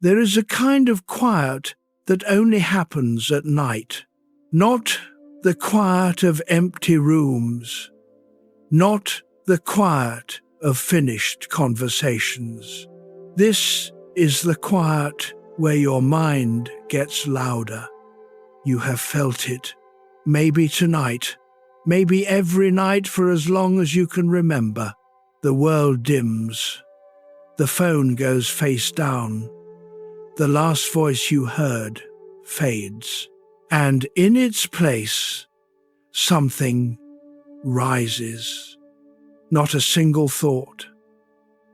There is a kind of quiet that only happens at night, not the quiet of empty rooms, not the quiet of finished conversations. This is the quiet where your mind gets louder. You have felt it, maybe tonight, maybe every night for as long as you can remember. The world dims. The phone goes face down. The last voice you heard fades. And in its place, something rises. Not a single thought.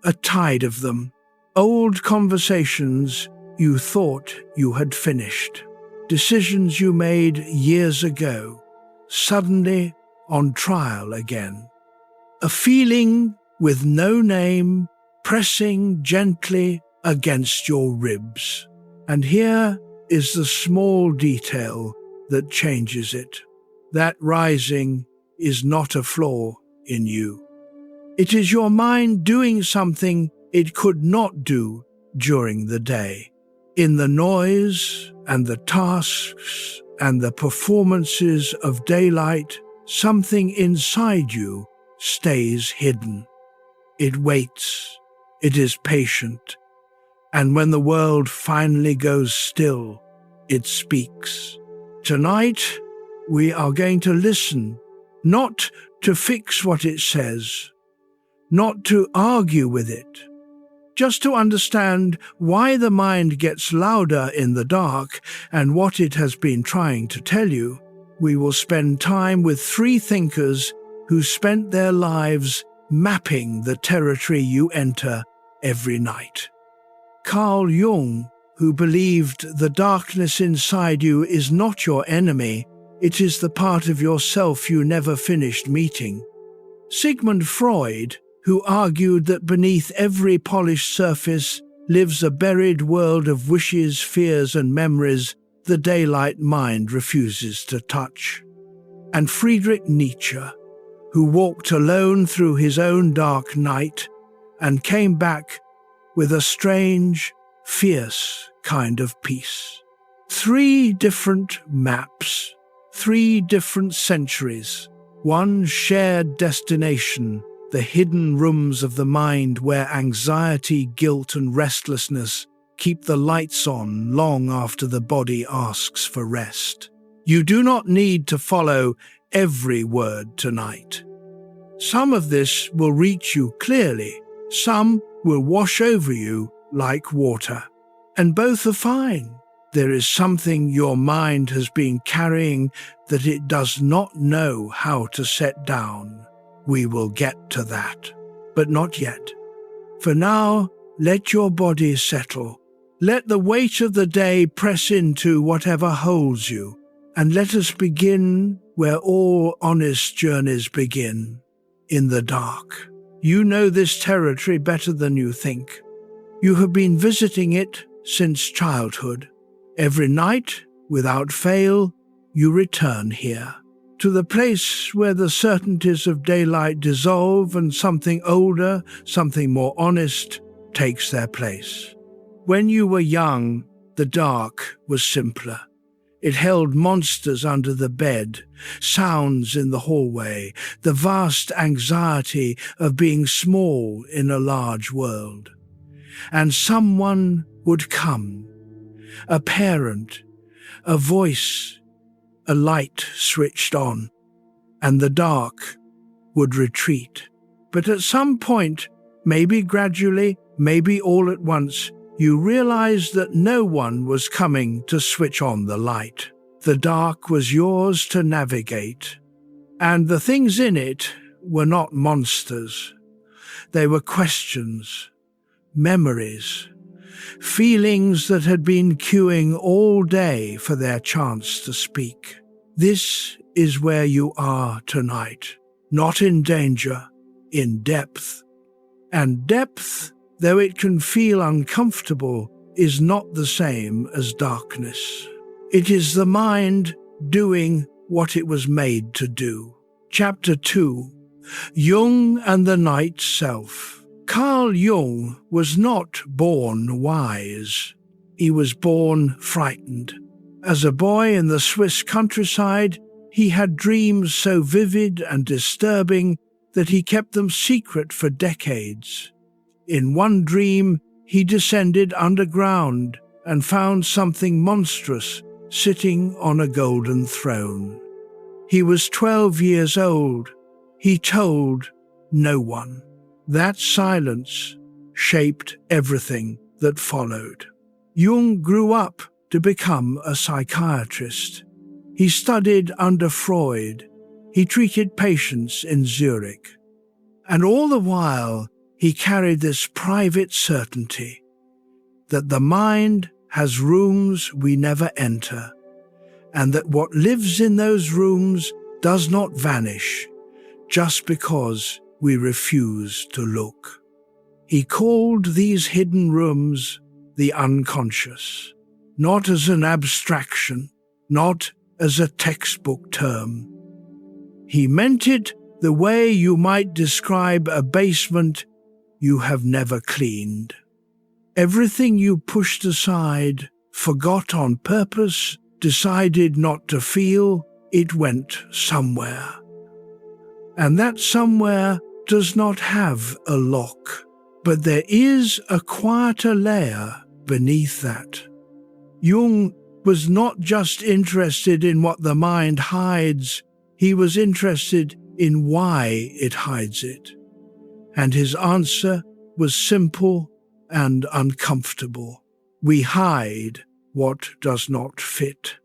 A tide of them. Old conversations you thought you had finished. Decisions you made years ago, suddenly on trial again. A feeling with no name pressing gently against your ribs. And here is the small detail that changes it. That rising is not a flaw in you. It is your mind doing something it could not do during the day. In the noise and the tasks and the performances of daylight, something inside you stays hidden. It waits. It is patient. And when the world finally goes still, it speaks. Tonight, we are going to listen, not to fix what it says, not to argue with it, just to understand why the mind gets louder in the dark and what it has been trying to tell you. We will spend time with 3 thinkers who spent their lives mapping the territory you enter every night. Carl Jung, who believed the darkness inside you is not your enemy, it is the part of yourself you never finished meeting. Sigmund Freud, who argued that beneath every polished surface lives a buried world of wishes, fears, and memories the daylight mind refuses to touch. And Friedrich Nietzsche, who walked alone through his own dark night and came back with a strange, fierce kind of peace. 3 different maps, 3 different centuries, one shared destination, the hidden rooms of the mind where anxiety, guilt, and restlessness keep the lights on long after the body asks for rest. You do not need to follow every word tonight. Some of this will reach you clearly, some will wash over you like water. And both are fine. There is something your mind has been carrying that it does not know how to set down. We will get to that, but not yet. For now, let your body settle. Let the weight of the day press into whatever holds you, and let us begin where all honest journeys begin, in the dark. You know this territory better than you think. You have been visiting it since childhood. Every night, without fail, you return here, to the place where the certainties of daylight dissolve and something older, something more honest, takes their place. When you were young, the dark was simpler. It held monsters under the bed, sounds in the hallway, the vast anxiety of being small in a large world. And someone would come, a parent, a voice, a light switched on, and the dark would retreat. But at some point, maybe gradually, maybe all at once, you realized that no one was coming to switch on the light. The dark was yours to navigate, and the things in it were not monsters. They were questions, memories, feelings that had been queuing all day for their chance to speak. This is where you are tonight, not in danger, in depth. And depth, though it can feel uncomfortable, is not the same as darkness. It is the mind doing what it was made to do. Chapter 2. Jung and the Night Self. Carl Jung was not born wise. He was born frightened. As a boy in the Swiss countryside, he had dreams so vivid and disturbing that he kept them secret for decades. In one dream, he descended underground and found something monstrous sitting on a golden throne. He was 12 years old. He told no one. That silence shaped everything that followed. Jung grew up to become a psychiatrist. He studied under Freud. He treated patients in Zurich. And all the while, he carried this private certainty that the mind has rooms we never enter, and that what lives in those rooms does not vanish just because we refuse to look. He called these hidden rooms the unconscious, not as an abstraction, not as a textbook term. He meant it the way you might describe a basement you have never cleaned. Everything you pushed aside, forgot on purpose, decided not to feel, it went somewhere. And that somewhere does not have a lock, but there is a quieter layer beneath that. Jung was not just interested in what the mind hides, he was interested in why it hides it. And his answer was simple and uncomfortable. We hide what does not fit.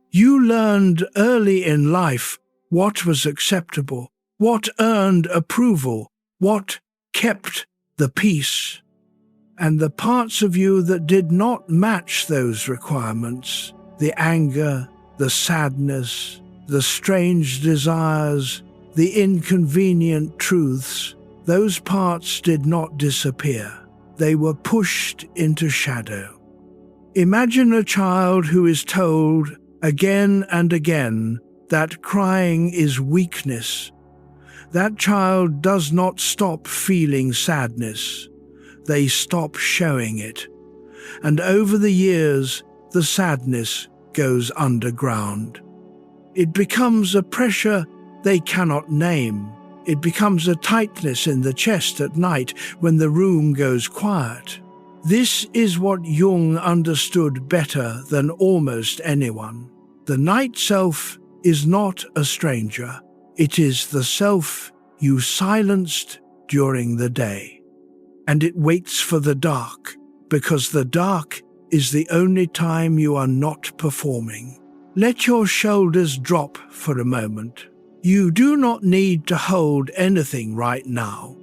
You learned early in life what was acceptable, what earned approval, what kept the peace. And the parts of you that did not match those requirements, the anger, the sadness, the strange desires, the inconvenient truths, those parts did not disappear. They were pushed into shadow. Imagine a child who is told again and again that crying is weakness. That child does not stop feeling sadness. They stop showing it. And over the years, the sadness goes underground. It becomes a pressure they cannot name. It becomes a tightness in the chest at night when the room goes quiet. This is what Jung understood better than almost anyone. The night self is not a stranger. It is the self you silenced during the day. And it waits for the dark, because the dark is the only time you are not performing. Let your shoulders drop for a moment. You do not need to hold anything right now.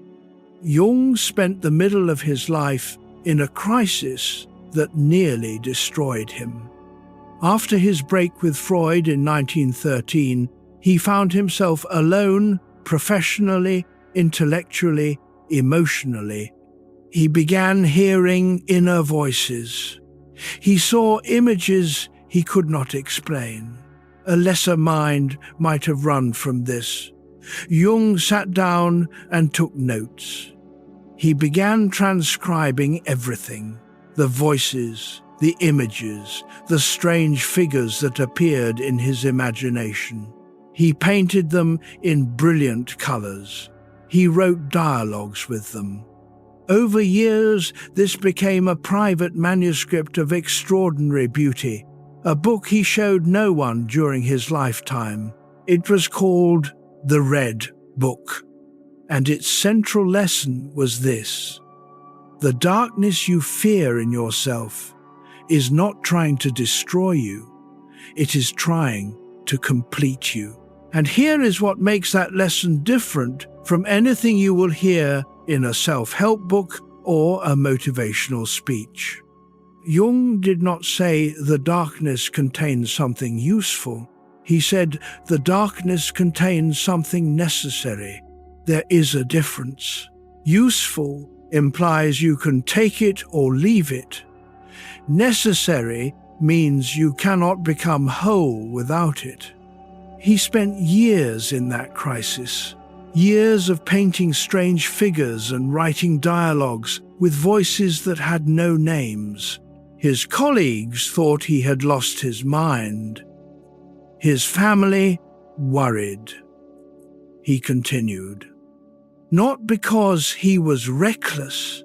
Jung spent the middle of his life in a crisis that nearly destroyed him. After his break with Freud in 1913, he found himself alone professionally, intellectually, emotionally. He began hearing inner voices. He saw images he could not explain. A lesser mind might have run from this. Jung sat down and took notes. He began transcribing everything: the voices, the images, the strange figures that appeared in his imagination. He painted them in brilliant colors. He wrote dialogues with them. Over years, this became a private manuscript of extraordinary beauty, a book he showed no one during his lifetime. It was called The Red Book, and its central lesson was this: the darkness you fear in yourself is not trying to destroy you, it is trying to complete you. And here is what makes that lesson different from anything you will hear in a self-help book or a motivational speech. Jung did not say the darkness contains something useful. He said the darkness contains something necessary. There is a difference. Useful implies you can take it or leave it. Necessary means you cannot become whole without it. He spent years in that crisis, years of painting strange figures and writing dialogues with voices that had no names. His colleagues thought he had lost his mind. His family worried. He continued, not because he was reckless,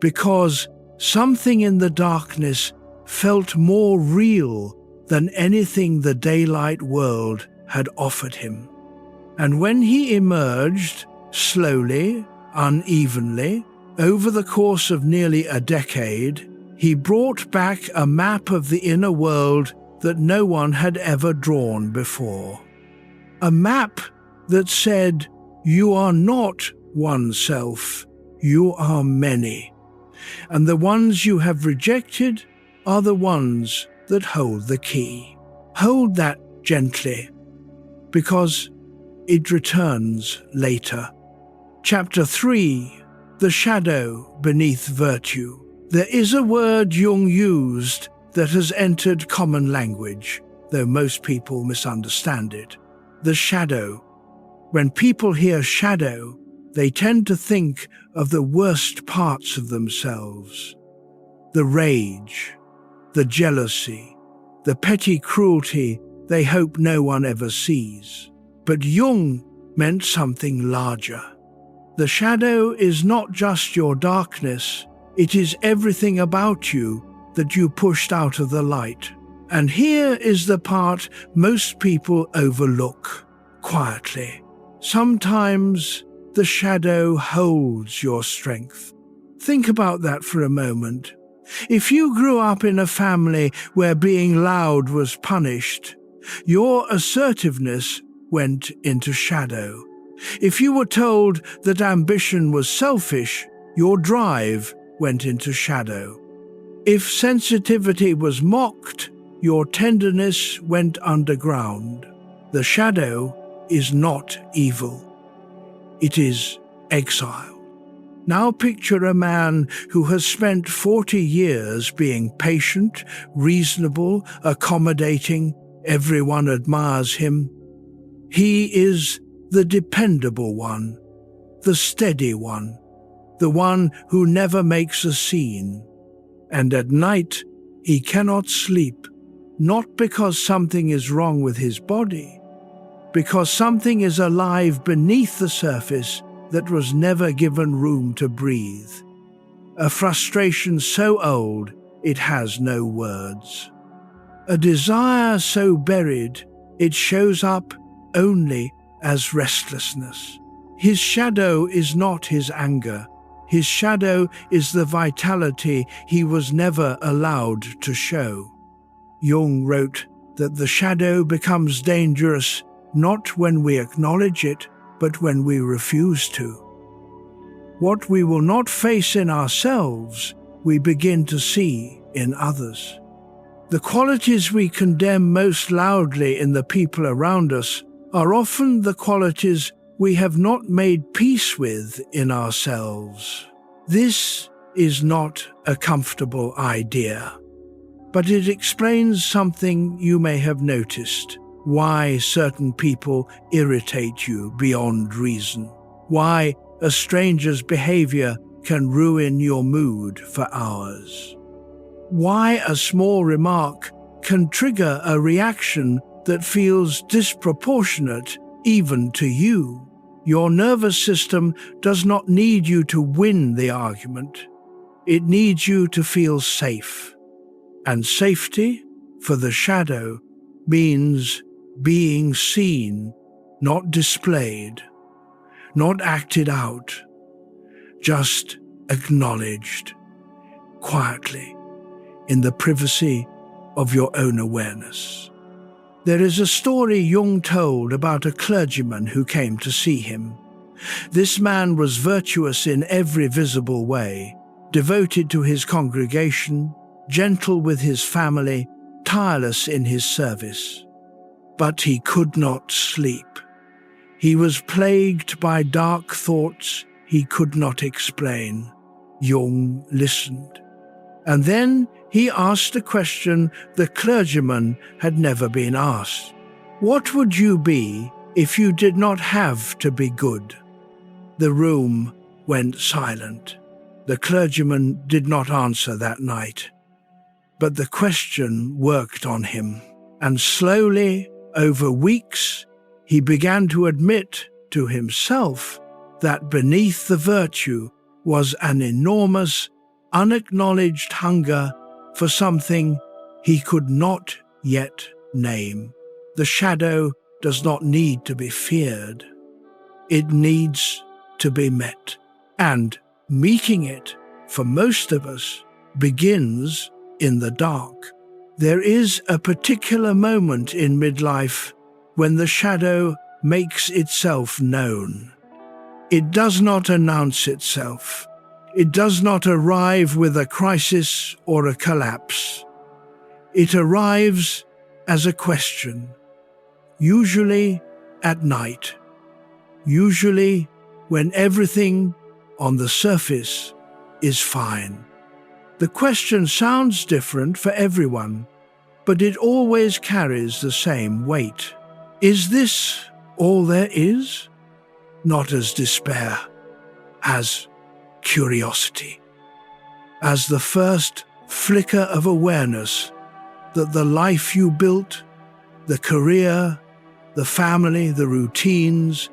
because something in the darkness felt more real than anything the daylight world had offered him. And when he emerged, slowly, unevenly, over the course of nearly a decade, he brought back a map of the inner world that no one had ever drawn before. A map that said, you are not oneself, you are many. And the ones you have rejected are the ones that hold the key. Hold that gently, because it returns later. Chapter 3, The Shadow Beneath Virtue. There is a word Jung used that has entered common language, though most people misunderstand it. The shadow. When people hear shadow, they tend to think of the worst parts of themselves. The rage, the jealousy, the petty cruelty they hope no one ever sees. But Jung meant something larger. The shadow is not just your darkness, it is everything about you that you pushed out of the light. And here is the part most people overlook, quietly. Sometimes the shadow holds your strength. Think about that for a moment. If you grew up in a family where being loud was punished, your assertiveness went into shadow. If you were told that ambition was selfish, your drive went into shadow. If sensitivity was mocked, your tenderness went underground. The shadow is not evil. It is exile. Now picture a man who has spent 40 years being patient, reasonable, accommodating. Everyone admires him. He is the dependable one, the steady one, the one who never makes a scene. And at night, he cannot sleep, not because something is wrong with his body, because something is alive beneath the surface that was never given room to breathe. A frustration so old it has no words. A desire so buried it shows up only as restlessness. His shadow is not his anger. His shadow is the vitality he was never allowed to show. Jung wrote that the shadow becomes dangerous not when we acknowledge it, but when we refuse to. What we will not face in ourselves, we begin to see in others. The qualities we condemn most loudly in the people around us are often the qualities we have not made peace with in ourselves. This is not a comfortable idea, but it explains something you may have noticed. Why certain people irritate you beyond reason. Why a stranger's behavior can ruin your mood for hours. Why a small remark can trigger a reaction that feels disproportionate even to you. Your nervous system does not need you to win the argument. It needs you to feel safe. And safety, for the shadow, means being seen, not displayed, not acted out, just acknowledged, quietly, in the privacy of your own awareness. There is a story Jung told about a clergyman who came to see him. This man was virtuous in every visible way, devoted to his congregation, gentle with his family, tireless in his service. But he could not sleep. He was plagued by dark thoughts he could not explain. Jung listened. And then he asked a question the clergyman had never been asked. What would you be if you did not have to be good? The room went silent. The clergyman did not answer that night. But the question worked on him, and slowly, over weeks, he began to admit to himself that beneath the virtue was an enormous, unacknowledged hunger for something he could not yet name. The shadow does not need to be feared. It needs to be met. And meeting it, for most of us, begins in the dark. There is a particular moment in midlife when the shadow makes itself known. It does not announce itself. It does not arrive with a crisis or a collapse. It arrives as a question, usually at night, usually when everything on the surface is fine. The question sounds different for everyone, but it always carries the same weight. Is this all there is? Not as despair, as curiosity, as the first flicker of awareness that the life you built, the career, the family, the routines,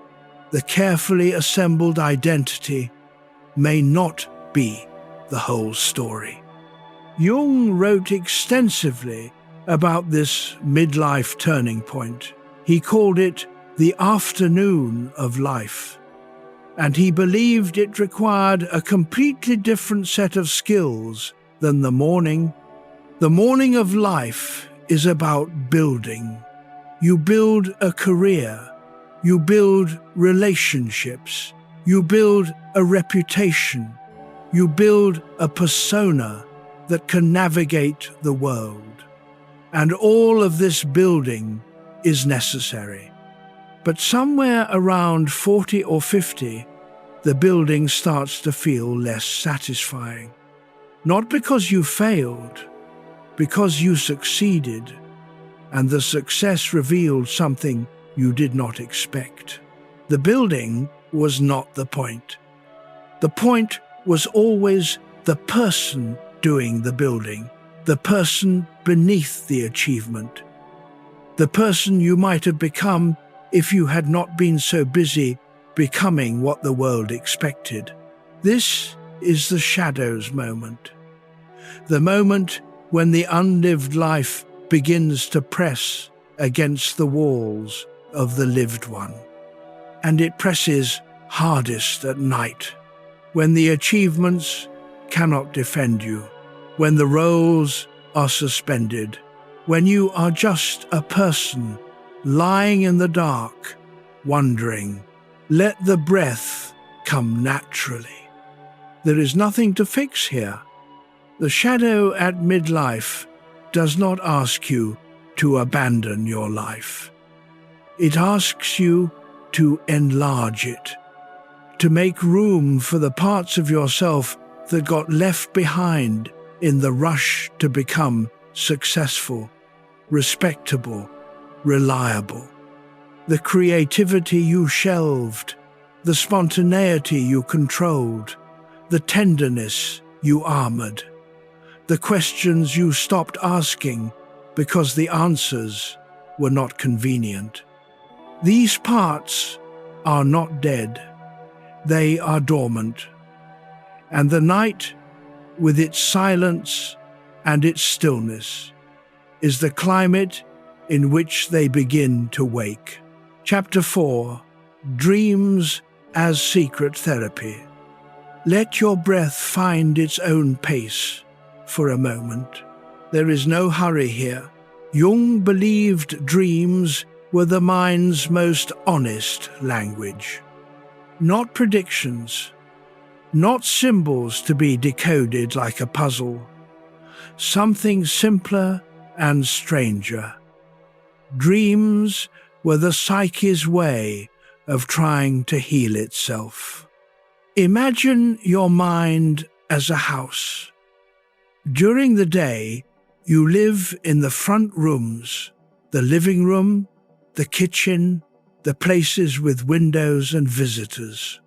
the carefully assembled identity may not be the whole story. Jung wrote extensively about this midlife turning point. He called it the afternoon of life, and he believed it required a completely different set of skills than the morning. The morning of life is about building. You build a career, you build relationships, you build a reputation, you build a persona that can navigate the world. And all of this building is necessary. But somewhere around 40 or 50, the building starts to feel less satisfying. Not because you failed, because you succeeded, and the success revealed something you did not expect. The building was not the point. The point was always the person doing the building, the person beneath the achievement, the person you might have become if you had not been so busy becoming what the world expected. This is the shadow's moment, the moment when the unlived life begins to press against the walls of the lived one. And it presses hardest at night, when the achievements cannot defend you, when the roles are suspended, when you are just a person lying in the dark, wondering, let the breath come naturally. There is nothing to fix here. The shadow at midlife does not ask you to abandon your life. It asks you to enlarge it, to make room for the parts of yourself that got left behind in the rush to become successful, respectable, reliable. The creativity you shelved, the spontaneity you controlled, the tenderness you armored, the questions you stopped asking because the answers were not convenient. These parts are not dead, they are dormant. And the night, with its silence and its stillness, is the climate in which they begin to wake. Chapter 4, Dreams as Secret Therapy. Let your breath find its own pace for a moment. There is no hurry here. Jung believed dreams were the mind's most honest language. Not predictions, not symbols to be decoded like a puzzle. Something simpler and stranger. Dreams were the psyche's way of trying to heal itself. Imagine your mind as a house. During the day, you live in the front rooms, the living room, the kitchen, the places with windows and visitors.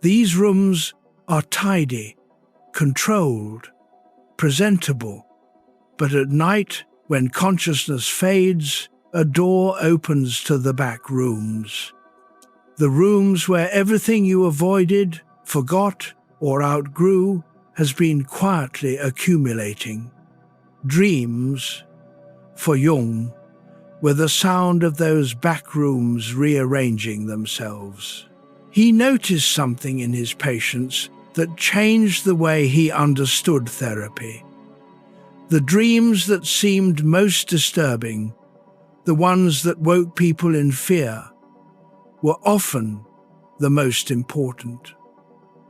These rooms are tidy, controlled, presentable, But at night, when consciousness fades, a door opens to the back rooms. The rooms where everything you avoided, forgot, or outgrew has been quietly accumulating. Dreams, for Jung, were the sound of those back rooms rearranging themselves. He noticed something in his patients that changed the way he understood therapy. The dreams that seemed most disturbing, the ones that woke people in fear, were often the most important.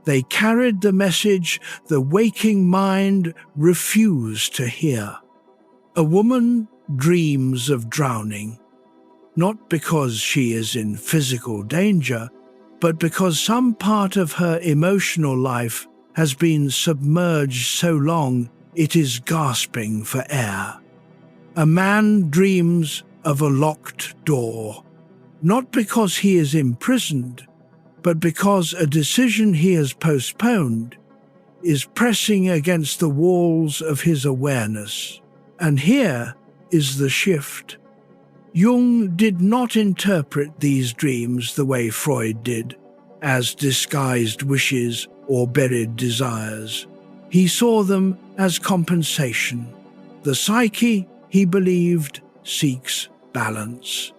They carried the message the waking mind refused to hear. A woman dreams of drowning, not because she is in physical danger, but because some part of her emotional life has been submerged so long it is gasping for air. A man dreams of a locked door, not because he is imprisoned, but because a decision he has postponed is pressing against the walls of his awareness. And here is the shift. Jung did not interpret these dreams the way Freud did, as disguised wishes or buried desires. He saw them as compensation. The psyche, he believed, seeks balance.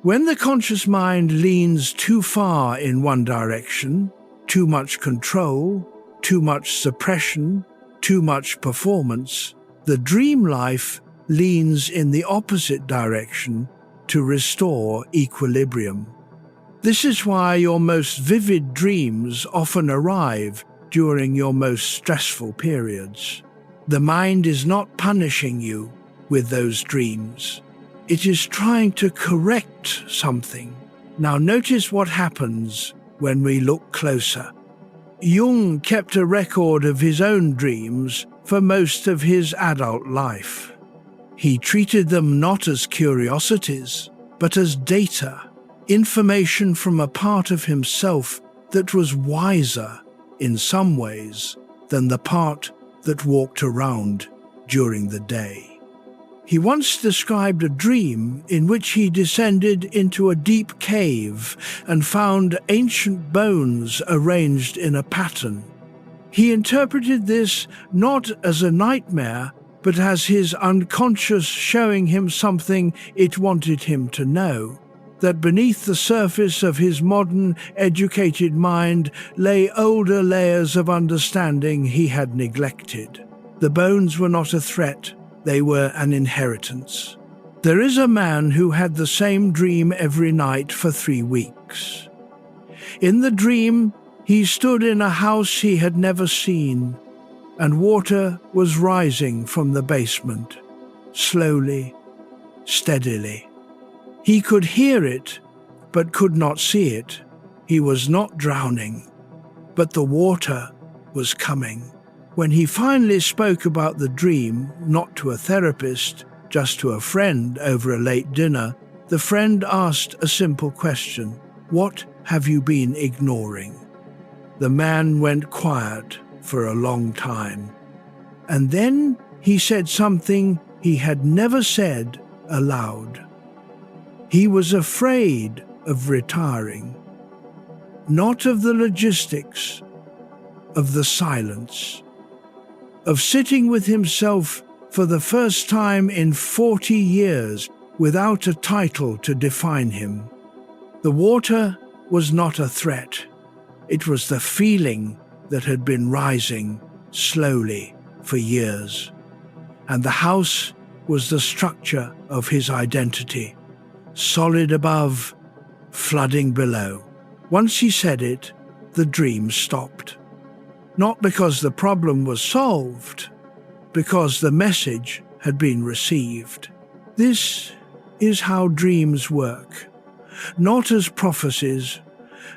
When the conscious mind leans too far in one direction, too much control, too much suppression, too much performance, the dream life leans in the opposite direction to restore equilibrium. This is why your most vivid dreams often arrive during your most stressful periods. The mind is not punishing you with those dreams. It is trying to correct something. Now notice what happens when we look closer. Jung kept a record of his own dreams for most of his adult life. He treated them not as curiosities, but as data, information from a part of himself that was wiser, in some ways, than the part that walked around during the day. He once described a dream in which he descended into a deep cave and found ancient bones arranged in a pattern. He interpreted this not as a nightmare, but as his unconscious showing him something it wanted him to know, that beneath the surface of his modern, educated mind lay older layers of understanding he had neglected. The bones were not a threat, they were an inheritance. There is a man who had the same dream every night for 3 weeks. In the dream, he stood in a house he had never seen, and water was rising from the basement, slowly, steadily. He could hear it, but could not see it. He was not drowning, but the water was coming. When he finally spoke about the dream, not to a therapist, just to a friend over a late dinner, the friend asked a simple question: "What have you been ignoring?" The man went quiet for a long time, and then he said something he had never said aloud. He was afraid of retiring, not of the logistics, of the silence, of sitting with himself for the first time in 40 years without a title to define him. The water was not a threat. It was the feeling that had been rising slowly for years. And the house was the structure of his identity, solid above, flooding below. Once he said it, the dream stopped. Not because the problem was solved, because the message had been received. This is how dreams work, not as prophecies,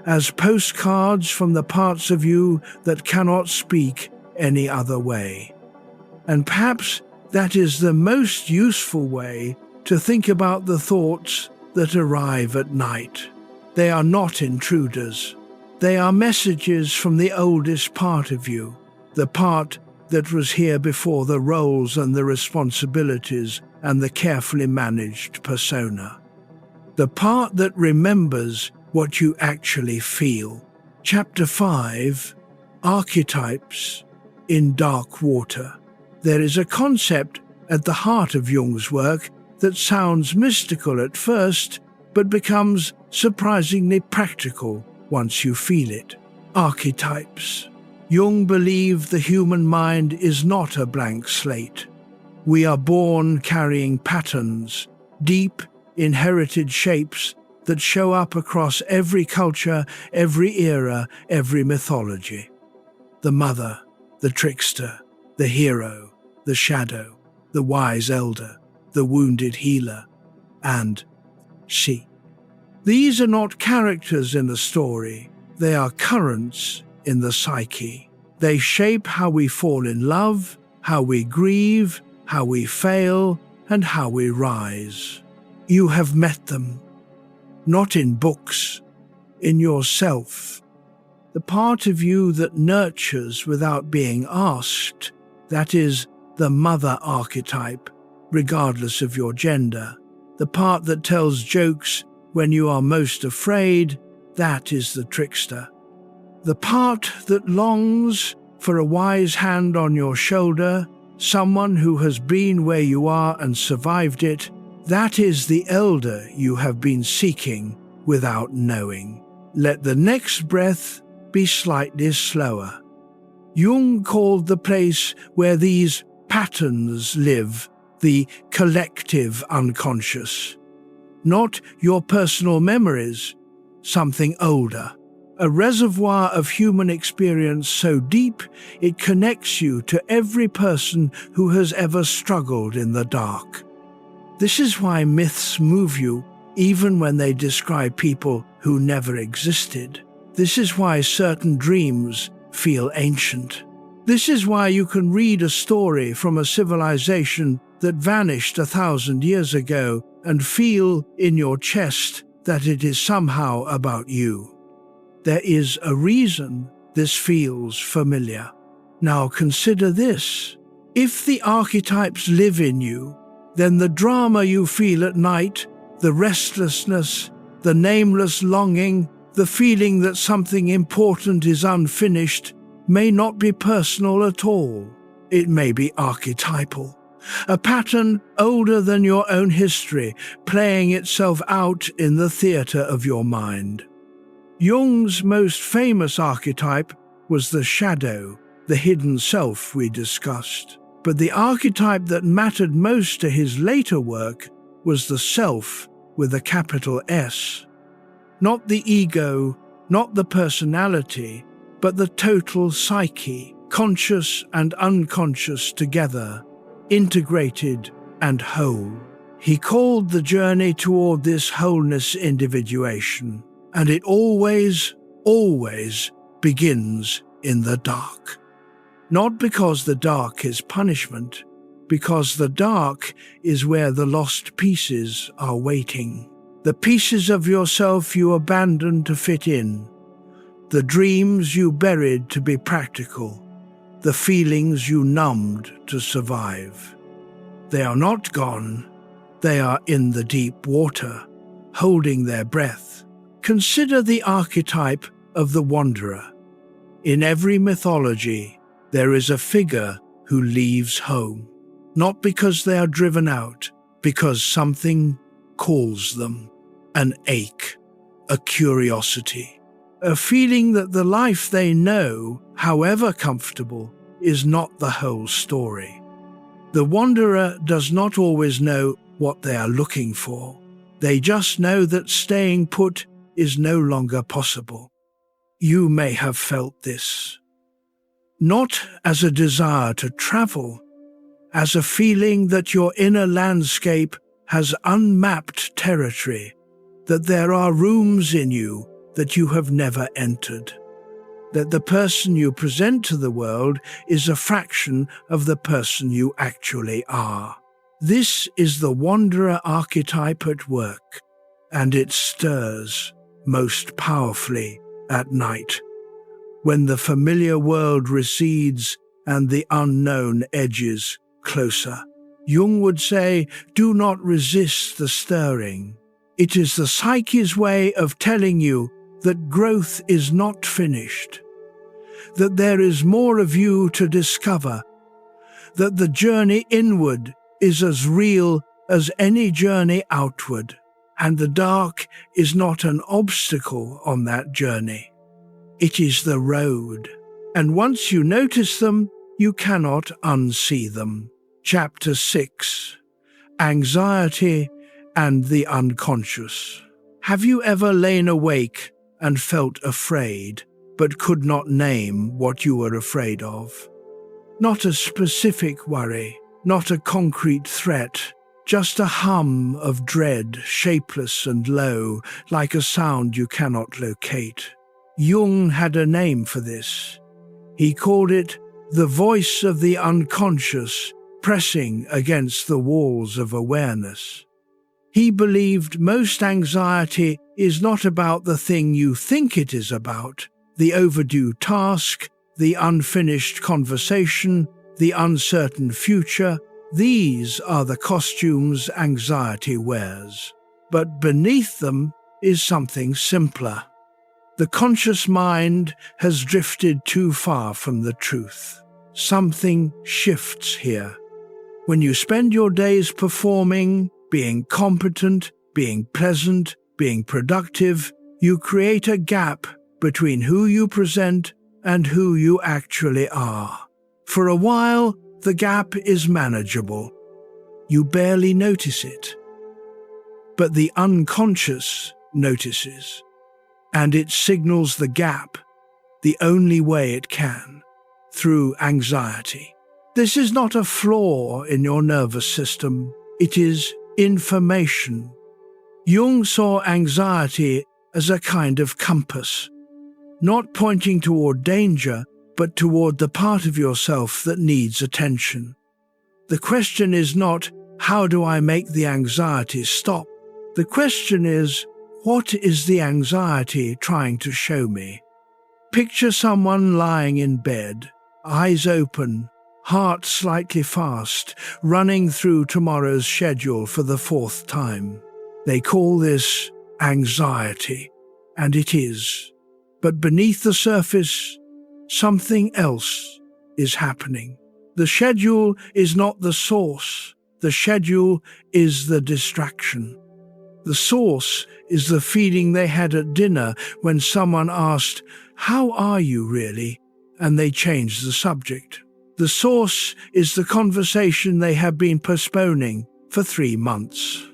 as postcards from the parts of you that cannot speak any other way. And perhaps that is the most useful way to think about the thoughts that arrive at night. They are not intruders. They are messages from the oldest part of you, the part that was here before the roles and the responsibilities and the carefully managed persona. The part that remembers what you actually feel. Chapter 5, Archetypes in Dark Water. There is a concept at the heart of Jung's work that sounds mystical at first, but becomes surprisingly practical once you feel it. Archetypes. Jung believed the human mind is not a blank slate. We are born carrying patterns, deep, inherited shapes that show up across every culture, every era, every mythology. The mother, the trickster, the hero, the shadow, the wise elder, the wounded healer, and she. These are not characters in a story, they are currents in the psyche. They shape how we fall in love, how we grieve, how we fail, and how we rise. You have met them, not in books, in yourself. The part of you that nurtures without being asked, that is the mother archetype, regardless of your gender. The part that tells jokes when you are most afraid, that is the trickster. The part that longs for a wise hand on your shoulder, someone who has been where you are and survived it, that is the elder you have been seeking without knowing. Let the next breath be slightly slower. Jung called the place where these patterns live the collective unconscious. Not your personal memories, something older. A reservoir of human experience so deep it connects you to every person who has ever struggled in the dark. This is why myths move you, even when they describe people who never existed. This is why certain dreams feel ancient. This is why you can read a story from a civilization that vanished 1,000 years ago and feel in your chest that it is somehow about you. There is a reason this feels familiar. Now consider this. If the archetypes live in you, then the drama you feel at night, the restlessness, the nameless longing, the feeling that something important is unfinished, may not be personal at all. It may be archetypal. A pattern older than your own history, playing itself out in the theatre of your mind. Jung's most famous archetype was the shadow, the hidden self we discussed. But the archetype that mattered most to his later work was the self with a capital S. Not the ego, not the personality, but the total psyche, conscious and unconscious together, integrated and whole. He called the journey toward this wholeness individuation, and it always, always begins in the dark. Not because the dark is punishment, because the dark is where the lost pieces are waiting. The pieces of yourself you abandoned to fit in, the dreams you buried to be practical, the feelings you numbed to survive. They are not gone, they are in the deep water, holding their breath. Consider the archetype of the wanderer. In every mythology, there is a figure who leaves home, not because they are driven out, because something calls them. An ache, a curiosity, a feeling that the life they know, however comfortable, is not the whole story. The wanderer does not always know what they are looking for. They just know that staying put is no longer possible. You may have felt this. Not as a desire to travel, as a feeling that your inner landscape has unmapped territory, that there are rooms in you that you have never entered, that the person you present to the world is a fraction of the person you actually are. This is the wanderer archetype at work, and it stirs most powerfully at night, when the familiar world recedes and the unknown edges closer. Jung would say, do not resist the stirring. It is the psyche's way of telling you that growth is not finished, that there is more of you to discover, that the journey inward is as real as any journey outward, and the dark is not an obstacle on that journey. It is the road, and once you notice them, you cannot unsee them. Chapter 6: Anxiety and the Unconscious. Have you ever lain awake and felt afraid, but could not name what you were afraid of? Not a specific worry, not a concrete threat, just a hum of dread, shapeless and low, like a sound you cannot locate. Jung had a name for this. He called it the voice of the unconscious pressing against the walls of awareness. He believed most anxiety is not about the thing you think it is about, the overdue task, the unfinished conversation, the uncertain future. These are the costumes anxiety wears. But beneath them is something simpler. The conscious mind has drifted too far from the truth. Something shifts here. When you spend your days performing, being competent, being pleasant, being productive, you create a gap between who you present and who you actually are. For a while, the gap is manageable. You barely notice it. But the unconscious notices, and it signals the gap the only way it can, through anxiety. This is not a flaw in your nervous system. It is information. Jung saw anxiety as a kind of compass, not pointing toward danger, but toward the part of yourself that needs attention. The question is not, how do I make the anxiety stop? The question is, what is the anxiety trying to show me? Picture someone lying in bed, eyes open, heart slightly fast, running through tomorrow's schedule for the 4th time. They call this anxiety, and it is. But beneath the surface, something else is happening. The schedule is not the source. The schedule is the distraction. The source is the feeling they had at dinner when someone asked, "How are you really?" and they changed the subject. The source is the conversation they have been postponing for 3 months.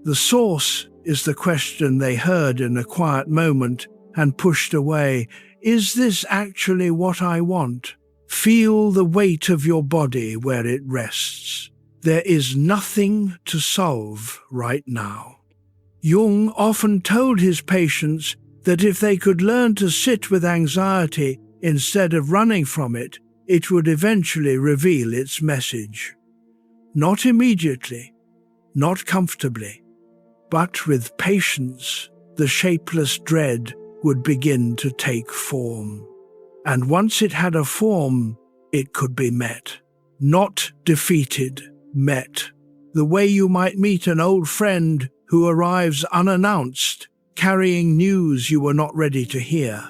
The source is the question they heard in a quiet moment and pushed away. Is this actually what I want? Feel the weight of your body where it rests. There is nothing to solve right now. Jung often told his patients that if they could learn to sit with anxiety instead of running from it, it would eventually reveal its message. Not immediately, not comfortably, but with patience, the shapeless dread would begin to take form. And once it had a form, it could be met. Not defeated, met. The way you might meet an old friend who arrives unannounced, carrying news you were not ready to hear.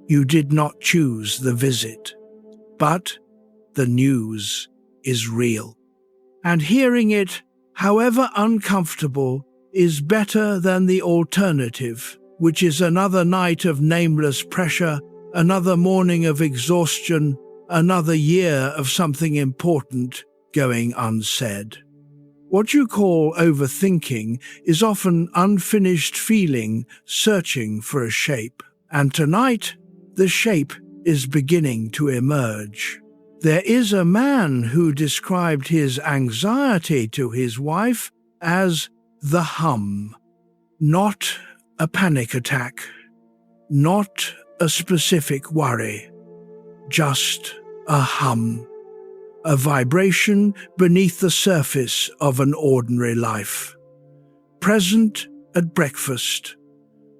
You did not choose the visit, but the news is real. And hearing it, however uncomfortable, is better than the alternative, which is another night of nameless pressure, another morning of exhaustion, another year of something important going unsaid. What you call overthinking is often unfinished feeling searching for a shape. And tonight, the shape is beginning to emerge. There is a man who described his anxiety to his wife as the hum. Not a panic attack, not a specific worry, just a hum. A vibration beneath the surface of an ordinary life. Present at breakfast,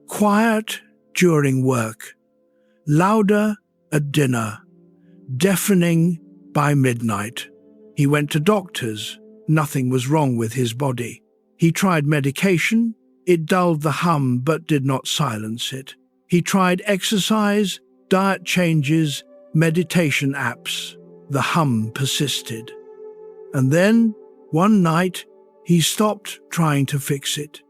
quiet during work, louder at dinner, deafening By midnight, he went to doctors. Nothing was wrong with his body. He tried medication. It dulled the hum but did not silence it. He tried exercise, diet changes, meditation apps. The hum persisted. And then, one night, he stopped trying to fix it.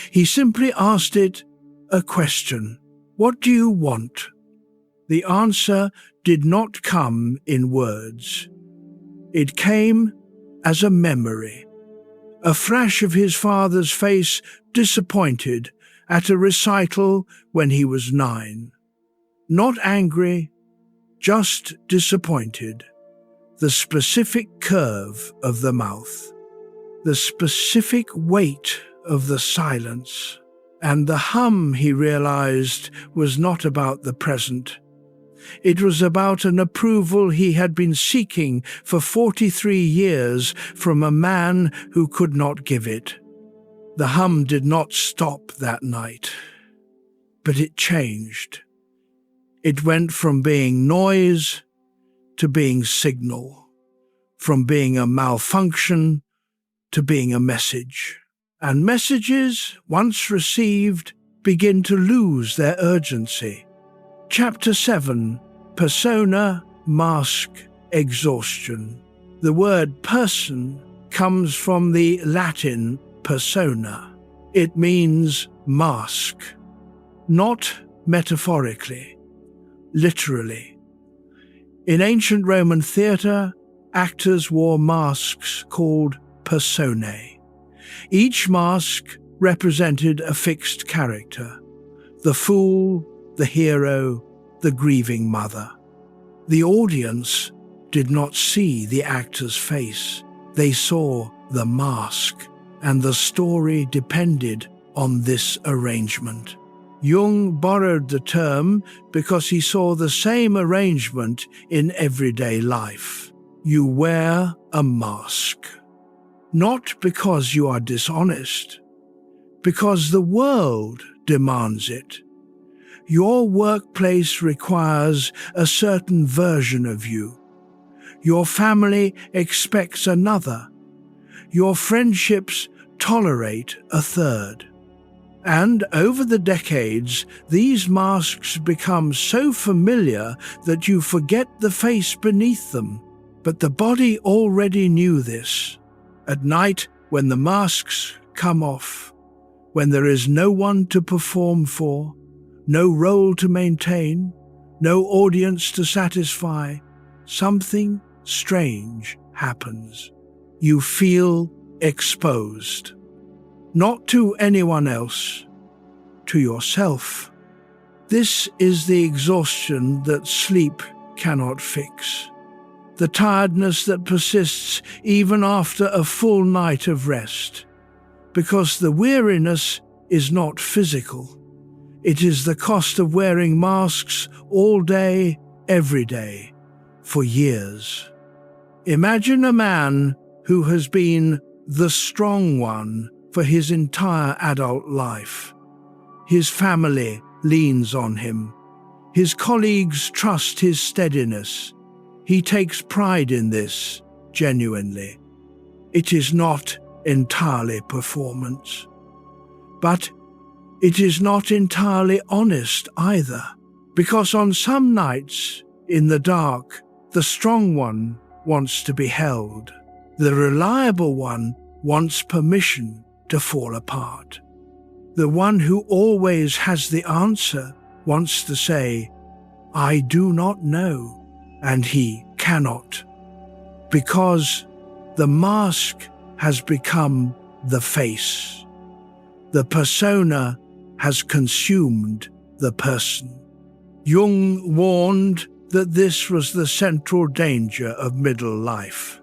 He simply asked it a question. What do you want? The answer did not come in words. It came as a memory. A flash of his father's face, disappointed, at a recital when he was 9. Not angry, just disappointed. The specific curve of the mouth, the specific weight of the silence, and the hum, he realized, was not about the present. It was about an approval he had been seeking for 43 years from a man who could not give it. The hum did not stop that night, but it changed. It went from being noise to being signal, from being a malfunction to being a message. And messages, once received, begin to lose their urgency. Chapter 7, Persona, Mask, Exhaustion. The word person comes from the Latin persona. It means mask, not metaphorically, literally. In ancient Roman theatre, actors wore masks called personae. Each mask represented a fixed character: the fool, the hero, the grieving mother. The audience did not see the actor's face. They saw the mask, and the story depended on this arrangement. Jung borrowed the term because he saw the same arrangement in everyday life. You wear a mask. Not because you are dishonest, because the world demands it. Your workplace requires a certain version of you. Your family expects another. Your friendships tolerate a third. And over the decades, these masks become so familiar that you forget the face beneath them. But the body already knew this. At night, when the masks come off, when there is no one to perform for, no role to maintain, no audience to satisfy, something strange happens. You feel exposed. Not to anyone else, to yourself. This is the exhaustion that sleep cannot fix. The tiredness that persists even after a full night of rest. Because the weariness is not physical. It is the cost of wearing masks all day, every day, for years. Imagine a man who has been the strong one for his entire adult life. His family leans on him. His colleagues trust his steadiness. He takes pride in this, genuinely. It is not entirely performance. But it is not entirely honest either, because on some nights, in the dark, the strong one wants to be held. The reliable one wants permission to fall apart. The one who always has the answer wants to say, "I do not know," and he cannot, because the mask has become the face. The persona has consumed the person. Jung warned that this was the central danger of middle life.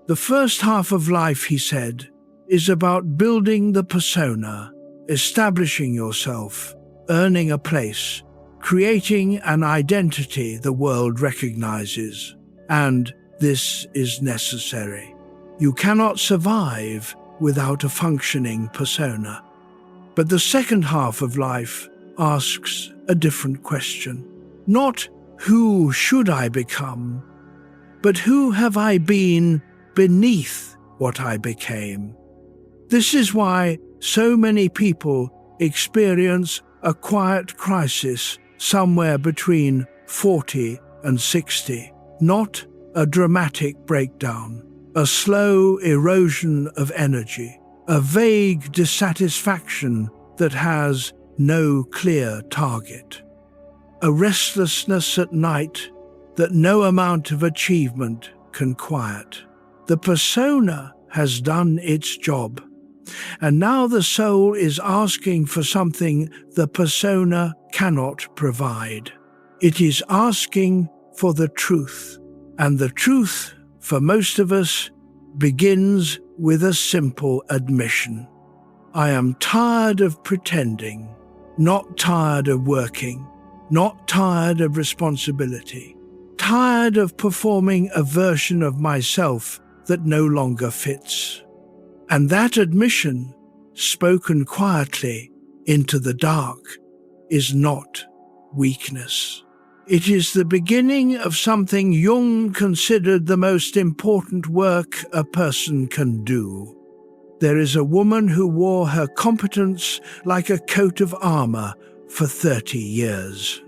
The first half of life, he said, is about building the persona, establishing yourself, earning a place, creating an identity the world recognizes. And this is necessary. You cannot survive without a functioning persona. But the second half of life asks a different question. Not who should I become, but who have I been beneath what I became? This is why so many people experience a quiet crisis somewhere between 40 and 60, not a dramatic breakdown, a slow erosion of energy, a vague dissatisfaction that has no clear target, a restlessness at night that no amount of achievement can quiet. The persona has done its job, and now the soul is asking for something the persona cannot provide. It is asking for the truth, and the truth, for most of us, begins with a simple admission. I am tired of pretending, not tired of working, not tired of responsibility, tired of performing a version of myself that no longer fits. And that admission, spoken quietly into the dark, is not weakness. It is the beginning of something Jung considered the most important work a person can do. There is a woman who wore her competence like a coat of armor for 30 years.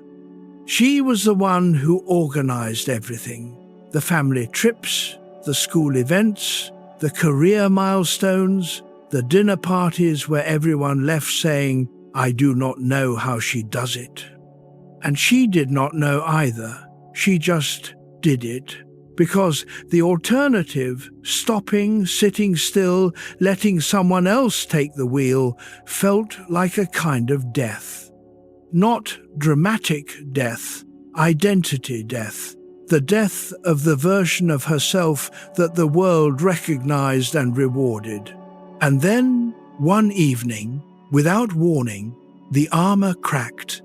She was the one who organized everything: the family trips, the school events, the career milestones, the dinner parties where everyone left saying, "I do not know how she does it." And she did not know either. She just did it. Because the alternative, stopping, sitting still, letting someone else take the wheel, felt like a kind of death. Not dramatic death, identity death. The death of the version of herself that the world recognized and rewarded. And then, one evening, without warning, the armor cracked.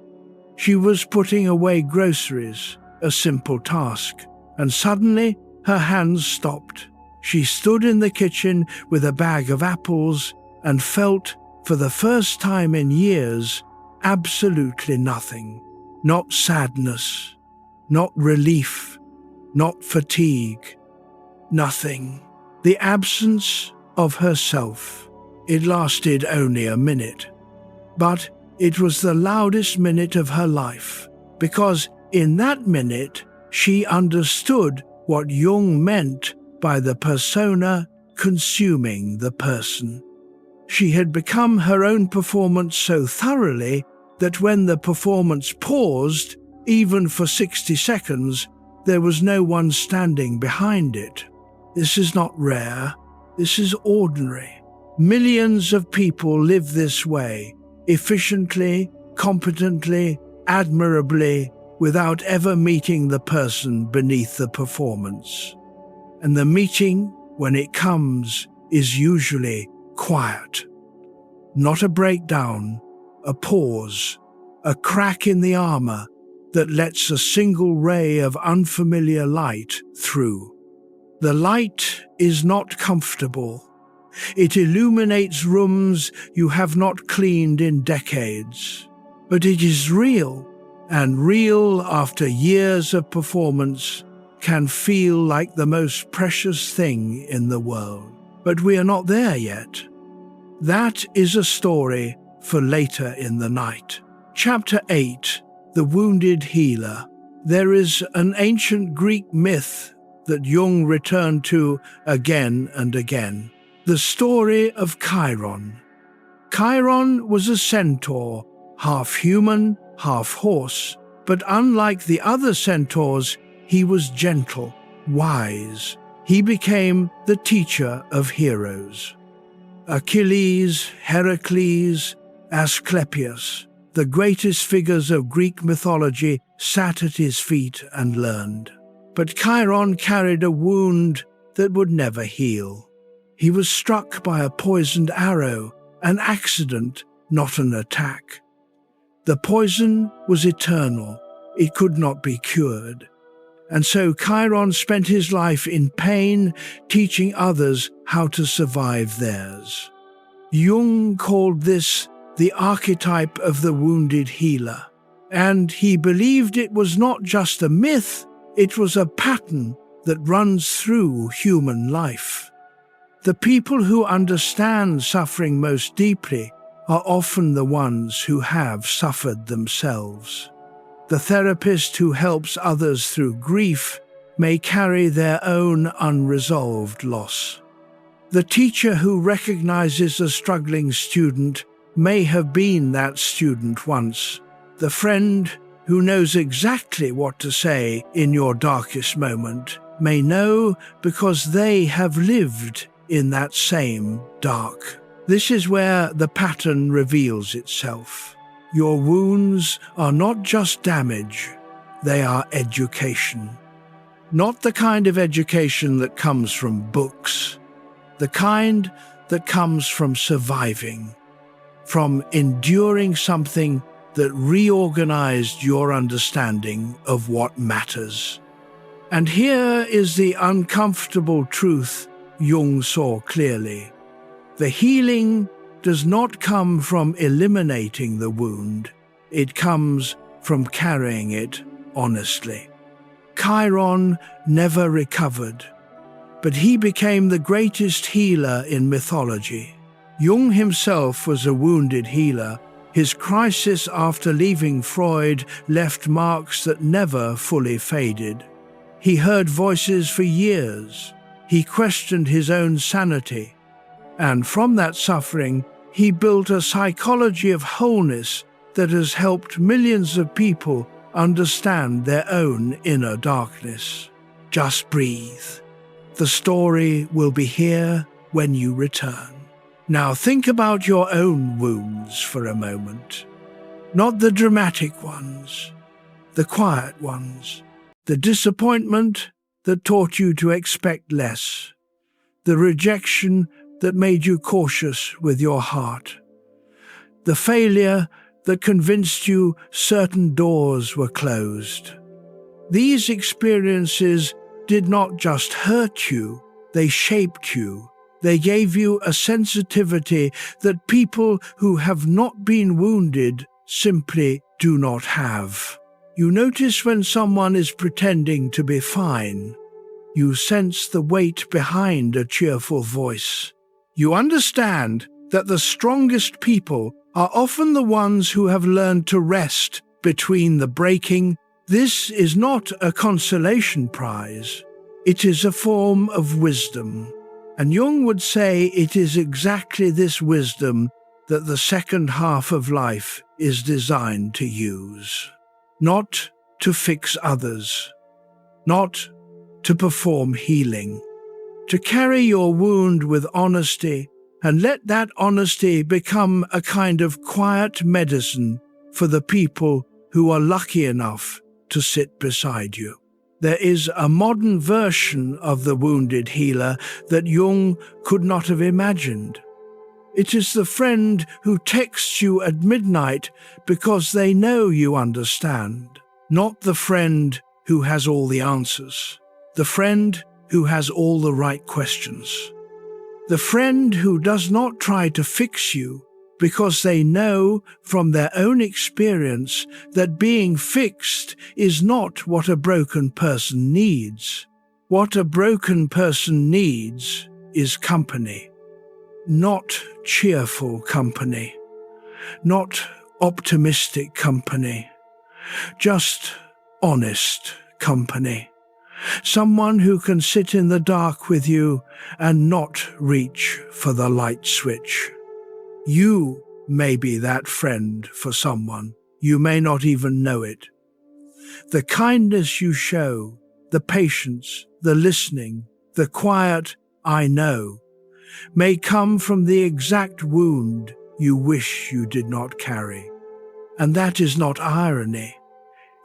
She was putting away groceries, a simple task, and suddenly her hands stopped. She stood in the kitchen with a bag of apples and felt, for the first time in years, absolutely nothing. Not sadness, not relief, not fatigue. Nothing. The absence of herself. It lasted only a minute. But it was the loudest minute of her life, because in that minute she understood what Jung meant by the persona consuming the person. She had become her own performance so thoroughly that when the performance paused, even for 60 seconds, there was no one standing behind it. This is not rare. This is ordinary. Millions of people live this way, efficiently, competently, admirably, without ever meeting the person beneath the performance. And the meeting, when it comes, is usually quiet. Not a breakdown, a pause, a crack in the armor that lets a single ray of unfamiliar light through. The light is not comfortable. It illuminates rooms you have not cleaned in decades. But it is real, and real after years of performance can feel like the most precious thing in the world. But we are not there yet. That is a story for later in the night. Chapter 8, The Wounded Healer. There is an ancient Greek myth that Jung returned to again and again. The story of Chiron. Chiron was a centaur, half human, half horse, but unlike the other centaurs, he was gentle, wise. He became the teacher of heroes. Achilles, Heracles, Asclepius, the greatest figures of Greek mythology, sat at his feet and learned. But Chiron carried a wound that would never heal. He was struck by a poisoned arrow, an accident, not an attack. The poison was eternal. It could not be cured. And so Chiron spent his life in pain, teaching others how to survive theirs. Jung called this the archetype of the wounded healer, and he believed it was not just a myth, it was a pattern that runs through human life. The people who understand suffering most deeply are often the ones who have suffered themselves. The therapist who helps others through grief may carry their own unresolved loss. The teacher who recognizes a struggling student may have been that student once. The friend who knows exactly what to say in your darkest moment may know because they have lived in that same dark. This is where the pattern reveals itself. Your wounds are not just damage, they are education. Not the kind of education that comes from books, the kind that comes from surviving, from enduring something that reorganized your understanding of what matters. And here is the uncomfortable truth Jung saw clearly. The healing does not come from eliminating the wound, it comes from carrying it honestly. Chiron never recovered, but he became the greatest healer in mythology. Jung himself was a wounded healer. His crisis after leaving Freud left marks that never fully faded. He heard voices for years. He questioned his own sanity. And from that suffering, he built a psychology of wholeness that has helped millions of people understand their own inner darkness. Just breathe. The story will be here when you return. Now think about your own wounds for a moment. Not the dramatic ones, the quiet ones. The disappointment that taught you to expect less. The rejection that made you cautious with your heart. The failure that convinced you certain doors were closed. These experiences did not just hurt you, they shaped you. They gave you a sensitivity that people who have not been wounded simply do not have. You notice when someone is pretending to be fine. You sense the weight behind a cheerful voice. You understand that the strongest people are often the ones who have learned to rest between the breaking. This is not a consolation prize. It is a form of wisdom. And Jung would say it is exactly this wisdom that the second half of life is designed to use. Not to fix others, not to perform healing, to carry your wound with honesty and let that honesty become a kind of quiet medicine for the people who are lucky enough to sit beside you. There is a modern version of the wounded healer that Jung could not have imagined. It is the friend who texts you at midnight because they know you understand, not the friend who has all the answers, the friend who has all the right questions, the friend who does not try to fix you because they know from their own experience that being fixed is not what a broken person needs. What a broken person needs is company. Not cheerful company, not optimistic company, just honest company. Someone who can sit in the dark with you and not reach for the light switch. You may be that friend for someone. You may not even know it. The kindness you show, the patience, the listening, the quiet "I know" may come from the exact wound you wish you did not carry. And that is not irony.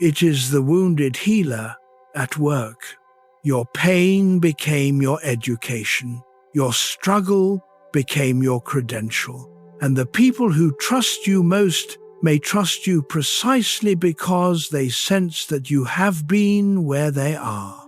It is the wounded healer at work. Your pain became your education. Your struggle became your credential. And the people who trust you most may trust you precisely because they sense that you have been where they are.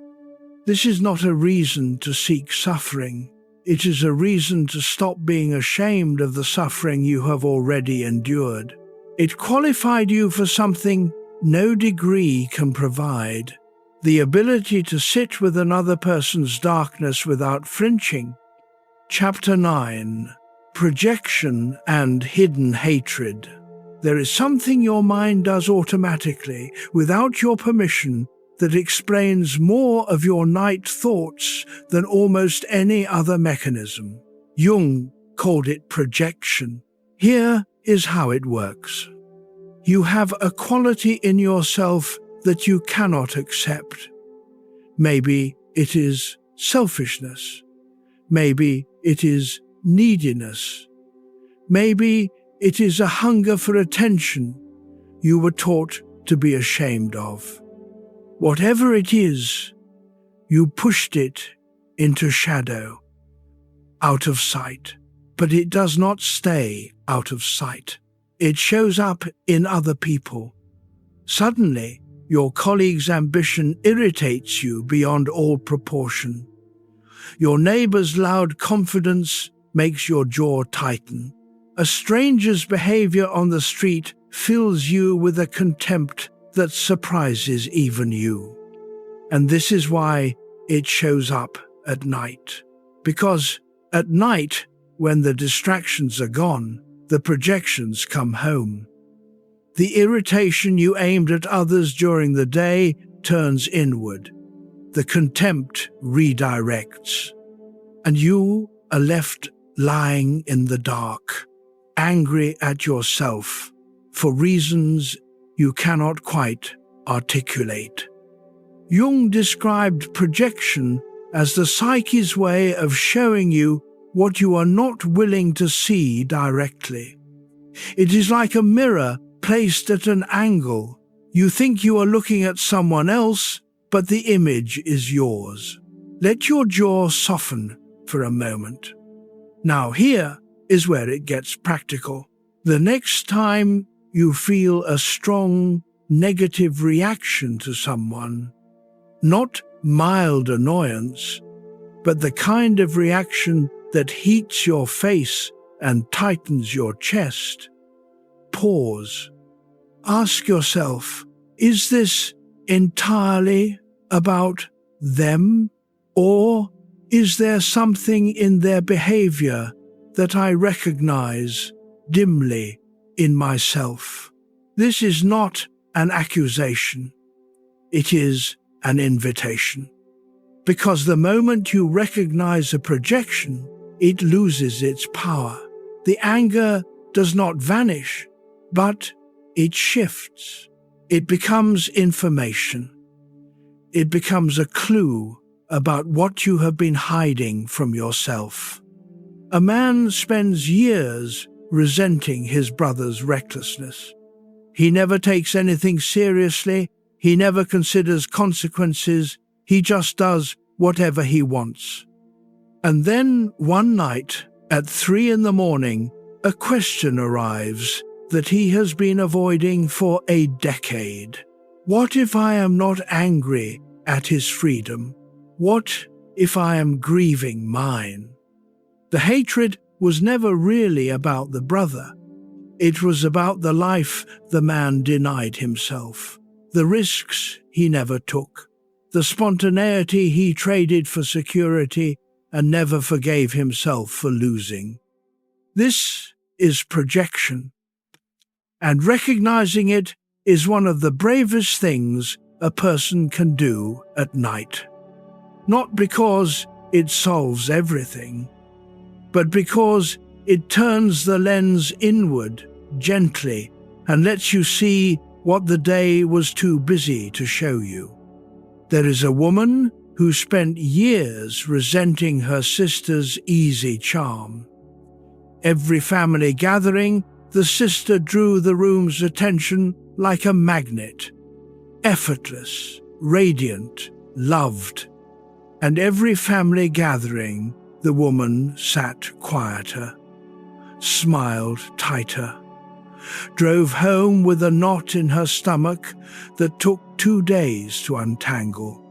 This is not a reason to seek suffering. It is a reason to stop being ashamed of the suffering you have already endured. It qualified you for something no degree can provide. the ability to sit with another person's darkness without flinching. Chapter 9. Projection and Hidden Hatred. There is something your mind does automatically, without your permission, that explains more of your night thoughts than almost any other mechanism. Jung called it projection. Here is how it works. You have a quality in yourself that you cannot accept. Maybe it is selfishness. Maybe it is neediness. Maybe it is a hunger for attention you were taught to be ashamed of. Whatever it is, you pushed it into shadow, out of sight. But it does not stay out of sight. It shows up in other people. Suddenly, your colleague's ambition irritates you beyond all proportion. Your neighbor's loud confidence makes your jaw tighten. A stranger's behavior on the street fills you with a contempt that surprises even you. And this is why it shows up at night. Because at night, when the distractions are gone, the projections come home. The irritation you aimed at others during the day turns inward. The contempt redirects. And you are left lying in the dark, angry at yourself for reasons you cannot quite articulate. Jung described projection as the psyche's way of showing you what you are not willing to see directly. It is like a mirror placed at an angle. You think you are looking at someone else, but the image is yours. Let your jaw soften for a moment. Now here is where it gets practical. The next time you feel a strong negative reaction to someone, not mild annoyance, but the kind of reaction that heats your face and tightens your chest, pause. Ask yourself, is this entirely about them, or is there something in their behavior that I recognize dimly in myself? This is not an accusation. It is an invitation. Because the moment you recognize a projection, it loses its power. The anger does not vanish, but it shifts. It becomes information. It becomes a clue about what you have been hiding from yourself. A man spends years resenting his brother's recklessness. He never takes anything seriously. He never considers consequences. He just does whatever he wants. And then one night, at 3 a.m, a question arrives that he has been avoiding for a decade. What if I am not angry at his freedom? What if I am grieving mine? The hatred was never really about the brother. It was about the life the man denied himself, the risks he never took, the spontaneity he traded for security and never forgave himself for losing. This is projection, and recognizing it is one of the bravest things a person can do at night. Not because it solves everything, but because it turns the lens inward gently and lets you see what the day was too busy to show you. There is a woman who spent years resenting her sister's easy charm. Every family gathering, the sister drew the room's attention like a magnet, effortless, radiant, loved. And every family gathering, the woman sat quieter, smiled tighter, drove home with a knot in her stomach that took 2 days to untangle.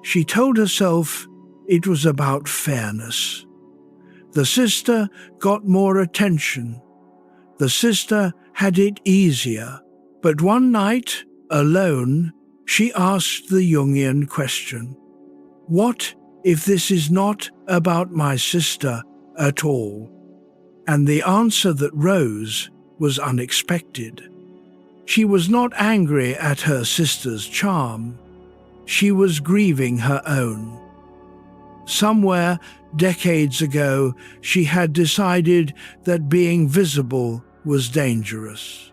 She told herself it was about fairness. The sister got more attention. The sister had it easier. But one night, alone, She asked the Jungian question, "What if this is not about my sister at all?" And the answer that rose was unexpected. She was not angry at her sister's charm. She was grieving her own. Somewhere, decades ago, she had decided that being visible was dangerous,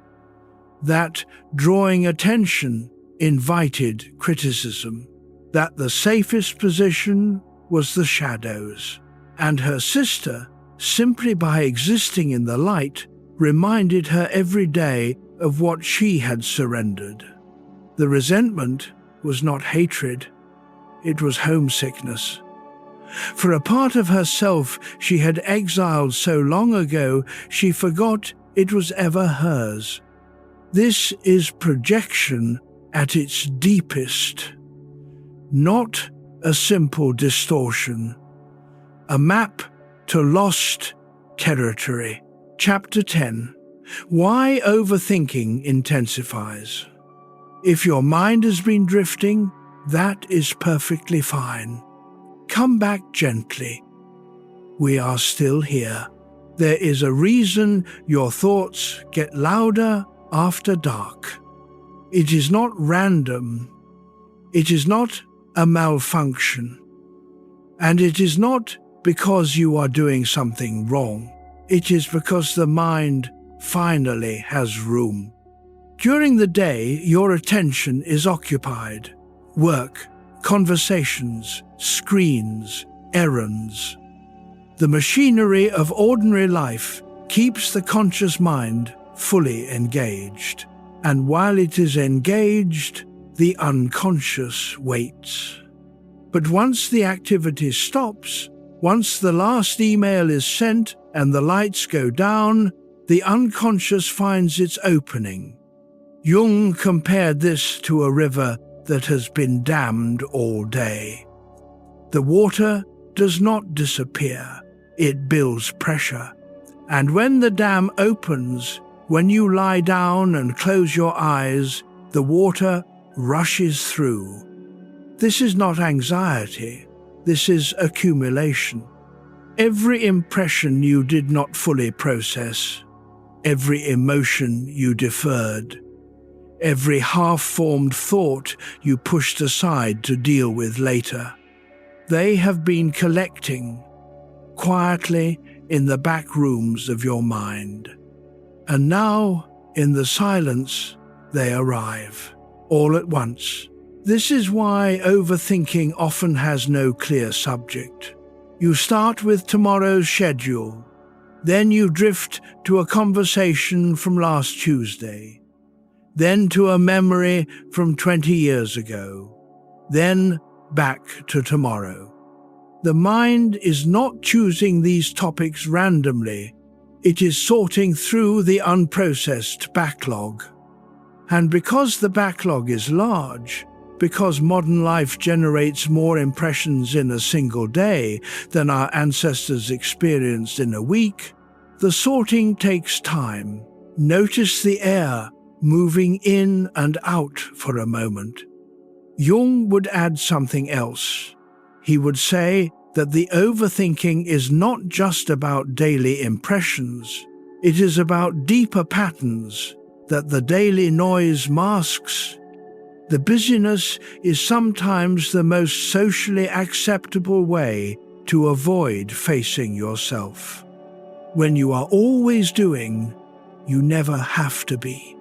that drawing attention invited criticism, that the safest position was the shadows, and her sister, simply by existing in the light, reminded her every day of what she had surrendered. The resentment was not hatred, it was homesickness. For a part of herself she had exiled so long ago she forgot it was ever hers. This is projection at its deepest, not a simple distortion. A map to lost territory. Chapter 10. Why overthinking intensifies. If your mind has been drifting, that is perfectly fine. Come back gently. We are still here. There is a reason your thoughts get louder after dark. It is not random. It is not a malfunction. And it is not because you are doing something wrong. It is because the mind finally has room. During the day, your attention is occupied. Work, conversations, screens, errands. The machinery of ordinary life keeps the conscious mind fully engaged. And while it is engaged, the unconscious waits. But once the activity stops, once the last email is sent and the lights go down, the unconscious finds its opening. Jung compared this to a river that has been dammed all day. The water does not disappear, it builds pressure. And when the dam opens, when you lie down and close your eyes, the water rushes through. This is not anxiety, this is accumulation. Every impression you did not fully process, every emotion you deferred, every half-formed thought you pushed aside to deal with later, they have been collecting quietly in the back rooms of your mind. And now, in the silence, they arrive, all at once. This is why overthinking often has no clear subject. You start with tomorrow's schedule, then you drift to a conversation from last Tuesday, then to a memory from 20 years ago, then back to tomorrow. The mind is not choosing these topics randomly, it is sorting through the unprocessed backlog. And because the backlog is large, because modern life generates more impressions in a single day than our ancestors experienced in a week, the sorting takes time. Notice the air moving in and out for a moment. Jung would add something else. He would say that the overthinking is not just about daily impressions, it is about deeper patterns that the daily noise masks. The busyness is sometimes the most socially acceptable way to avoid facing yourself. When you are always doing, you never have to be.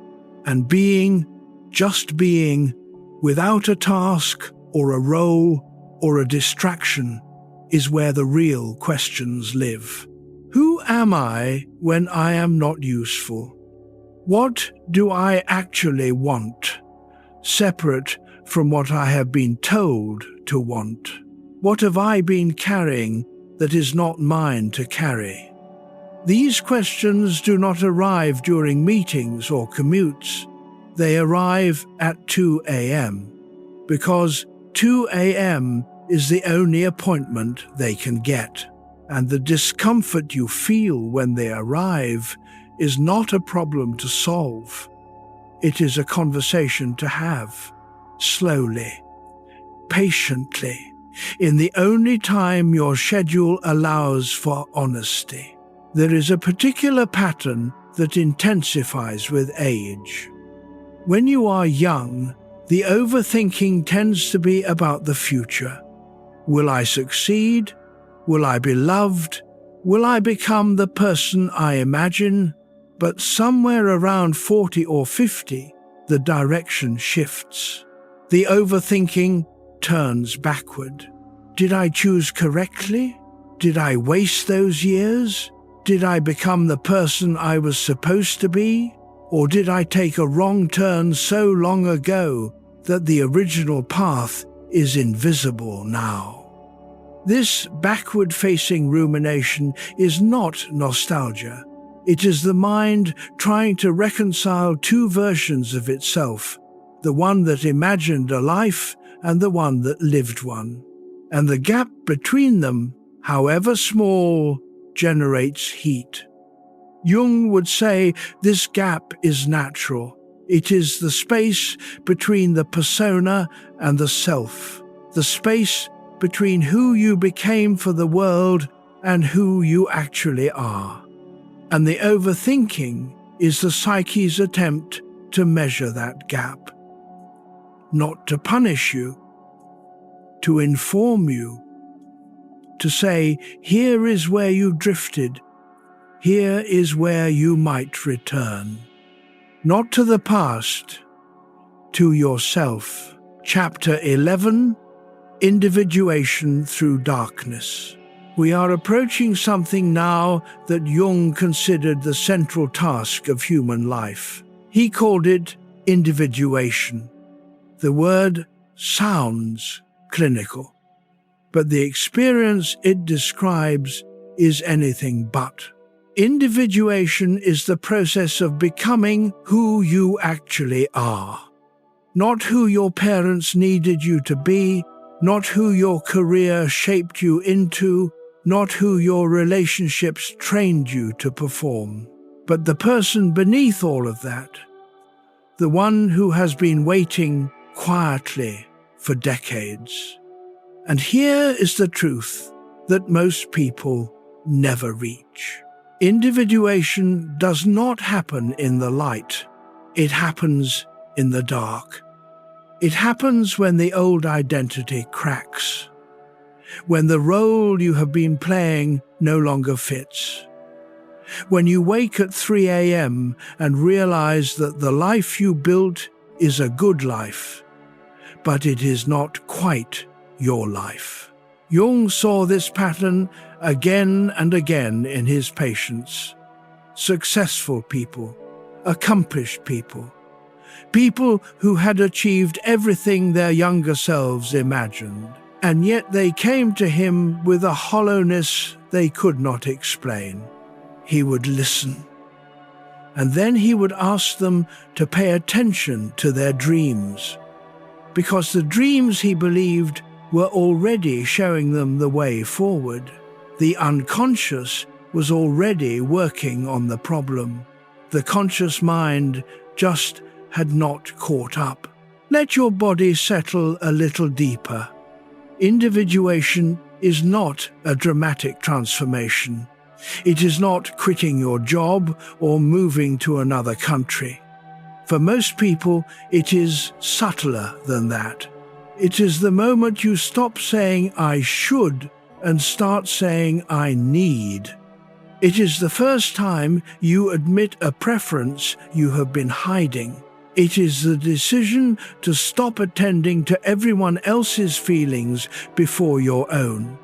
And being, just being, without a task or a role or a distraction, is where the real questions live. Who am I when I am not useful? What do I actually want, separate from what I have been told to want? What have I been carrying that is not mine to carry? These questions do not arrive during meetings or commutes. They arrive at 2 a.m. because 2 a.m. is the only appointment they can get, and the discomfort you feel when they arrive is not a problem to solve. It is a conversation to have. slowly, patiently, in the only time your schedule allows for honesty. There is a particular pattern that intensifies with age. When you are young, the overthinking tends to be about the future. Will I succeed? Will I be loved? Will I become the person I imagine? But somewhere around 40 or 50, the direction shifts. The overthinking turns backward. Did I choose correctly? Did I waste those years? Did I become the person I was supposed to be? Or did I take a wrong turn so long ago that the original path is invisible now? This backward-facing rumination is not nostalgia. It is the mind trying to reconcile two versions of itself, the one that imagined a life and the one that lived one. And the gap between them, however small, generates heat. Jung would say this gap is natural. It is the space between the persona and the self, the space between who you became for the world and who you actually are. And the overthinking is the psyche's attempt to measure that gap. Not to punish you, to inform you, to say, here is where you drifted, here is where you might return. Not to the past, to yourself. Chapter 11, Individuation through Darkness. We are approaching something now that Jung considered the central task of human life. He called it individuation. The word sounds clinical, but the experience it describes is anything but. Individuation is the process of becoming who you actually are. Not who your parents needed you to be, not who your career shaped you into, not who your relationships trained you to perform, but the person beneath all of that, the one who has been waiting quietly for decades. And here is the truth that most people never reach. Individuation does not happen in the light. It happens in the dark. It happens when the old identity cracks, when the role you have been playing no longer fits, when you wake at 3 a.m. and realize that the life you built is a good life, but it is not quite your life. Jung saw this pattern again and again in his patients. Successful people, accomplished people, people who had achieved everything their younger selves imagined, and yet they came to him with a hollowness they could not explain. He would listen, and then he would ask them to pay attention to their dreams, because the dreams, he believed, were already showing them the way forward. The unconscious was already working on the problem. The conscious mind just had not caught up. Let your body settle a little deeper. Individuation is not a dramatic transformation. It is not quitting your job or moving to another country. For most people, it is subtler than that. It is the moment you stop saying, I should, and start saying, I need. It is the first time you admit a preference you have been hiding. It is the decision to stop attending to everyone else's feelings before your own,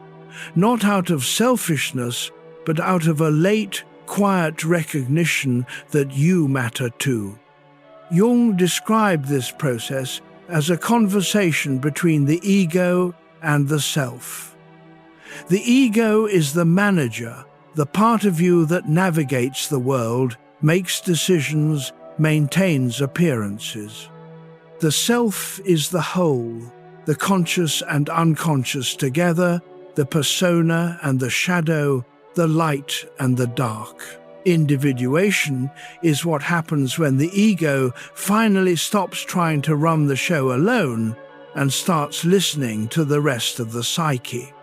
not out of selfishness, but out of a late, quiet recognition that you matter too. Jung described this process as a conversation between the ego and the self. The ego is the manager, the part of you that navigates the world, makes decisions, maintains appearances. The self is the whole, the conscious and unconscious together, the persona and the shadow, the light and the dark. Individuation is what happens when the ego finally stops trying to run the show alone and starts listening to the rest of the psyche.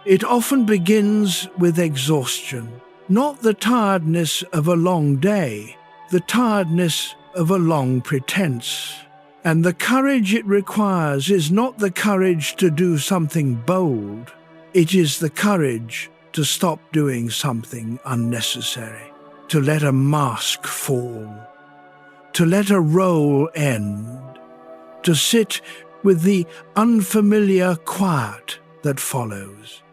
It often begins with exhaustion, not the tiredness of a long day, the tiredness of a long pretense. And the courage it requires is not the courage to do something bold. It is the courage to stop doing something unnecessary, to let a mask fall, to let a role end, to sit with the unfamiliar quiet that follows,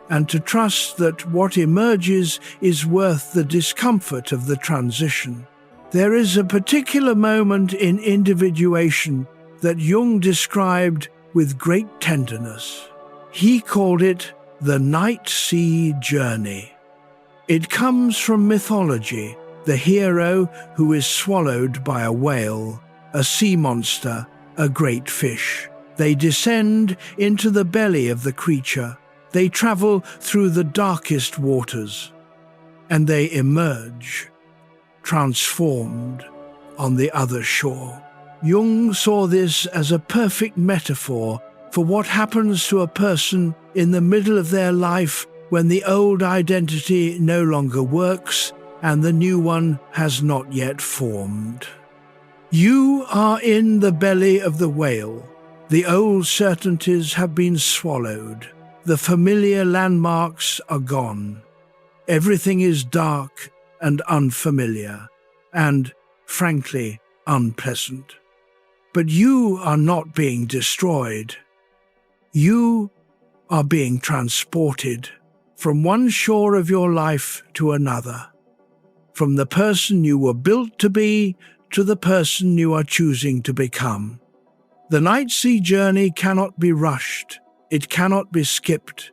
and to trust that what emerges is worth the discomfort of the transition. There is a particular moment in individuation that Jung described with great tenderness. He called it the night-sea journey. It comes from mythology, the hero who is swallowed by a whale, a sea monster, a great fish. They descend into the belly of the creature. They travel through the darkest waters, and they emerge, transformed, on the other shore. Jung saw this as a perfect metaphor for what happens to a person in the middle of their life when the old identity no longer works and the new one has not yet formed. You are in the belly of the whale. The old certainties have been swallowed. The familiar landmarks are gone. Everything is dark and unfamiliar, and, frankly, unpleasant. But you are not being destroyed. You are being transported from one shore of your life to another, from the person you were built to be to the person you are choosing to become. The night-sea journey cannot be rushed. It cannot be skipped.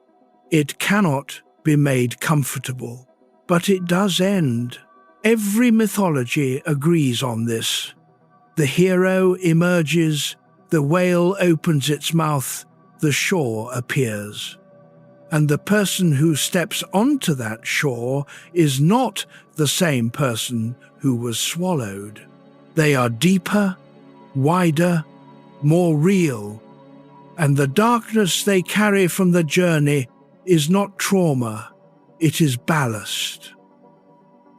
It cannot be made comfortable. But it does end. Every mythology agrees on this. The hero emerges, the whale opens its mouth, the shore appears. And the person who steps onto that shore is not the same person who was swallowed. They are deeper, wider, more real, and the darkness they carry from the journey is not trauma, it is ballast.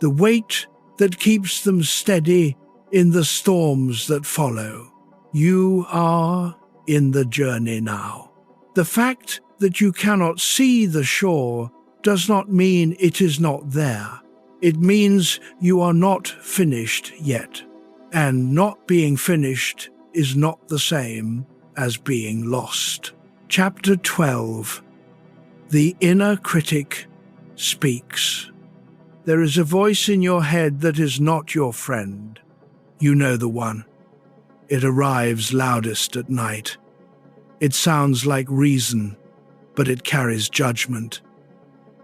The weight that keeps them steady in the storms that follow. You are in the journey now. The fact that you cannot see the shore does not mean it is not there. It means you are not finished yet. And not being finished is not the same as being lost. Chapter 12. The inner critic speaks. There is a voice in your head that is not your friend. You know the one. It arrives loudest at night. It sounds like reason, but it carries judgment.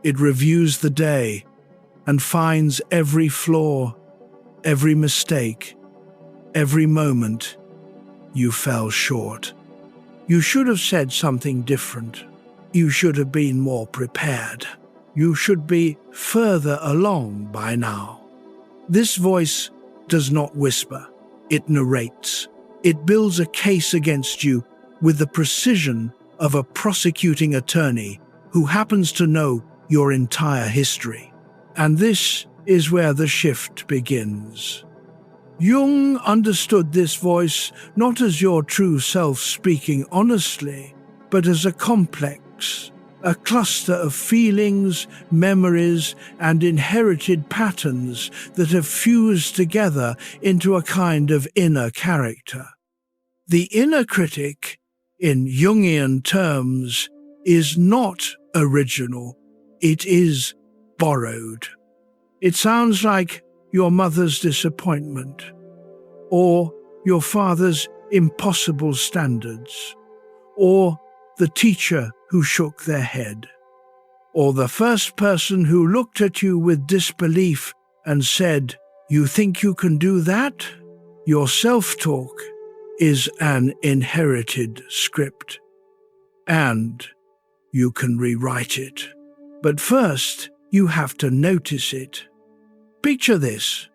It reviews the day and finds every flaw, every mistake, every moment you fell short. You should have said something different. You should have been more prepared. You should be further along by now. This voice does not whisper. It narrates. It builds a case against you with the precision of a prosecuting attorney who happens to know your entire history. And this is where the shift begins. Jung understood this voice not as your true self speaking honestly, but as a complex, a cluster of feelings, memories, and inherited patterns that have fused together into a kind of inner character. The inner critic, in Jungian terms, is not original, it is borrowed. It sounds like your mother's disappointment, or your father's impossible standards, or the teacher who shook their head, or the first person who looked at you with disbelief and said, "You think you can do that?" Your self-talk is an inherited script, and you can rewrite it. But first, you have to notice it. Picture this.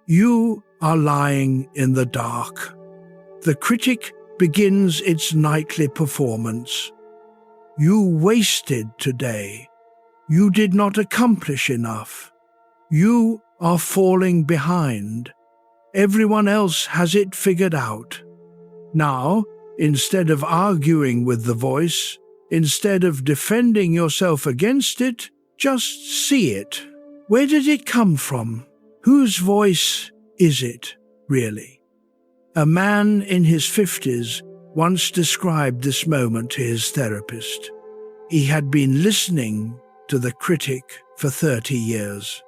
You are lying in the dark. The critic begins its nightly performance. You wasted today. You did not accomplish enough. You are falling behind. Everyone else has it figured out. Now, instead of arguing with the voice, instead of defending yourself against it, just see it. Where did it come from? Whose voice is it, really? A man in his 50s once described this moment to his therapist. He had been listening to the critic for 30 years.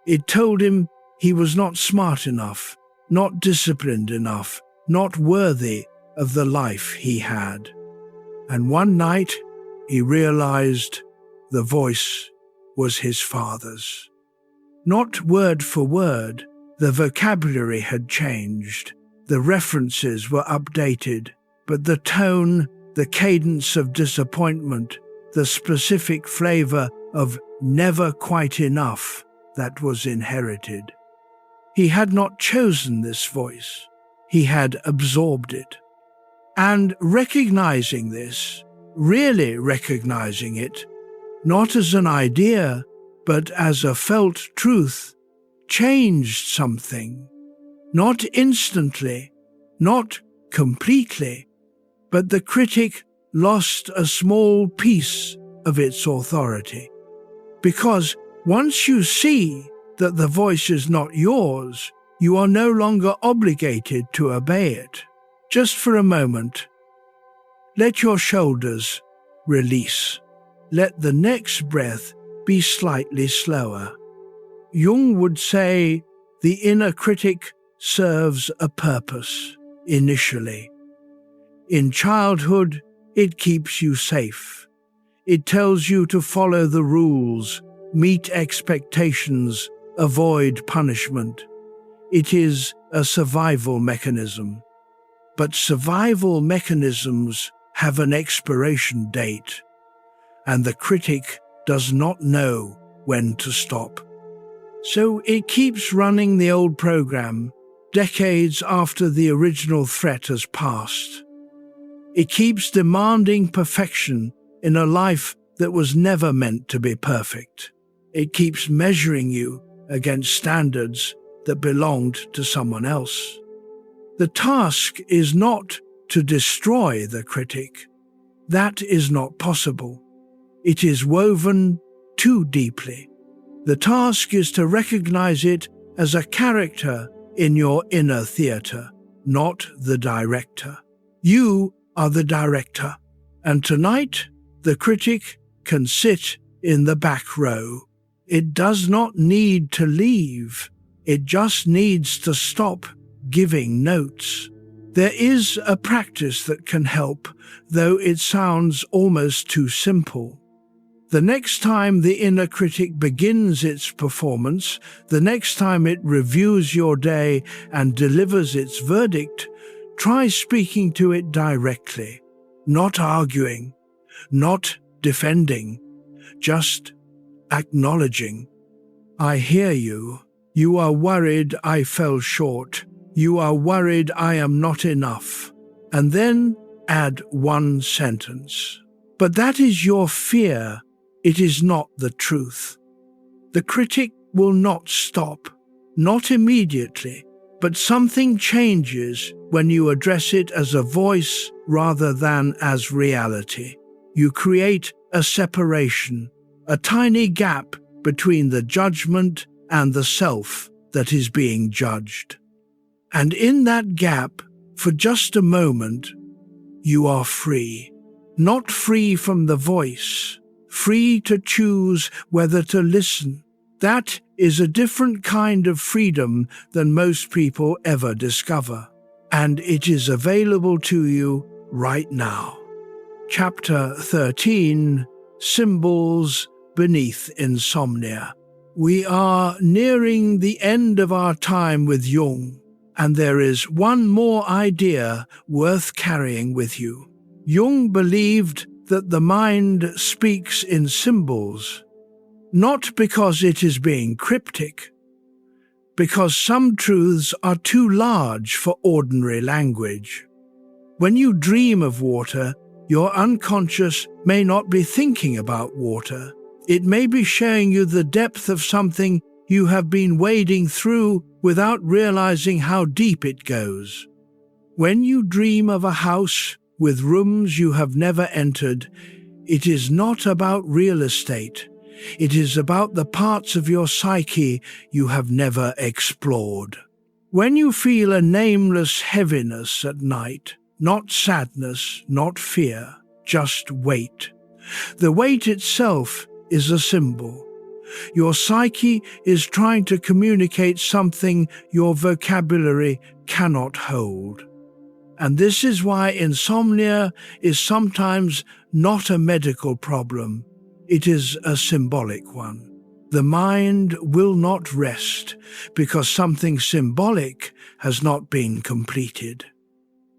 It told him he was not smart enough, not disciplined enough, not worthy of the life he had. And one night, he realized the voice was his father's. Not word for word, the vocabulary had changed, the references were updated, but the tone, the cadence of disappointment, the specific flavor of never quite enough that was inherited. He had not chosen this voice, he had absorbed it. And recognizing this, really recognizing it, not as an idea, but as a felt truth, changed something. Not instantly, not completely, but the critic lost a small piece of its authority. Because once you see that the voice is not yours, you are no longer obligated to obey it. Just for a moment, let your shoulders release. Let the next breath be slightly slower. Jung would say the inner critic serves a purpose, initially. In childhood, it keeps you safe. It tells you to follow the rules, meet expectations, avoid punishment. It is a survival mechanism. But survival mechanisms have an expiration date, and the critic does not know when to stop. So it keeps running the old program, decades after the original threat has passed. It keeps demanding perfection in a life that was never meant to be perfect. It keeps measuring you against standards that belonged to someone else. The task is not to destroy the critic. That is not possible. It is woven too deeply. The task is to recognize it as a character in your inner theater, not the director. You are the director, and tonight the critic can sit in the back row. It does not need to leave. It just needs to stop giving notes. There is a practice that can help, though it sounds almost too simple. The next time the inner critic begins its performance, the next time it reviews your day and delivers its verdict, try speaking to it directly, not arguing, not defending, just acknowledging. I hear you. You are worried I fell short. You are worried I am not enough. And then add one sentence. But that is your fear. It is not the truth. The critic will not stop, not immediately, but something changes when you address it as a voice rather than as reality. You create a separation, a tiny gap between the judgment and the self that is being judged. And in that gap, for just a moment, you are free. Not free from the voice, free to choose whether to listen. That is a different kind of freedom than most people ever discover. And it is available to you right now. Chapter 13, Symbols Beneath Insomnia. We are nearing the end of our time with Jung, and there is one more idea worth carrying with you. Jung believed that the mind speaks in symbols, not because it is being cryptic, because some truths are too large for ordinary language. When you dream of water, your unconscious may not be thinking about water. It may be showing you the depth of something you have been wading through without realizing how deep it goes. When you dream of a house with rooms you have never entered, it is not about real estate. It is about the parts of your psyche you have never explored. When you feel a nameless heaviness at night, not sadness, not fear, just weight. The weight itself is a symbol. Your psyche is trying to communicate something your vocabulary cannot hold. And this is why insomnia is sometimes not a medical problem. It is a symbolic one. The mind will not rest because something symbolic has not been completed.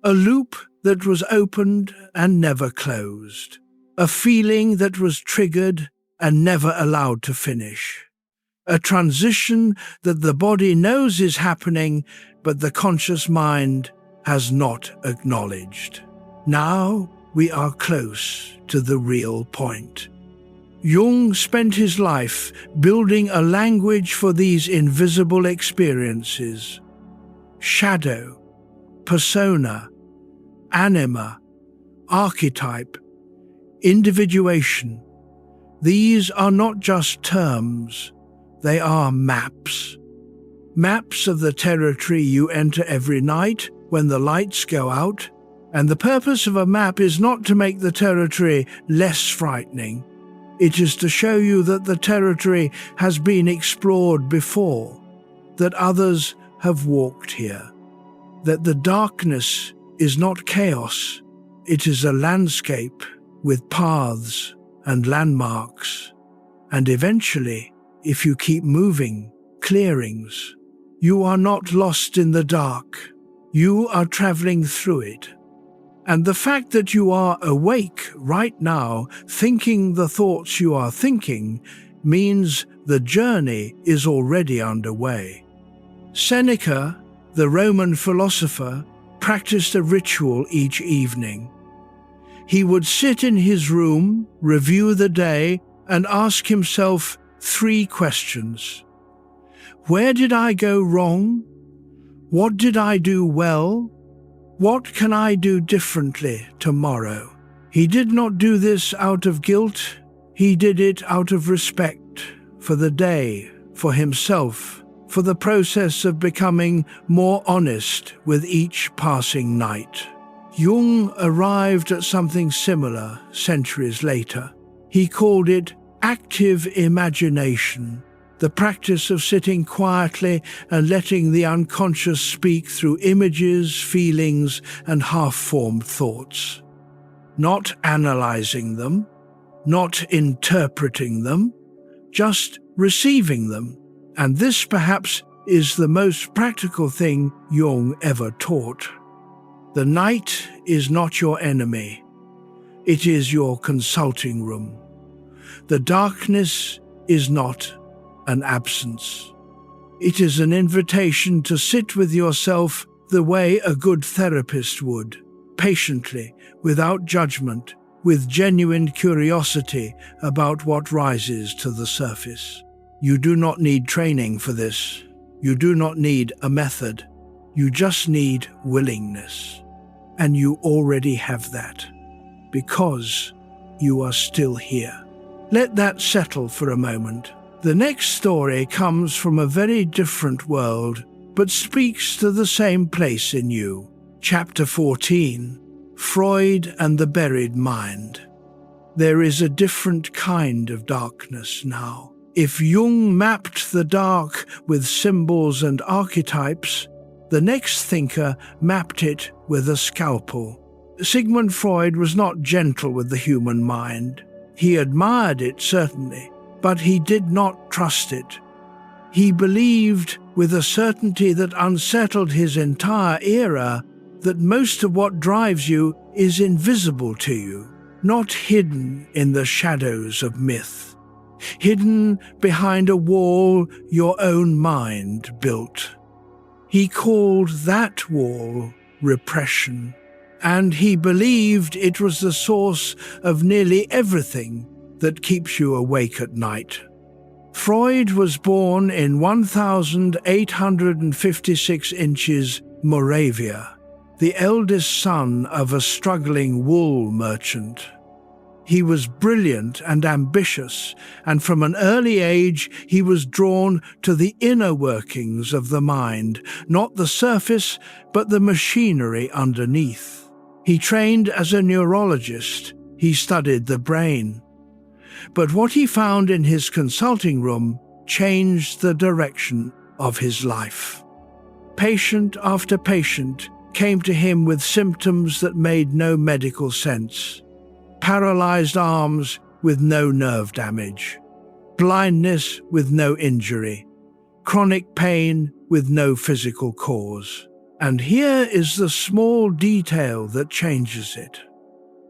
A loop that was opened and never closed. A feeling that was triggered and never allowed to finish. A transition that the body knows is happening, but the conscious mind has not acknowledged. Now we are close to the real point. Jung spent his life building a language for these invisible experiences. Shadow, persona, anima, archetype, individuation. These are not just terms, they are maps. Maps of the territory you enter every night when the lights go out, and the purpose of a map is not to make the territory less frightening. It is to show you that the territory has been explored before, that others have walked here, that the darkness is not chaos, it is a landscape with paths and landmarks, and eventually, if you keep moving, clearings. You are not lost in the dark, you are traveling through it. And the fact that you are awake right now, thinking the thoughts you are thinking, means the journey is already underway. Seneca, the Roman philosopher, practiced a ritual each evening. He would sit in his room, review the day, and ask himself 3 questions. Where did I go wrong? What did I do well? What can I do differently tomorrow? He did not do this out of guilt. He did it out of respect for the day, for himself, for the process of becoming more honest with each passing night. Jung arrived at something similar centuries later. He called it active imagination, the practice of sitting quietly and letting the unconscious speak through images, feelings, and half-formed thoughts. Not analyzing them, not interpreting them, just receiving them. And this perhaps is the most practical thing Jung ever taught. The night is not your enemy. It is your consulting room. The darkness is not an absence. It is an invitation to sit with yourself the way a good therapist would, patiently, without judgment, with genuine curiosity about what rises to the surface. You do not need training for this. You do not need a method. You just need willingness. And you already have that, because you are still here. Let that settle for a moment. The next story comes from a very different world, but speaks to the same place in you. Chapter 14, Freud and the Buried Mind. There is a different kind of darkness now. If Jung mapped the dark with symbols and archetypes, the next thinker mapped it with a scalpel. Sigmund Freud was not gentle with the human mind. He admired it, certainly, but he did not trust it. He believed, with a certainty that unsettled his entire era, that most of what drives you is invisible to you, not hidden in the shadows of myth. hidden behind a wall your own mind built. He called that wall repression, and he believed it was the source of nearly everything that keeps you awake at night. Freud was born in 1856 inches, Moravia, the eldest son of a struggling wool merchant. He was brilliant and ambitious, and from an early age he was drawn to the inner workings of the mind, not the surface, but the machinery underneath. He trained as a neurologist. He studied the brain. But what he found in his consulting room changed the direction of his life. Patient after patient came to him with symptoms that made no medical sense. Paralyzed arms with no nerve damage, blindness with no injury, chronic pain with no physical cause. And here is the small detail that changes it.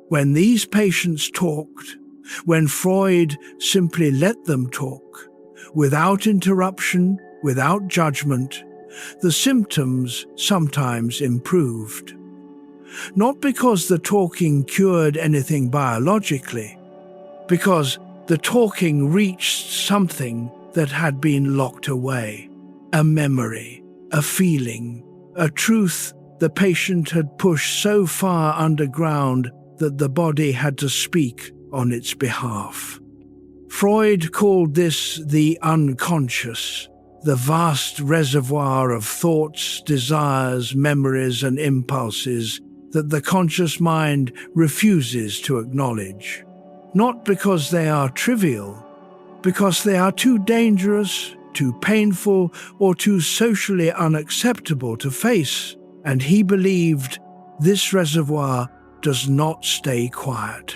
When these patients talked, when Freud simply let them talk, without interruption, without judgment, the symptoms sometimes improved. Not because the talking cured anything biologically, because the talking reached something that had been locked away, a memory, a feeling, a truth the patient had pushed so far underground that the body had to speak on its behalf. Freud called this the unconscious, the vast reservoir of thoughts, desires, memories, and impulses that the conscious mind refuses to acknowledge. Not because they are trivial, because they are too dangerous, too painful, or too socially unacceptable to face. And he believed this reservoir does not stay quiet.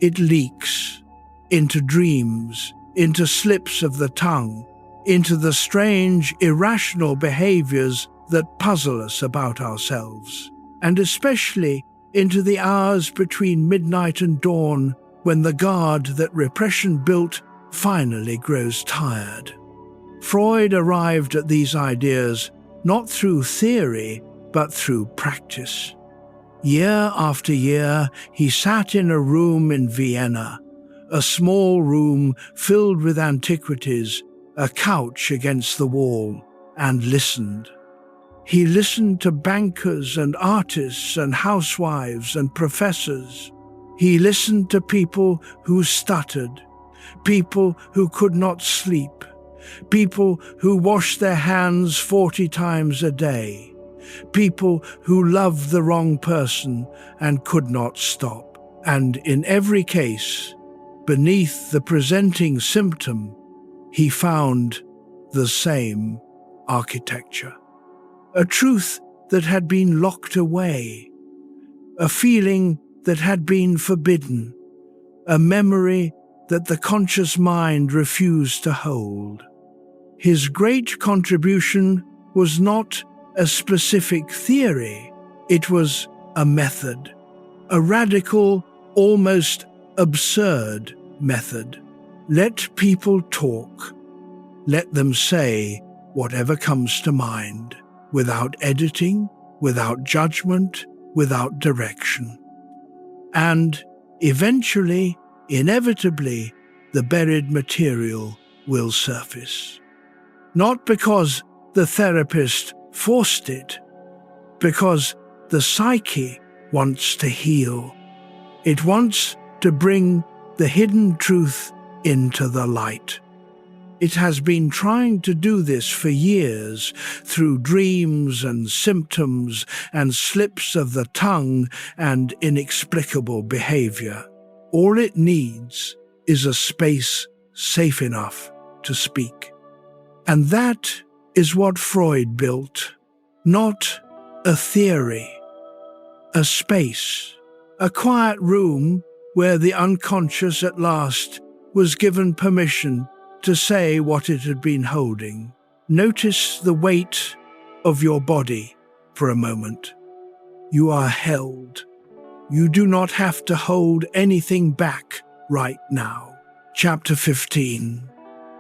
It leaks into dreams, into slips of the tongue, into the strange, irrational behaviors that puzzle us about ourselves, and especially into the hours between midnight and dawn when the guard that repression built finally grows tired. Freud arrived at these ideas not through theory, but through practice. Year after year, he sat in a room in Vienna, a small room filled with antiquities, a couch against the wall, and listened. He listened to bankers and artists and housewives and professors. He listened to people who stuttered, people who could not sleep, people who washed their hands 40 times a day, people who loved the wrong person and could not stop. And in every case, beneath the presenting symptom, he found the same architecture. A truth that had been locked away, a feeling that had been forbidden, a memory that the conscious mind refused to hold. His great contribution was not a specific theory, it was a method, a radical, almost absurd method. Let people talk. Let them say whatever comes to mind, without editing, without judgment, without direction. And eventually, inevitably, the buried material will surface. Not because the therapist forced it, because the psyche wants to heal. It wants to bring the hidden truth into the light. It has been trying to do this for years through dreams and symptoms and slips of the tongue and inexplicable behavior. All it needs is a space safe enough to speak. And that is what Freud built, not a theory, a space, a quiet room where the unconscious at last was given permission to say what it had been holding. Notice the weight of your body for a moment. You are held. You do not have to hold anything back right now. Chapter 15.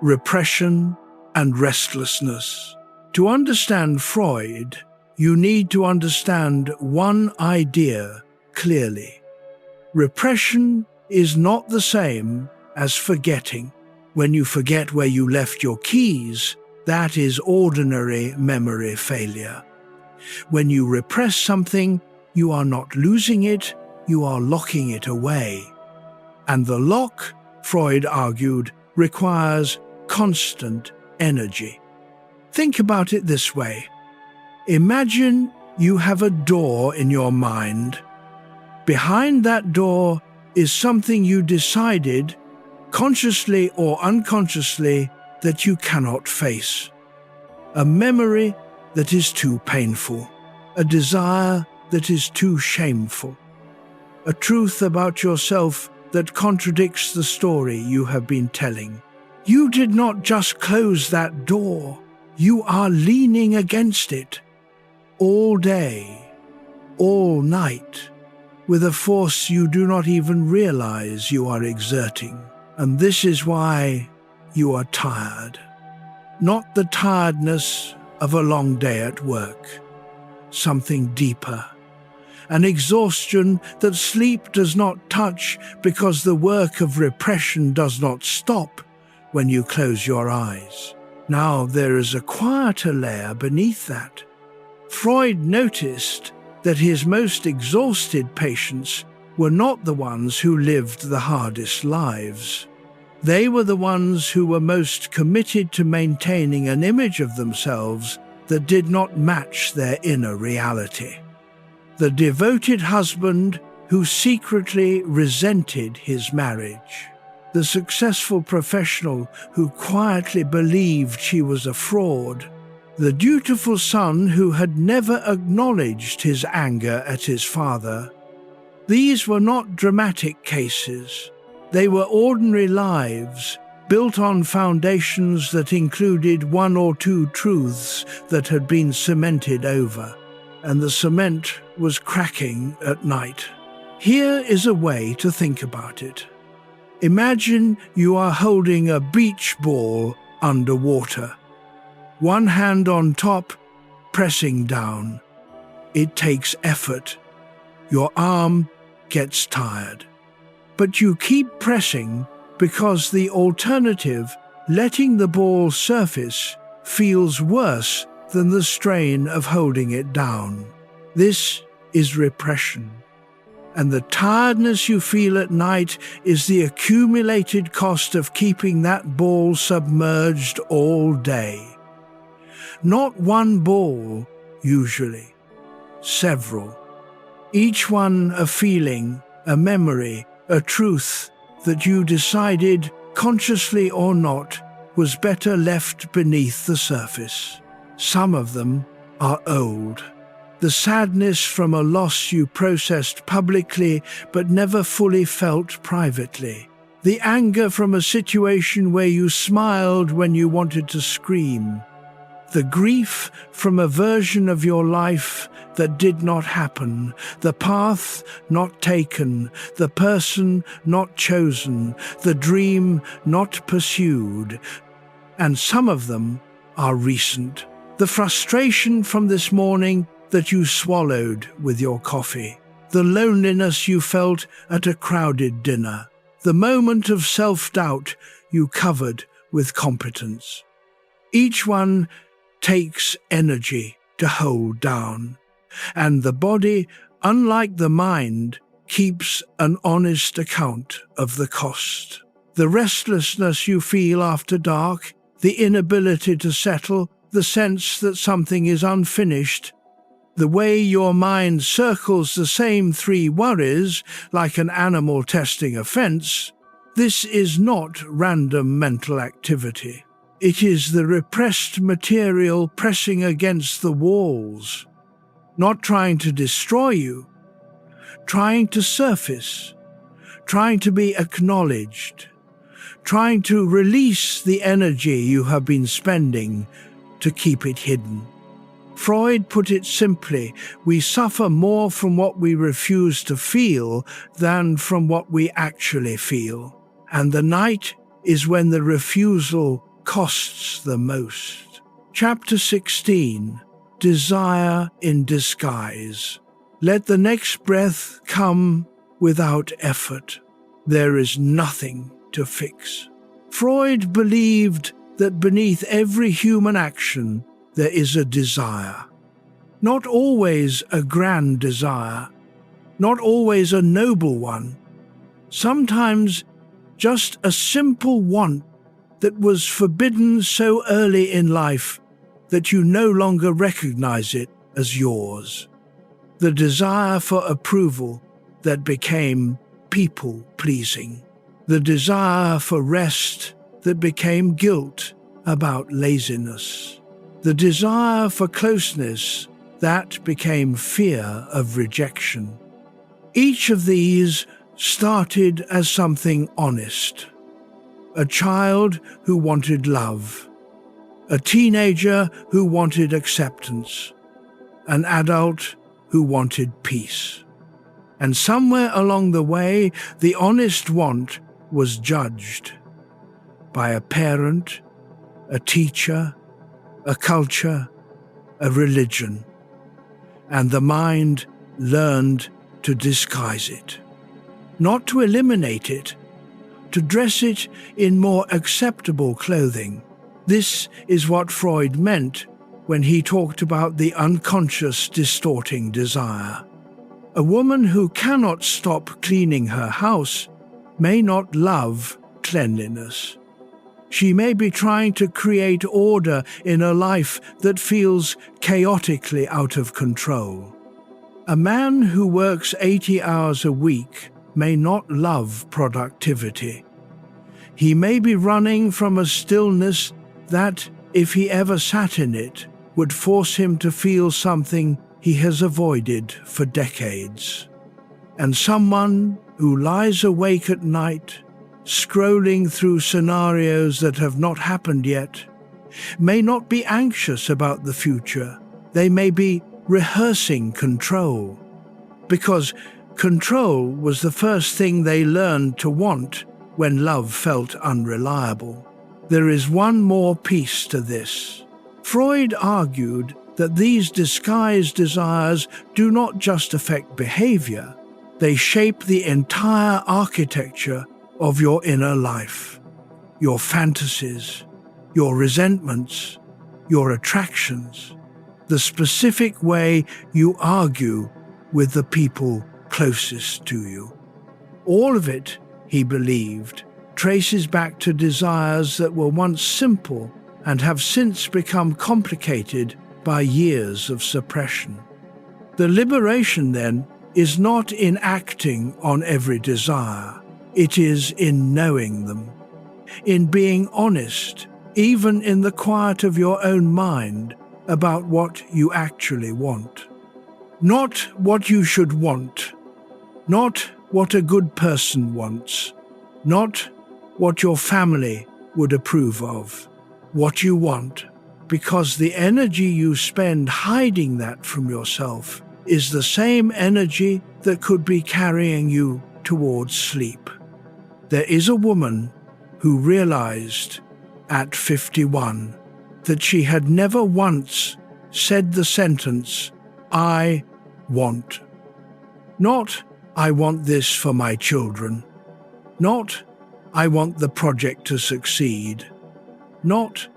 Repression and Restlessness. To understand Freud, you need to understand one idea clearly. Repression is not the same as forgetting. When you forget where you left your keys, that is ordinary memory failure. When you repress something, you are not losing it, you are locking it away. And the lock, Freud argued, requires constant energy. Think about it this way. Imagine you have a door in your mind. Behind that door is something you decided, consciously or unconsciously, that you cannot face. A memory that is too painful. A desire that is too shameful. A truth about yourself that contradicts the story you have been telling. You did not just close that door. You are leaning against it. All day, all night, with a force you do not even realize you are exerting. And this is why you are tired. Not the tiredness of a long day at work. Something deeper. An exhaustion that sleep does not touch because the work of repression does not stop when you close your eyes. Now there is a quieter layer beneath that. Freud noticed that his most exhausted patients were not the ones who lived the hardest lives. They were the ones who were most committed to maintaining an image of themselves that did not match their inner reality. The devoted husband who secretly resented his marriage. The successful professional who quietly believed she was a fraud. The dutiful son who had never acknowledged his anger at his father. These were not dramatic cases. They were ordinary lives, built on foundations that included one or two truths that had been cemented over, and the cement was cracking at night. Here is a way to think about it. Imagine you are holding a beach ball underwater. One hand on top, pressing down. It takes effort. Your arm gets tired. But you keep pressing because the alternative, letting the ball surface, feels worse than the strain of holding it down. This is repression. And the tiredness you feel at night is the accumulated cost of keeping that ball submerged all day. Not one ball, usually. Several. Each one a feeling, a memory, a truth that you decided, consciously or not, was better left beneath the surface. Some of them are old. The sadness from a loss you processed publicly but never fully felt privately. The anger from a situation where you smiled when you wanted to scream. The grief from a version of your life that did not happen, the path not taken, the person not chosen, the dream not pursued. And some of them are recent. The frustration from this morning that you swallowed with your coffee, the loneliness you felt at a crowded dinner, the moment of self-doubt you covered with competence. Each one takes energy to hold down, and the body, unlike the mind, keeps an honest account of the cost. The restlessness you feel after dark, the inability to settle, the sense that something is unfinished, the way your mind circles the same three worries like an animal testing a fence, this is not random mental activity. It is the repressed material pressing against the walls, not trying to destroy you, trying to surface, trying to be acknowledged, trying to release the energy you have been spending to keep it hidden. Freud put it simply, we suffer more from what we refuse to feel than from what we actually feel. And the night is when the refusal costs the most. Chapter 16. Desire in Disguise. Let the next breath come without effort. There is nothing to fix. Freud believed that beneath every human action there is a desire. Not always a grand desire, not always a noble one. Sometimes just a simple want that was forbidden so early in life that you no longer recognize it as yours. The desire for approval that became people-pleasing. The desire for rest that became guilt about laziness. The desire for closeness that became fear of rejection. Each of these started as something honest. A child who wanted love. A teenager who wanted acceptance. An adult who wanted peace. And somewhere along the way, the honest want was judged by a parent, a teacher, a culture, a religion. And the mind learned to disguise it. Not to eliminate it, to dress it in more acceptable clothing. This is what Freud meant when he talked about the unconscious distorting desire. A woman who cannot stop cleaning her house may not love cleanliness. She may be trying to create order in a life that feels chaotically out of control. A man who works 80 hours a week may not love productivity. He may be running from a stillness that, if he ever sat in it, would force him to feel something he has avoided for decades. And someone who lies awake at night, scrolling through scenarios that have not happened yet, may not be anxious about the future. They may be rehearsing control, because control was the first thing they learned to want when love felt unreliable. There is one more piece to this. Freud argued that these disguised desires do not just affect behavior, they shape the entire architecture of your inner life, your fantasies, your resentments, your attractions, the specific way you argue with the people closest to you. All of it, he believed, traces back to desires that were once simple and have since become complicated by years of suppression. The liberation, then, is not in acting on every desire. It is in knowing them, in being honest, even in the quiet of your own mind, about what you actually want. Not what you should want, not what a good person wants, not what your family would approve of, what you want, because the energy you spend hiding that from yourself is the same energy that could be carrying you towards sleep. There is a woman who realized at 51 that she had never once said the sentence, "I want." Not, "I want this for my children." Not, "I want the project to succeed." Not,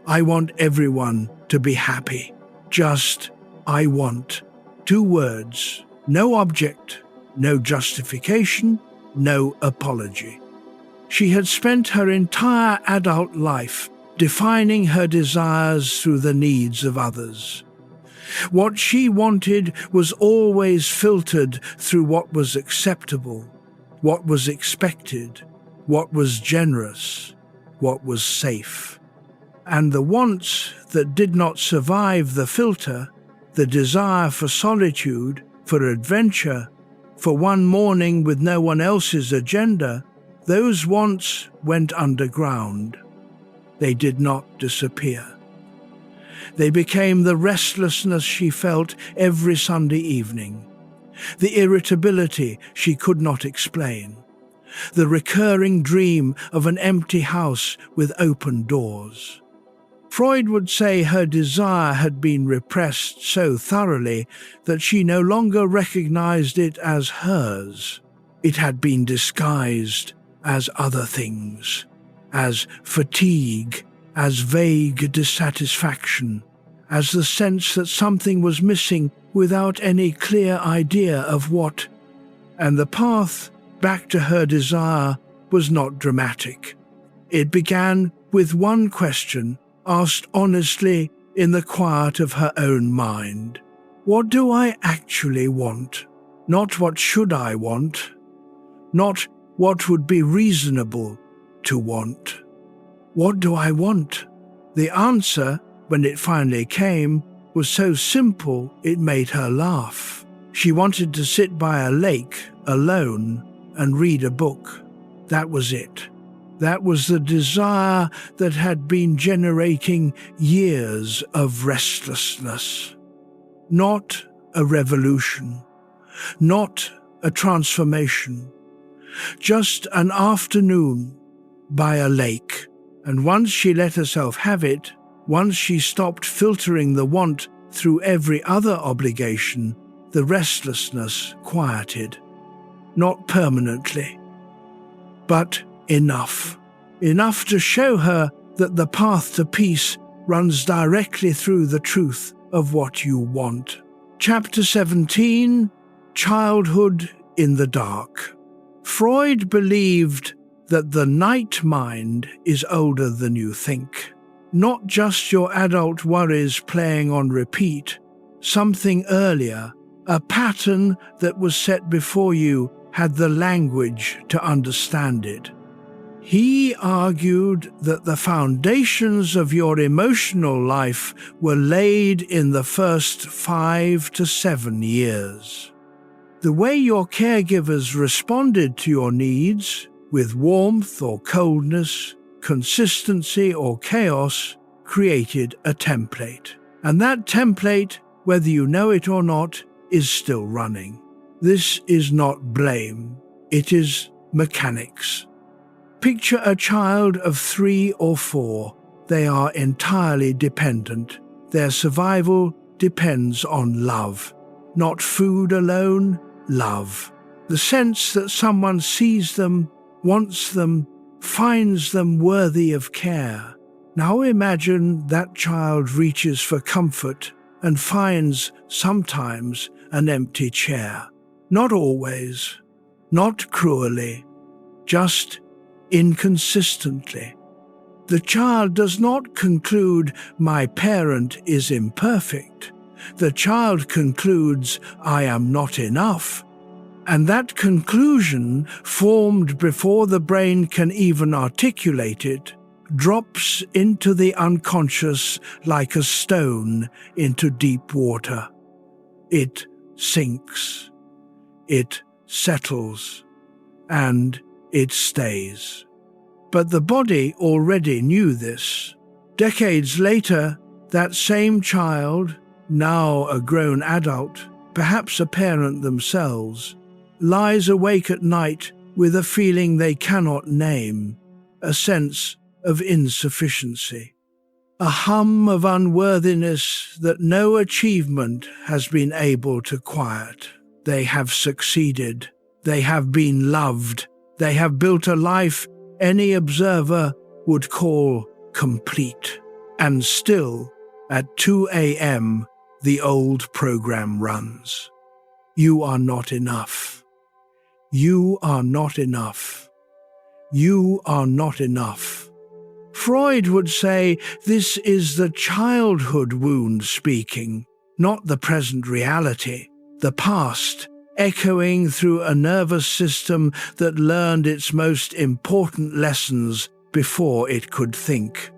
"I want everyone to be happy." Just, "I want." 2 words, no object, no justification, no apology. She had spent her entire adult life defining her desires through the needs of others. What she wanted was always filtered through what was acceptable, what was expected, what was generous, what was safe. And the wants that did not survive the filter, the desire for solitude, for adventure, for one morning with no one else's agenda, those wants went underground. They did not disappear. They became the restlessness she felt every Sunday evening, the irritability she could not explain, the recurring dream of an empty house with open doors. Freud would say her desire had been repressed so thoroughly that she no longer recognized it as hers. It had been disguised as other things, as fatigue, as vague dissatisfaction, as the sense that something was missing without any clear idea of what. And the path back to her desire was not dramatic. It began with one question, asked honestly in the quiet of her own mind. What do I actually want? Not what should I want? Not what would be reasonable to want. What do I want? The answer, when it finally came, was so simple it made her laugh. She wanted to sit by a lake alone and read a book. That was it. That was the desire that had been generating years of restlessness. Not a revolution, not a transformation, just an afternoon by a lake. And once she let herself have it, once she stopped filtering the want through every other obligation, the restlessness quieted. Not permanently, but enough. Enough to show her that the path to peace runs directly through the truth of what you want. Chapter 17, Childhood in the Dark. Freud believed that the night mind is older than you think. Not just your adult worries playing on repeat, something earlier, a pattern that was set before you had the language to understand it. He argued that the foundations of your emotional life were laid in the first 5 to 7 years. The way your caregivers responded to your needs, with warmth or coldness, consistency or chaos, created a template. And that template, whether you know it or not, is still running. This is not blame, it is mechanics. Picture a child of 3 or 4. They are entirely dependent. Their survival depends on love. Not food alone, love. The sense that someone sees them, wants them, finds them worthy of care. Now imagine that child reaches for comfort and finds, sometimes, an empty chair. Not always, not cruelly, just inconsistently. The child does not conclude, my parent is imperfect. The child concludes, I am not enough. And that conclusion, formed before the brain can even articulate it, drops into the unconscious like a stone into deep water. It sinks, it settles, and it stays. But the body already knew this. Decades later, that same child, now a grown adult, perhaps a parent themselves, lies awake at night with a feeling they cannot name, a sense of insufficiency, a hum of unworthiness that no achievement has been able to quiet. They have succeeded. They have been loved. They have built a life any observer would call complete. And still, at 2 a.m., the old program runs. You are not enough. You are not enough. You are not enough. Freud would say this is the childhood wound speaking, not the present reality, the past, echoing through a nervous system that learned its most important lessons before it could think.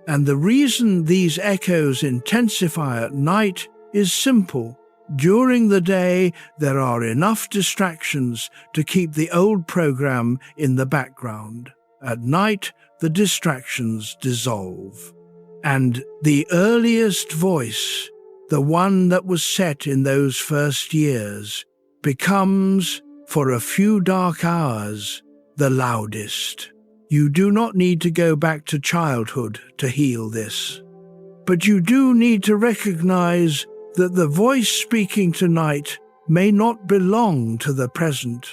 And the reason these echoes intensify at night is simple. During the day, there are enough distractions to keep the old program in the background. At night, the distractions dissolve. And the earliest voice, the one that was set in those first years, becomes, for a few dark hours, the loudest. You do not need to go back to childhood to heal this. But you do need to recognize that the voice speaking tonight may not belong to the present.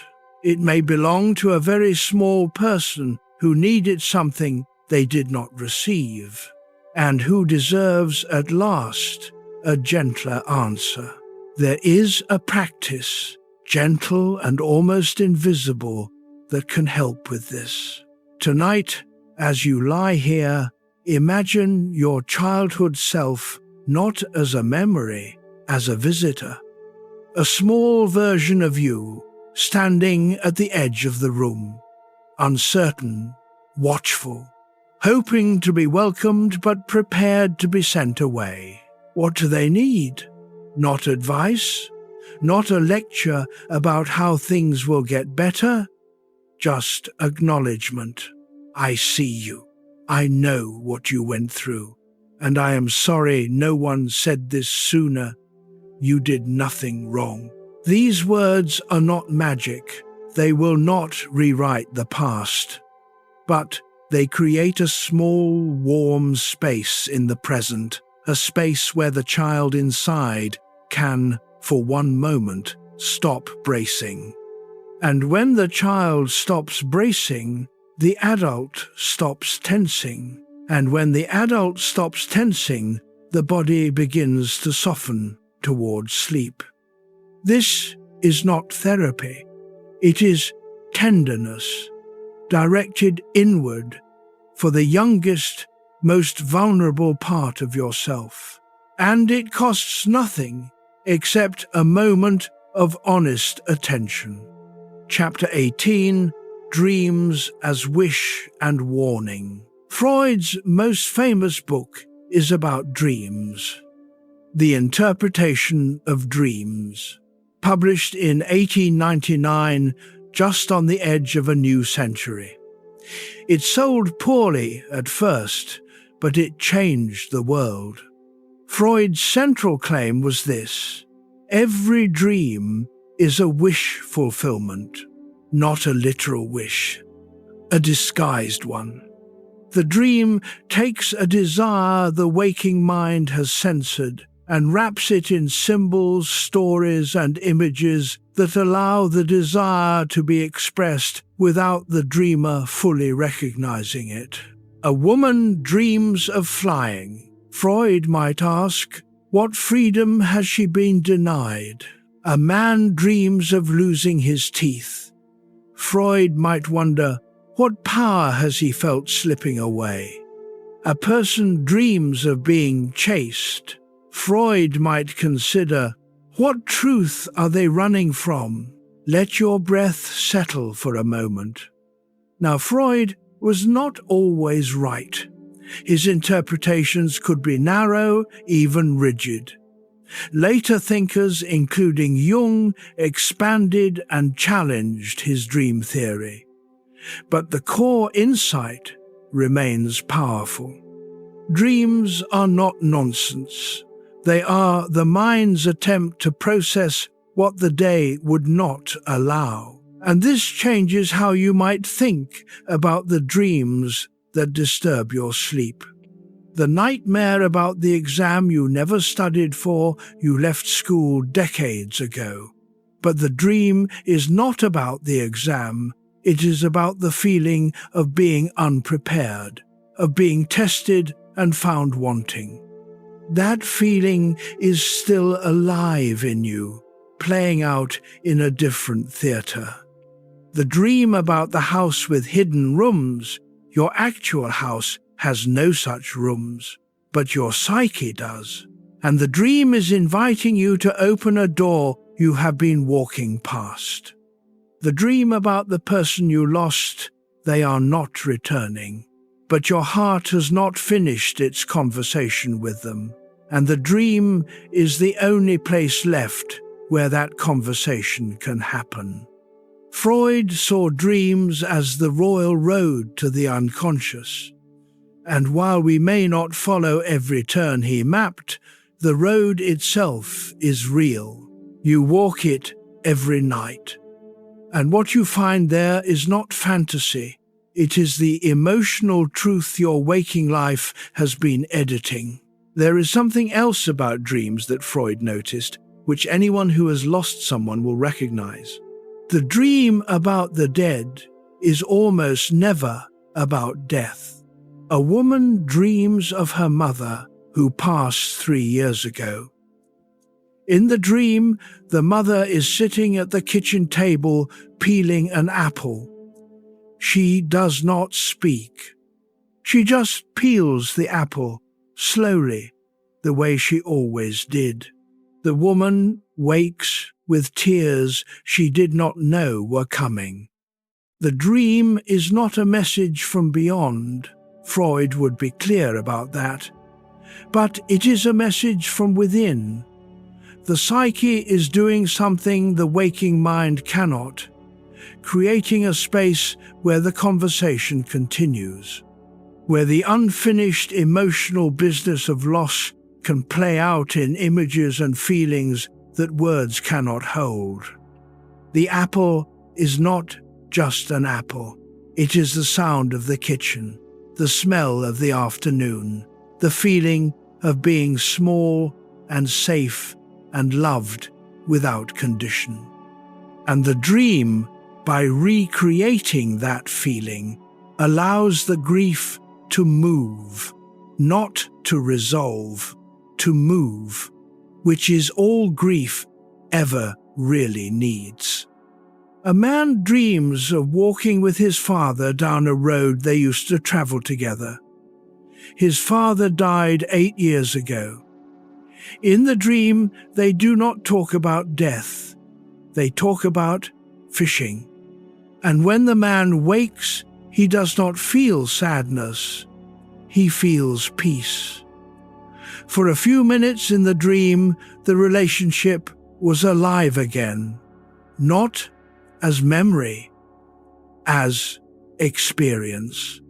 It may belong to a very small person who needed something they did not receive, and who deserves at last a gentler answer. There is a practice, gentle and almost invisible, that can help with this. Tonight, as you lie here, imagine your childhood self not as a memory, as a visitor. A small version of you standing at the edge of the room, uncertain, watchful, hoping to be welcomed but prepared to be sent away. What do they need? Not advice, not a lecture about how things will get better, just acknowledgement. I see you. I know what you went through, and I am sorry no one said this sooner. You did nothing wrong. These words are not magic. They will not rewrite the past, but they create a small, warm space in the present, a space where the child inside can, for one moment, stop bracing. And when the child stops bracing, the adult stops tensing. And when the adult stops tensing, the body begins to soften towards sleep. This is not therapy. It is tenderness, directed inward for the youngest, most vulnerable part of yourself. And it costs nothing except a moment of honest attention. Chapter 18, Dreams as Wish and Warning. Freud's most famous book is about dreams. The Interpretation of Dreams, published in 1899, just on the edge of a new century. It sold poorly at first, but it changed the world. Freud's central claim was this: every dream is a wish fulfillment, not a literal wish, a disguised one. The dream takes a desire the waking mind has censored and wraps it in symbols, stories, and images that allow the desire to be expressed without the dreamer fully recognizing it. A woman dreams of flying. Freud might ask, what freedom has she been denied? A man dreams of losing his teeth. Freud might wonder, what power has he felt slipping away? A person dreams of being chased. Freud might consider, what truth are they running from? Let your breath settle for a moment. Now, Freud was not always right. His interpretations could be narrow, even rigid. Later thinkers, including Jung, expanded and challenged his dream theory. But the core insight remains powerful. Dreams are not nonsense. They are the mind's attempt to process what the day would not allow. And this changes how you might think about the dreams that disturb your sleep. The nightmare about the exam you never studied for, you left school decades ago. But the dream is not about the exam. It is about the feeling of being unprepared, of being tested and found wanting. That feeling is still alive in you, playing out in a different theater. The dream about the house with hidden rooms, your actual house has no such rooms, but your psyche does. And the dream is inviting you to open a door you have been walking past. The dream about the person you lost, they are not returning, but your heart has not finished its conversation with them, and the dream is the only place left where that conversation can happen. Freud saw dreams as the royal road to the unconscious, and while we may not follow every turn he mapped, the road itself is real. You walk it every night. And what you find there is not fantasy. It is the emotional truth your waking life has been editing. There is something else about dreams that Freud noticed, which anyone who has lost someone will recognize. The dream about the dead is almost never about death. A woman dreams of her mother who passed 3 years ago. In the dream, the mother is sitting at the kitchen table peeling an apple. She does not speak. She just peels the apple slowly, the way she always did. The woman wakes with tears she did not know were coming. The dream is not a message from beyond. Freud would be clear about that. But it is a message from within. The psyche is doing something the waking mind cannot, creating a space where the conversation continues, where the unfinished emotional business of loss can play out in images and feelings that words cannot hold. The apple is not just an apple. It is the sound of the kitchen, the smell of the afternoon, the feeling of being small and safe and loved without condition. And the dream, by recreating that feeling, allows the grief to move, not to resolve, to move, which is all grief ever really needs. A man dreams of walking with his father down a road they used to travel together. His father died 8 years ago. In the dream, they do not talk about death. They talk about fishing. And when the man wakes, he does not feel sadness. He feels peace. For a few minutes in the dream, the relationship was alive again, not as memory, as experience.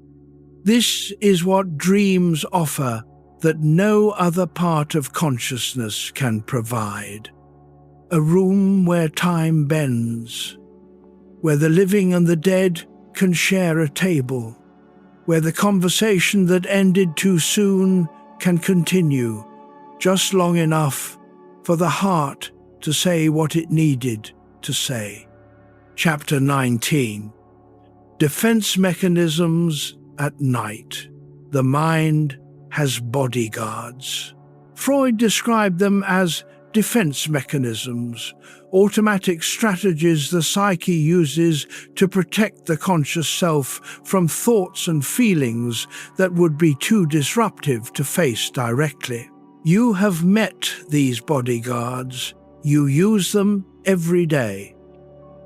This is what dreams offer that no other part of consciousness can provide. A room where time bends, where the living and the dead can share a table, where the conversation that ended too soon can continue just long enough for the heart to say what it needed to say. Chapter 19. Defense mechanisms at night. The mind has bodyguards. Freud described them as defense mechanisms, automatic strategies the psyche uses to protect the conscious self from thoughts and feelings that would be too disruptive to face directly. You have met these bodyguards. You use them every day.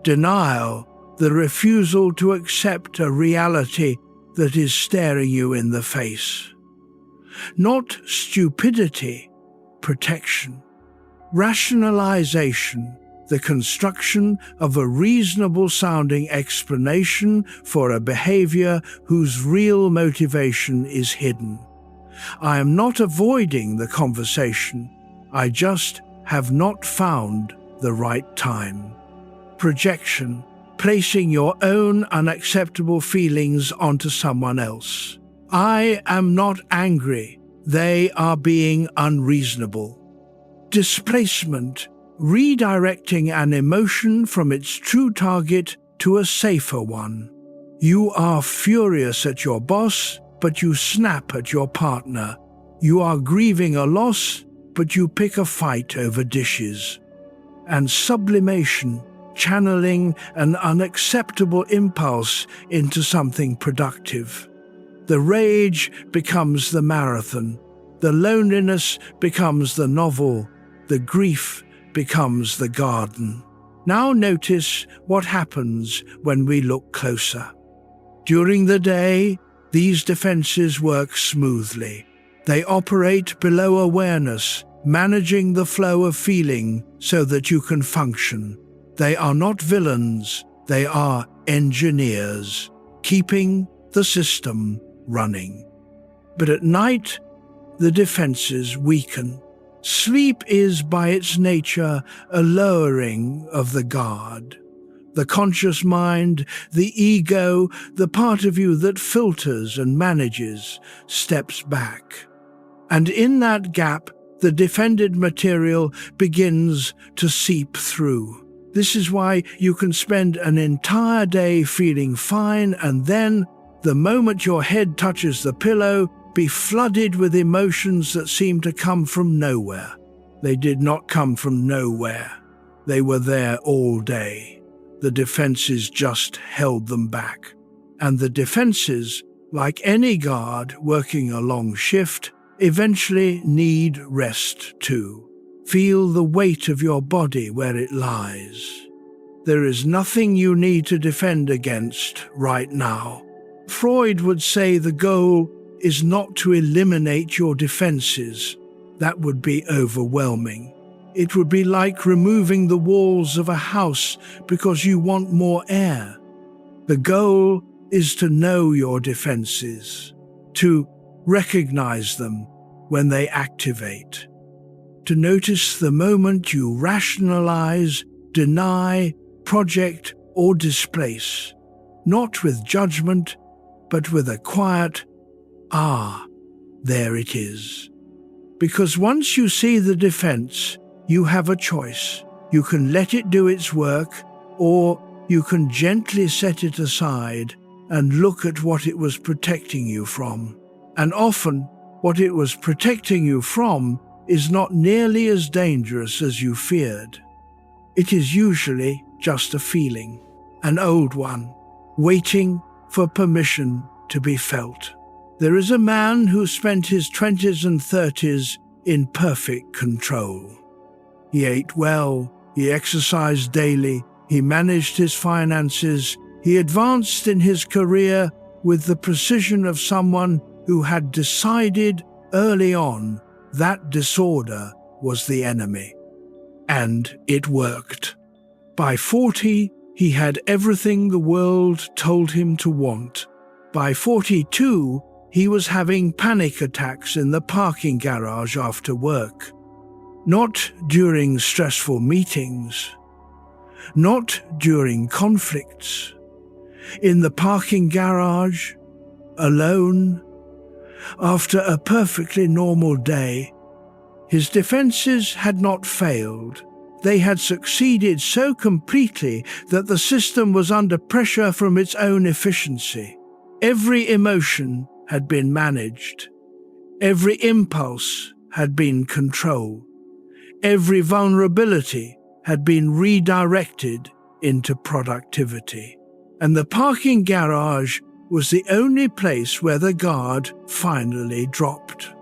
Denial, the refusal to accept a reality that is staring you in the face. Not stupidity, protection. Rationalization, the construction of a reasonable-sounding explanation for a behavior whose real motivation is hidden. I am not avoiding the conversation. I just have not found the right time. Projection, placing your own unacceptable feelings onto someone else. I am not angry. They are being unreasonable. Displacement, redirecting an emotion from its true target to a safer one. You are furious at your boss, but you snap at your partner. You are grieving a loss, but you pick a fight over dishes. And sublimation, channeling an unacceptable impulse into something productive. The rage becomes the marathon. The loneliness becomes the novel. The grief becomes the garden. Now notice what happens when we look closer. During the day, these defenses work smoothly. They operate below awareness, managing the flow of feeling so that you can function. They are not villains, they are engineers, keeping the system running. But at night, the defenses weaken. Sleep is by its nature a lowering of the guard. The conscious mind, the ego, the part of you that filters and manages, steps back. And in that gap, the defended material begins to seep through. This is why you can spend an entire day feeling fine and then, the moment your head touches the pillow, be flooded with emotions that seem to come from nowhere. They did not come from nowhere. They were there all day. The defenses just held them back. And the defenses, like any guard working a long shift, eventually need rest too. Feel the weight of your body where it lies. There is nothing you need to defend against right now. Freud would say the goal is not to eliminate your defenses. That would be overwhelming. It would be like removing the walls of a house because you want more air. The goal is to know your defenses, to recognize them when they activate, to notice the moment you rationalize, deny, project, or displace, not with judgment, but with a quiet, "Ah, there it is." Because once you see the defense, you have a choice. You can let it do its work, or you can gently set it aside and look at what it was protecting you from. And often, what it was protecting you from is not nearly as dangerous as you feared. It is usually just a feeling, an old one, waiting for permission to be felt. There is a man who spent his 20s and 30s in perfect control. He ate well, he exercised daily, he managed his finances, he advanced in his career with the precision of someone who had decided early on that disorder was the enemy. And it worked. By 40, he had everything the world told him to want. By 42, he was having panic attacks in the parking garage after work. Not during stressful meetings, not during conflicts. In the parking garage, alone, after a perfectly normal day, his defenses had not failed. They had succeeded so completely that the system was under pressure from its own efficiency. Every emotion had been managed. Every impulse had been controlled. Every vulnerability had been redirected into productivity. And the parking garage was the only place where the guard finally dropped.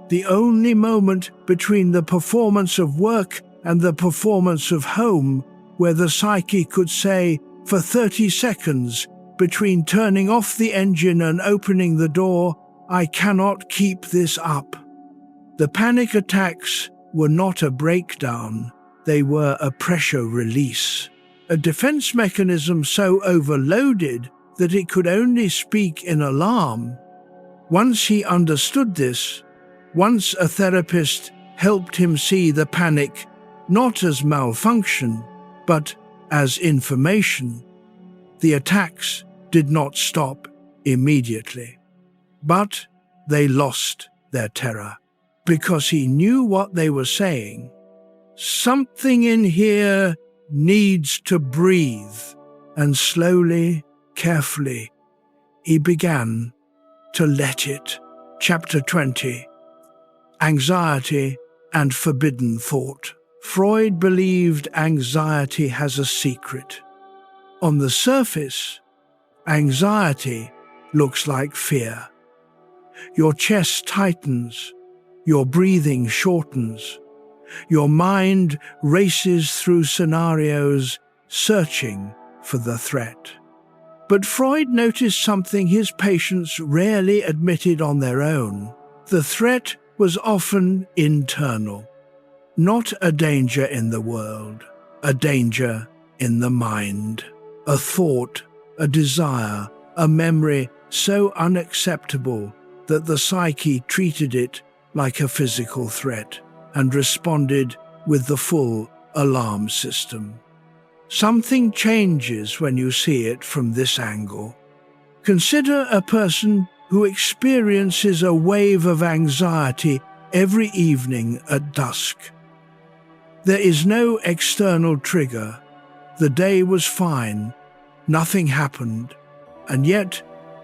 The only moment between the performance of work and the performance of home where the psyche could say, for 30 seconds, between turning off the engine and opening the door, "I cannot keep this up." The panic attacks were not a breakdown, they were a pressure release. A defense mechanism so overloaded that it could only speak in alarm. Once he understood this, once a therapist helped him see the panic not as malfunction, but as information, the attacks did not stop immediately. But they lost their terror, because he knew what they were saying. Something in here needs to breathe, and slowly, carefully, he began to let it. Chapter 20. Anxiety and Forbidden Thought. Freud believed anxiety has a secret. On the surface, anxiety looks like fear. Your chest tightens, your breathing shortens, your mind races through scenarios, searching for the threat. But Freud noticed something his patients rarely admitted on their own. The threat was often internal. Not a danger in the world, a danger in the mind. A thought, a desire, a memory so unacceptable that the psyche treated it like a physical threat and responded with the full alarm system. Something changes when you see it from this angle. Consider a person who experiences a wave of anxiety every evening at dusk. There is no external trigger. The day was fine, nothing happened, and yet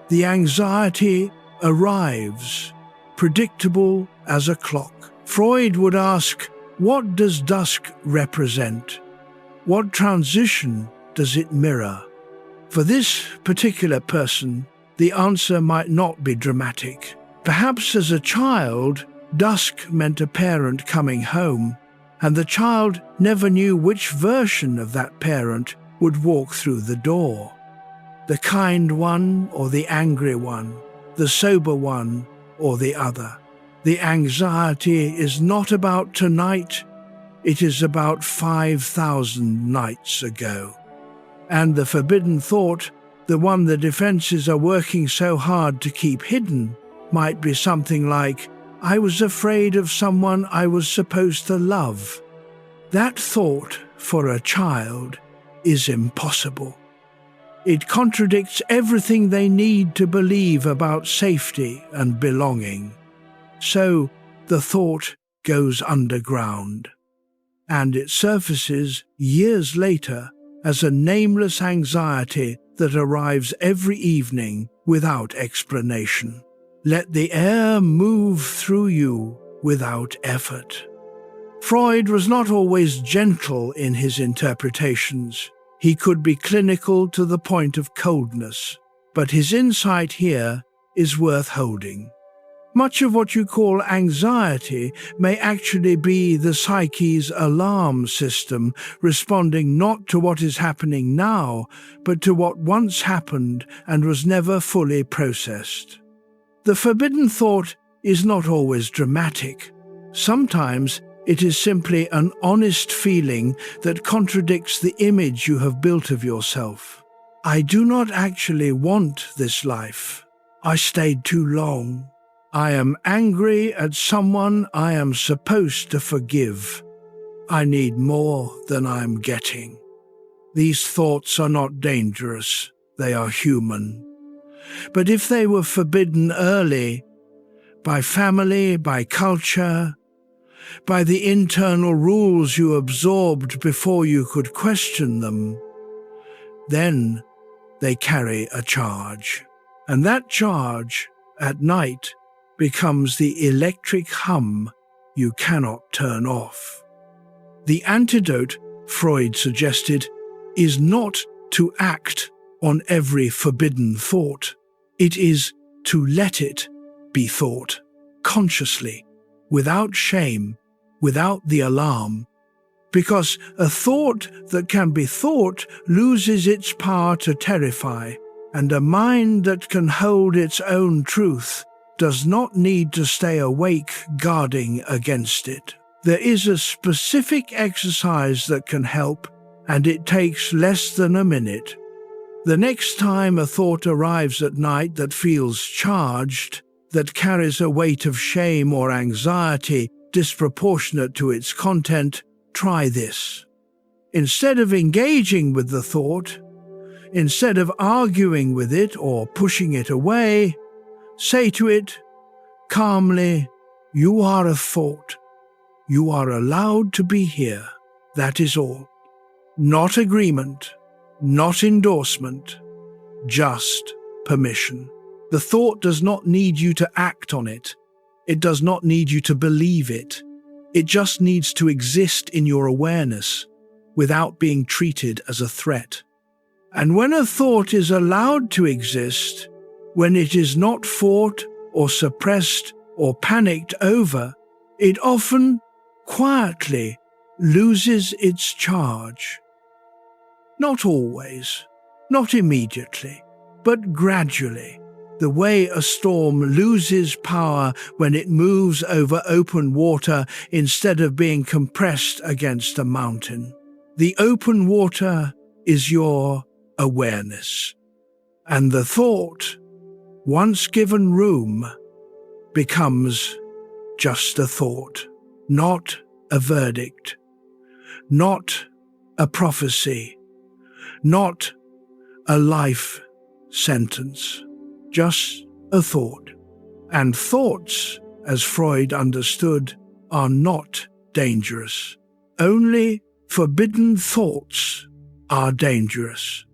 the anxiety arrives, predictable as a clock. Freud would ask, what does dusk represent? What transition does it mirror? For this particular person, the answer might not be dramatic. Perhaps as a child, dusk meant a parent coming home, and the child never knew which version of that parent would walk through the door. The kind one or the angry one, the sober one or the other. The anxiety is not about tonight, it is about 5,000 nights ago. And the forbidden thought, the one the defenses are working so hard to keep hidden, might be something like, I was afraid of someone I was supposed to love. That thought, for a child, is impossible. It contradicts everything they need to believe about safety and belonging. So the thought goes underground, and it surfaces years later as a nameless anxiety that arrives every evening without explanation. Let the air move through you without effort. Freud was not always gentle in his interpretations. He could be clinical to the point of coldness, but his insight here is worth holding. Much of what you call anxiety may actually be the psyche's alarm system, responding not to what is happening now, but to what once happened and was never fully processed. The forbidden thought is not always dramatic. Sometimes it is simply an honest feeling that contradicts the image you have built of yourself. I do not actually want this life. I stayed too long. I am angry at someone I am supposed to forgive. I need more than I am getting. These thoughts are not dangerous, they are human. But if they were forbidden early, by family, by culture, by the internal rules you absorbed before you could question them, then they carry a charge. And that charge, at night, becomes the electric hum you cannot turn off. The antidote, Freud suggested, is not to act on every forbidden thought. It is to let it be thought, consciously, without shame, without the alarm. Because a thought that can be thought loses its power to terrify, and a mind that can hold its own truth does not need to stay awake guarding against it. There is a specific exercise that can help, and it takes less than a minute. The next time a thought arrives at night that feels charged, that carries a weight of shame or anxiety disproportionate to its content, try this. Instead of engaging with the thought, instead of arguing with it or pushing it away, say to it, calmly, you are a thought. You are allowed to be here. That is all. Not agreement, not endorsement, just permission. The thought does not need you to act on it. It does not need you to believe it. It just needs to exist in your awareness without being treated as a threat. And when a thought is allowed to exist, when it is not fought or suppressed or panicked over, it often, quietly, loses its charge. Not always, not immediately, but gradually, the way a storm loses power when it moves over open water instead of being compressed against a mountain. The open water is your awareness, and the thought, once given room, becomes just a thought, not a verdict, not a prophecy, not a life sentence, just a thought. And thoughts, as Freud understood, are not dangerous. Only forbidden thoughts are dangerous,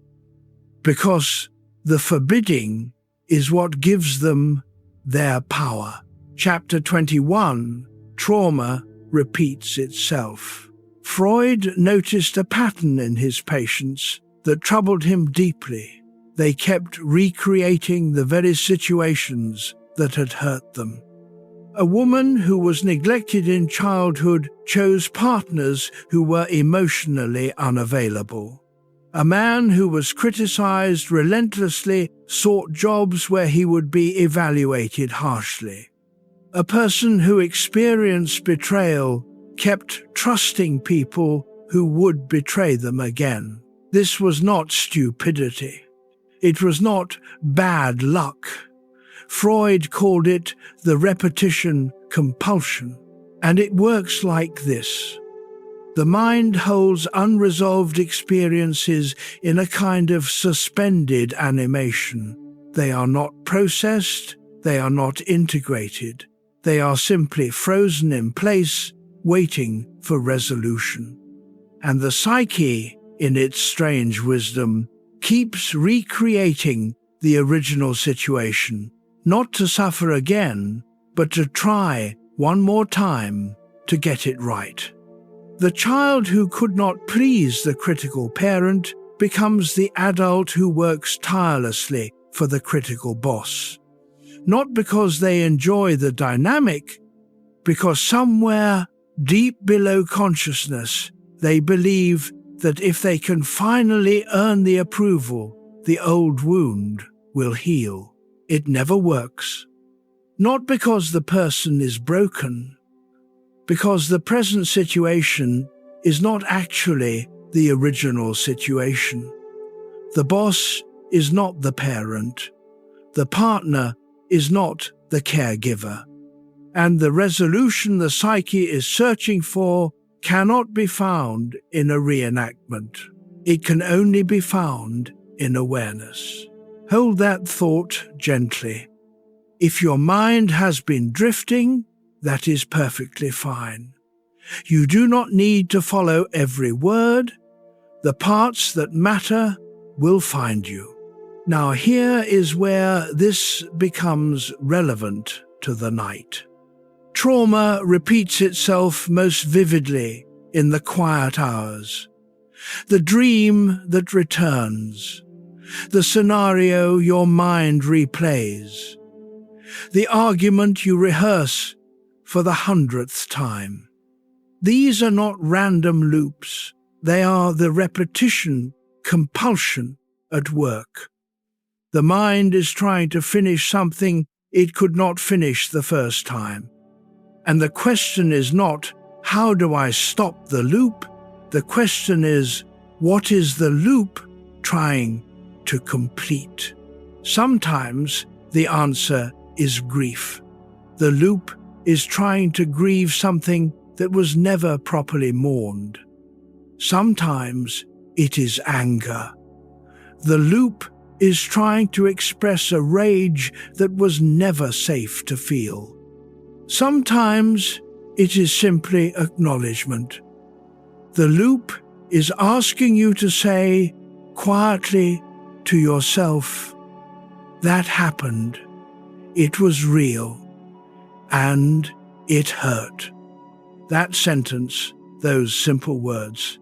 because the forbidding is what gives them their power. Chapter 21, Trauma Repeats Itself. Freud noticed a pattern in his patients that troubled him deeply. They kept recreating the very situations that had hurt them. A woman who was neglected in childhood chose partners who were emotionally unavailable. A man who was criticized relentlessly sought jobs where he would be evaluated harshly. A person who experienced betrayal kept trusting people who would betray them again. This was not stupidity. It was not bad luck. Freud called it the repetition compulsion, and it works like this. The mind holds unresolved experiences in a kind of suspended animation. They are not processed, they are not integrated. They are simply frozen in place, waiting for resolution. And the psyche, in its strange wisdom, keeps recreating the original situation, not to suffer again, but to try one more time to get it right. The child who could not please the critical parent becomes the adult who works tirelessly for the critical boss. Not because they enjoy the dynamic, because somewhere deep below consciousness they believe that if they can finally earn the approval, the old wound will heal. It never works. Not because the person is broken, because the present situation is not actually the original situation. The boss is not the parent. The partner is not the caregiver. And the resolution the psyche is searching for cannot be found in a reenactment. It can only be found in awareness. Hold that thought gently. If your mind has been drifting, that is perfectly fine. You do not need to follow every word. The parts that matter will find you. Now here is where this becomes relevant to the night. Trauma repeats itself most vividly in the quiet hours. The dream that returns. The scenario your mind replays. The argument you rehearse for the 100th time. These are not random loops. They are the repetition, compulsion at work. The mind is trying to finish something it could not finish the first time. And the question is not, how do I stop the loop? The question is, what is the loop trying to complete? Sometimes the answer is grief. The loop is trying to grieve something that was never properly mourned. Sometimes it is anger. The loop is trying to express a rage that was never safe to feel. Sometimes it is simply acknowledgement. The loop is asking you to say quietly to yourself, that happened, it was real, and it hurt. That sentence, those simple words,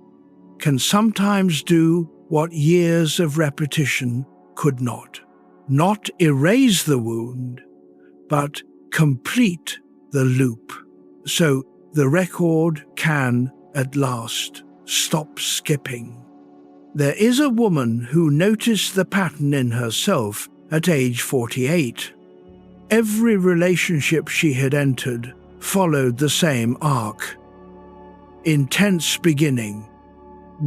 can sometimes do what years of repetition could not. Not erase the wound, but complete the loop, so the record can, at last, stop skipping. There is a woman who noticed the pattern in herself at age 48. Every relationship she had entered followed the same arc. Intense beginning,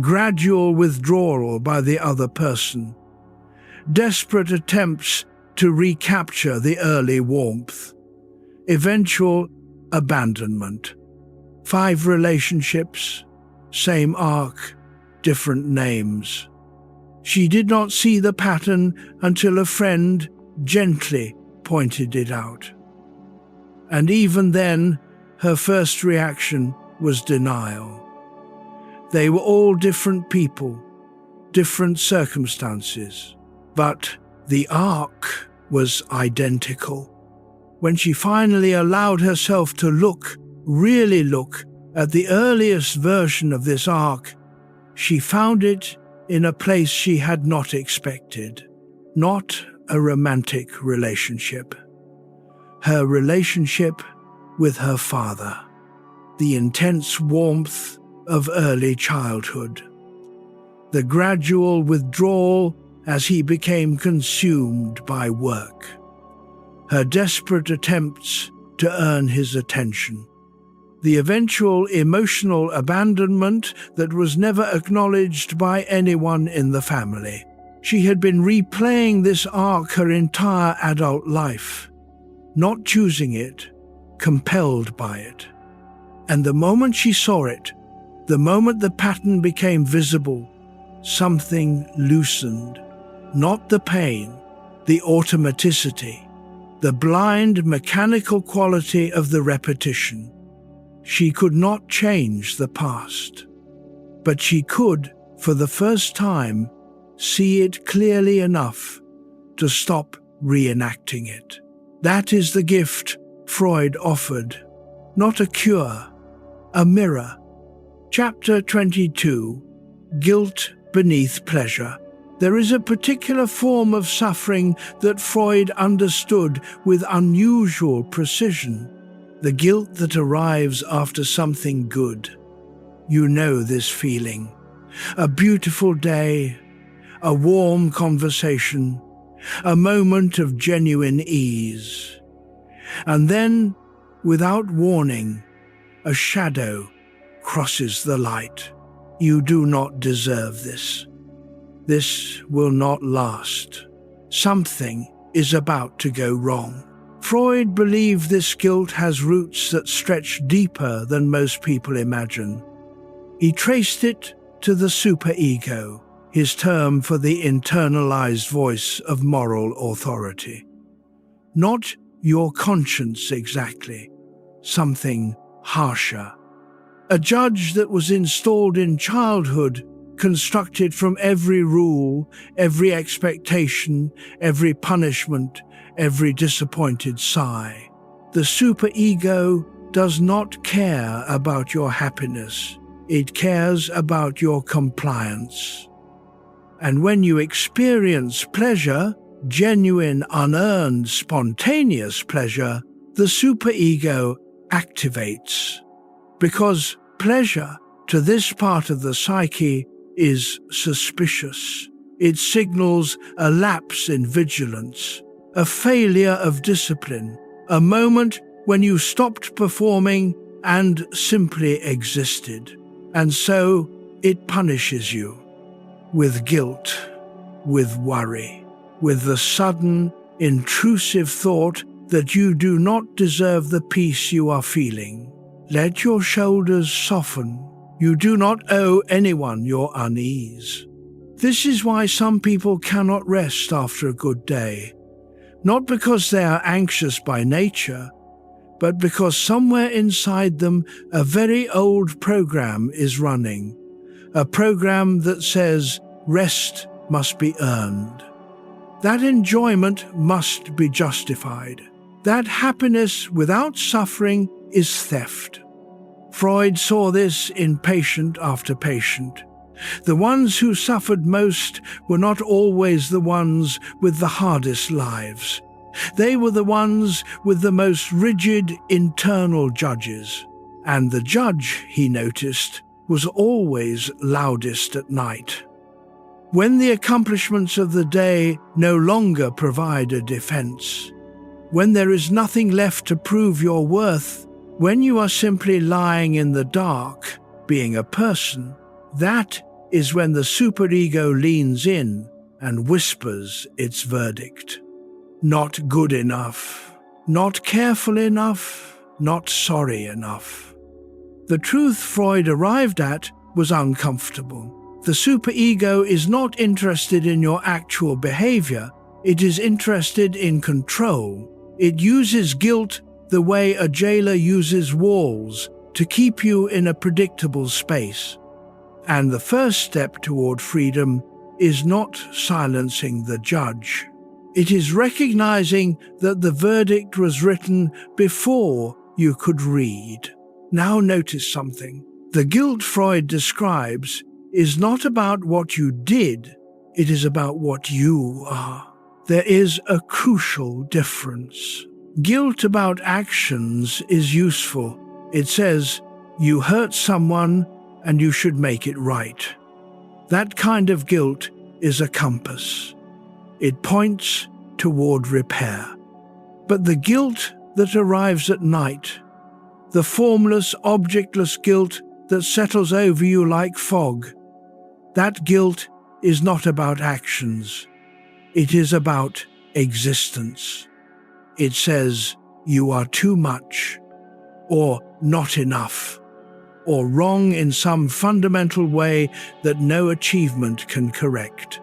gradual withdrawal by the other person, desperate attempts to recapture the early warmth, eventual abandonment. 5 relationships, same arc, different names. She did not see the pattern until a friend gently pointed it out. And even then, her first reaction was denial. They were all different people, different circumstances, but the arc was identical. When she finally allowed herself to really look, at the earliest version of this arc, she found it in a place she had not expected, not a romantic relationship. Her relationship with her father, the intense warmth of early childhood, the gradual withdrawal as he became consumed by work, her desperate attempts to earn his attention, the eventual emotional abandonment that was never acknowledged by anyone in the family. She had been replaying this arc her entire adult life, not choosing it, compelled by it. And the moment she saw it, the moment the pattern became visible, something loosened. Not the pain, the automaticity, the blind mechanical quality of the repetition. She could not change the past, but she could, for the first time, see it clearly enough to stop reenacting it. That is the gift Freud offered, not a cure, a mirror. Chapter 22, Guilt Beneath Pleasure. There is a particular form of suffering that Freud understood with unusual precision, the guilt that arrives after something good. You know this feeling. A beautiful day, a warm conversation, a moment of genuine ease. And then, without warning, a shadow crosses the light. You do not deserve this. This will not last. Something is about to go wrong. Freud believed this guilt has roots that stretch deeper than most people imagine. He traced it to the superego, his term for the internalized voice of moral authority. Not your conscience exactly, something harsher. A judge that was installed in childhood, constructed from every rule, every expectation, every punishment, every disappointed sigh. The superego does not care about your happiness. It cares about your compliance. And when you experience pleasure, genuine, unearned, spontaneous pleasure, the superego activates. Because pleasure, to this part of the psyche, is suspicious. It signals a lapse in vigilance, a failure of discipline, a moment when you stopped performing and simply existed. And so it punishes you with guilt, with worry, with the sudden, intrusive thought that you do not deserve the peace you are feeling. Let your shoulders soften. You do not owe anyone your unease. This is why some people cannot rest after a good day. Not because they are anxious by nature, but because somewhere inside them a very old program is running. A program that says rest must be earned. That enjoyment must be justified. That happiness without suffering is theft. Freud saw this in patient after patient. The ones who suffered most were not always the ones with the hardest lives. They were the ones with the most rigid internal judges. And the judge, he noticed, was always loudest at night. When the accomplishments of the day no longer provide a defense, when there is nothing left to prove your worth, when you are simply lying in the dark, being a person, that is when the superego leans in and whispers its verdict. Not good enough, not careful enough, not sorry enough. The truth Freud arrived at was uncomfortable. The superego is not interested in your actual behavior. It is interested in control. It uses guilt the way a jailer uses walls to keep you in a predictable space. And the first step toward freedom is not silencing the judge. It is recognizing that the verdict was written before you could read. Now notice something. The guilt Freud describes is not about what you did, it is about what you are. There is a crucial difference. Guilt about actions is useful. It says, you hurt someone and you should make it right. That kind of guilt is a compass. It points toward repair. But the guilt that arrives at night, the formless, objectless guilt that settles over you like fog, that guilt is not about actions. It is about existence. It says you are too much, or not enough, or wrong in some fundamental way that no achievement can correct.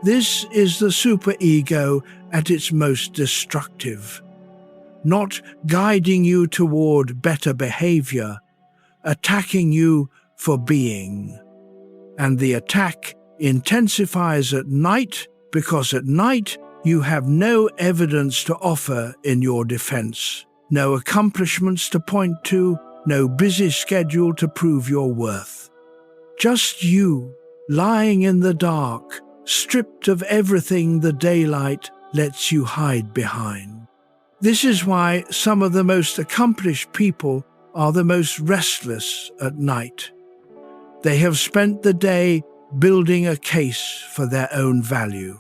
This is the superego at its most destructive, not guiding you toward better behavior, attacking you for being. And the attack intensifies at night because at night you have no evidence to offer in your defense, no accomplishments to point to, no busy schedule to prove your worth. Just you, lying in the dark, stripped of everything the daylight lets you hide behind. This is why some of the most accomplished people are the most restless at night. They have spent the day building a case for their own value,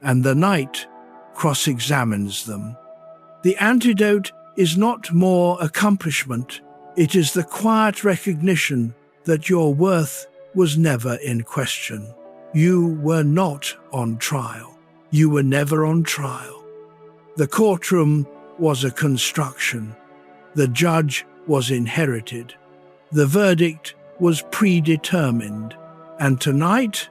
and the night cross-examines them. The antidote is not more accomplishment, it is the quiet recognition that your worth was never in question. You were not on trial. You were never on trial. The courtroom was a construction. The judge was inherited. The verdict was predetermined. And tonight,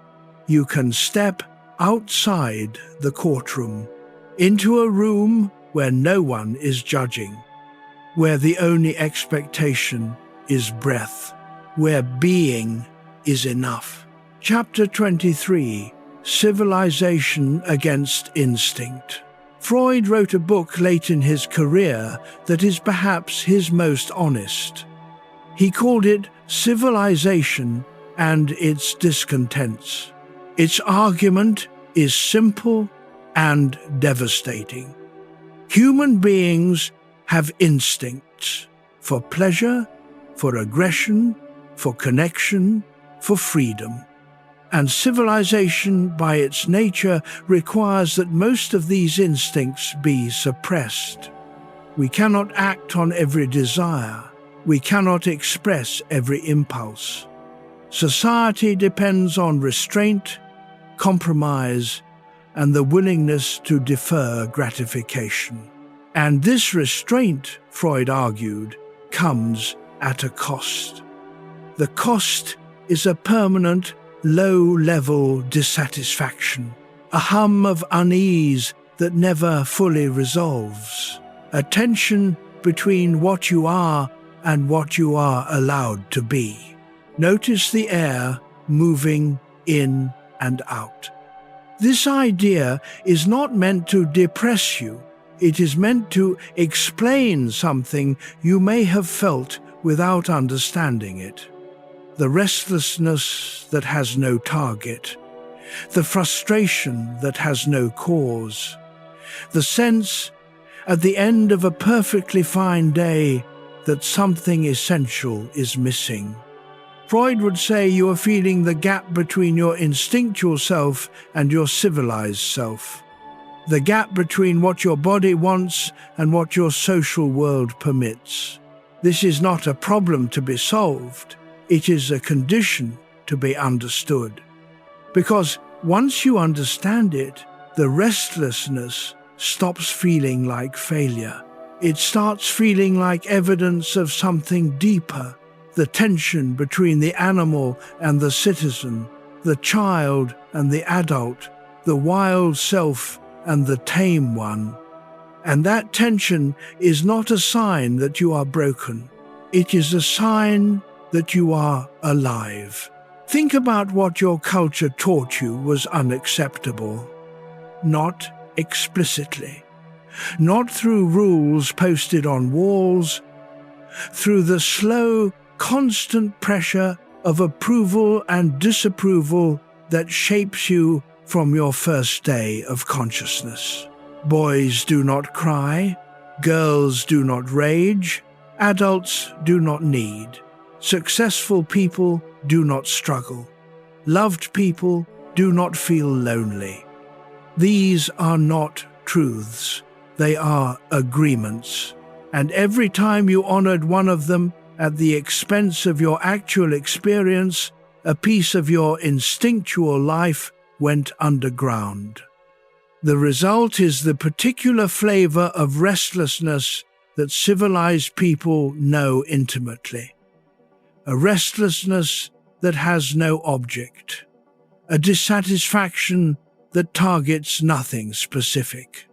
you can step outside the courtroom, into a room where no one is judging, where the only expectation is breath, where being is enough. Chapter 23, Civilization Against Instinct. Freud wrote a book late in his career that is perhaps his most honest. He called it Civilization and Its Discontents. Its argument is simple and devastating. Human beings have instincts for pleasure, for aggression, for connection, for freedom. And civilization, by its nature, requires that most of these instincts be suppressed. We cannot act on every desire. We cannot express every impulse. Society depends on restraint, compromise, and the willingness to defer gratification. And this restraint, Freud argued, comes at a cost. The cost is a permanent, low-level dissatisfaction, a hum of unease that never fully resolves, a tension between what you are and what you are allowed to be. Notice the air moving in and out. This idea is not meant to depress you. It is meant to explain something you may have felt without understanding it. The restlessness that has no target, the frustration that has no cause, the sense at the end of a perfectly fine day that something essential is missing. Freud would say you are feeling the gap between your instinctual self and your civilized self, the gap between what your body wants and what your social world permits. This is not a problem to be solved. It is a condition to be understood. Because once you understand it, the restlessness stops feeling like failure. It starts feeling like evidence of something deeper, the tension between the animal and the citizen, the child and the adult, the wild self and the tame one. And that tension is not a sign that you are broken. It is a sign that you are alive. Think about what your culture taught you was unacceptable. Not explicitly. Not through rules posted on walls. Through the slow, constant pressure of approval and disapproval that shapes you from your first day of consciousness. Boys do not cry, girls do not rage, adults do not need, successful people do not struggle, loved people do not feel lonely. These are not truths, they are agreements, and every time you honored one of them at the expense of your actual experience, a piece of your instinctual life went underground. The result is the particular flavor of restlessness that civilized people know intimately. A restlessness that has no object. A dissatisfaction that targets nothing specific.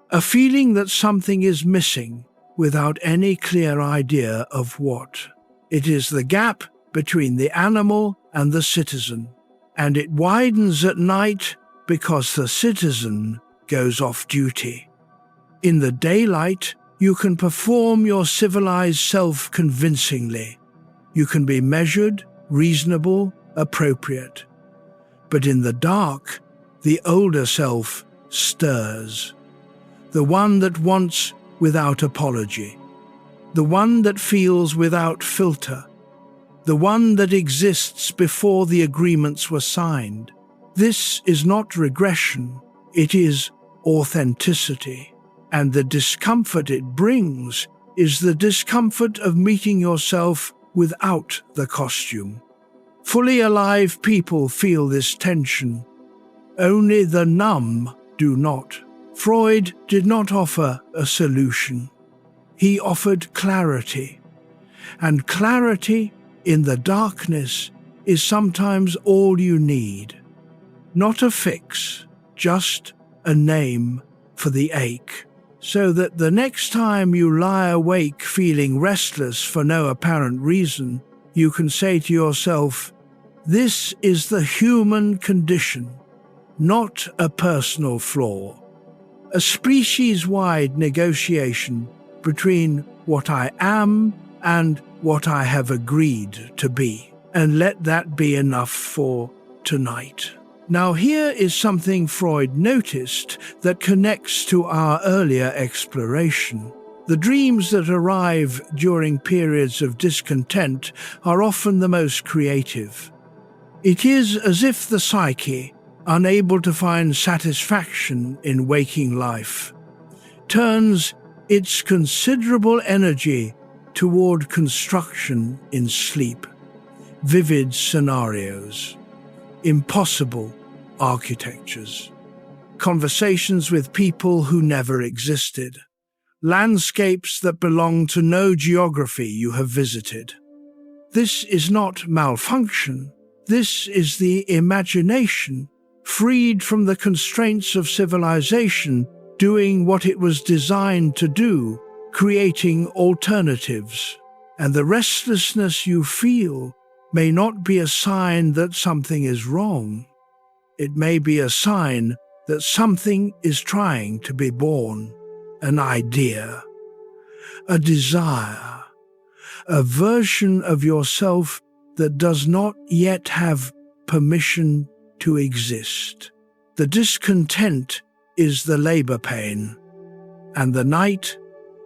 A feeling that something is missing without any clear idea of what. It is the gap between the animal and the citizen, and it widens at night because the citizen goes off duty. In the daylight, you can perform your civilized self convincingly. You can be measured, reasonable, appropriate. But in the dark, the older self stirs. The one that wants without apology. The one that feels without filter. The one that exists before the agreements were signed. This is not regression, it is authenticity. And the discomfort it brings is the discomfort of meeting yourself without the costume. Fully alive people feel this tension. Only the numb do not. Freud did not offer a solution. He offered clarity. And clarity in the darkness is sometimes all you need. Not a fix, just a name for the ache. So that the next time you lie awake feeling restless for no apparent reason, you can say to yourself, "This is the human condition, not a personal flaw." A species-wide negotiation between what I am and what I have agreed to be. And let that be enough for tonight. Now here is something Freud noticed that connects to our earlier exploration. The dreams that arrive during periods of discontent are often the most creative. It is as if the psyche, unable to find satisfaction in waking life, turns its considerable energy toward construction in sleep, vivid scenarios, impossible architectures, conversations with people who never existed, landscapes that belong to no geography you have visited. This is not malfunction, this is the imagination, freed from the constraints of civilization, doing what it was designed to do, creating alternatives. And the restlessness you feel may not be a sign that something is wrong. It may be a sign that something is trying to be born. An idea, a desire, a version of yourself that does not yet have permission to exist. The discontent is the labor pain, and the night,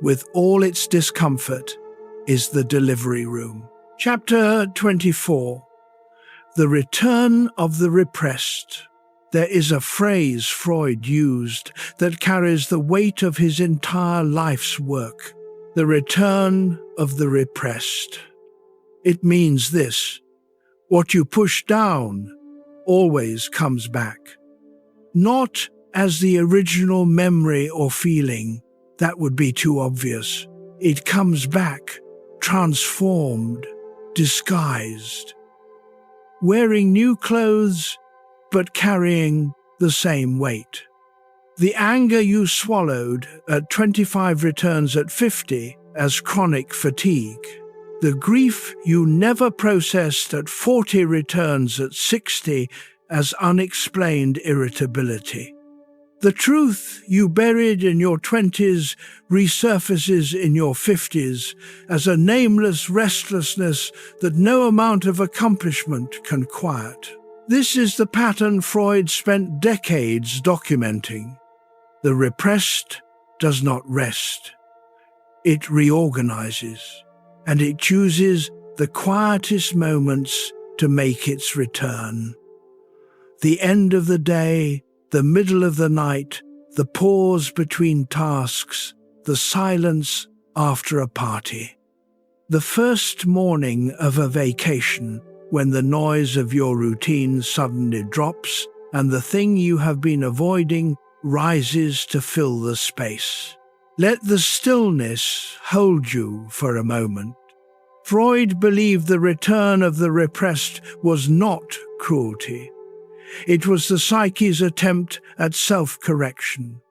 with all its discomfort, is the delivery room. Chapter 24. The Return of the Repressed. There is a phrase Freud used that carries the weight of his entire life's work. The return of the repressed. It means this: what you push down always comes back. Not as the original memory or feeling, that would be too obvious. It comes back, transformed, disguised, wearing new clothes but carrying the same weight. The anger you swallowed at 25 returns at 50 as chronic fatigue. The grief you never processed at 40 returns at 60 as unexplained irritability. The truth you buried in your 20s resurfaces in your 50s as a nameless restlessness that no amount of accomplishment can quiet. This is the pattern Freud spent decades documenting. The repressed does not rest. It reorganizes, and it chooses the quietest moments to make its return. The end of the day, the middle of the night, the pause between tasks, the silence after a party. The first morning of a vacation, when the noise of your routine suddenly drops and the thing you have been avoiding rises to fill the space. Let the stillness hold you for a moment. Freud believed the return of the repressed was not cruelty. It was the psyche's attempt at self-correction,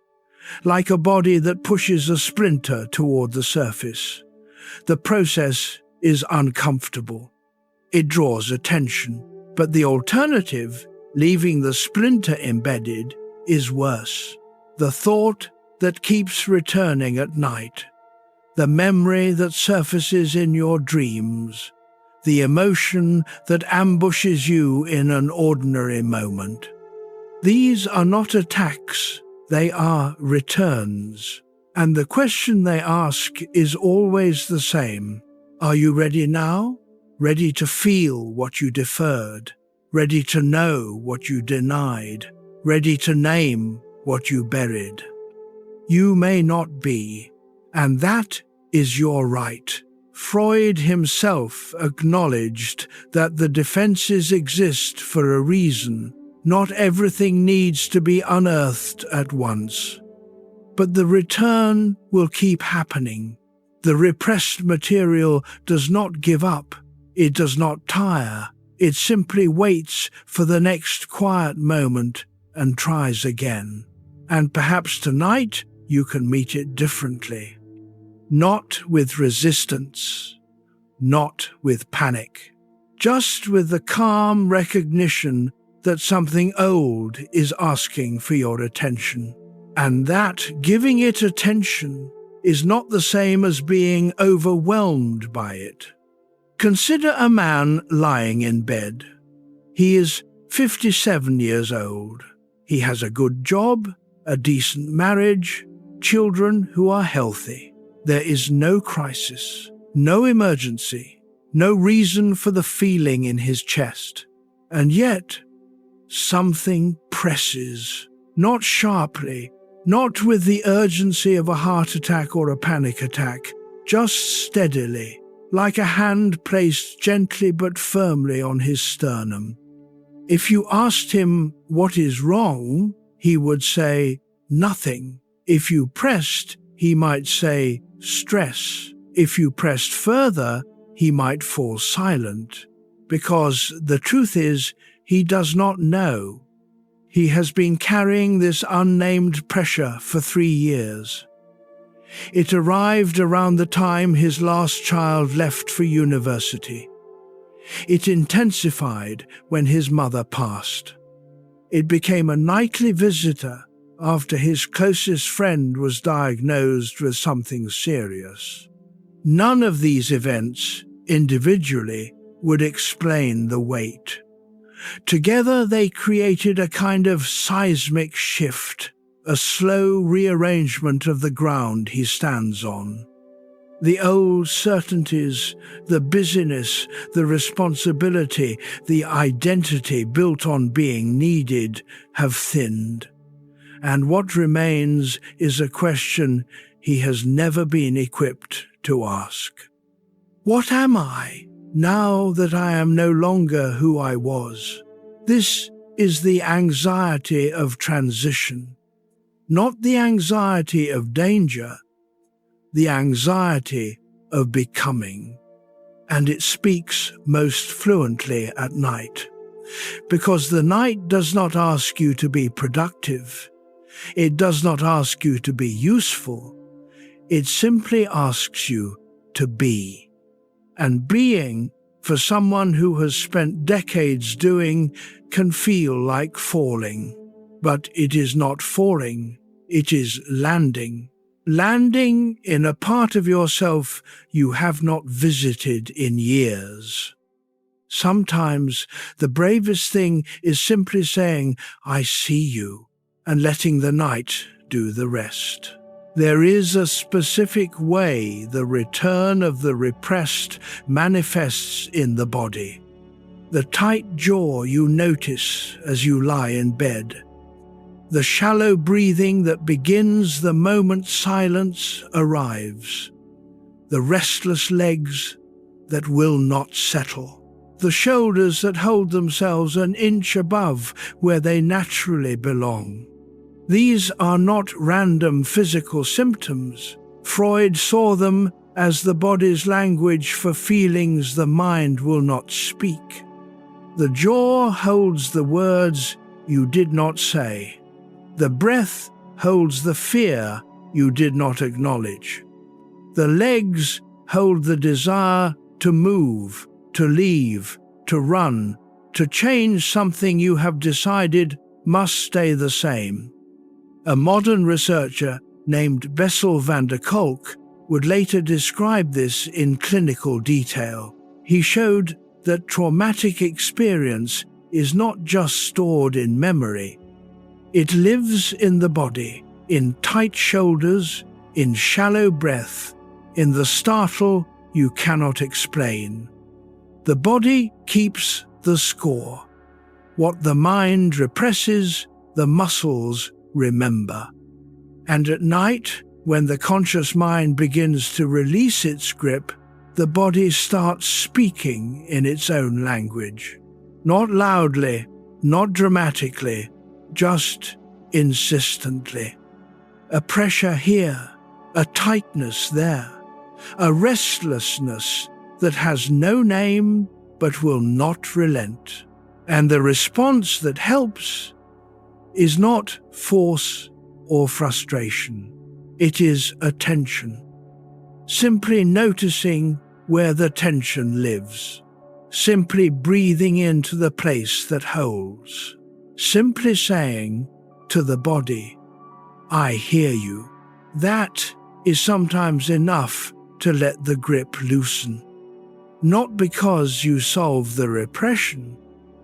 like a body that pushes a splinter toward the surface. The process is uncomfortable. It draws attention, but the alternative, leaving the splinter embedded, is worse. The thought that keeps returning at night, the memory that surfaces in your dreams, the emotion that ambushes you in an ordinary moment. These are not attacks, they are returns. And the question they ask is always the same. Are you ready now? Ready to feel what you deferred? Ready to know what you denied? Ready to name what you buried? You may not be, and that is your right. Freud himself acknowledged that the defenses exist for a reason. Not everything needs to be unearthed at once. But the return will keep happening. The repressed material does not give up. It does not tire. It simply waits for the next quiet moment and tries again. And perhaps tonight you can meet it differently. Not with resistance, not with panic, just with the calm recognition that something old is asking for your attention, and that giving it attention is not the same as being overwhelmed by it. Consider a man lying in bed. He is 57 years old. He has a good job, a decent marriage, children who are healthy. There is no crisis, no emergency, no reason for the feeling in his chest. And yet, something presses, not sharply, not with the urgency of a heart attack or a panic attack, just steadily, like a hand placed gently but firmly on his sternum. If you asked him what is wrong, he would say nothing. If you pressed, he might say stress. If you pressed further, he might fall silent, because the truth is, he does not know. He has been carrying this unnamed pressure for 3 years. It arrived around the time his last child left for university. It intensified when his mother passed. It became a nightly visitor after his closest friend was diagnosed with something serious. None of these events, individually, would explain the weight. Together they created a kind of seismic shift, a slow rearrangement of the ground he stands on. The old certainties, the busyness, the responsibility, the identity built on being needed have thinned. And what remains is a question he has never been equipped to ask. What am I, now that I am no longer who I was? This is the anxiety of transition, not the anxiety of danger, the anxiety of becoming. and it speaks most fluently at night. Because the night does not ask you to be productive. It does not ask you to be useful. It simply asks you to be. And being, for someone who has spent decades doing, can feel like falling. But it is not falling, it is landing. Landing in a part of yourself you have not visited in years. Sometimes the bravest thing is simply saying, "I see you," and letting the night do the rest. There is a specific way the return of the repressed manifests in the body. The tight jaw you notice as you lie in bed. The shallow breathing that begins the moment silence arrives. The restless legs that will not settle. The shoulders that hold themselves an inch above where they naturally belong. These are not random physical symptoms. Freud saw them as the body's language for feelings the mind will not speak. The jaw holds the words you did not say. The breath holds the fear you did not acknowledge. The legs hold the desire to move, to leave, to run, to change something you have decided must stay the same. A modern researcher named Bessel van der Kolk would later describe this in clinical detail. He showed that traumatic experience is not just stored in memory. It lives in the body, in tight shoulders, in shallow breath, in the startle you cannot explain. The body keeps the score. What the mind represses, the muscles remember. And at night, when the conscious mind begins to release its grip, the body starts speaking in its own language. Not loudly, not dramatically, just insistently. A pressure here, a tightness there, a restlessness that has no name but will not relent. And the response that helps is not force or frustration. It is attention. Simply noticing where the tension lives. Simply breathing into the place that holds. Simply saying to the body, "I hear you." That is sometimes enough to let the grip loosen. Not because you solve the repression,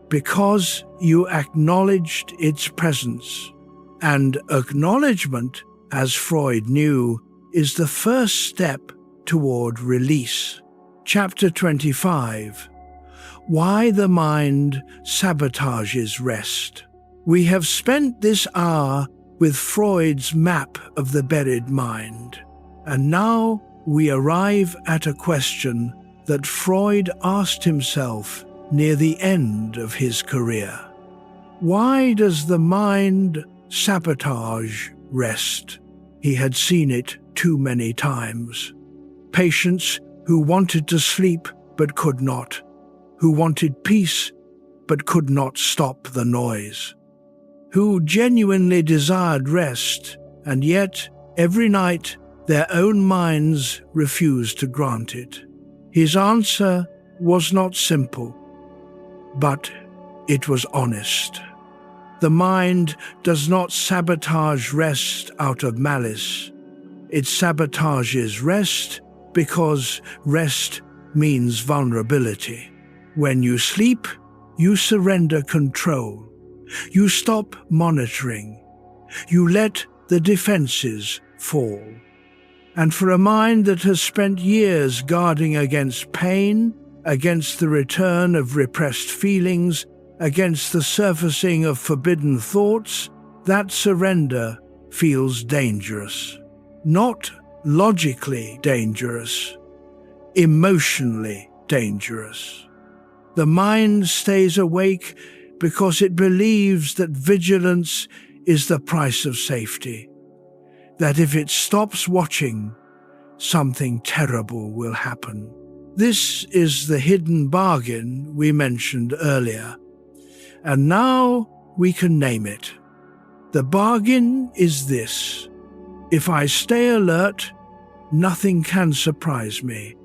because you acknowledged its presence. And acknowledgement, as Freud knew, is the first step toward release. Chapter 25. Why the mind sabotages rest. We have spent this hour with Freud's map of the buried mind, and now we arrive at a question that Freud asked himself near the end of his career. Why does the mind sabotage rest? He had seen it too many times. Patients who wanted to sleep but could not, who wanted peace but could not stop the noise, who genuinely desired rest, and yet every night their own minds refused to grant it. His answer was not simple, but it was honest. The mind does not sabotage rest out of malice. It sabotages rest because rest means vulnerability. When you sleep, you surrender control. You stop monitoring. You let the defenses fall. And for a mind that has spent years guarding against pain, against the return of repressed feelings, against the surfacing of forbidden thoughts, that surrender feels dangerous. Not logically dangerous, emotionally dangerous. The mind stays awake because it believes that vigilance is the price of safety, that if it stops watching, something terrible will happen. This is the hidden bargain we mentioned earlier, and now we can name it. The bargain is this: if I stay alert, nothing can surprise me.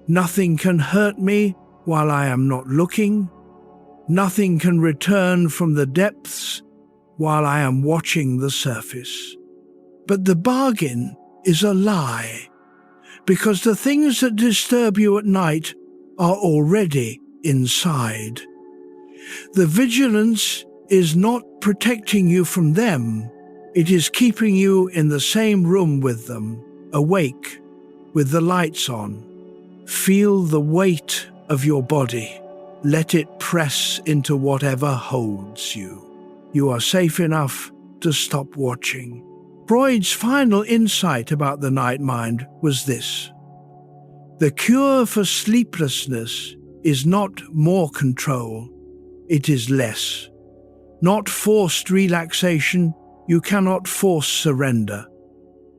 Nothing can hurt me while I am not looking. Nothing can return from the depths while I am watching the surface. But the bargain is a lie, because the things that disturb you at night are already inside. The vigilance is not protecting you from them. It is keeping you in the same room with them, awake, with the lights on. Feel the weight of your body. Let it press into whatever holds you. You are safe enough to stop watching. Freud's final insight about the night mind was this: the cure for sleeplessness is not more control, it is less. Not forced relaxation, you cannot force surrender,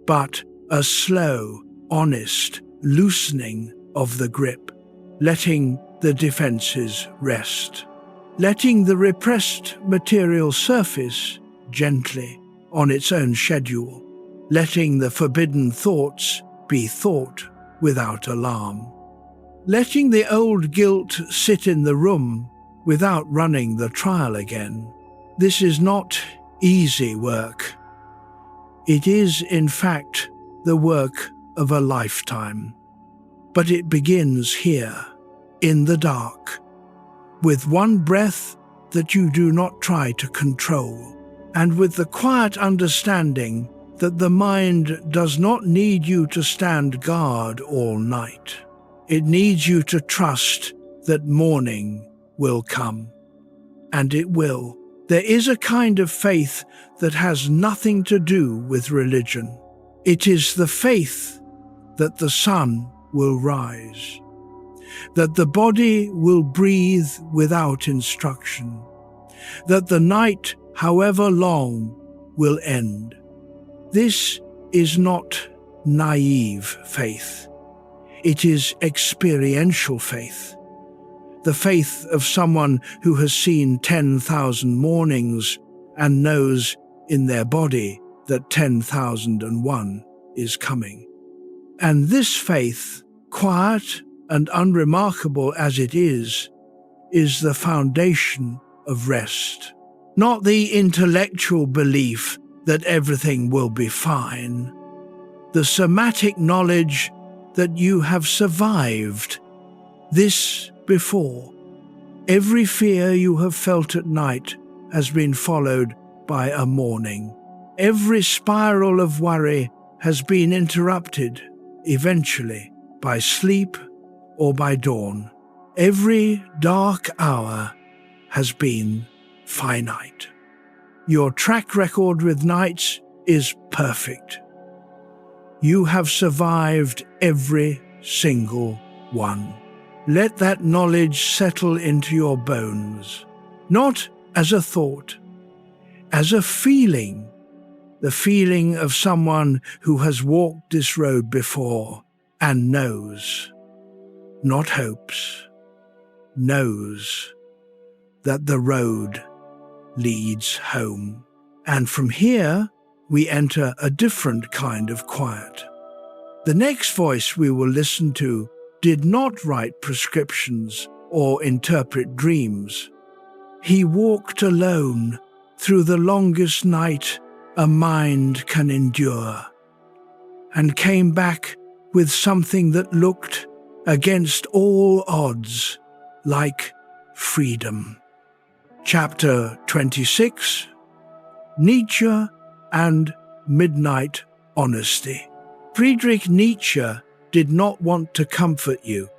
but a slow, honest loosening of the grip, letting the defenses rest, letting the repressed material surface gently on its own schedule, letting the forbidden thoughts be thought without alarm, letting the old guilt sit in the room without running the trial again. This is not easy work. It is, in fact, the work of a lifetime. But it begins here, in the dark, with one breath that you do not try to control, and with the quiet understanding that the mind does not need you to stand guard all night. It needs you to trust that morning will come. And it will. There is a kind of faith that has nothing to do with religion. It is the faith that the sun will rise, that the body will breathe without instruction, that the night, however long, will end. This is not naive faith. It is experiential faith. The faith of someone who has seen 10,000 mornings and knows in their body that 10,001 is coming. And this faith, quiet and unremarkable as it is the foundation of rest. Not the intellectual belief that everything will be fine. The somatic knowledge that you have survived this before. Every fear you have felt at night has been followed by a morning. Every spiral of worry has been interrupted, eventually, by sleep or by dawn. Every dark hour has been finite. Your track record with nights is perfect. You have survived every single one. Let that knowledge settle into your bones, not as a thought, as a feeling, the feeling of someone who has walked this road before and knows, not hopes, knows that the road leads home. And from here, we enter a different kind of quiet. The next voice we will listen to did not write prescriptions or interpret dreams. He walked alone through the longest night a mind can endure, and came back with something that looked, against all odds, like freedom. Chapter 26, Nietzsche and Midnight Honesty. Friedrich Nietzsche did not want to comfort you.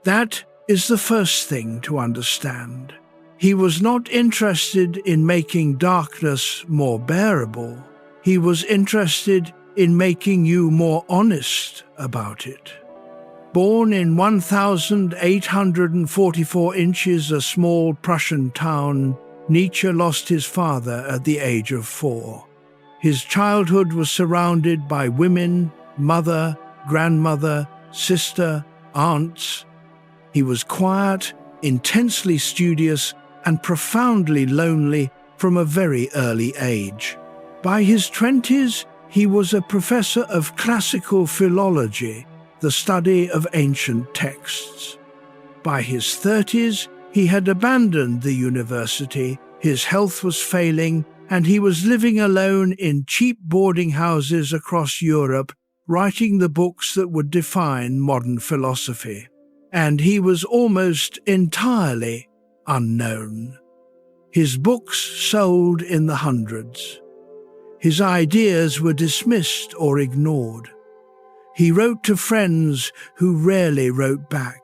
That is the first thing to understand. He was not interested in making darkness more bearable. He was interested in making you more honest about it. Born in 1844 inches, a small Prussian town, Nietzsche lost his father at the age of 4. His childhood was surrounded by women, mother, grandmother, sister, aunts, He was quiet, intensely studious, and profoundly lonely from a very early age. By his 20s, he was a professor of classical philology, the study of ancient texts. By his 30s, he had abandoned the university, his health was failing, and he was living alone in cheap boarding houses across Europe, writing the books that would define modern philosophy. And he was almost entirely unknown. His books sold in the hundreds. His ideas were dismissed or ignored. He wrote to friends who rarely wrote back.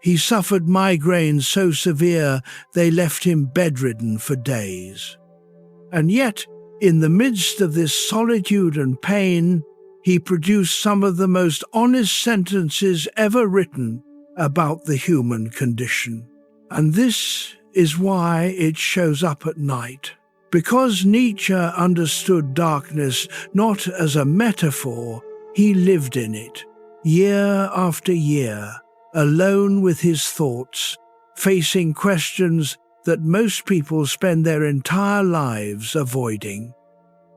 He suffered migraines so severe they left him bedridden for days. And yet, in the midst of this solitude and pain, he produced some of the most honest sentences ever written about the human condition. And this is why it shows up at night. Because Nietzsche understood darkness not as a metaphor, he lived in it, year after year, alone with his thoughts, facing questions that most people spend their entire lives avoiding.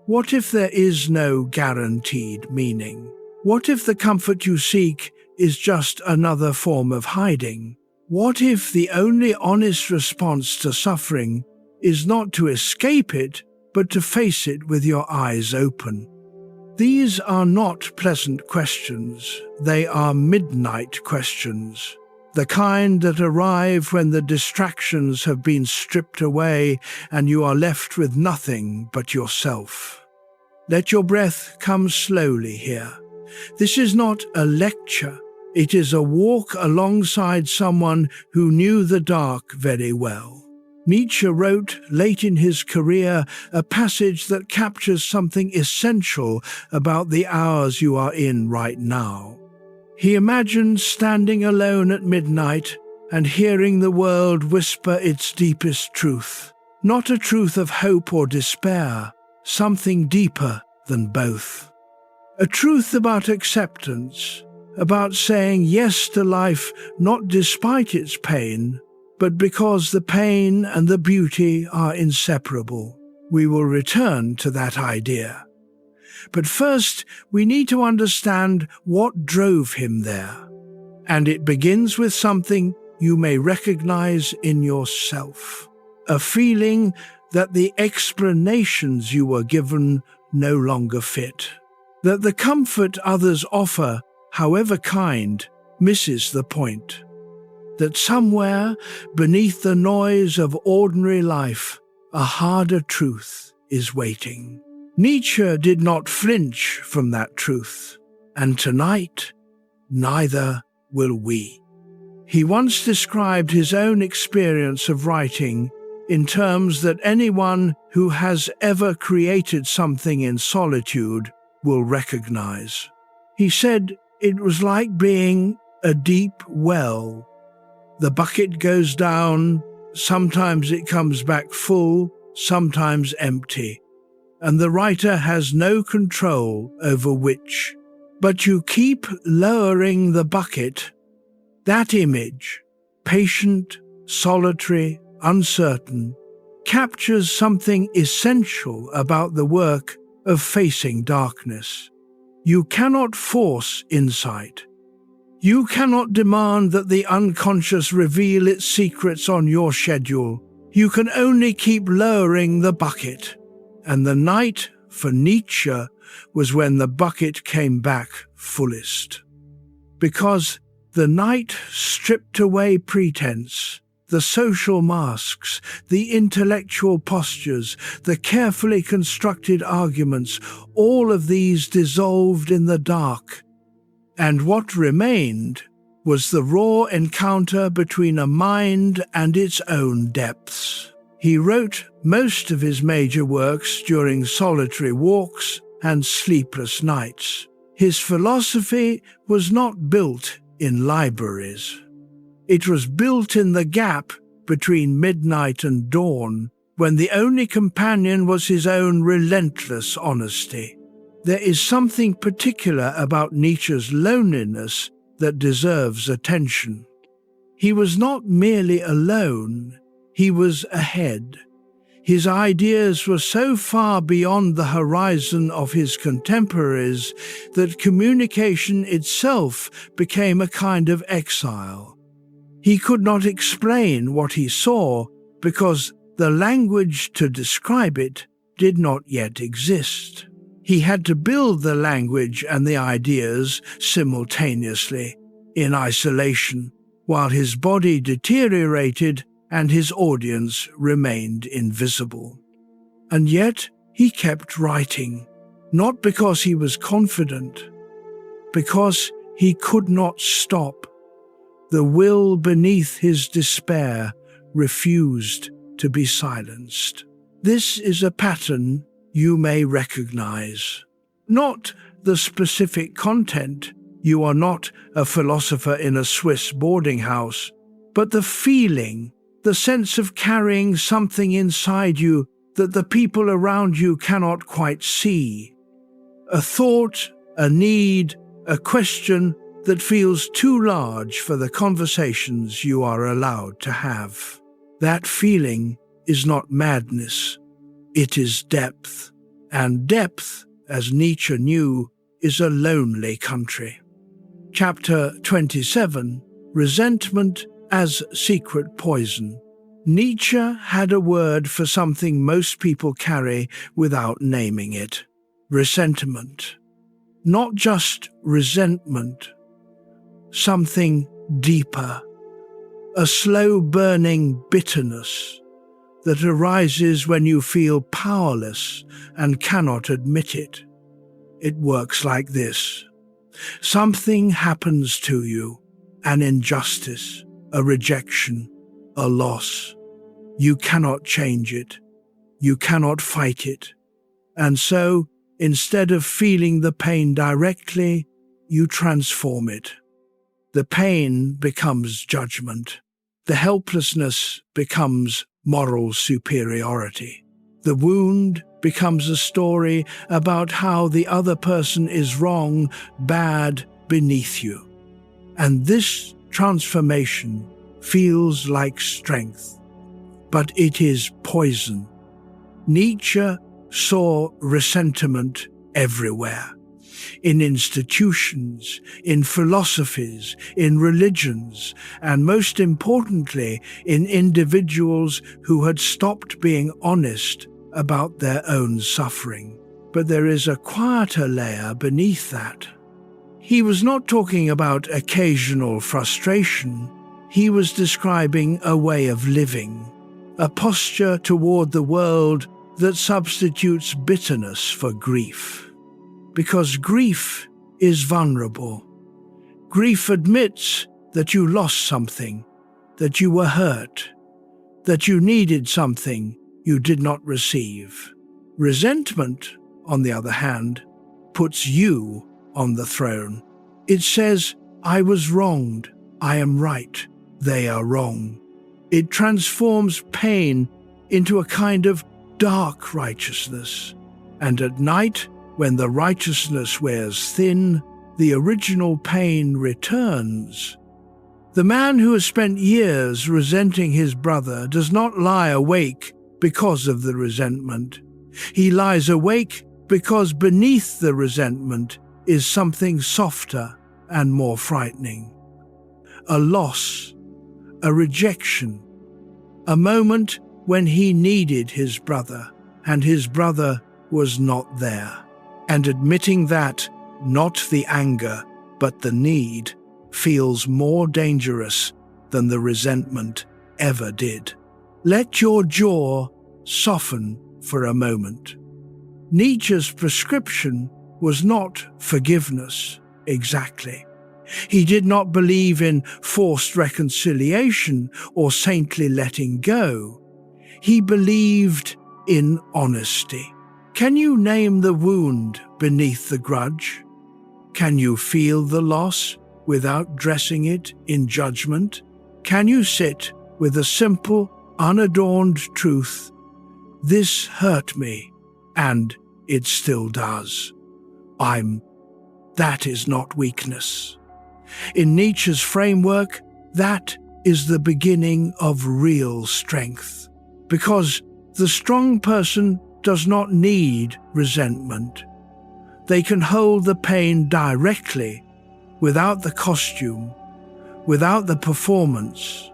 What if there is no guaranteed meaning? What if the comfort you seek is just another form of hiding? What if the only honest response to suffering is not to escape it, but to face it with your eyes open? These are not pleasant questions. They are midnight questions. The kind that arrive when the distractions have been stripped away and you are left with nothing but yourself. Let your breath come slowly here. This is not a lecture. It is a walk alongside someone who knew the dark very well. Nietzsche wrote, late in his career, a passage that captures something essential about the hours you are in right now. He imagined standing alone at midnight and hearing the world whisper its deepest truth. Not a truth of hope or despair, something deeper than both. A truth about acceptance, about saying yes to life not despite its pain, but because the pain and the beauty are inseparable. We will return to that idea. But first, we need to understand what drove him there. And it begins with something you may recognize in yourself. A feeling that the explanations you were given no longer fit. That the comfort others offer, however kind, misses the point. That somewhere, beneath the noise of ordinary life, a harder truth is waiting. Nietzsche did not flinch from that truth, and tonight, neither will we. He once described his own experience of writing in terms that anyone who has ever created something in solitude will recognize. He said it was like being a deep well. The bucket goes down, sometimes it comes back full, sometimes empty, and the writer has no control over which. But you keep lowering the bucket. That image, patient, solitary, uncertain, captures something essential about the work of facing darkness. You cannot force insight. You cannot demand that the unconscious reveal its secrets on your schedule. You can only keep lowering the bucket. And the night, for Nietzsche, was when the bucket came back fullest. Because the night stripped away pretense, the social masks, the intellectual postures, the carefully constructed arguments, all of these dissolved in the dark. And what remained was the raw encounter between a mind and its own depths. He wrote most of his major works during solitary walks and sleepless nights. His philosophy was not built in libraries. It was built in the gap between midnight and dawn, when the only companion was his own relentless honesty. There is something particular about Nietzsche's loneliness that deserves attention. He was not merely alone, he was ahead. His ideas were so far beyond the horizon of his contemporaries that communication itself became a kind of exile. He could not explain what he saw because the language to describe it did not yet exist. He had to build the language and the ideas simultaneously, in isolation, while his body deteriorated and his audience remained invisible. And yet he kept writing, not because he was confident, because he could not stop. The will beneath his despair refused to be silenced. This is a pattern you may recognize. Not the specific content, you are not a philosopher in a Swiss boarding house, but the feeling, the sense of carrying something inside you that the people around you cannot quite see. A thought, a need, a question that feels too large for the conversations you are allowed to have. That feeling is not madness, it is depth. And depth, as Nietzsche knew, is a lonely country. Chapter 27, Resentment as Secret Poison. Nietzsche had a word for something most people carry without naming it: resentment. Not just resentment, something deeper, a slow-burning bitterness that arises when you feel powerless and cannot admit it. It works like this. Something happens to you, an injustice, a rejection, a loss. You cannot change it. You cannot fight it. And so, instead of feeling the pain directly, you transform it. The pain becomes judgment. The helplessness becomes moral superiority. The wound becomes a story about how the other person is wrong, bad, beneath you. And this transformation feels like strength, but it is poison. Nietzsche saw resentment everywhere. In institutions, in philosophies, in religions, and most importantly, in individuals who had stopped being honest about their own suffering. But there is a quieter layer beneath that. He was not talking about occasional frustration. He was describing a way of living, a posture toward the world that substitutes bitterness for grief. Because grief is vulnerable. Grief admits that you lost something, that you were hurt, that you needed something you did not receive. Resentment, on the other hand, puts you on the throne. It says, I was wronged, I am right, they are wrong. It transforms pain into a kind of dark righteousness. And at night, when the righteousness wears thin, the original pain returns. The man who has spent years resenting his brother does not lie awake because of the resentment. He lies awake because beneath the resentment is something softer and more frightening. A loss, a rejection, a moment when he needed his brother and his brother was not there. And admitting that, not the anger, but the need, feels more dangerous than the resentment ever did. Let your jaw soften for a moment. Nietzsche's prescription was not forgiveness, exactly. He did not believe in forced reconciliation or saintly letting go. He believed in honesty. Can you name the wound beneath the grudge? Can you feel the loss without dressing it in judgment? Can you sit with a simple, unadorned truth? This hurt me, and it still does. That is not weakness. In Nietzsche's framework, that is the beginning of real strength, because the strong person does not need resentment. They can hold the pain directly, without the costume, without the performance,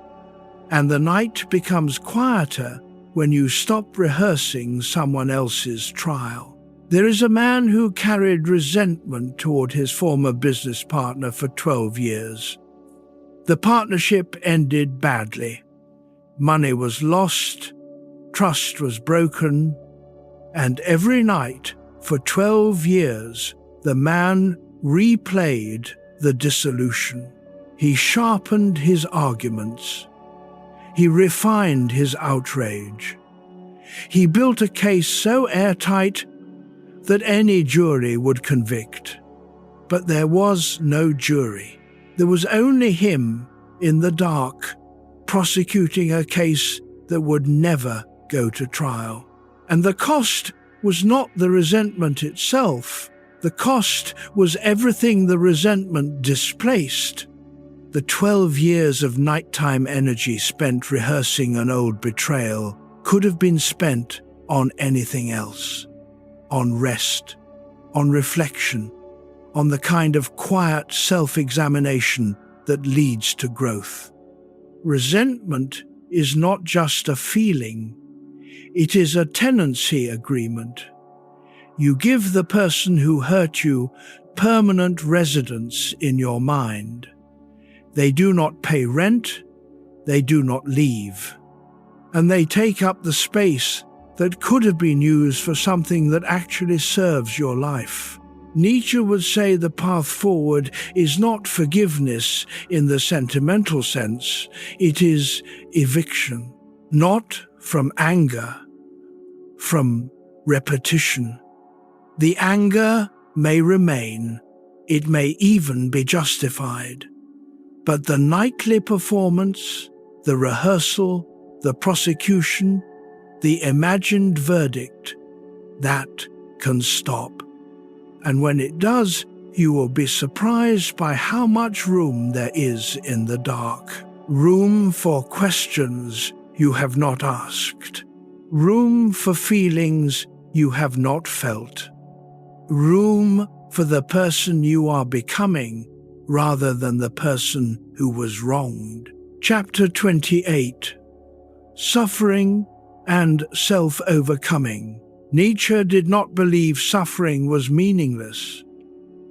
and the night becomes quieter when you stop rehearsing someone else's trial. There is a man who carried resentment toward his former business partner for 12 years. The partnership ended badly. Money was lost, trust was broken, and every night for 12 years the man replayed the dissolution. He sharpened his arguments. He refined his outrage. He built a case so airtight that any jury would convict. But there was no jury. There was only him in the dark, prosecuting a case that would never go to trial. And the cost was not the resentment itself. The cost was everything the resentment displaced. The 12 years of nighttime energy spent rehearsing an old betrayal could have been spent on anything else. On rest, on reflection, on the kind of quiet self-examination that leads to growth. Resentment is not just a feeling, it is a tenancy agreement. You give the person who hurt you permanent residence in your mind. They do not pay rent, they do not leave, and they take up the space that could have been used for something that actually serves your life. Nietzsche would say the path forward is not forgiveness in the sentimental sense, it is eviction, not from anger, from repetition. The anger may remain, it may even be justified. But the nightly performance, the rehearsal, the prosecution, the imagined verdict, that can stop. And when it does, you will be surprised by how much room there is in the dark. Room for questions you have not asked. Room for feelings you have not felt. Room for the person you are becoming rather than the person who was wronged. Chapter 28. Suffering and self-overcoming. Nietzsche did not believe suffering was meaningless,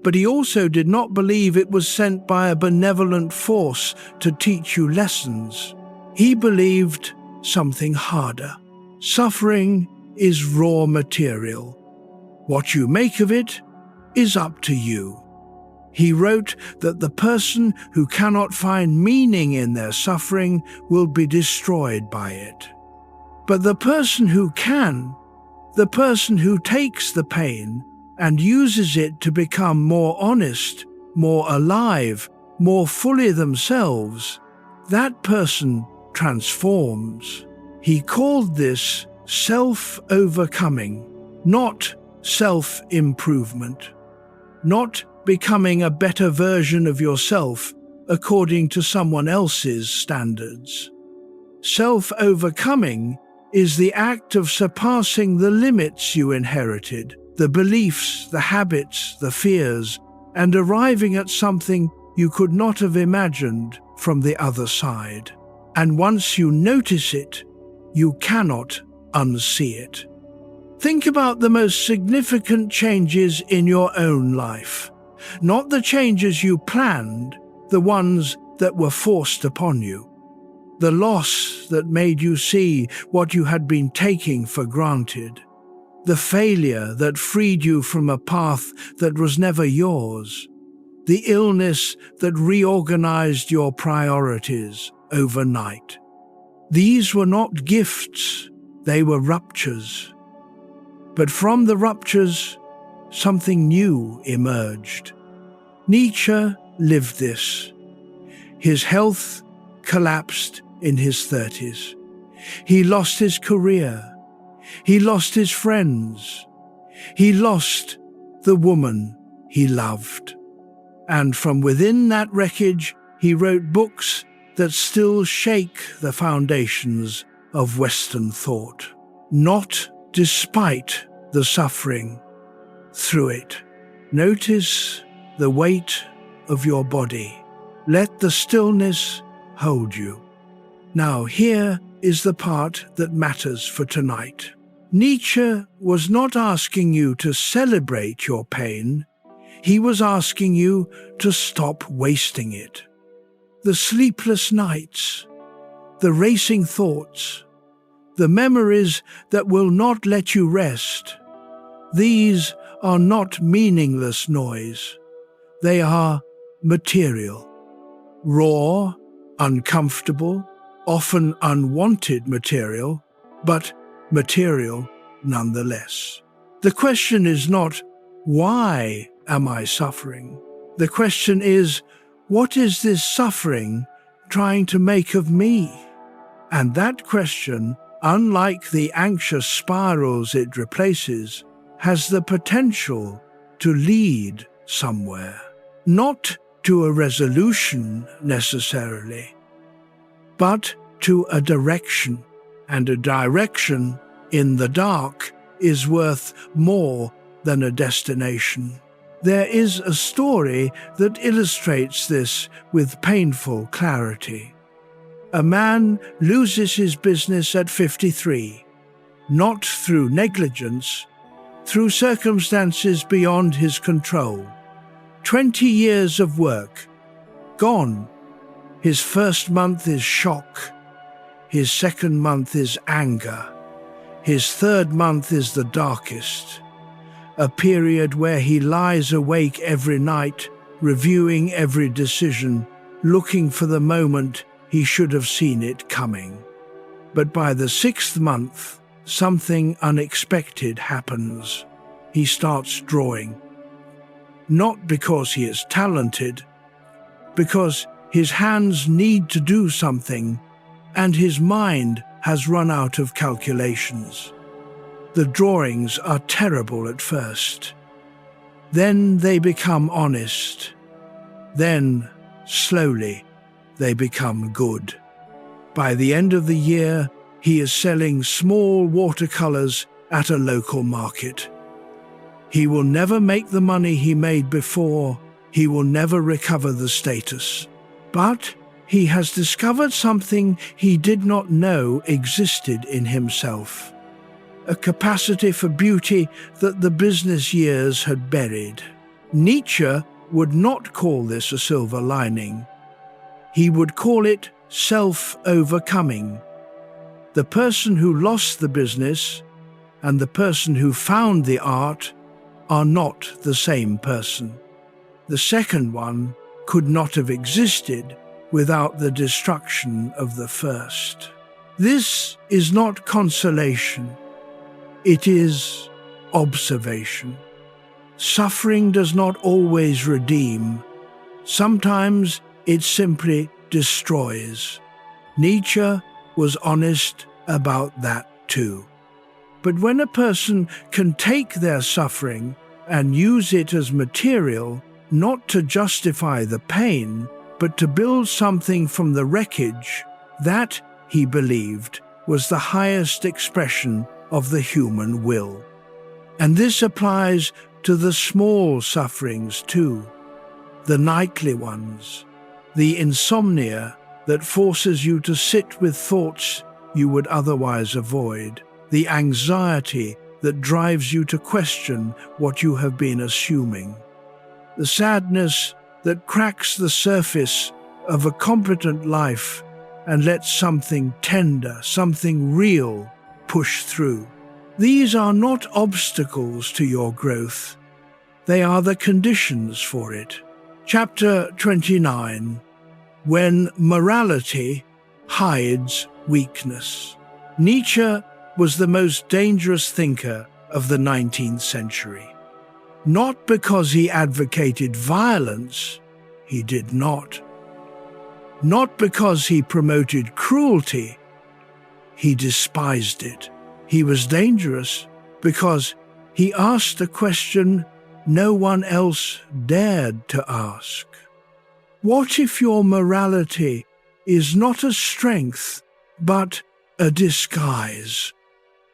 but he also did not believe it was sent by a benevolent force to teach you lessons. He believed something harder. Suffering is raw material. What you make of it is up to you. He wrote that the person who cannot find meaning in their suffering will be destroyed by it. But the person who can, the person who takes the pain and uses it to become more honest, more alive, more fully themselves, that person transforms. He called this self-overcoming, not self-improvement, not becoming a better version of yourself according to someone else's standards. Self-overcoming is the act of surpassing the limits you inherited, the beliefs, the habits, the fears, and arriving at something you could not have imagined from the other side. And once you notice it, you cannot unsee it. Think about the most significant changes in your own life. Not the changes you planned, the ones that were forced upon you. The loss that made you see what you had been taking for granted. The failure that freed you from a path that was never yours. The illness that reorganized your priorities overnight. These were not gifts, they were ruptures. But from the ruptures, something new emerged. Nietzsche lived this. His health collapsed in his 30s. He lost his career. He lost his friends. He lost the woman he loved. And from within that wreckage, he wrote books that still shake the foundations of Western thought. Not despite the suffering, through it. Notice the weight of your body. Let the stillness hold you. Now here is the part that matters for tonight. Nietzsche was not asking you to celebrate your pain. He was asking you to stop wasting it. The sleepless nights, the racing thoughts, the memories that will not let you rest. These are not meaningless noise. They are material, raw, uncomfortable, often unwanted material, but material nonetheless. The question is not, why am I suffering? The question is, what is this suffering trying to make of me? And that question, unlike the anxious spirals it replaces, has the potential to lead somewhere. Not to a resolution necessarily, but to a direction. And a direction in the dark is worth more than a destination. There is a story that illustrates this with painful clarity. A man loses his business at 53, not through negligence, through circumstances beyond his control. 20 years of work, gone. His first month is shock. His second month is anger. His third month is the darkest. A period where he lies awake every night, reviewing every decision, looking for the moment he should have seen it coming. But by the 6th month, something unexpected happens. He starts drawing. Not because he is talented, because his hands need to do something, and his mind has run out of calculations. The drawings are terrible at first. Then they become honest. Then, slowly, they become good. By the end of the year, he is selling small watercolors at a local market. He will never make the money he made before. He will never recover the status. But he has discovered something he did not know existed in himself. A capacity for beauty that the business years had buried. Nietzsche would not call this a silver lining. He would call it self-overcoming. The person who lost the business and the person who found the art are not the same person. The second one could not have existed without the destruction of the first. This is not consolation. It is observation. Suffering does not always redeem. Sometimes it simply destroys. Nietzsche was honest about that too. But when a person can take their suffering and use it as material, not to justify the pain, but to build something from the wreckage, that, he believed, was the highest expression of the human will. And this applies to the small sufferings too, the nightly ones, the insomnia that forces you to sit with thoughts you would otherwise avoid, the anxiety that drives you to question what you have been assuming, the sadness that cracks the surface of a competent life and lets something tender, something real, push through. These are not obstacles to your growth. They are the conditions for it. Chapter 29. When morality hides weakness. Nietzsche was the most dangerous thinker of the 19th century. Not because he advocated violence, he did not. Not because he promoted cruelty, he despised it. He was dangerous because he asked a question no one else dared to ask. What if your morality is not a strength, but a disguise.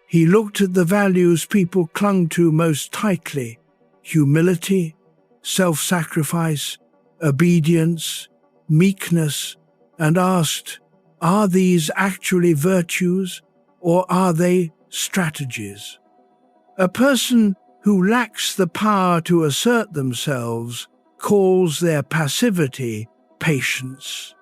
He looked at the values people clung to most tightly: humility, self-sacrifice, obedience, meekness, and asked, are these actually virtues, or are they strategies? A person who lacks the power to assert themselves calls their passivity patience.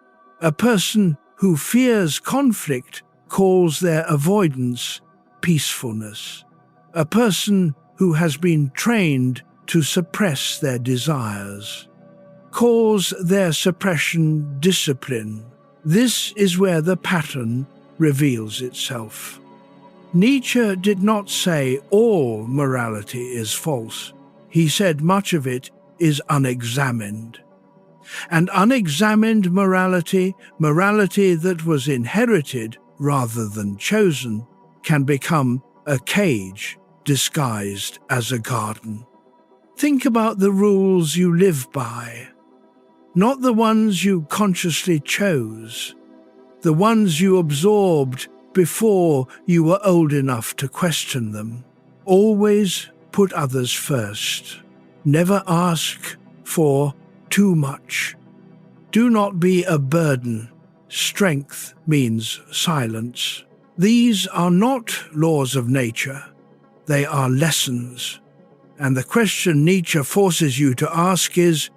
A person who fears conflict calls their avoidance peacefulness. A person who has been trained to suppress their desires calls their suppression discipline. This is where the pattern reveals itself. Nietzsche did not say all morality is false. He said much of it is unexamined. And unexamined morality, morality that was inherited rather than chosen, can become a cage disguised as a garden. Think about the rules you live by, not the ones you consciously chose, the ones you absorbed before you were old enough to question them. Always put others first. Never ask for too much. Do not be a burden. Strength means silence. These are not laws of nature. They are lessons. And the question Nietzsche forces you to ask is,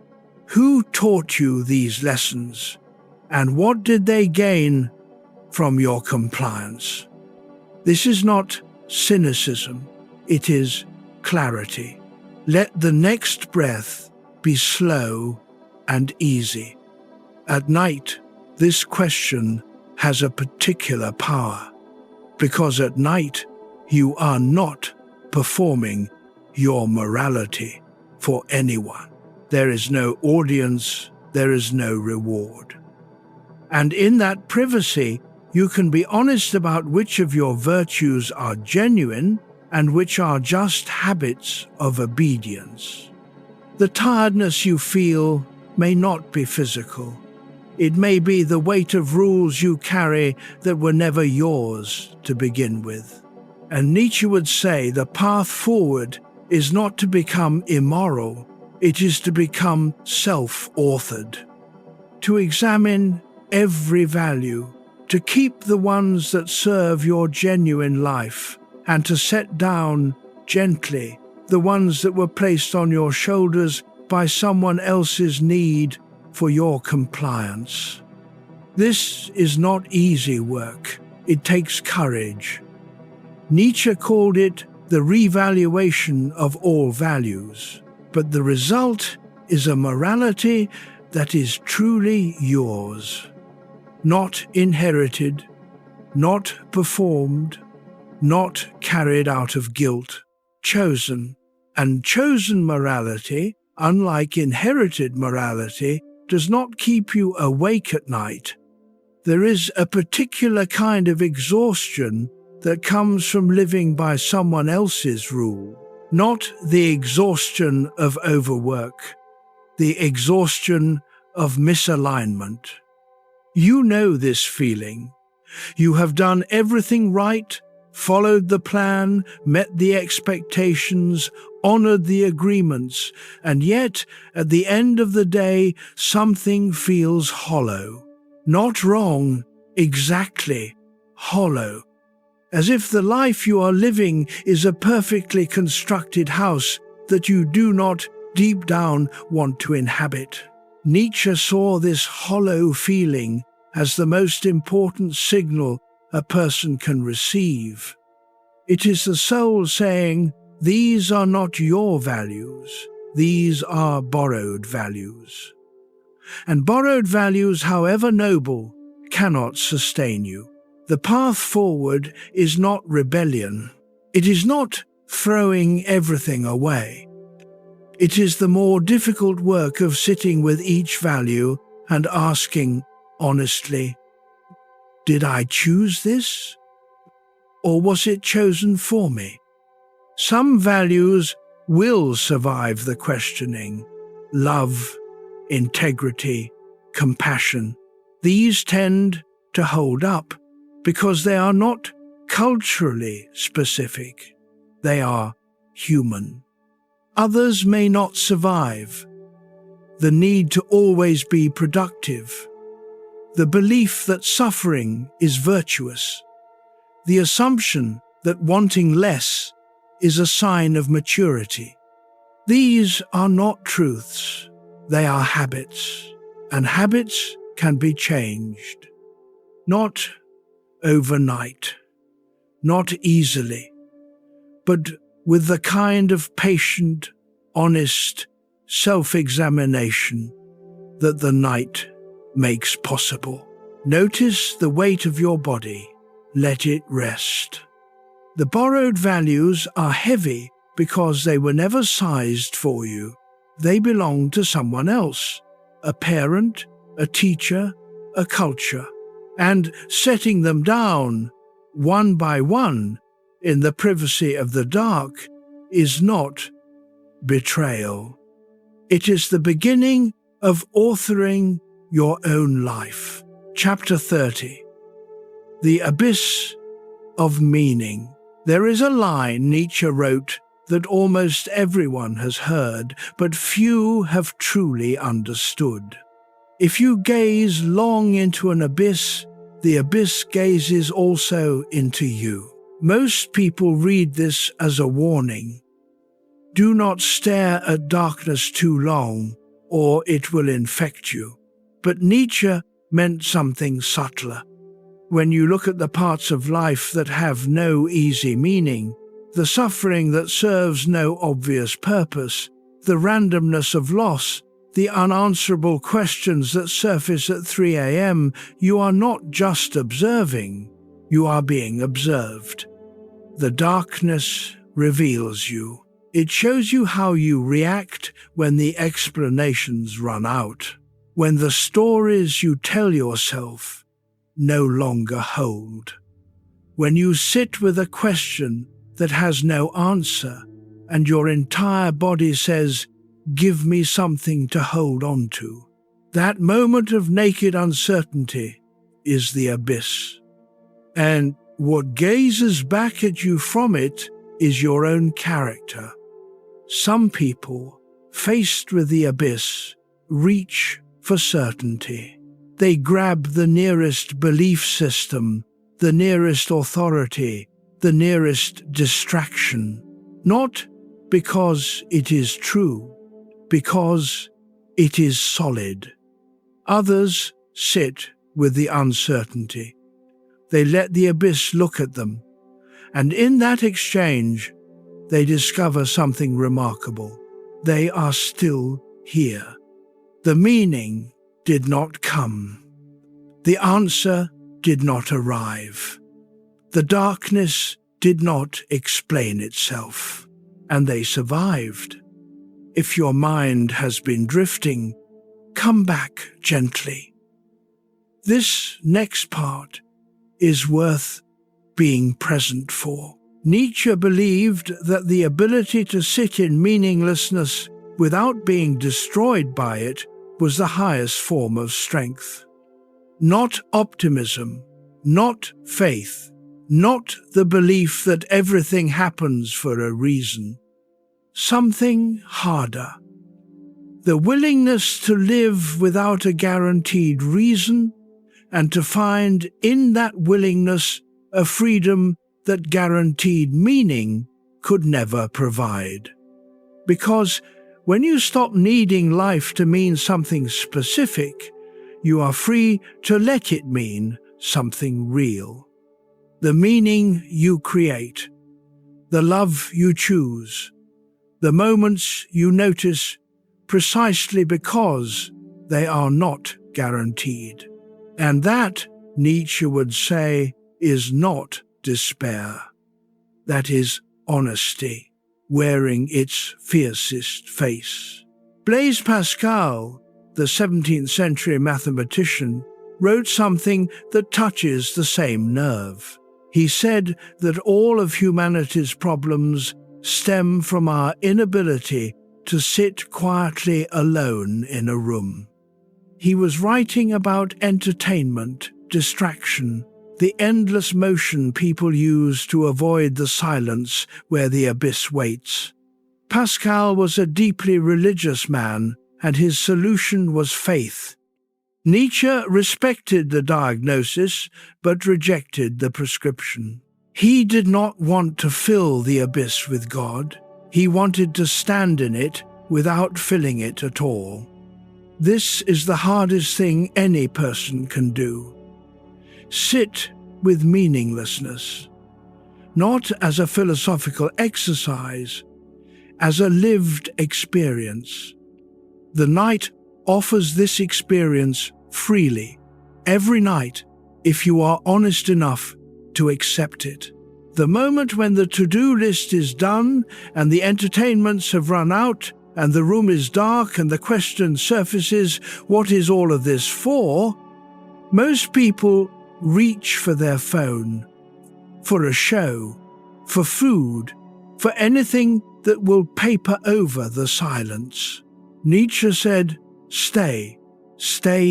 who taught you these lessons? And what did they gain from your compliance? This is not cynicism. It is clarity. Let the next breath be slow and easy. At night, this question has a particular power, because at night you are not performing your morality for anyone. There is no audience, there is no reward. And in that privacy, you can be honest about which of your virtues are genuine and which are just habits of obedience. The tiredness you feel may not be physical. It may be the weight of rules you carry that were never yours to begin with. And Nietzsche would say the path forward is not to become immoral, it is to become self-authored. To examine every value, to keep the ones that serve your genuine life, and to set down gently the ones that were placed on your shoulders by someone else's need for your compliance. This is not easy work. It takes courage. Nietzsche called it the revaluation of all values, but the result is a morality that is truly yours, not inherited, not performed, not carried out of guilt, chosen. And chosen morality, unlike inherited morality, does not keep you awake at night. There is a particular kind of exhaustion that comes from living by someone else's rule, not the exhaustion of overwork, the exhaustion of misalignment. You know this feeling. You have done everything right, followed the plan, met the expectations, honored the agreements, and yet, at the end of the day, something feels hollow. Not wrong, exactly hollow. As if the life you are living is a perfectly constructed house that you do not, deep down, want to inhabit. Nietzsche saw this hollow feeling as the most important signal a person can receive. It is the soul saying, these are not your values, these are borrowed values. And borrowed values, however noble, cannot sustain you. The path forward is not rebellion. It is not throwing everything away. It is the more difficult work of sitting with each value and asking honestly, did I choose this? Or was it chosen for me? Some values will survive the questioning: love, integrity, compassion. These tend to hold up because they are not culturally specific. They are human. Others may not survive. The need to always be productive. The belief that suffering is virtuous. The assumption that wanting less is a sign of maturity. These are not truths. They are habits, and habits can be changed. Not overnight, not easily, but with the kind of patient, honest self-examination that the night makes possible. Notice the weight of your body. Let it rest. The borrowed values are heavy because they were never sized for you. They belong to someone else, a parent, a teacher, a culture. And setting them down, one by one, in the privacy of the dark, is not betrayal. It is the beginning of authoring your own life. Chapter 30. The Abyss of Meaning. There is a line Nietzsche wrote that almost everyone has heard, but few have truly understood. If you gaze long into an abyss, the abyss gazes also into you. Most people read this as a warning. Do not stare at darkness too long, or it will infect you. But Nietzsche meant something subtler. When you look at the parts of life that have no easy meaning, the suffering that serves no obvious purpose, the randomness of loss, the unanswerable questions that surface at 3 a.m., you are not just observing, you are being observed. The darkness reveals you. It shows you how you react when the explanations run out, when the stories you tell yourself no longer hold. When you sit with a question that has no answer and your entire body says, "Give me something to hold on to." That moment of naked uncertainty is the abyss. And what gazes back at you from it is your own character. Some people, faced with the abyss, reach for certainty. They grab the nearest belief system, the nearest authority, the nearest distraction, not because it is true, because it is solid. Others sit with the uncertainty. They let the abyss look at them, and in that exchange, they discover something remarkable. They are still here. The meaning did not come. The answer did not arrive. The darkness did not explain itself, and they survived. If your mind has been drifting, come back gently. This next part is worth being present for. Nietzsche believed that the ability to sit in meaninglessness without being destroyed by it was the highest form of strength. Not optimism, not faith, not the belief that everything happens for a reason. Something harder. The willingness to live without a guaranteed reason, and to find in that willingness a freedom that guaranteed meaning could never provide. Because when you stop needing life to mean something specific, you are free to let it mean something real. The meaning you create, the love you choose, the moments you notice precisely because they are not guaranteed. And that, Nietzsche would say, is not despair. That is honesty, wearing its fiercest face. Blaise Pascal, the 17th century mathematician, wrote something that touches the same nerve. He said that all of humanity's problems stem from our inability to sit quietly alone in a room. He was writing about entertainment, distraction, the endless motion people use to avoid the silence where the abyss waits. Pascal was a deeply religious man, and his solution was faith. Nietzsche respected the diagnosis, but rejected the prescription. He did not want to fill the abyss with God. He wanted to stand in it without filling it at all. This is the hardest thing any person can do. Sit with meaninglessness, not as a philosophical exercise, as a lived experience. The night offers this experience freely, every night, if you are honest enough to accept it. The moment when the to-do list is done and the entertainments have run out and the room is dark and the question surfaces, what is all of this for? Most people reach for their phone, for a show, for food, for anything that will paper over the silence. Nietzsche said, stay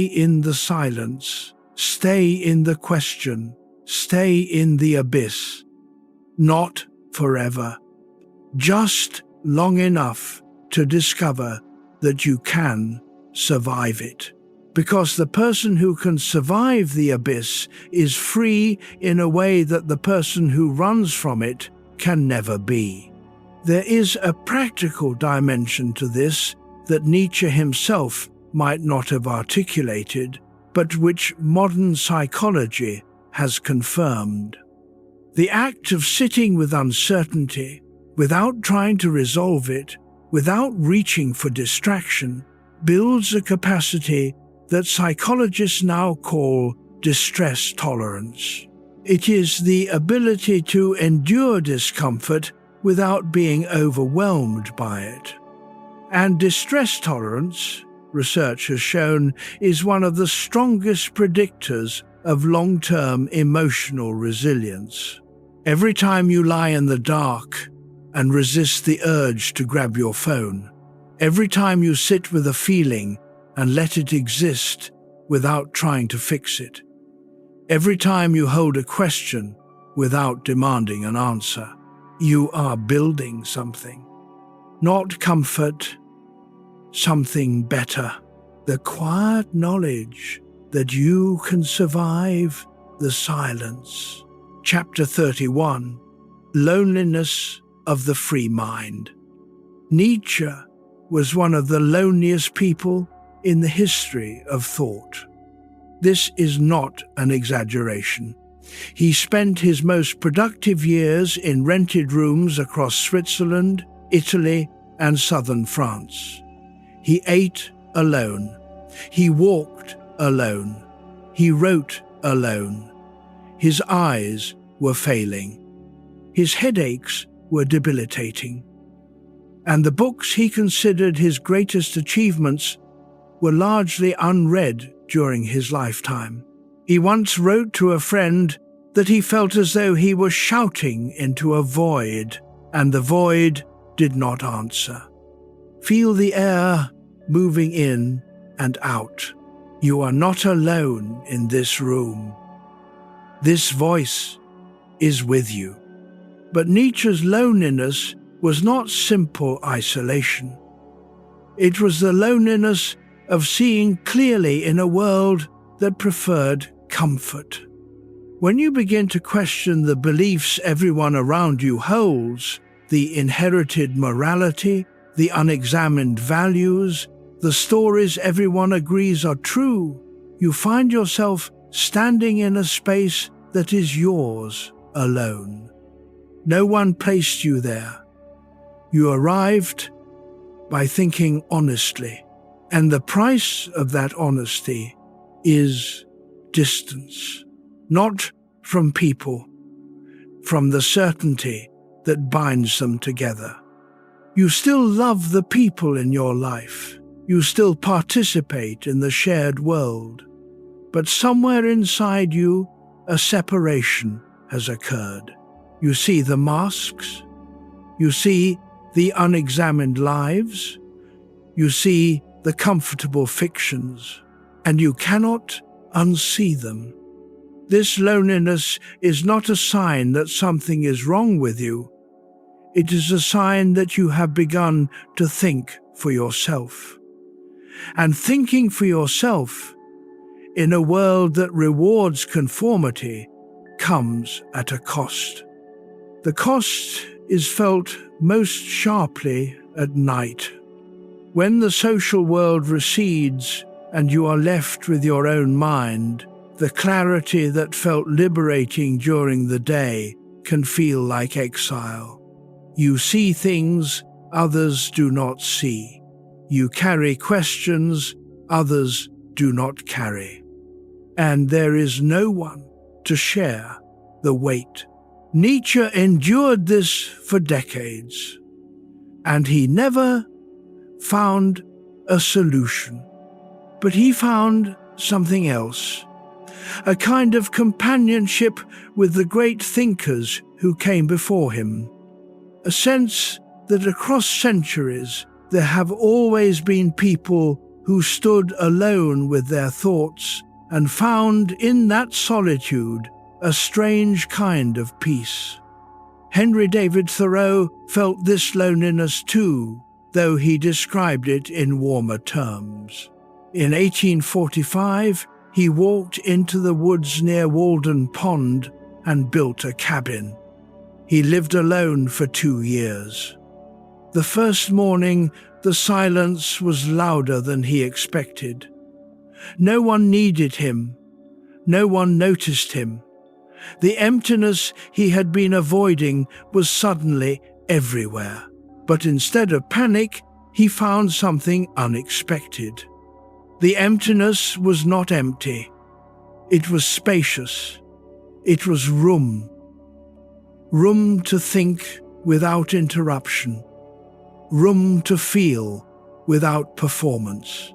in the silence, stay in the question, stay in the abyss. Not forever, just long enough to discover that you can survive it. Because the person who can survive the abyss is free in a way that the person who runs from it can never be. There is a practical dimension to this that Nietzsche himself might not have articulated, but which modern psychology has confirmed. The act of sitting with uncertainty, without trying to resolve it, without reaching for distraction, builds a capacity that psychologists now call distress tolerance. It is the ability to endure discomfort without being overwhelmed by it. And distress tolerance, research has shown, is one of the strongest predictors of long-term emotional resilience. Every time you lie in the dark and resist the urge to grab your phone, every time you sit with a feeling and let it exist without trying to fix it, every time you hold a question without demanding an answer, you are building something. Not comfort, something better. The quiet knowledge that you can survive the silence. Chapter 31. Loneliness of the Free Mind. Nietzsche was one of the loneliest people in the history of thought. This is not an exaggeration. He spent his most productive years in rented rooms across Switzerland, Italy, and southern France. He ate alone. He walked alone. He wrote alone. His eyes were failing. His headaches were debilitating. And the books he considered his greatest achievements were largely unread during his lifetime. He once wrote to a friend that he felt as though he was shouting into a void, and the void did not answer. Feel the air moving in and out. You are not alone in this room. This voice is with you. But Nietzsche's loneliness was not simple isolation. It was the loneliness of seeing clearly in a world that preferred comfort. When you begin to question the beliefs everyone around you holds, the inherited morality, the unexamined values, the stories everyone agrees are true, you find yourself standing in a space that is yours alone. No one placed you there. You arrived by thinking honestly, and the price of that honesty is distance. Not from people, from the certainty that binds them together. You still love the people in your life. You still participate in the shared world. But somewhere inside you, a separation has occurred. You see the masks. You see the unexamined lives. You see the comfortable fictions. and you cannot unsee them. This loneliness is not a sign that something is wrong with you. It is a sign that you have begun to think for yourself. And thinking for yourself, in a world that rewards conformity, comes at a cost. The cost is felt most sharply at night. When the social world recedes and you are left with your own mind, the clarity that felt liberating during the day can feel like exile. You see things others do not see. You carry questions others do not carry. And there is no one to share the weight. Nietzsche endured this for decades, and he never found a solution. But he found something else, a kind of companionship with the great thinkers who came before him, a sense that across centuries there have always been people who stood alone with their thoughts and found in that solitude a strange kind of peace. Henry David Thoreau felt this loneliness too, though he described it in warmer terms. In 1845, he walked into the woods near Walden Pond and built a cabin. He lived alone for 2 years. The first morning, the silence was louder than he expected. No one needed him. No one noticed him. The emptiness he had been avoiding was suddenly everywhere. But instead of panic, he found something unexpected. The emptiness was not empty. It was spacious. It was room. Room to think without interruption. Room to feel without performance.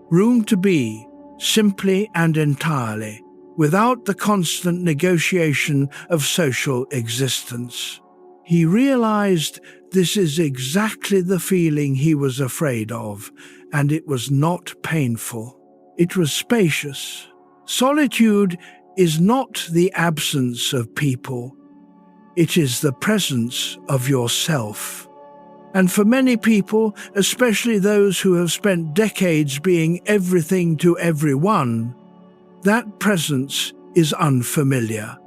Room to be simply and entirely, without the constant negotiation of social existence. He realized this is exactly the feeling he was afraid of, and it was not painful. It was spacious. Solitude is not the absence of people. It is the presence of yourself. And for many people, especially those who have spent decades being everything to everyone, that presence is unfamiliar,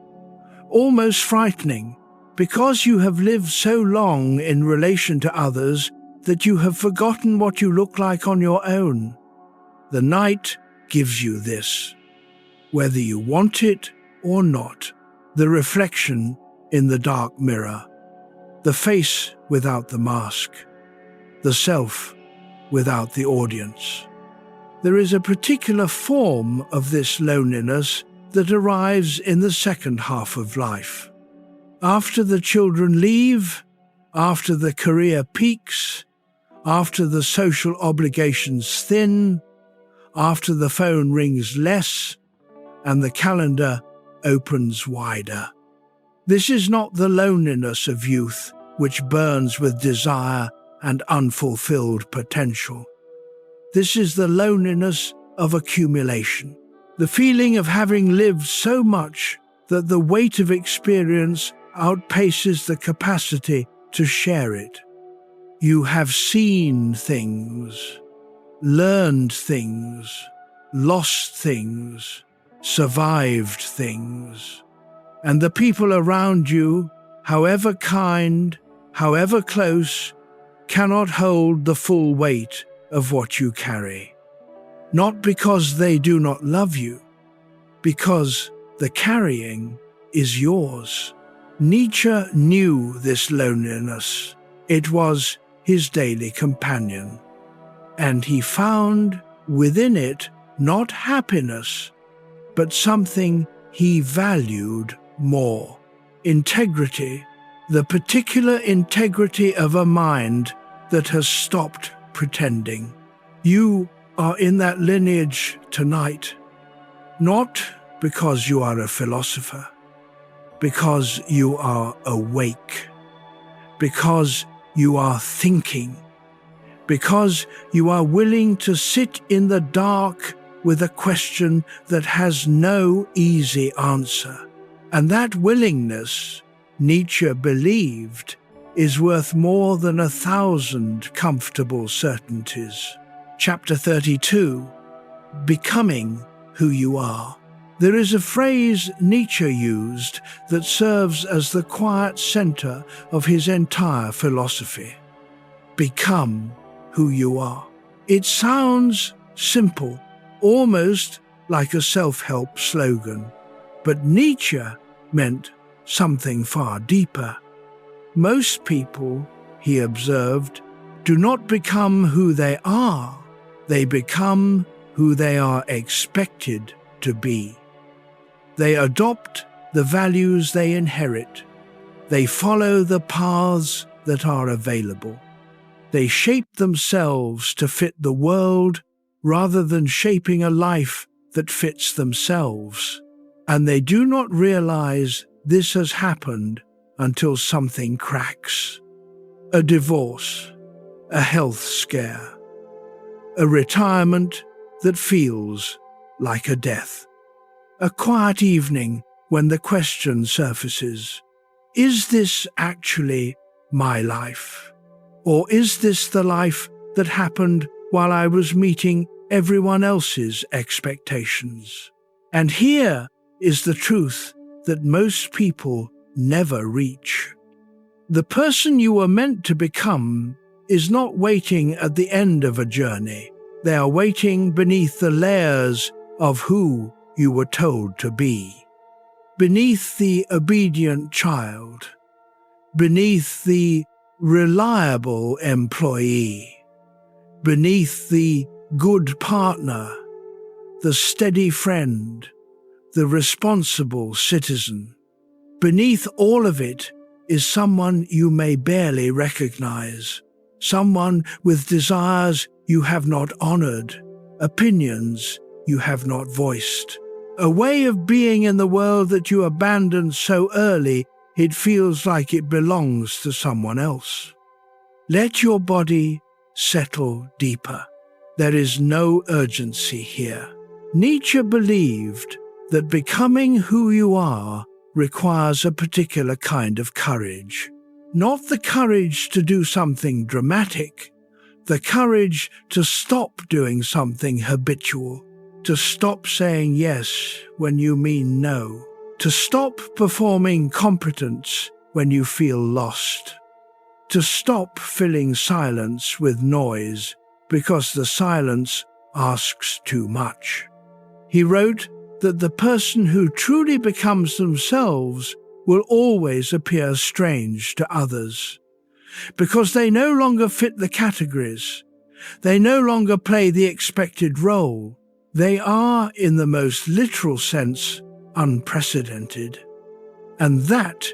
almost frightening, because you have lived so long in relation to others that you have forgotten what you look like on your own. The night gives you this, whether you want it or not, the reflection in the dark mirror, the face without the mask, the self without the audience. There is a particular form of this loneliness that arrives in the second half of life. After the children leave, after the career peaks, after the social obligations thin, after the phone rings less, and the calendar opens wider. This is not the loneliness of youth, which burns with desire and unfulfilled potential. This is the loneliness of accumulation, the feeling of having lived so much that the weight of experience outpaces the capacity to share it. You have seen things, learned things, lost things, survived things, and the people around you, however kind, however close, cannot hold the full weight of what you carry. Not because they do not love you, because the carrying is yours. Nietzsche knew this loneliness. It was his daily companion. And he found within it not happiness, but something he valued more. Integrity, the particular integrity of a mind that has stopped pretending. You are in that lineage tonight, not because you are a philosopher, because you are awake, because you are thinking, because you are willing to sit in the dark with a question that has no easy answer. And that willingness, Nietzsche believed, is worth more than 1,000 comfortable certainties. Chapter 32, Becoming Who You Are. There is a phrase Nietzsche used that serves as the quiet center of his entire philosophy. Become who you are. It sounds simple, almost like a self-help slogan. But Nietzsche meant something far deeper. Most people, he observed, do not become who they are. They become who they are expected to be. They adopt the values they inherit. They follow the paths that are available. They shape themselves to fit the world rather than shaping a life that fits themselves. And they do not realize this has happened until something cracks. A divorce, a health scare, a retirement that feels like a death. A quiet evening when the question surfaces, is this actually my life? Or is this the life that happened while I was meeting everyone else's expectations? And here is the truth that most people never reach. The person you were meant to become is not waiting at the end of a journey. They are waiting beneath the layers of who you were told to be. Beneath the obedient child, beneath the reliable employee, beneath the good partner, the steady friend, the responsible citizen. Beneath all of it is someone you may barely recognize, someone with desires you have not honored, opinions you have not voiced, a way of being in the world that you abandoned so early it feels like it belongs to someone else. Let your body settle deeper. There is no urgency here. Nietzsche believed that becoming who you are requires a particular kind of courage. Not the courage to do something dramatic, the courage to stop doing something habitual, to stop saying yes when you mean no, to stop performing competence when you feel lost, to stop filling silence with noise because the silence asks too much. He wrote that the person who truly becomes themselves will always appear strange to others, because they no longer fit the categories. They no longer play the expected role. They are, in the most literal sense, unprecedented. And that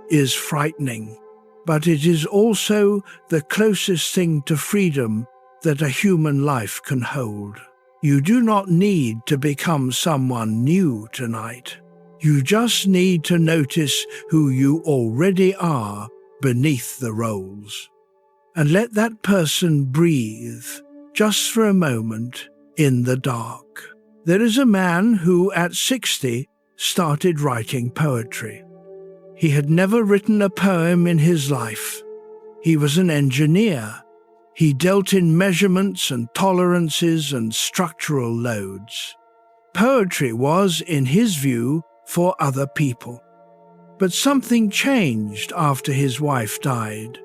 is frightening. But it is also the closest thing to freedom that a human life can hold. You do not need to become someone new tonight. You just need to notice who you already are beneath the roles. And let that person breathe, just for a moment, in the dark. There is a man who, at 60, started writing poetry. He had never written a poem in his life. He was an engineer. He dealt in measurements and tolerances and structural loads. Poetry was, in his view, for other people. But something changed after his wife died.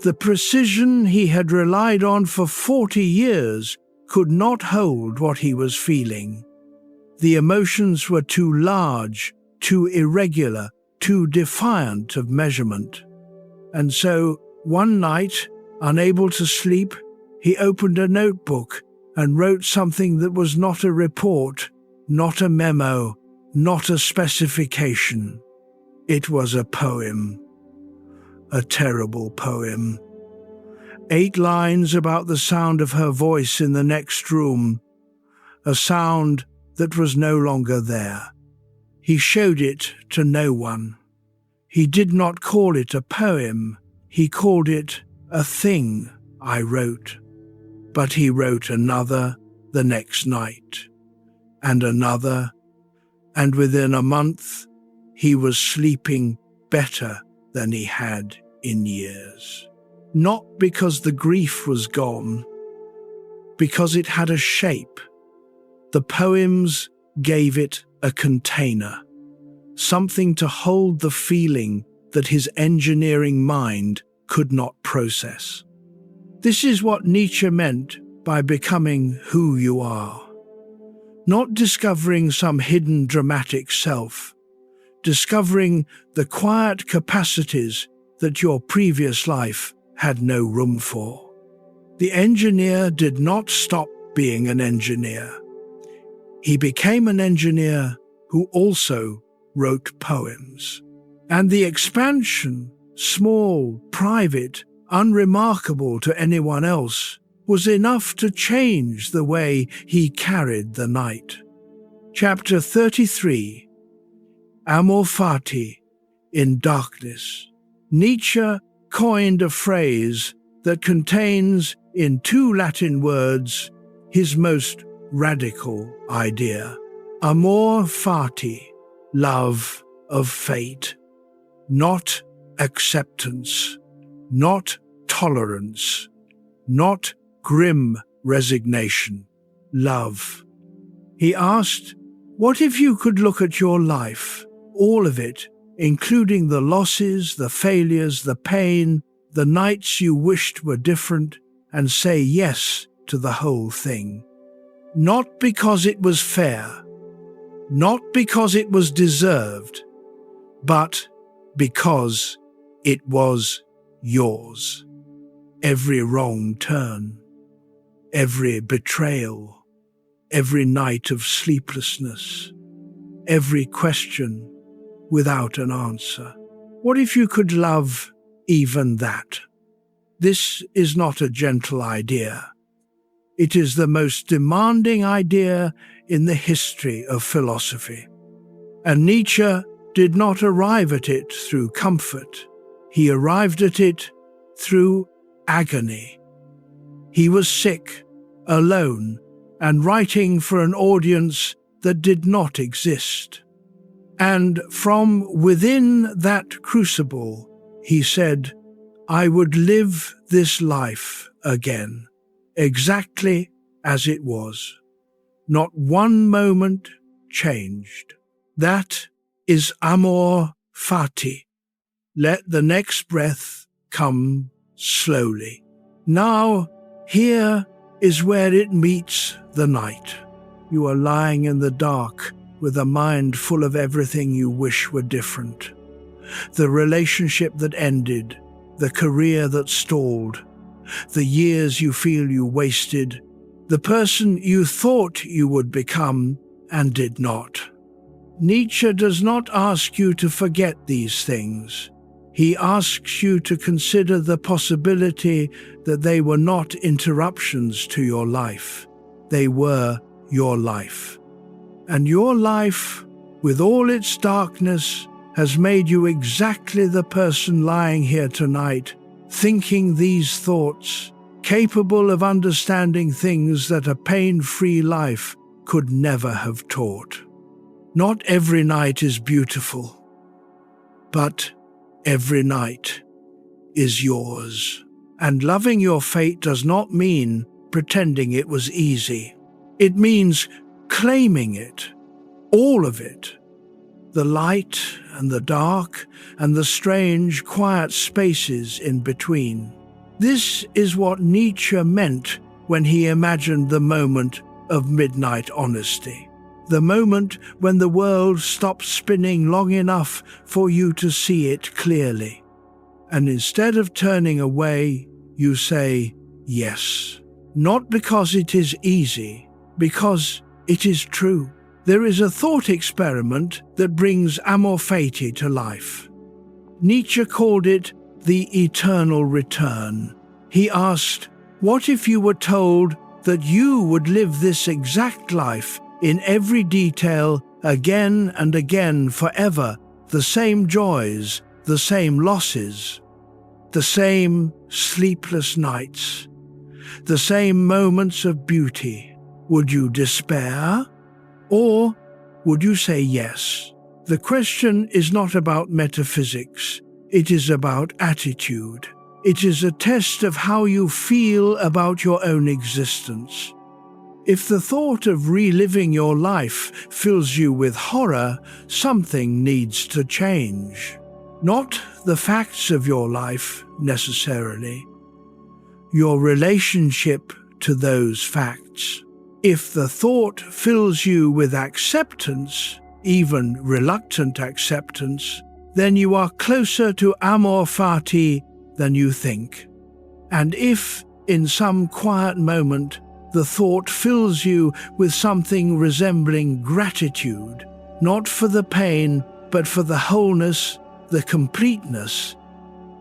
The precision he had relied on for 40 years could not hold what he was feeling. The emotions were too large, too irregular, too defiant of measurement. And so, one night, unable to sleep, he opened a notebook and wrote something that was not a report, not a memo, not a specification. It was a poem. A terrible poem. 8 lines about the sound of her voice in the next room, a sound that was no longer there. He showed it to no one. He did not call it a poem, he called it a thing I wrote. But he wrote another the next night. and another, and within a month he was sleeping better than he had in years. Not because the grief was gone, because it had a shape. The poems gave it a container, something to hold the feeling that his engineering mind could not process. This is what Nietzsche meant by becoming who you are. Not discovering some hidden dramatic self, discovering the quiet capacities that your previous life had no room for. The engineer did not stop being an engineer. He became an engineer who also wrote poems. And the expansion, small, private, unremarkable to anyone else, was enough to change the way he carried the night. Chapter 33, Amor Fati, in darkness. Nietzsche coined a phrase that contains, in 2 Latin words, his most radical idea. Amor Fati, love of fate. Not acceptance, not tolerance, not grim resignation, love. He asked, what if you could look at your life, all of it, including the losses, the failures, the pain, the nights you wished were different, and say yes to the whole thing? Not because it was fair, not because it was deserved, but because it was yours. Every wrong turn, every betrayal, every night of sleeplessness, every question without an answer. What if you could love even that? This is not a gentle idea. It is the most demanding idea in the history of philosophy. And Nietzsche did not arrive at it through comfort. He arrived at it through agony. He was sick, alone, and writing for an audience that did not exist. And from within that crucible, he said, I would live this life again, exactly as it was. Not one moment changed. That is Amor Fati. Let the next breath come slowly. Now, here is where it meets the night. You are lying in the dark with a mind full of everything you wish were different. The relationship that ended, the career that stalled, the years you feel you wasted, the person you thought you would become and did not. Nietzsche does not ask you to forget these things. He asks you to consider the possibility that they were not interruptions to your life. They were your life. And your life, with all its darkness, has made you exactly the person lying here tonight, thinking these thoughts, capable of understanding things that a pain-free life could never have taught. Not every night is beautiful, but every night is yours. And loving your fate does not mean pretending it was easy. It means claiming it, all of it. The light and the dark and the strange, quiet spaces in between. This is what Nietzsche meant when he imagined the moment of midnight honesty. The moment when the world stops spinning long enough for you to see it clearly. And instead of turning away, you say yes. Not because it is easy, because it is true. There is a thought experiment that brings Amor Fati to life. Nietzsche called it the eternal return. He asked, what if you were told that you would live this exact life in every detail, again and again, forever, the same joys, the same losses, the same sleepless nights, the same moments of beauty? Would you despair? Or would you say yes? The question is not about metaphysics. It is about attitude. It is a test of how you feel about your own existence. If the thought of reliving your life fills you with horror, something needs to change. Not the facts of your life, necessarily. Your relationship to those facts. If the thought fills you with acceptance, even reluctant acceptance, then you are closer to Amor Fati than you think. And if, in some quiet moment, the thought fills you with something resembling gratitude, not for the pain, but for the wholeness, the completeness,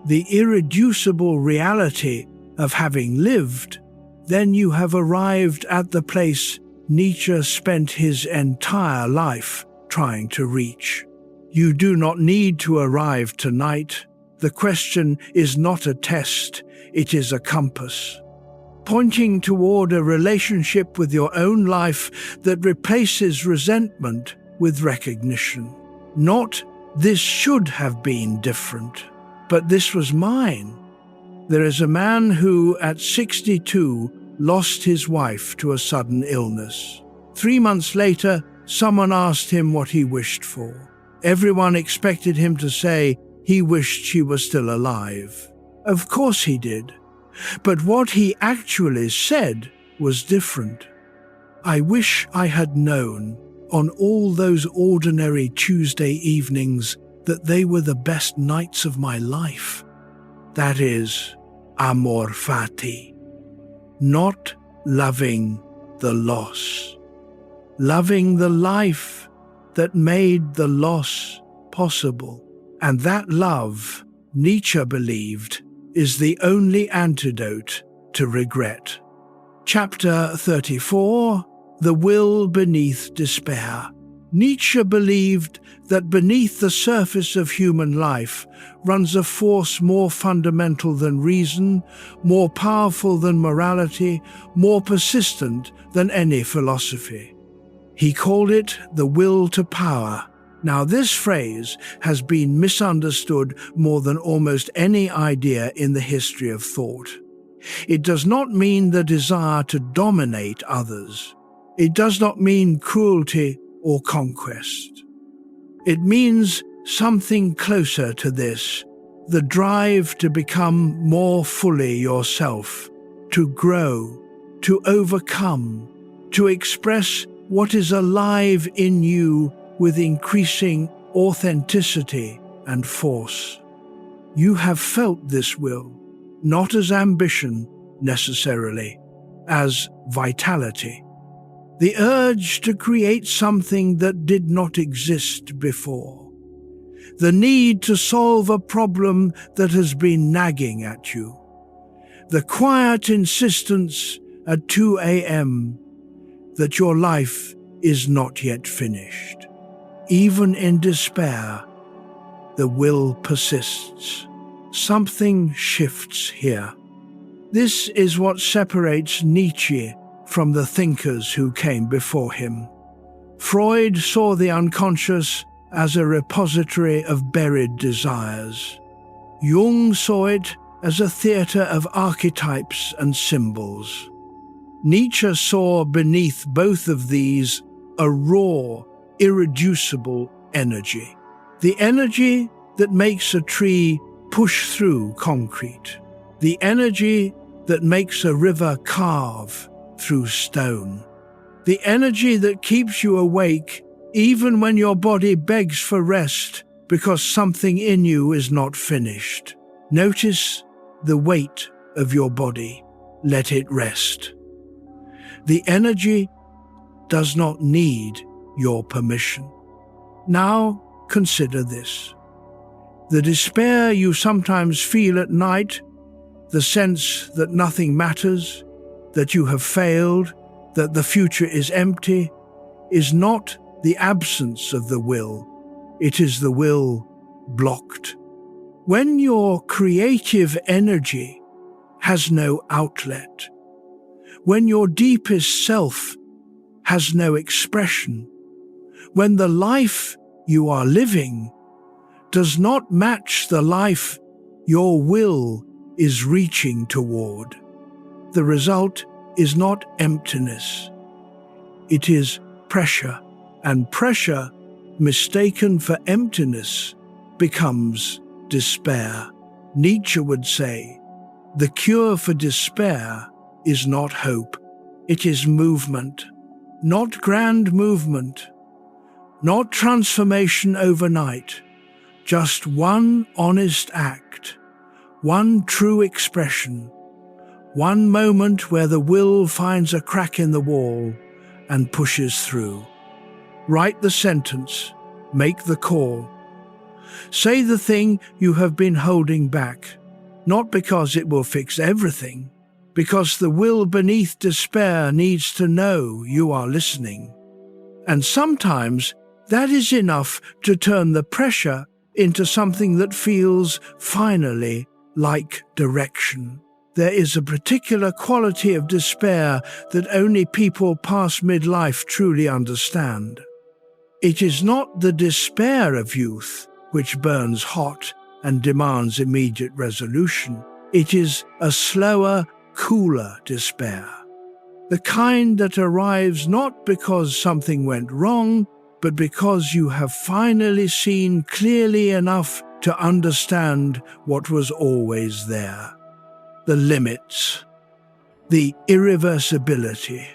the irreducible reality of having lived, then you have arrived at the place Nietzsche spent his entire life trying to reach. You do not need to arrive tonight. The question is not a test, it is a compass, pointing toward a relationship with your own life that replaces resentment with recognition. Not, this should have been different, but this was mine. There is a man who, at 62, lost his wife to a sudden illness. 3 months later, someone asked him what he wished for. Everyone expected him to say he wished she was still alive. Of course he did. But what he actually said was different. I wish I had known on all those ordinary Tuesday evenings that they were the best nights of my life. That is, Amor Fati. Not loving the loss. Loving the life that made the loss possible. And that love, Nietzsche believed, is the only antidote to regret. Chapter 34, The Will Beneath Despair. Nietzsche believed that beneath the surface of human life runs a force more fundamental than reason, more powerful than morality, more persistent than any philosophy. He called it the will to power. Now, this phrase has been misunderstood more than almost any idea in the history of thought. It does not mean the desire to dominate others. It does not mean cruelty or conquest. It means something closer to this, the drive to become more fully yourself, to grow, to overcome, to express what is alive in you with increasing authenticity and force. You have felt this will, not as ambition necessarily, as vitality. The urge to create something that did not exist before. The need to solve a problem that has been nagging at you. The quiet insistence at 2 a.m. that your life is not yet finished. Even in despair, the will persists. Something shifts here. This is what separates Nietzsche from the thinkers who came before him. Freud saw the unconscious as a repository of buried desires. Jung saw it as a theatre of archetypes and symbols. Nietzsche saw beneath both of these a raw, irreducible energy. The energy that makes a tree push through concrete. The energy that makes a river carve through stone. The energy that keeps you awake even when your body begs for rest because something in you is not finished. Notice the weight of your body. Let it rest. The energy does not need your permission. Now consider this. The despair you sometimes feel at night, the sense that nothing matters, that you have failed, that the future is empty, is not the absence of the will. It is the will blocked. When your creative energy has no outlet, when your deepest self has no expression, When the life you are living does not match the life your will is reaching toward, the result is not emptiness. It is pressure, and pressure, mistaken for emptiness, becomes despair. Nietzsche would say, the cure for despair is not hope. It is movement, not grand movement, not transformation overnight, just one honest act, one true expression, one moment where the will finds a crack in the wall and pushes through. Write the sentence, make the call. Say the thing you have been holding back, not because it will fix everything, because the will beneath despair needs to know you are listening. And sometimes that is enough to turn the pressure into something that feels, finally, like direction. There is a particular quality of despair that only people past midlife truly understand. It is not the despair of youth, which burns hot and demands immediate resolution. It is a slower, cooler despair. The kind that arrives not because something went wrong, but because you have finally seen clearly enough to understand what was always there. The limits, the irreversibility,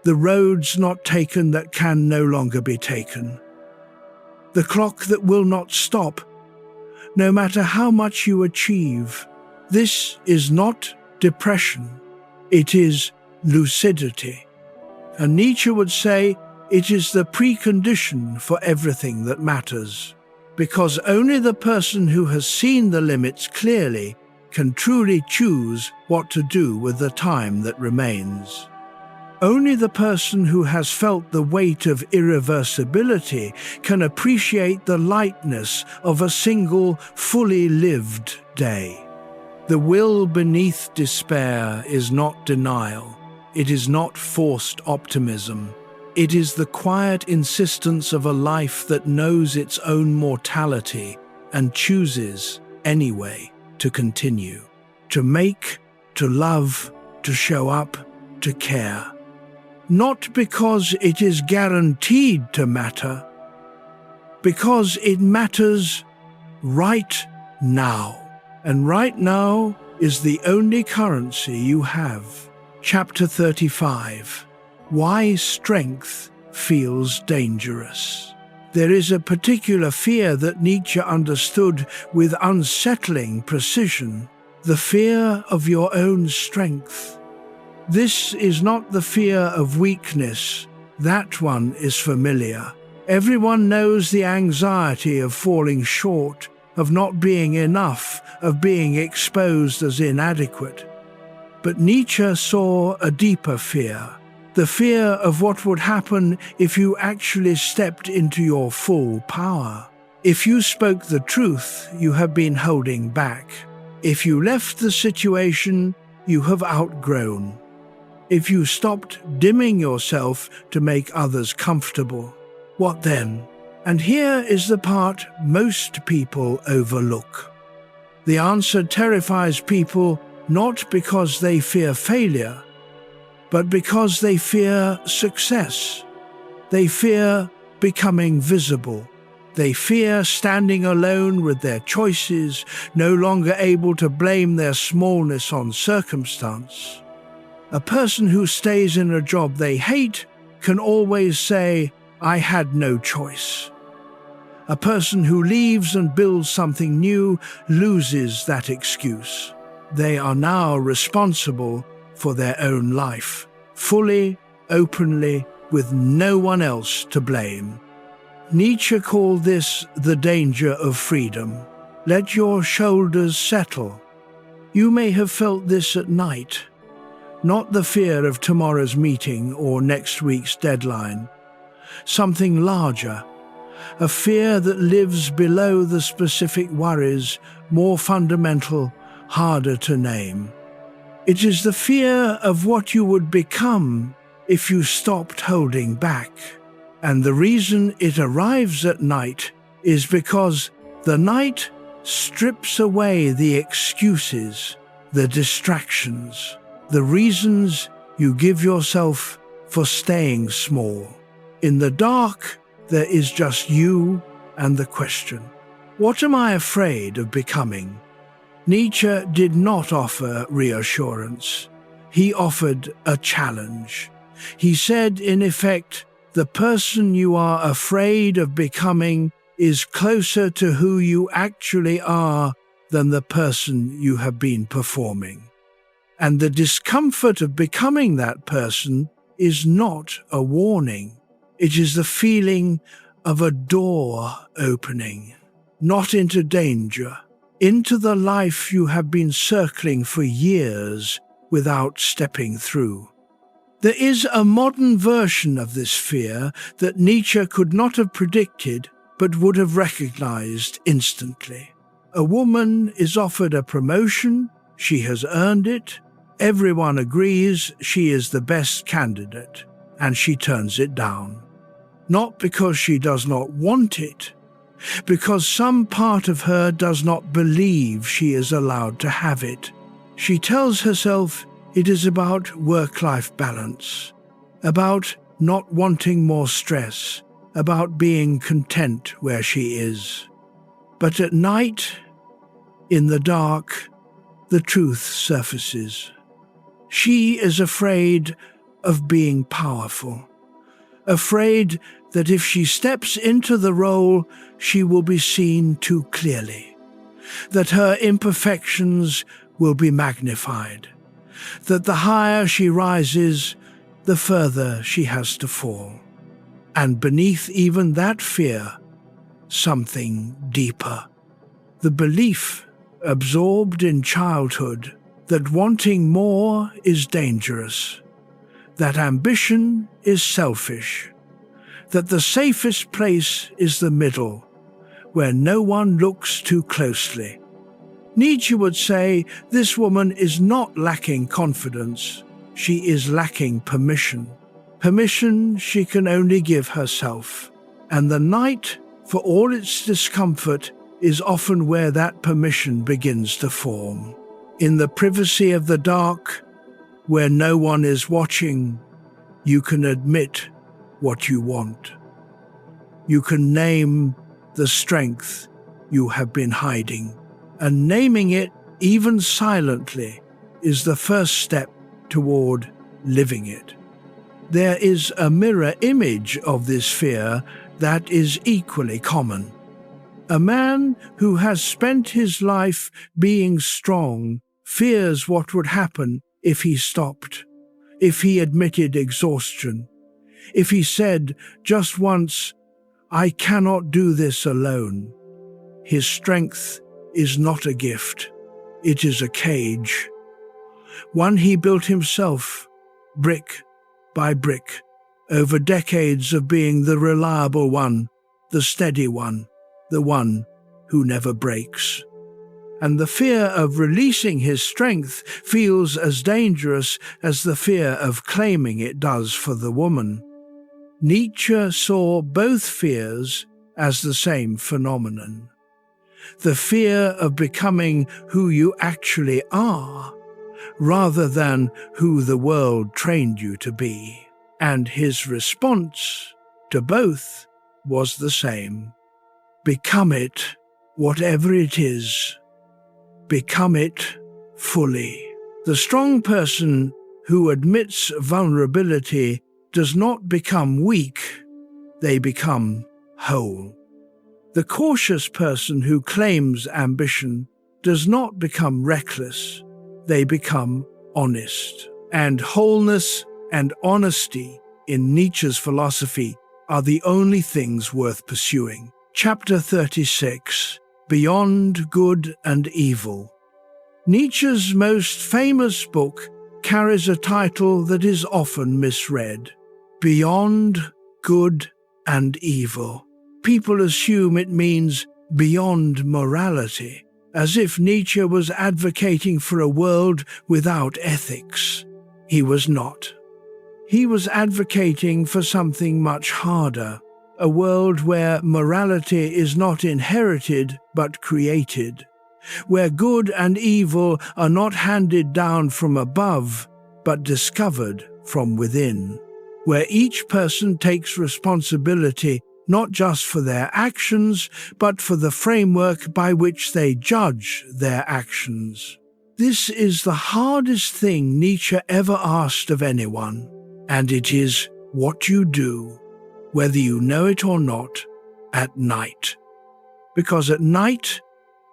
the roads not taken that can no longer be taken, the clock that will not stop, no matter how much you achieve. This is not depression, it is lucidity. And Nietzsche would say it is the precondition for everything that matters, because only the person who has seen the limits clearly can truly choose what to do with the time that remains. Only the person who has felt the weight of irreversibility can appreciate the lightness of a single, fully lived day. The will beneath despair is not denial. It is not forced optimism. It is the quiet insistence of a life that knows its own mortality and chooses, anyway, to continue, to make, to love, to show up, to care. Not because it is guaranteed to matter, because it matters right now. And right now is the only currency you have. Chapter 35. Why strength feels dangerous. There is a particular fear that Nietzsche understood with unsettling precision, the fear of your own strength. This is not the fear of weakness. That one is familiar. Everyone knows the anxiety of falling short, of not being enough, of being exposed as inadequate. But Nietzsche saw a deeper fear, the fear of what would happen if you actually stepped into your full power. If you spoke the truth you have been holding back. If you left the situation you have outgrown. If you stopped dimming yourself to make others comfortable. What then? And here is the part most people overlook. The answer terrifies people not because they fear failure, but because they fear success. They fear becoming visible. They fear standing alone with their choices, no longer able to blame their smallness on circumstance. A person who stays in a job they hate can always say, "I had no choice." A person who leaves and builds something new loses that excuse. They are now responsible for their own life, fully, openly, with no one else to blame. Nietzsche called this the danger of freedom. Let your shoulders settle. You may have felt this at night. Not the fear of tomorrow's meeting or next week's deadline. Something larger. A fear that lives below the specific worries, more fundamental, harder to name. It is the fear of what you would become if you stopped holding back. And the reason it arrives at night is because the night strips away the excuses, the distractions, the reasons you give yourself for staying small. In the dark, there is just you and the question, what am I afraid of becoming? Nietzsche did not offer reassurance. He offered a challenge. He said, in effect, the person you are afraid of becoming is closer to who you actually are than the person you have been performing. And the discomfort of becoming that person is not a warning. It is the feeling of a door opening, not into danger, into the life you have been circling for years without stepping through. There is a modern version of this fear that Nietzsche could not have predicted but would have recognized instantly. A woman is offered a promotion, she has earned it, everyone agrees she is the best candidate, and she turns it down. Not because she does not want it, because some part of her does not believe she is allowed to have it. She tells herself it is about work-life balance, about not wanting more stress, about being content where she is. But at night, in the dark, the truth surfaces. She is afraid of being powerful, afraid that if she steps into the role, she will be seen too clearly, that her imperfections will be magnified, that the higher she rises, the further she has to fall. And beneath even that fear, something deeper. The belief, absorbed in childhood, that wanting more is dangerous, that ambition is selfish, that the safest place is the middle, where no one looks too closely. Nietzsche would say this woman is not lacking confidence, she is lacking permission. Permission she can only give herself. And the night, for all its discomfort, is often where that permission begins to form. In the privacy of the dark, where no one is watching, you can admit what you want. You can name the strength you have been hiding. And naming it, even silently, is the first step toward living it. There is a mirror image of this fear that is equally common. A man who has spent his life being strong fears what would happen if he stopped, if he admitted exhaustion, if he said just once, "I cannot do this alone." His strength is not a gift, it is a cage. One he built himself, brick by brick, over decades of being the reliable one, the steady one, the one who never breaks. And the fear of releasing his strength feels as dangerous as the fear of claiming it does for the woman. Nietzsche saw both fears as the same phenomenon. The fear of becoming who you actually are, rather than who the world trained you to be. And his response to both was the same. Become it, whatever it is. Become it fully. The strong person who admits vulnerability does not become weak, they become whole. The cautious person who claims ambition does not become reckless, they become honest. And wholeness and honesty in Nietzsche's philosophy are the only things worth pursuing. Chapter 36, Beyond Good and Evil. Nietzsche's most famous book carries a title that is often misread, Beyond Good and Evil. People assume it means beyond morality, as if Nietzsche was advocating for a world without ethics. He was not. He was advocating for something much harder, a world where morality is not inherited but created, where good and evil are not handed down from above but discovered from within, where each person takes responsibility not just for their actions, but for the framework by which they judge their actions. This is the hardest thing Nietzsche ever asked of anyone, and it is what you do, whether you know it or not, at night. Because at night,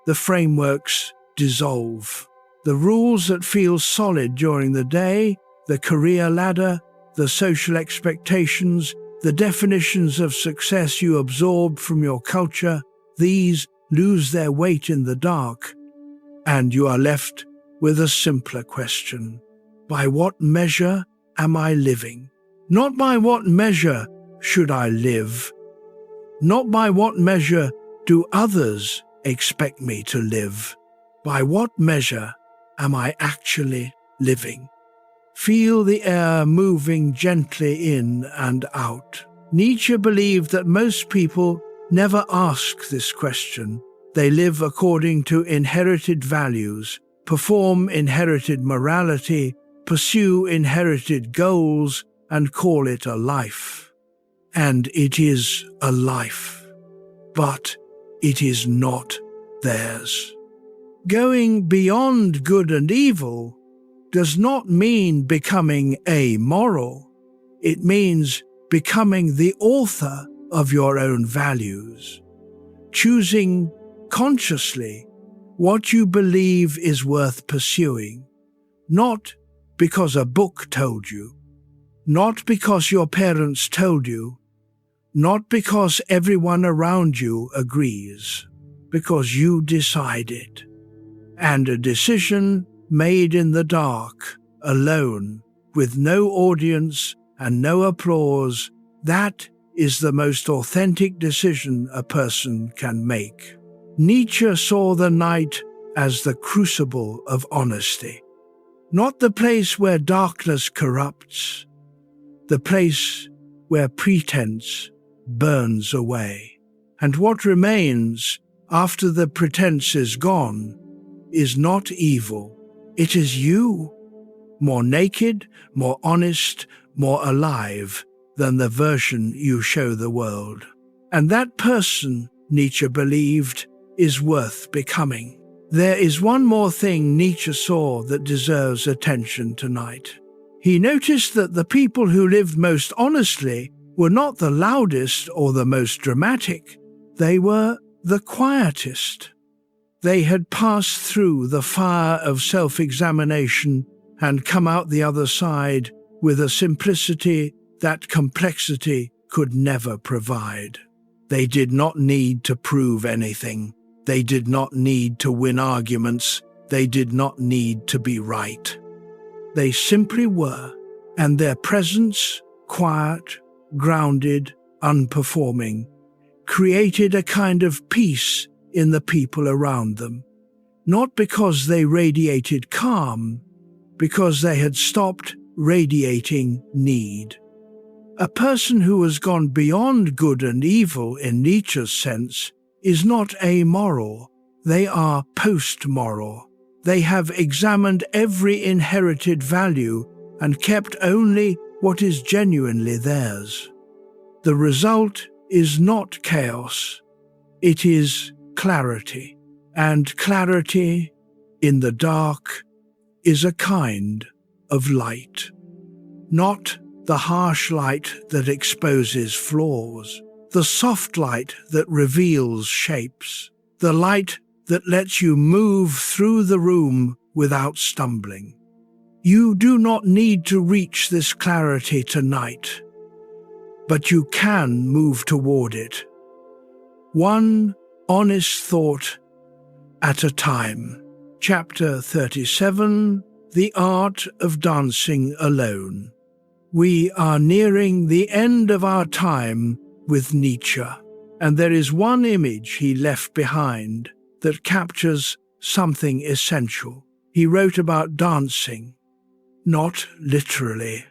the frameworks dissolve. The rules that feel solid during the day, the career ladder, the social expectations, the definitions of success you absorb from your culture, these lose their weight in the dark, and you are left with a simpler question. By what measure am I living? Not by what measure should I live? Not by what measure do others expect me to live? By what measure am I actually living? Feel the air moving gently in and out. Nietzsche believed that most people never ask this question. They live according to inherited values, perform inherited morality, pursue inherited goals, and call it a life. And it is a life, but it is not theirs. Going beyond good and evil does not mean becoming amoral. It means becoming the author of your own values, choosing consciously what you believe is worth pursuing, not because a book told you, not because your parents told you, not because everyone around you agrees, because you decide it. And a decision made in the dark, alone, with no audience and no applause, that is the most authentic decision a person can make. Nietzsche saw the night as the crucible of honesty, not the place where darkness corrupts, the place where pretense burns away. And what remains after the pretense is gone is not evil. It is you, more naked, more honest, more alive than the version you show the world. And that person, Nietzsche believed, is worth becoming. There is one more thing Nietzsche saw that deserves attention tonight. He noticed that the people who lived most honestly were not the loudest or the most dramatic. They were the quietest. They had passed through the fire of self-examination and come out the other side with a simplicity that complexity could never provide. They did not need to prove anything. They did not need to win arguments. They did not need to be right. They simply were, and their presence, quiet, grounded, unperforming, created a kind of peace in the people around them, not because they radiated calm, because they had stopped radiating need. A person who has gone beyond good and evil in Nietzsche's sense is not amoral, they are post-moral. They have examined every inherited value and kept only what is genuinely theirs. The result is not chaos, it is clarity. And clarity in the dark is a kind of light. Not the harsh light that exposes flaws, the soft light that reveals shapes, the light that lets you move through the room without stumbling. You do not need to reach this clarity tonight, but you can move toward it. One honest thought at a time. Chapter 37, The Art of Dancing Alone. We are nearing the end of our time with Nietzsche, and there is one image he left behind that captures something essential. He wrote about dancing, not literally.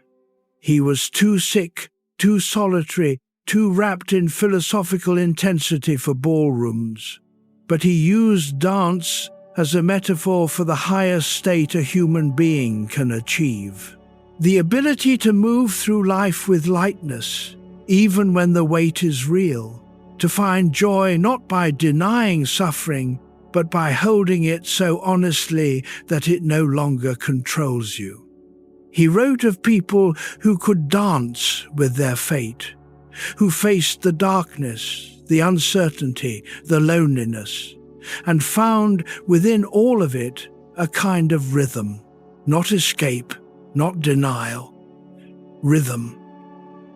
He was too sick, too solitary, too wrapped in philosophical intensity for ballrooms. But he used dance as a metaphor for the highest state a human being can achieve. The ability to move through life with lightness, even when the weight is real. To find joy not by denying suffering, but by holding it so honestly that it no longer controls you. He wrote of people who could dance with their fate, who faced the darkness, the uncertainty, the loneliness, and found within all of it a kind of rhythm, not escape, not denial. Rhythm,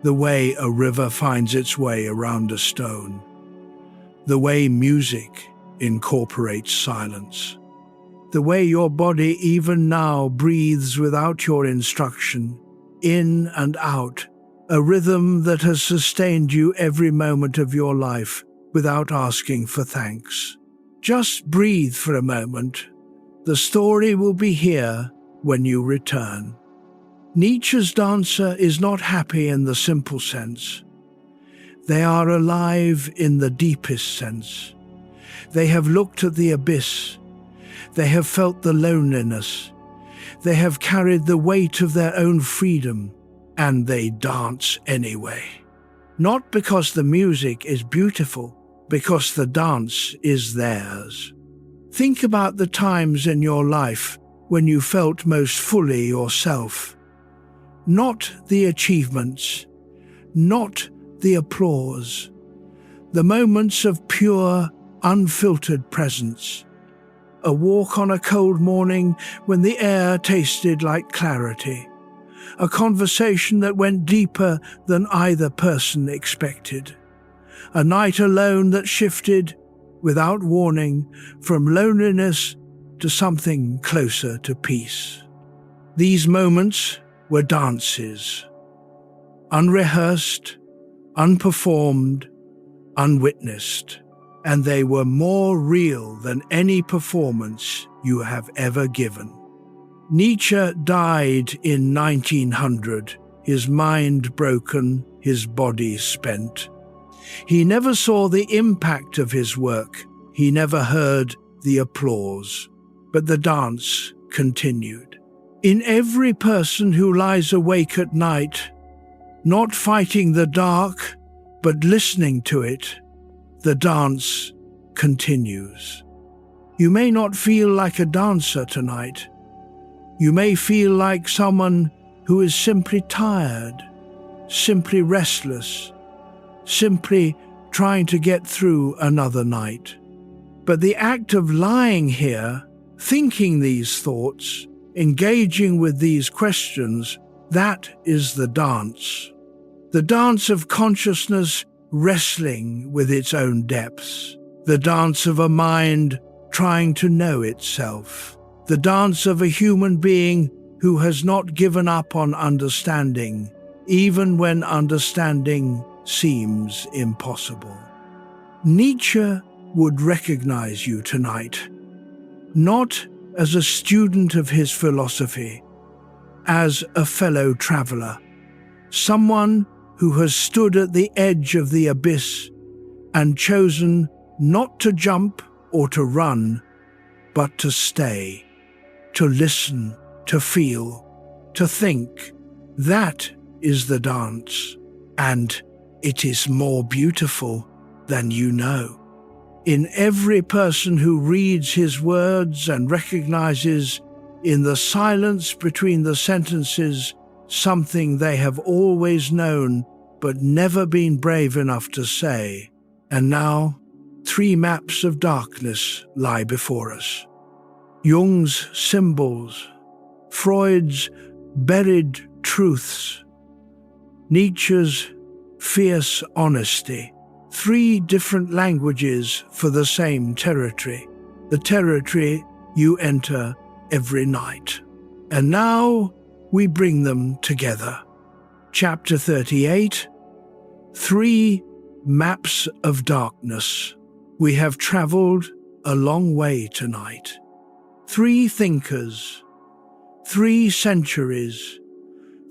the way a river finds its way around a stone, the way music incorporates silence, the way your body even now breathes without your instruction, in and out, a rhythm that has sustained you every moment of your life without asking for thanks. Just breathe for a moment. The story will be here when you return. Nietzsche's dancer is not happy in the simple sense. They are alive in the deepest sense. They have looked at the abyss. They have felt the loneliness. They have carried the weight of their own freedom, and they dance anyway. Not because the music is beautiful, because the dance is theirs. Think about the times in your life when you felt most fully yourself. Not the achievements, not the applause. The moments of pure, unfiltered presence. A walk on a cold morning when the air tasted like clarity. A conversation that went deeper than either person expected. A night alone that shifted, without warning, from loneliness to something closer to peace. These moments were dances. Unrehearsed, unperformed, unwitnessed. And they were more real than any performance you have ever given. Nietzsche died in 1900, his mind broken, his body spent. He never saw the impact of his work. He never heard the applause. But the dance continued. In every person who lies awake at night, not fighting the dark, but listening to it, the dance continues. You may not feel like a dancer tonight. You may feel like someone who is simply tired, simply restless, simply trying to get through another night. But the act of lying here, thinking these thoughts, engaging with these questions, that is the dance. The dance of consciousness wrestling with its own depths. The dance of a mind trying to know itself. The dance of a human being who has not given up on understanding, even when understanding seems impossible. Nietzsche would recognize you tonight, not as a student of his philosophy, as a fellow traveler, someone who has stood at the edge of the abyss and chosen not to jump or to run, but to stay, to listen, to feel, to think. That is the dance, and it is more beautiful than you know. In every person who reads his words and recognizes in the silence between the sentences something they have always known but never been brave enough to say. And now, 3 maps of darkness lie before us. Jung's symbols, Freud's buried truths, Nietzsche's fierce honesty. 3 different languages for the same territory, the territory you enter every night. And now we bring them together. Chapter 38, 3 Maps of Darkness. We have traveled a long way tonight. 3 thinkers, 3 centuries,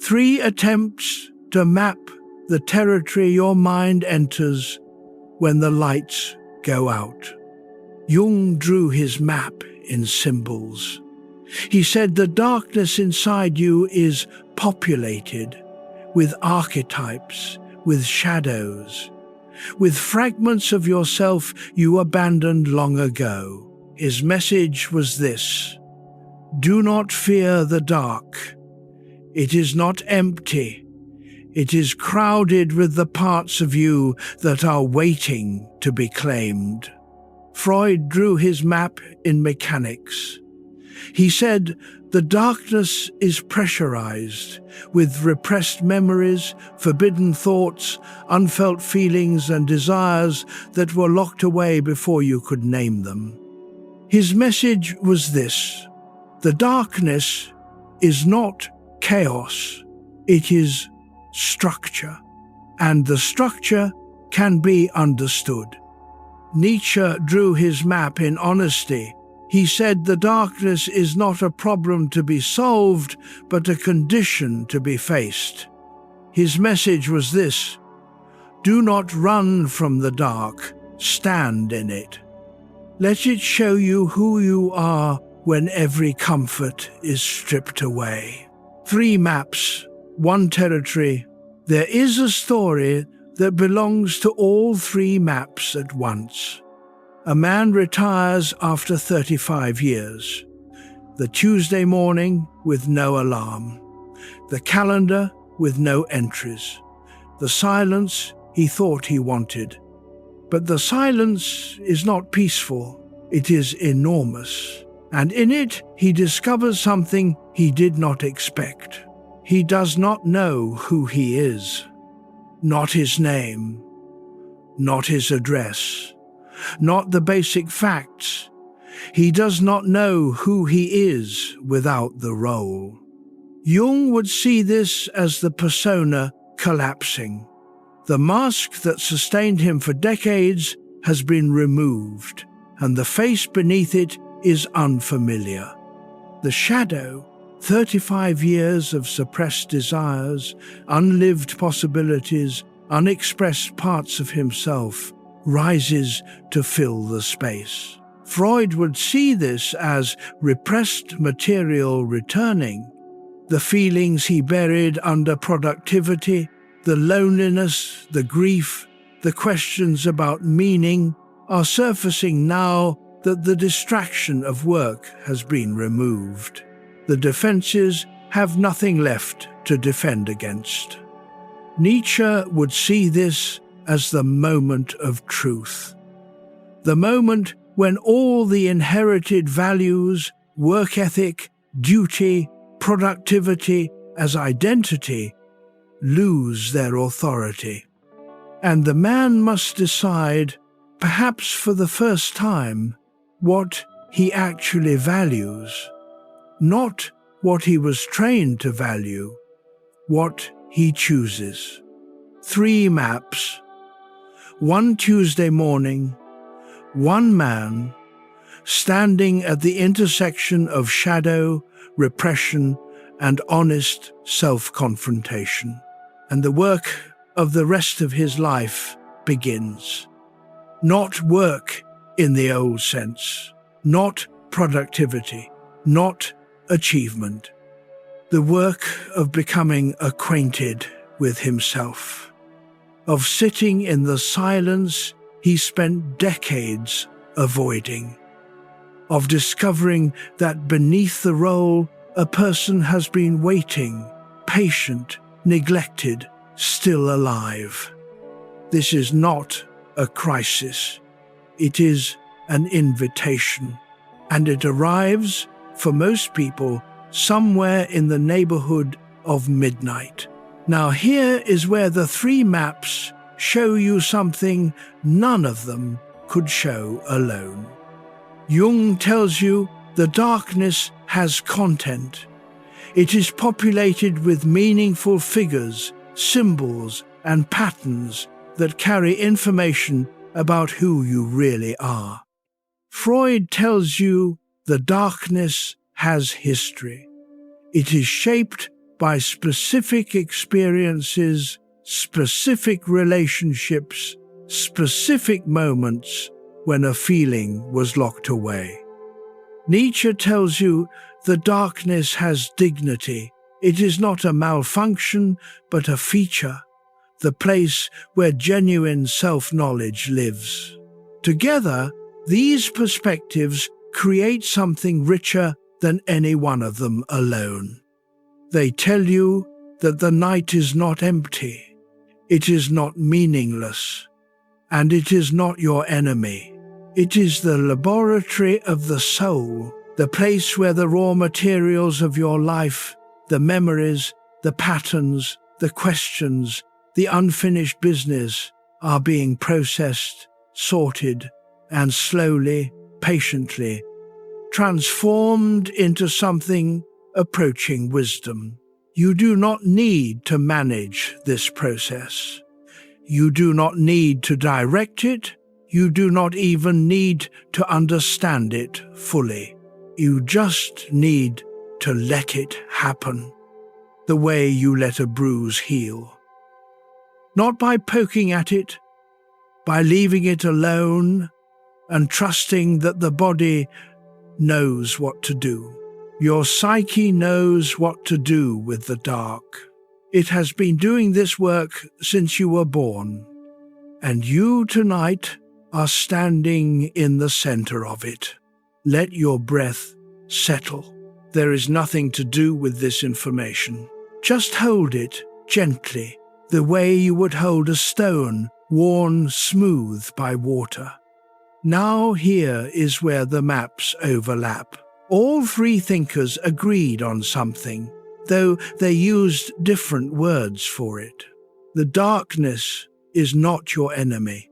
3 attempts to map the territory your mind enters when the lights go out. Jung drew his map in symbols. He said the darkness inside you is populated with archetypes, with shadows, with fragments of yourself you abandoned long ago. His message was this: do not fear the dark. It is not empty. It is crowded with the parts of you that are waiting to be claimed. Freud drew his map in mechanics. He said the darkness is pressurized with repressed memories, forbidden thoughts, unfelt feelings and desires that were locked away before you could name them. His message was this: the darkness is not chaos, it is structure, and the structure can be understood. Nietzsche drew his map in honesty. He said the darkness is not a problem to be solved, but a condition to be faced. His message was this: do not run from the dark, stand in it. Let it show you who you are when every comfort is stripped away. 3 maps, 1 territory. There is a story that belongs to all 3 maps at once. A man retires after 35 years. The Tuesday morning with no alarm. The calendar with no entries. The silence he thought he wanted. But the silence is not peaceful, it is enormous. And in it he discovers something he did not expect. He does not know who he is. Not his name. Not his address. Not the basic facts. He does not know who he is without the role. Jung would see this as the persona collapsing. The mask that sustained him for decades has been removed, and the face beneath it is unfamiliar. The shadow, 35 years of suppressed desires, unlived possibilities, unexpressed parts of himself, rises to fill the space. Freud would see this as repressed material returning. The feelings he buried under productivity, the loneliness, the grief, the questions about meaning are surfacing now that the distraction of work has been removed. The defenses have nothing left to defend against. Nietzsche would see this as the moment of truth. The moment when all the inherited values, work ethic, duty, productivity as identity lose their authority. And the man must decide, perhaps for the first time, what he actually values. Not what he was trained to value, what he chooses. 3 maps. 1 Tuesday morning, 1 man, standing at the intersection of shadow, repression, and honest self-confrontation. And the work of the rest of his life begins. Not work in the old sense, not productivity, not achievement. The work of becoming acquainted with himself, of sitting in the silence he spent decades avoiding, of discovering that beneath the role a person has been waiting, patient, neglected, still alive. This is not a crisis. It is an invitation, and it arrives, for most people, somewhere in the neighborhood of midnight. Now here is where the 3 maps show you something none of them could show alone. Jung tells you the darkness has content. It is populated with meaningful figures, symbols, and patterns that carry information about who you really are. Freud tells you the darkness has history. It is shaped by specific experiences, specific relationships, specific moments when a feeling was locked away. Nietzsche tells you the darkness has dignity. It is not a malfunction, but a feature, the place where genuine self-knowledge lives. Together, these perspectives create something richer than any one of them alone. They tell you that the night is not empty, it is not meaningless, and it is not your enemy. It is the laboratory of the soul, the place where the raw materials of your life, the memories, the patterns, the questions, the unfinished business are being processed, sorted, and slowly, patiently transformed into something approaching wisdom. You do not need to manage this process. You do not need to direct it. You do not even need to understand it fully. You just need to let it happen, the way you let a bruise heal. Not by poking at it, by leaving it alone and trusting that the body knows what to do. Your psyche knows what to do with the dark. It has been doing this work since you were born, and you tonight are standing in the center of it. Let your breath settle. There is nothing to do with this information. Just hold it gently, the way you would hold a stone worn smooth by water. Now here is where the maps overlap. All three thinkers agreed on something, though they used different words for it. The darkness is not your enemy.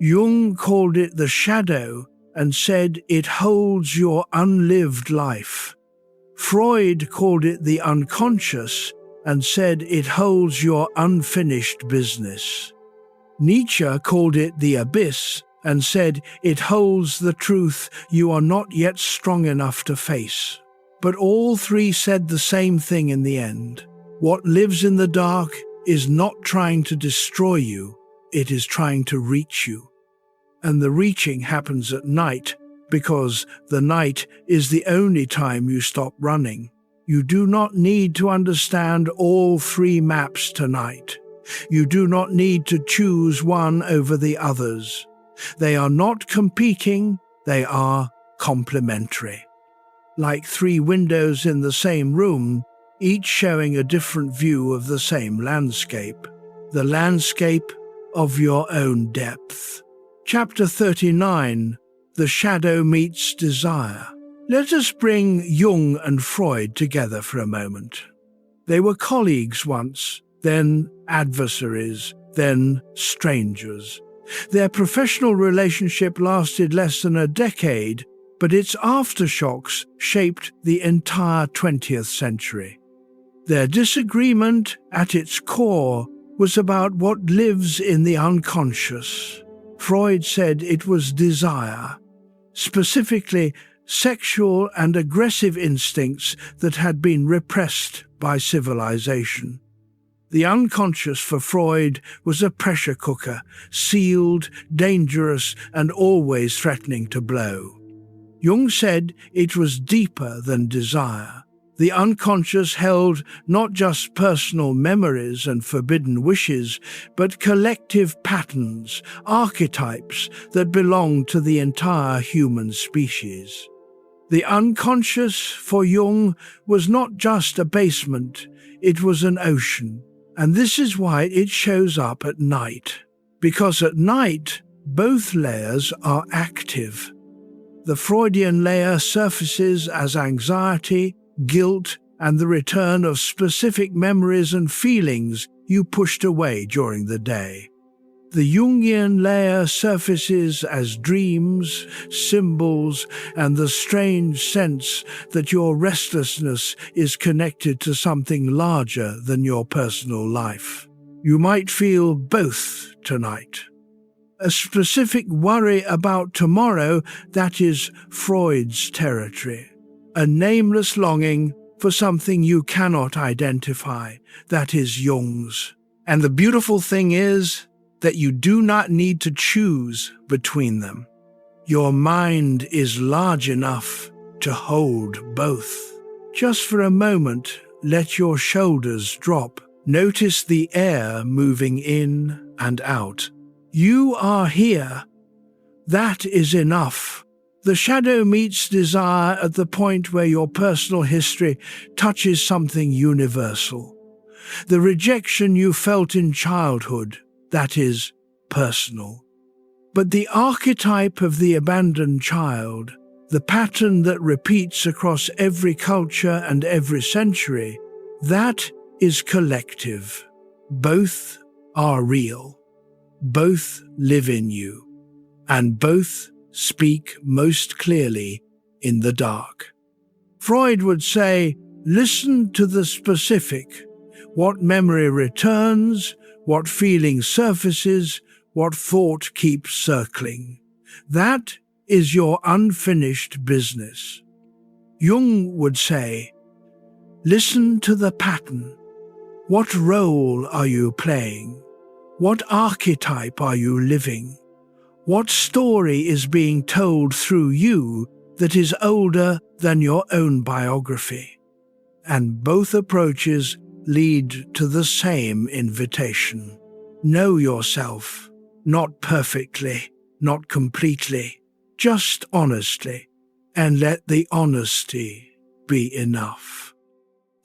Jung called it the shadow and said it holds your unlived life. Freud called it the unconscious and said it holds your unfinished business. Nietzsche called it the abyss and said it holds the truth you are not yet strong enough to face. But all three said the same thing in the end. What lives in the dark is not trying to destroy you, it is trying to reach you. And the reaching happens at night, because the night is the only time you stop running. You do not need to understand all three maps tonight. You do not need to choose one over the others. They are not competing, they are complementary. Like three windows in the same room, each showing a different view of the same landscape, the landscape of your own depth. Chapter 39, The Shadow Meets Desire. Let us bring Jung and Freud together for a moment. They were colleagues once, then adversaries, then strangers. Their professional relationship lasted less than a decade, but its aftershocks shaped the entire 20th century. Their disagreement, at its core, was about what lives in the unconscious. Freud said it was desire, specifically sexual and aggressive instincts that had been repressed by civilization. The unconscious for Freud was a pressure cooker, sealed, dangerous, and always threatening to blow. Jung said it was deeper than desire. The unconscious held not just personal memories and forbidden wishes, but collective patterns, archetypes that belonged to the entire human species. The unconscious for Jung was not just a basement, it was an ocean. And this is why it shows up at night. Because at night, both layers are active. The Freudian layer surfaces as anxiety, guilt, and the return of specific memories and feelings you pushed away during the day. The Jungian layer surfaces as dreams, symbols, and the strange sense that your restlessness is connected to something larger than your personal life. You might feel both tonight. A specific worry about tomorrow, that is Freud's territory. A nameless longing for something you cannot identify. That is Jung's. And the beautiful thing is that you do not need to choose between them. Your mind is large enough to hold both. Just for a moment, let your shoulders drop. Notice the air moving in and out. You are here. That is enough. The shadow meets desire at the point where your personal history touches something universal. The rejection you felt in childhood, that is personal. But the archetype of the abandoned child, the pattern that repeats across every culture and every century, that is collective. Both are real. Both live in you. And both speak most clearly in the dark. Freud would say, listen to the specific. What memory returns, what feeling surfaces, what thought keeps circling. That is your unfinished business. Jung would say, listen to the pattern. What role are you playing? What archetype are you living? What story is being told through you that is older than your own biography? And both approaches lead to the same invitation. Know yourself, not perfectly, not completely, just honestly, and let the honesty be enough.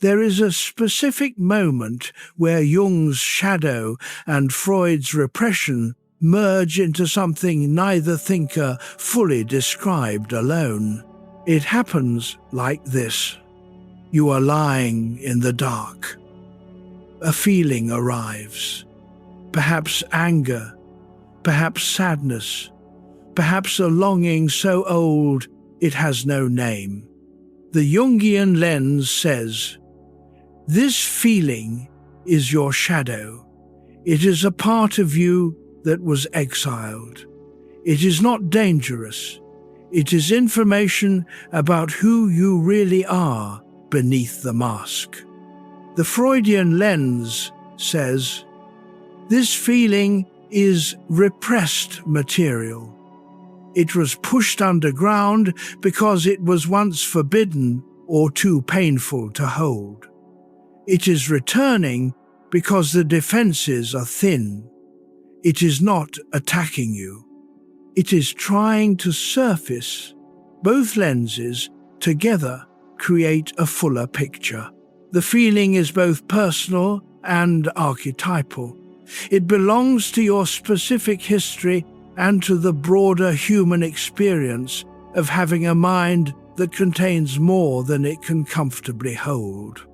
There is a specific moment where Jung's shadow and Freud's repression merge into something neither thinker fully described alone. It happens like this. You are lying in the dark. A feeling arrives. Perhaps anger, perhaps sadness, perhaps a longing so old it has no name. The Jungian lens says, this feeling is your shadow. It is a part of you that was exiled. It is not dangerous. It is information about who you really are beneath the mask. The Freudian lens says, this feeling is repressed material. It was pushed underground because it was once forbidden or too painful to hold. It is returning because the defenses are thin. It is not attacking you. It is trying to surface. Both lenses together create a fuller picture. The feeling is both personal and archetypal. It belongs to your specific history and to the broader human experience of having a mind that contains more than it can comfortably hold.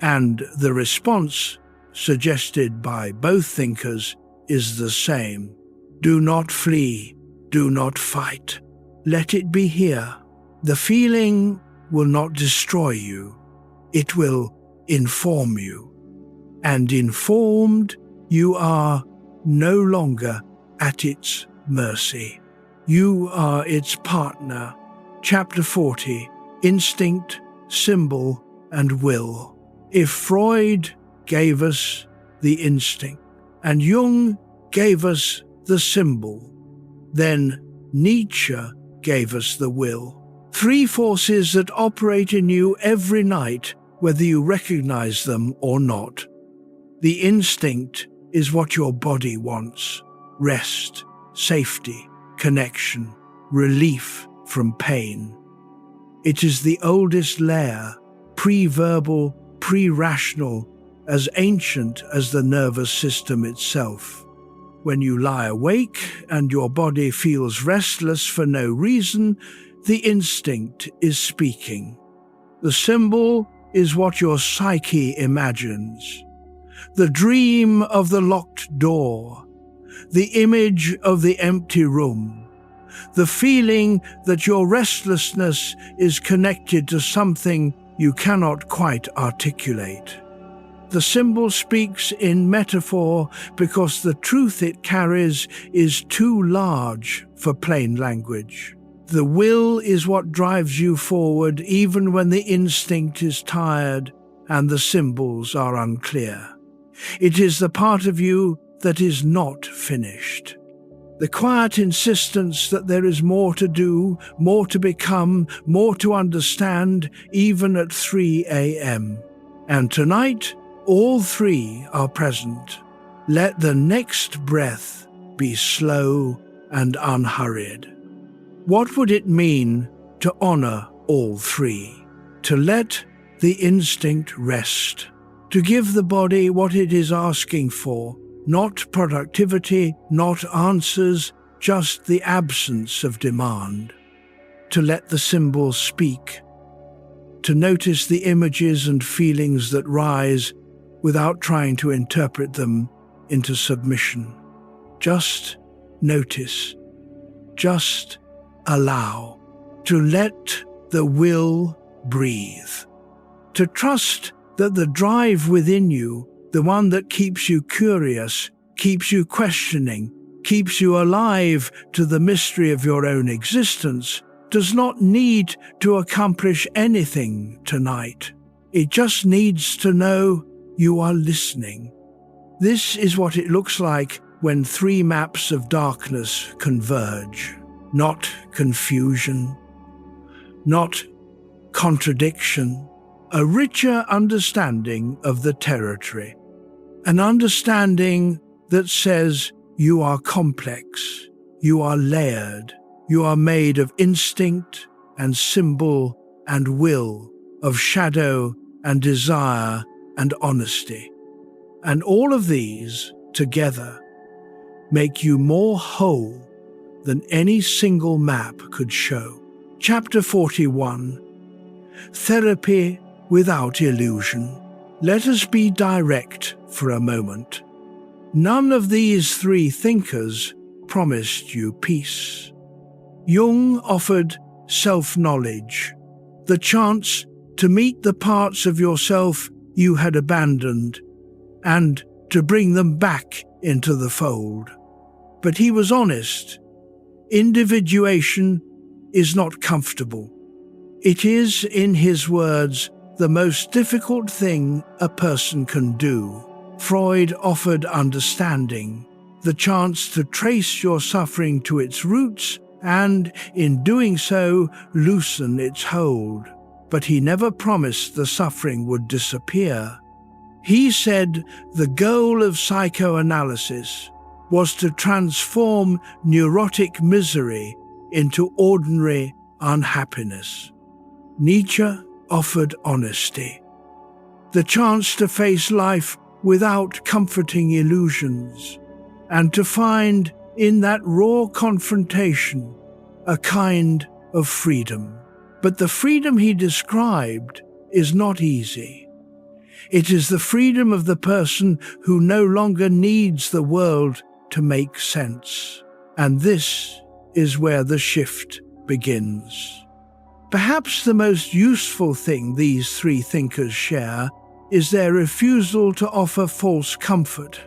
And the response, suggested by both thinkers, is the same. Do not flee, do not fight. Let it be here. The feeling will not destroy you. It will inform you. And informed, you are no longer at its mercy. You are its partner. Chapter 40, Instinct, Symbol, and Will. If Freud gave us the instinct, and Jung gave us the symbol, then Nietzsche gave us the will. Three forces that operate in you every night, whether you recognize them or not. The instinct is what your body wants: rest, safety, connection, relief from pain. It is the oldest layer, pre-verbal, pre-rational, as ancient as the nervous system itself. When you lie awake and your body feels restless for no reason, the instinct is speaking. The symbol is what your psyche imagines. The dream of the locked door, the image of the empty room, the feeling that your restlessness is connected to something you cannot quite articulate. The symbol speaks in metaphor because the truth it carries is too large for plain language. The will is what drives you forward even when the instinct is tired and the symbols are unclear. It is the part of you that is not finished. The quiet insistence that there is more to do, more to become, more to understand, even at 3 a.m. And tonight, all three are present. Let the next breath be slow and unhurried. What would it mean to honor all three? To let the instinct rest. To give the body what it is asking for. Not productivity, not answers, just the absence of demand. To let the symbols speak. To notice the images and feelings that rise without trying to interpret them into submission. Just notice. Just allow. To let the will breathe. To trust that the drive within you, the one that keeps you curious, keeps you questioning, keeps you alive to the mystery of your own existence, does not need to accomplish anything tonight. It just needs to know you are listening. This is what it looks like when three maps of darkness converge. Not confusion, not contradiction, a richer understanding of the territory. An understanding that says you are complex, you are layered, you are made of instinct and symbol and will, of shadow and desire and honesty. And all of these together make you more whole than any single map could show. Chapter 41. Therapy without illusion. Let us be direct for a moment. None of these three thinkers promised you peace. Jung offered self-knowledge, the chance to meet the parts of yourself you had abandoned and to bring them back into the fold. But he was honest. Individuation is not comfortable. It is, in his words, the most difficult thing a person can do. Freud offered understanding, the chance to trace your suffering to its roots and, in doing so, loosen its hold. But he never promised the suffering would disappear. He said the goal of psychoanalysis was to transform neurotic misery into ordinary unhappiness. Nietzsche offered honesty, the chance to face life without comforting illusions, and to find in that raw confrontation a kind of freedom. But the freedom he described is not easy. It is the freedom of the person who no longer needs the world to make sense. And this is where the shift begins. Perhaps the most useful thing these three thinkers share is their refusal to offer false comfort.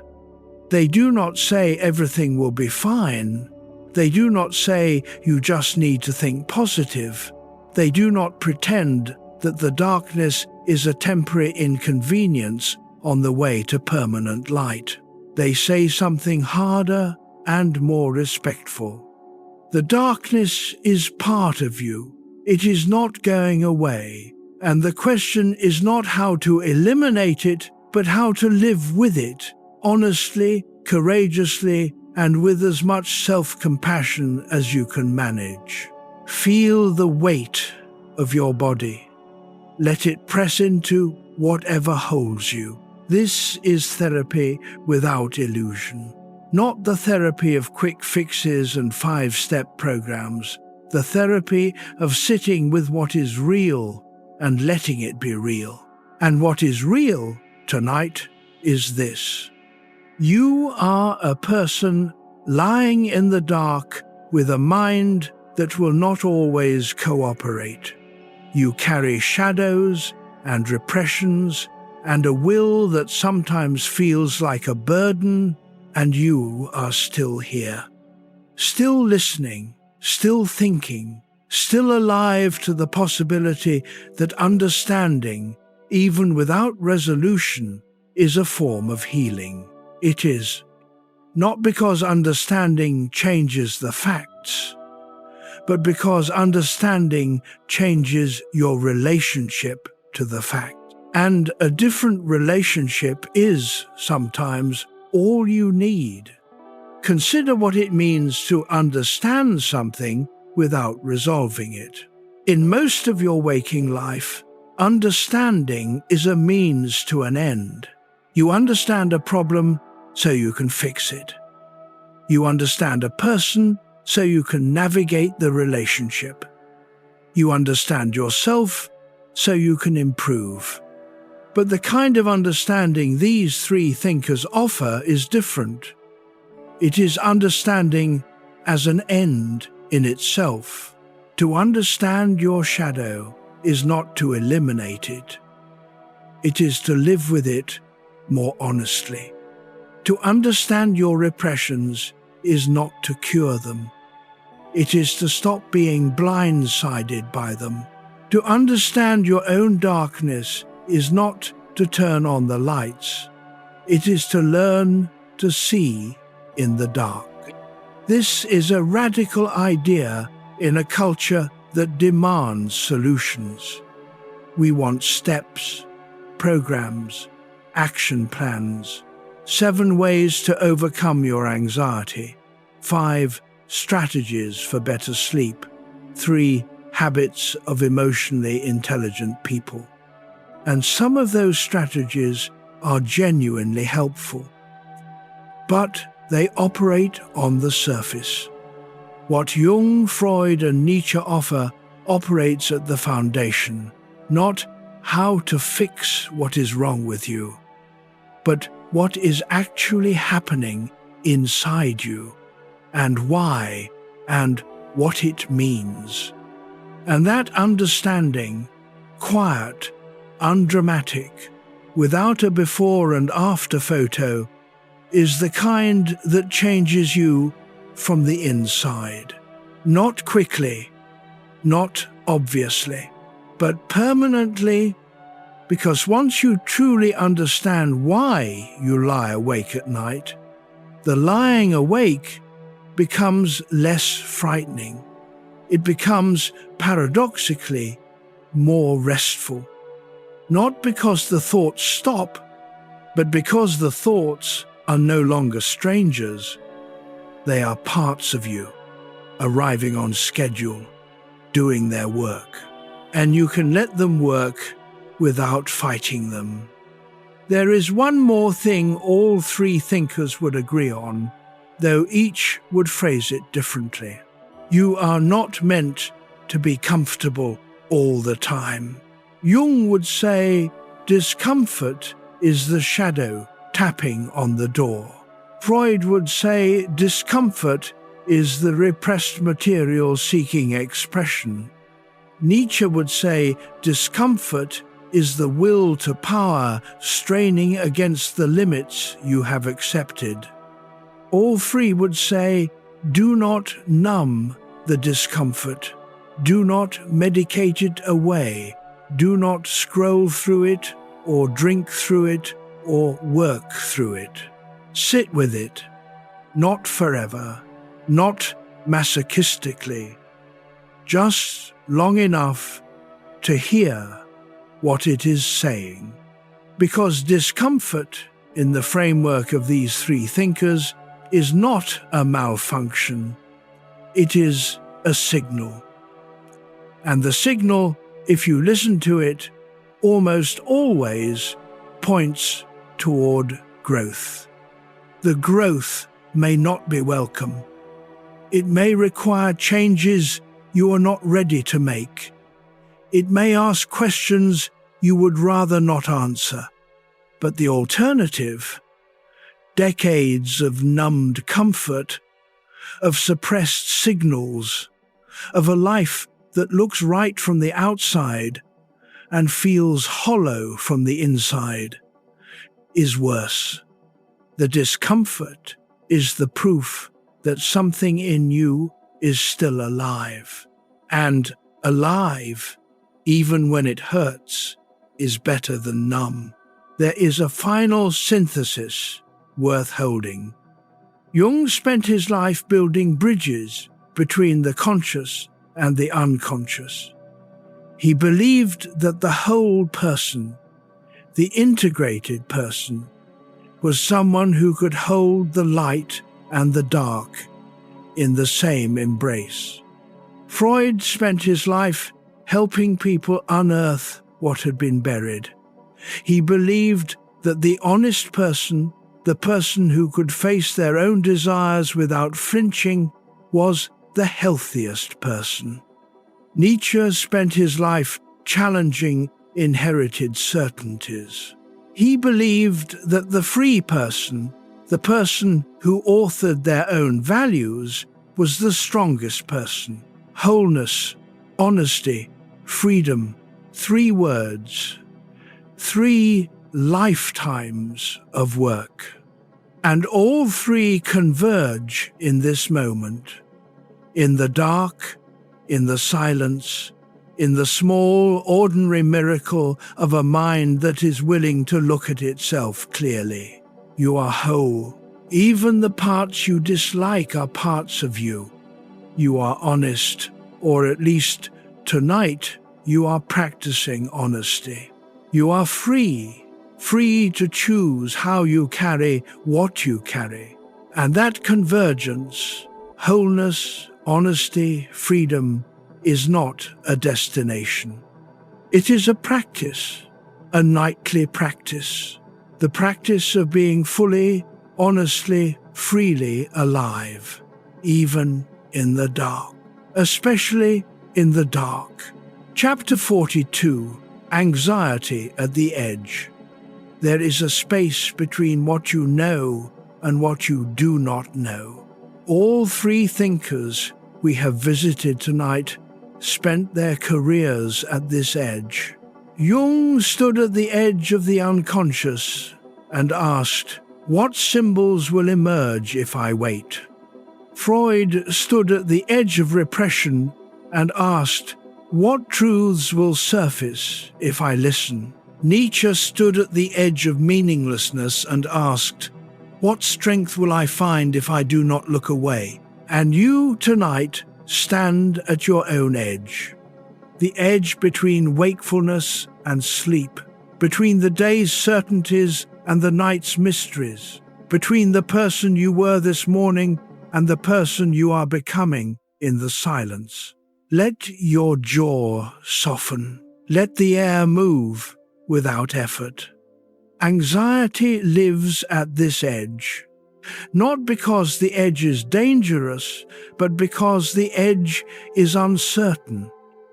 They do not say everything will be fine. They do not say you just need to think positive. They do not pretend that the darkness is a temporary inconvenience on the way to permanent light. They say something harder and more respectful. The darkness is part of you. It is not going away. And the question is not how to eliminate it, but how to live with it, honestly, courageously, and with as much self-compassion as you can manage. Feel the weight of your body. Let it press into whatever holds you. This is therapy without illusion. Not the therapy of quick fixes and 5-step programs. The therapy of sitting with what is real and letting it be real. And what is real tonight is this. You are a person lying in the dark with a mind that will not always cooperate. You carry shadows and repressions and a will that sometimes feels like a burden, and you are still here. Still listening, still thinking, still alive to the possibility that understanding, even without resolution, is a form of healing. It is not because understanding changes the facts, but because understanding changes your relationship to the fact. And a different relationship is sometimes all you need. Consider what it means to understand something without resolving it. In most of your waking life, understanding is a means to an end. You understand a problem so you can fix it. You understand a person so you can navigate the relationship. You understand yourself so you can improve. But the kind of understanding these three thinkers offer is different. It is understanding as an end in itself. To understand your shadow is not to eliminate it. It is to live with it more honestly. To understand your repressions is not to cure them. It is to stop being blindsided by them. To understand your own darkness is not to turn on the lights. It is to learn to see in the dark. This is a radical idea in a culture that demands solutions. We want steps, programs, action plans, 7 ways to overcome your anxiety, 5 strategies for better sleep, 3 habits of emotionally intelligent people. And some of those strategies are genuinely helpful. But they operate on the surface. What Jung, Freud, and Nietzsche offer operates at the foundation, not how to fix what is wrong with you, but what is actually happening inside you, and why, and what it means. And that understanding, quiet, undramatic, without a before and after photo, is the kind that changes you from the inside. Not quickly, not obviously, but permanently, because once you truly understand why you lie awake at night, the lying awake becomes less frightening. It becomes, paradoxically, more restful. Not because the thoughts stop, but because the thoughts are no longer strangers. They are parts of you, arriving on schedule, doing their work. And you can let them work without fighting them. There is one more thing all three thinkers would agree on, though each would phrase it differently. You are not meant to be comfortable all the time. Jung would say, discomfort is the shadow tapping on the door. Freud would say, discomfort is the repressed material seeking expression. Nietzsche would say, discomfort is the will to power straining against the limits you have accepted. All three would say, do not numb the discomfort. Do not medicate it away. Do not scroll through it, or drink through it, or work through it. Sit with it, not forever, not masochistically, just long enough to hear what it is saying. Because discomfort, in the framework of these three thinkers, is not a malfunction. It is a signal. And the signal, if you listen to it, almost always points toward growth. The growth may not be welcome. It may require changes you are not ready to make. It may ask questions you would rather not answer. But the alternative, decades of numbed comfort, of suppressed signals, of a life that looks right from the outside and feels hollow from the inside, is worse. The discomfort is the proof that something in you is still alive. And alive, even when it hurts, is better than numb. There is a final synthesis worth holding. Jung spent his life building bridges between the conscious and the unconscious. He believed that the whole person, the integrated person, was someone who could hold the light and the dark in the same embrace. Freud spent his life helping people unearth what had been buried. He believed that the honest person, the person who could face their own desires without flinching, was the healthiest person. Nietzsche spent his life challenging inherited certainties. He believed that the free person, the person who authored their own values, was the strongest person. Wholeness, honesty, freedom, 3 words, 3 lifetimes of work. And all 3 converge in this moment. In the dark, in the silence, in the small, ordinary miracle of a mind that is willing to look at itself clearly. You are whole. Even the parts you dislike are parts of you. You are honest, or at least tonight you are practicing honesty. You are free to choose how you carry what you carry. And that convergence, wholeness, honesty, freedom, is not a destination. It is a practice, a nightly practice, the practice of being fully, honestly, freely alive, even in the dark, especially in the dark. Chapter 42, Anxiety at the Edge. There is a space between what you know and what you do not know. All 3 thinkers we have visited tonight spent their careers at this edge. Jung stood at the edge of the unconscious and asked, "What symbols will emerge if I wait?" Freud stood at the edge of repression and asked, "What truths will surface if I listen?" Nietzsche stood at the edge of meaninglessness and asked, "What strength will I find if I do not look away?" And you tonight stand at your own edge. The edge between wakefulness and sleep, between the day's certainties and the night's mysteries, between the person you were this morning and the person you are becoming in the silence. Let your jaw soften. Let the air move without effort. Anxiety lives at this edge, not because the edge is dangerous, but because the edge is uncertain,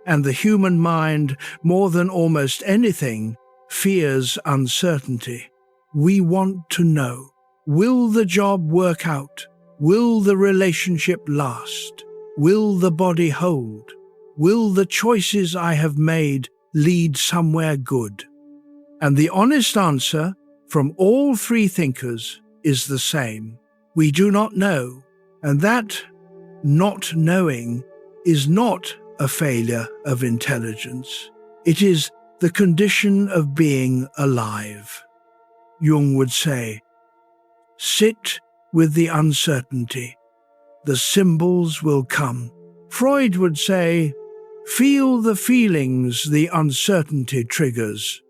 and the human mind, more than almost anything, fears uncertainty. We want to know, will the job work out? Will the relationship last? Will the body hold? Will the choices I have made lead somewhere good? And the honest answer from all 3 thinkers is the same. We do not know, and that not knowing is not a failure of intelligence. It is the condition of being alive. Jung would say, "Sit with the uncertainty. The symbols will come." Freud would say, "Feel the feelings the uncertainty triggers.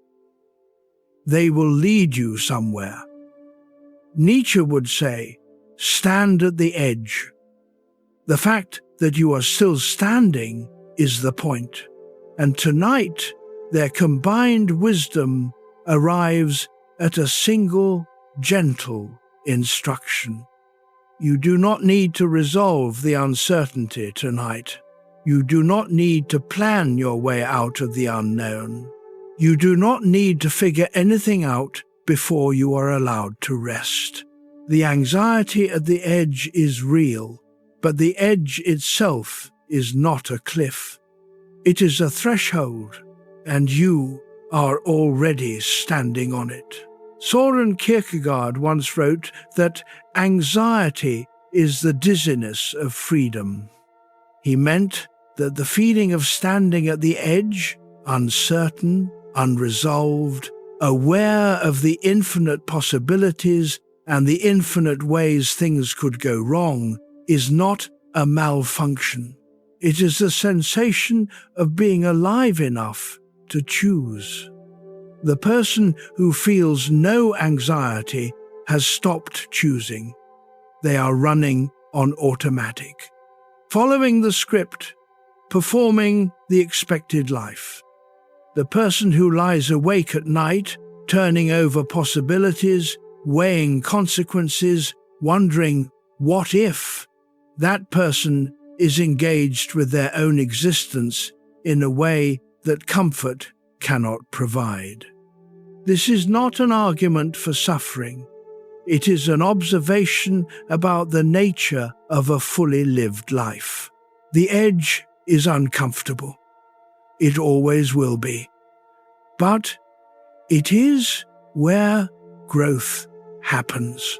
They will lead you somewhere." Nietzsche would say, "Stand at the edge. The fact that you are still standing is the point." And tonight, their combined wisdom arrives at a single, gentle instruction. You do not need to resolve the uncertainty tonight. You do not need to plan your way out of the unknown. You do not need to figure anything out before you are allowed to rest. The anxiety at the edge is real, but the edge itself is not a cliff. It is a threshold, and you are already standing on it. Søren Kierkegaard once wrote that anxiety is the dizziness of freedom. He meant that the feeling of standing at the edge, uncertain, unresolved, aware of the infinite possibilities and the infinite ways things could go wrong, is not a malfunction. It is the sensation of being alive enough to choose. The person who feels no anxiety has stopped choosing. They are running on automatic, following the script, performing the expected life. The person who lies awake at night, turning over possibilities, weighing consequences, wondering, what if? That person is engaged with their own existence in a way that comfort cannot provide. This is not an argument for suffering. It is an observation about the nature of a fully lived life. The edge is uncomfortable. It always will be. But it is where growth happens.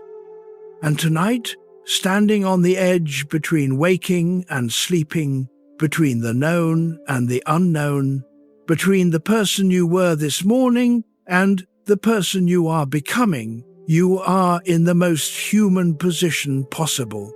And tonight, standing on the edge between waking and sleeping, between the known and the unknown, between the person you were this morning and the person you are becoming, you are in the most human position possible.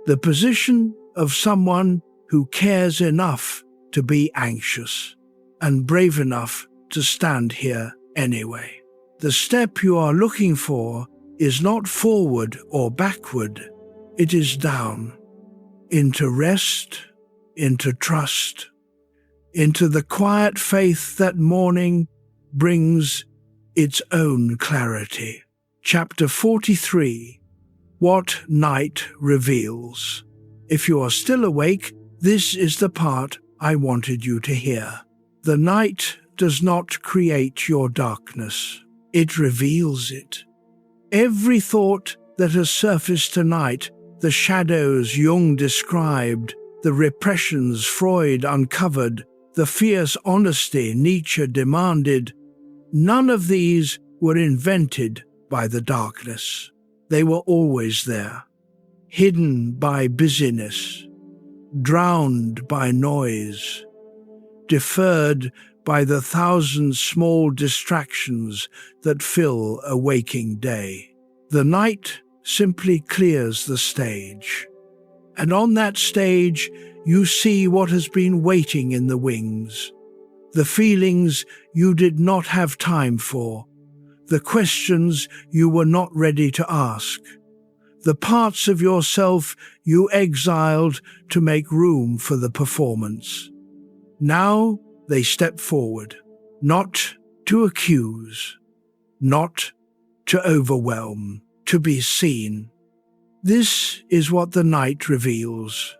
The position of someone who cares enough to be anxious and brave enough to stand here anyway. The step you are looking for is not forward or backward. It is down, into rest, into trust, into the quiet faith that morning brings its own clarity. Chapter 43, What Night Reveals. If you are still awake, this is the part I wanted you to hear. The night does not create your darkness. It reveals it. Every thought that has surfaced tonight, the shadows Jung described, the repressions Freud uncovered, the fierce honesty Nietzsche demanded, none of these were invented by the darkness. They were always there, hidden by busyness, drowned by noise, deferred by the thousand small distractions that fill a waking day. The night simply clears the stage, and on that stage you see what has been waiting in the wings, the feelings you did not have time for, the questions you were not ready to ask, the parts of yourself you exiled to make room for the performance. Now they step forward, not to accuse, not to overwhelm, to be seen. This is what the night reveals.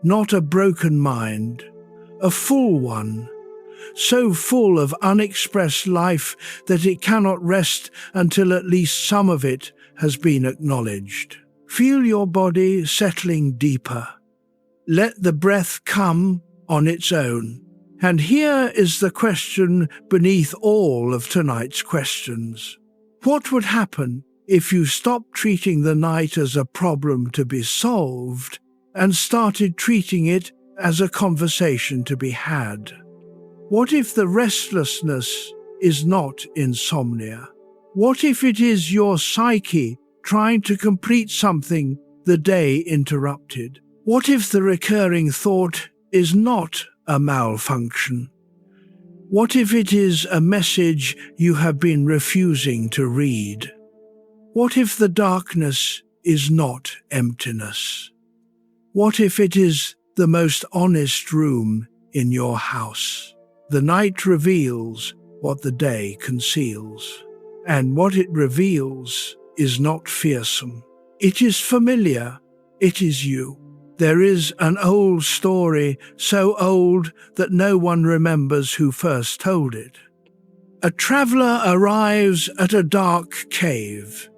Not a broken mind, a full one, so full of unexpressed life that it cannot rest until at least some of it has been acknowledged. Feel your body settling deeper. Let the breath come on its own. And here is the question beneath all of tonight's questions. What would happen if you stopped treating the night as a problem to be solved and started treating it as a conversation to be had? What if the restlessness is not insomnia? What if it is your psyche trying to complete something the day interrupted? What if the recurring thought is not a malfunction? What if it is a message you have been refusing to read? What if the darkness is not emptiness? What if it is the most honest room in your house? The night reveals what the day conceals, and what it reveals is not fearsome. It is familiar. It is you. There is an old story, so old that no one remembers who first told it. A traveler arrives at a dark cave.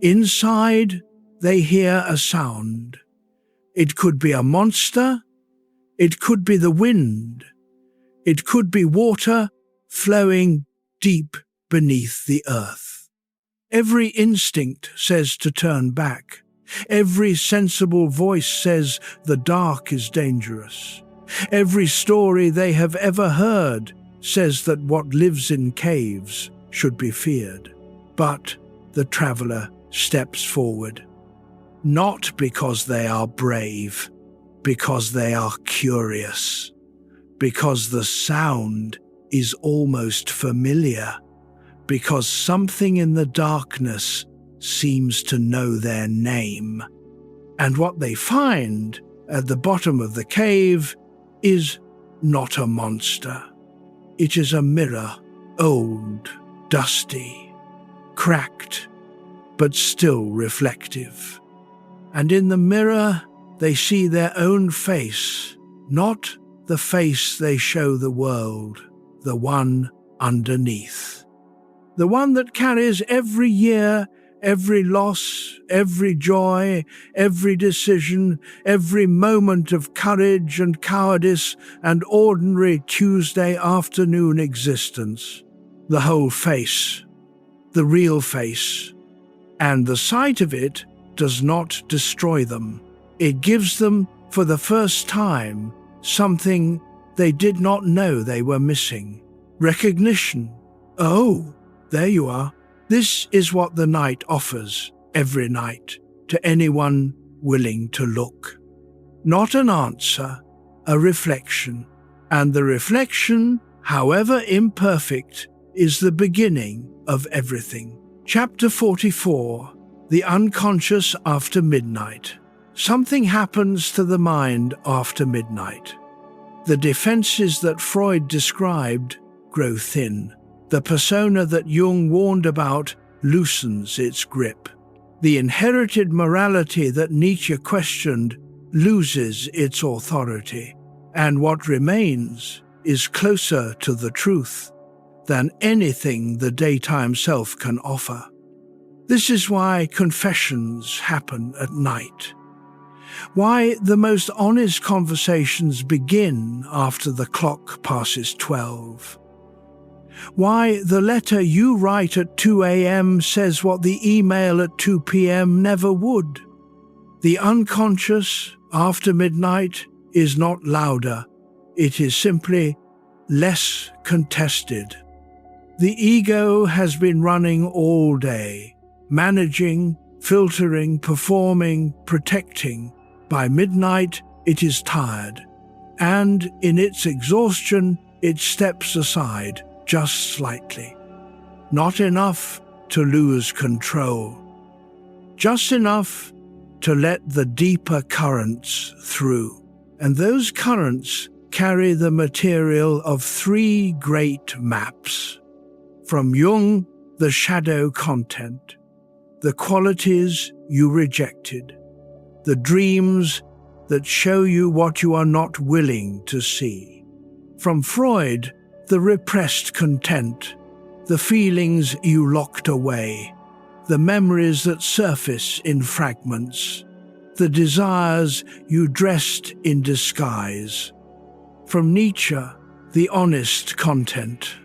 Inside, they hear a sound. It could be a monster. It could be the wind. It could be water flowing deep beneath the earth. Every instinct says to turn back. Every sensible voice says the dark is dangerous. Every story they have ever heard says that what lives in caves should be feared. But the traveler steps forward, not because they are brave, because they are curious, because the sound is almost familiar, because something in the darkness seems to know their name. And what they find at the bottom of the cave is not a monster. It is a mirror, old, dusty, cracked, but still reflective. And in the mirror, they see their own face, not the face they show the world, the one underneath. The one that carries every year, every loss, every joy, every decision, every moment of courage and cowardice and ordinary Tuesday afternoon existence. The whole face, the real face, and the sight of it does not destroy them. It gives them, for the first time, something they did not know they were missing. Recognition. Oh, there you are. This is what the night offers every night to anyone willing to look. Not an answer, a reflection. And the reflection, however imperfect, is the beginning of everything. Chapter 44. The unconscious after midnight. Something happens to the mind after midnight. The defenses that Freud described grow thin. The persona that Jung warned about loosens its grip. The inherited morality that Nietzsche questioned loses its authority. And what remains is closer to the truth than anything the daytime self can offer. This is why confessions happen at night. Why the most honest conversations begin after the clock passes 12. Why the letter you write at 2 a.m. says what the email at 2 p.m. never would. The unconscious after midnight is not louder. It is simply less contested. The ego has been running all day, managing, filtering, performing, protecting. By midnight, it is tired, and in its exhaustion, it steps aside just slightly. Not enough to lose control, just enough to let the deeper currents through. And those currents carry the material of 3 great maps. From Jung, the shadow content, the qualities you rejected, the dreams that show you what you are not willing to see. From Freud, the repressed content, the feelings you locked away, the memories that surface in fragments, the desires you dressed in disguise. From Nietzsche, the honest content,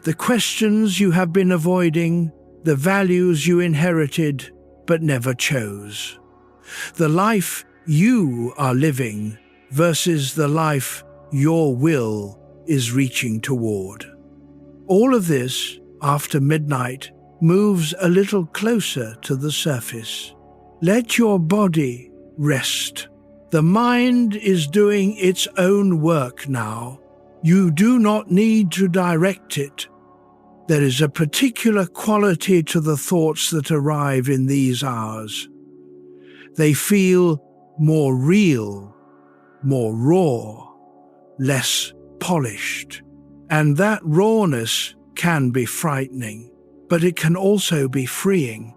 the questions you have been avoiding, the values you inherited but never chose. The life you are living versus the life your will is reaching toward. All of this, after midnight, moves a little closer to the surface. Let your body rest. The mind is doing its own work now. You do not need to direct it. There is a particular quality to the thoughts that arrive in these hours. They feel more real, more raw, less polished. And that rawness can be frightening, but it can also be freeing.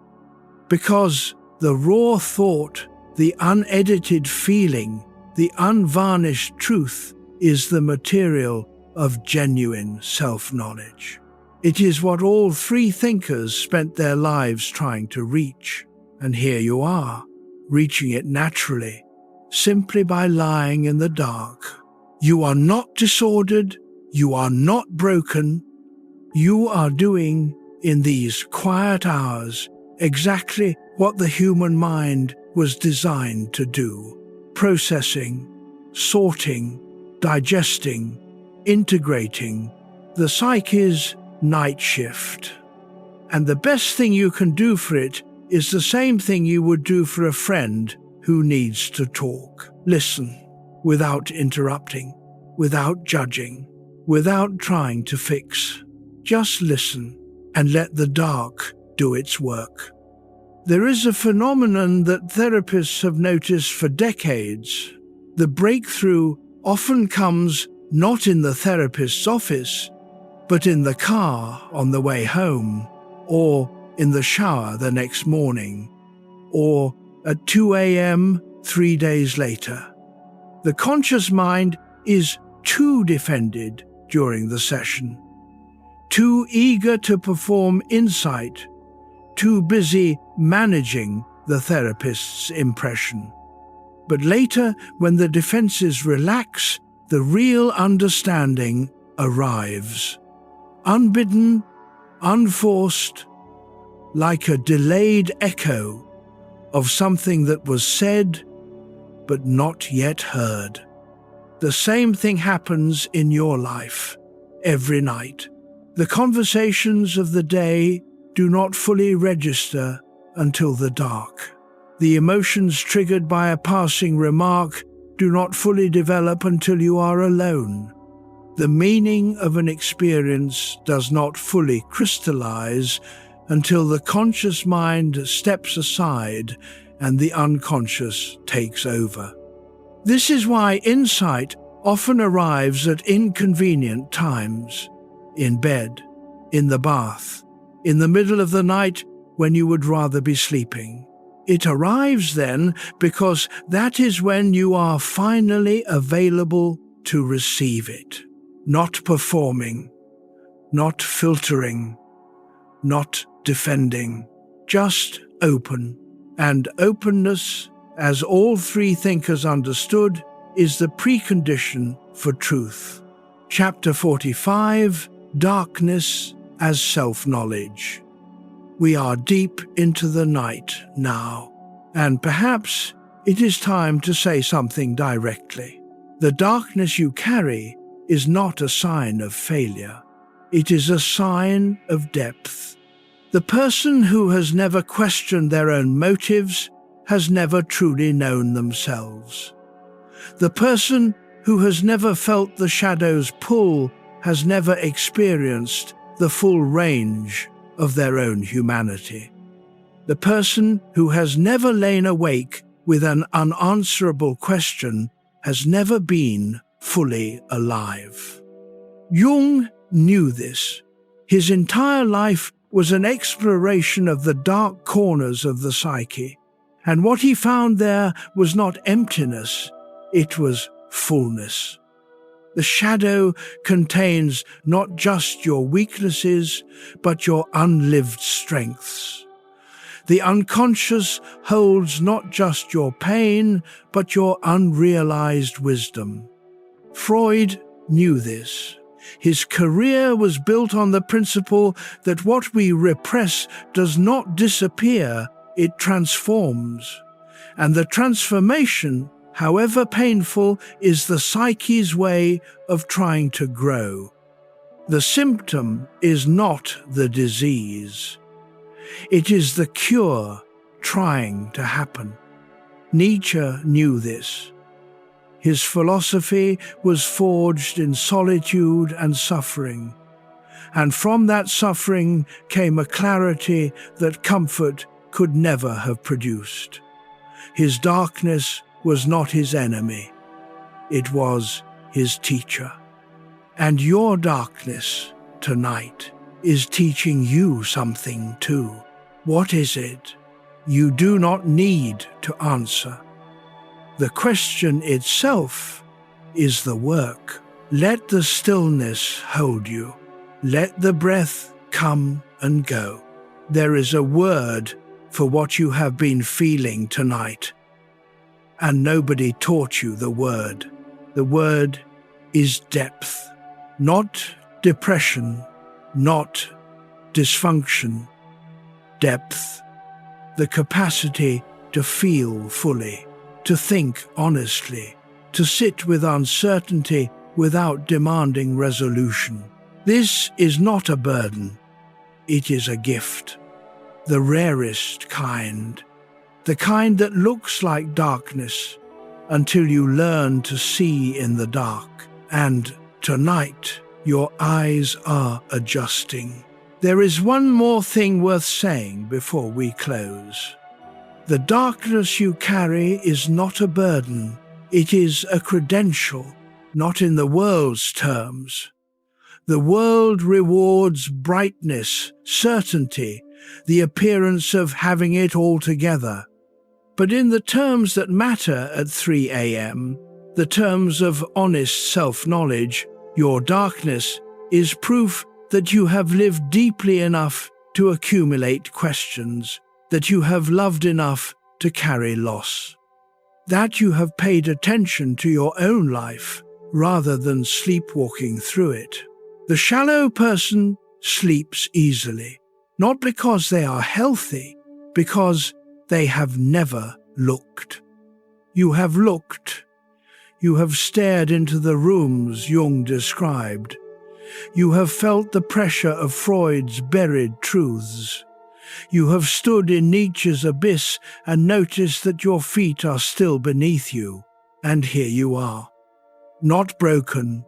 Because the raw thought, the unedited feeling, the unvarnished truth is the material of genuine self-knowledge. It is what all 3 thinkers spent their lives trying to reach. And here you are, reaching it naturally, simply by lying in the dark. You are not disordered, you are not broken. You are doing, in these quiet hours, exactly what the human mind was designed to do. Processing, sorting, digesting, integrating the psyche's night shift. And the best thing you can do for it is the same thing you would do for a friend who needs to talk. Listen without interrupting, without judging, without trying to fix. Just listen and let the dark do its work. There is a phenomenon that therapists have noticed for decades. The breakthrough often comes not in the therapist's office, but in the car on the way home, or in the shower the next morning, or at 2 a.m. 3 days later. The conscious mind is too defended during the session, too eager to perform insight, too busy managing the therapist's impression. But later, when the defenses relax, the real understanding arrives. Unbidden, unforced, like a delayed echo of something that was said but not yet heard. The same thing happens in your life every night. The conversations of the day do not fully register until the dark. The emotions triggered by a passing remark do not fully develop until you are alone. The meaning of an experience does not fully crystallize until the conscious mind steps aside and the unconscious takes over. This is why insight often arrives at inconvenient times, in bed, in the bath, in the middle of the night when you would rather be sleeping. It arrives then because that is when you are finally available to receive it, not performing, not filtering, not defending, just open. And openness, as all three thinkers understood, is the precondition for truth. Chapter 45, Darkness as Self-Knowledge. We are deep into the night now, and perhaps it is time to say something directly. The darkness you carry is not a sign of failure. It is a sign of depth. The person who has never questioned their own motives has never truly known themselves. The person who has never felt the shadow's pull has never experienced the full range of their own humanity. The person who has never lain awake with an unanswerable question has never been fully alive. Jung knew this. His entire life was an exploration of the dark corners of the psyche, and what he found there was not emptiness, it was fullness. The shadow contains not just your weaknesses, but your unlived strengths. The unconscious holds not just your pain, but your unrealized wisdom. Freud knew this. His career was built on the principle that what we repress does not disappear, it transforms. And the transformation, however painful, is the psyche's way of trying to grow. The symptom is not the disease. It is the cure trying to happen. Nietzsche knew this. His philosophy was forged in solitude and suffering, and from that suffering came a clarity that comfort could never have produced. His darkness was not his enemy, it was his teacher. And your darkness tonight is teaching you something too. What is it? You do not need to answer. The question itself is the work. Let the stillness hold you. Let the breath come and go. There is a word for what you have been feeling tonight, and nobody taught you the word. The word is depth, not depression, not dysfunction. Depth, the capacity to feel fully, to think honestly, to sit with uncertainty without demanding resolution. This is not a burden, it is a gift. The rarest kind. The kind that looks like darkness until you learn to see in the dark. And tonight, your eyes are adjusting. There is one more thing worth saying before we close. The darkness you carry is not a burden. It is a credential, not in the world's terms. The world rewards brightness, certainty, the appearance of having it all together. But in the terms that matter at 3 a.m., the terms of honest self-knowledge, your darkness is proof that you have lived deeply enough to accumulate questions, that you have loved enough to carry loss, that you have paid attention to your own life rather than sleepwalking through it. The shallow person sleeps easily, not because they are healthy, because they have never looked. You have looked. You have stared into the rooms Jung described. You have felt the pressure of Freud's buried truths. You have stood in Nietzsche's abyss and noticed that your feet are still beneath you. And here you are. Not broken,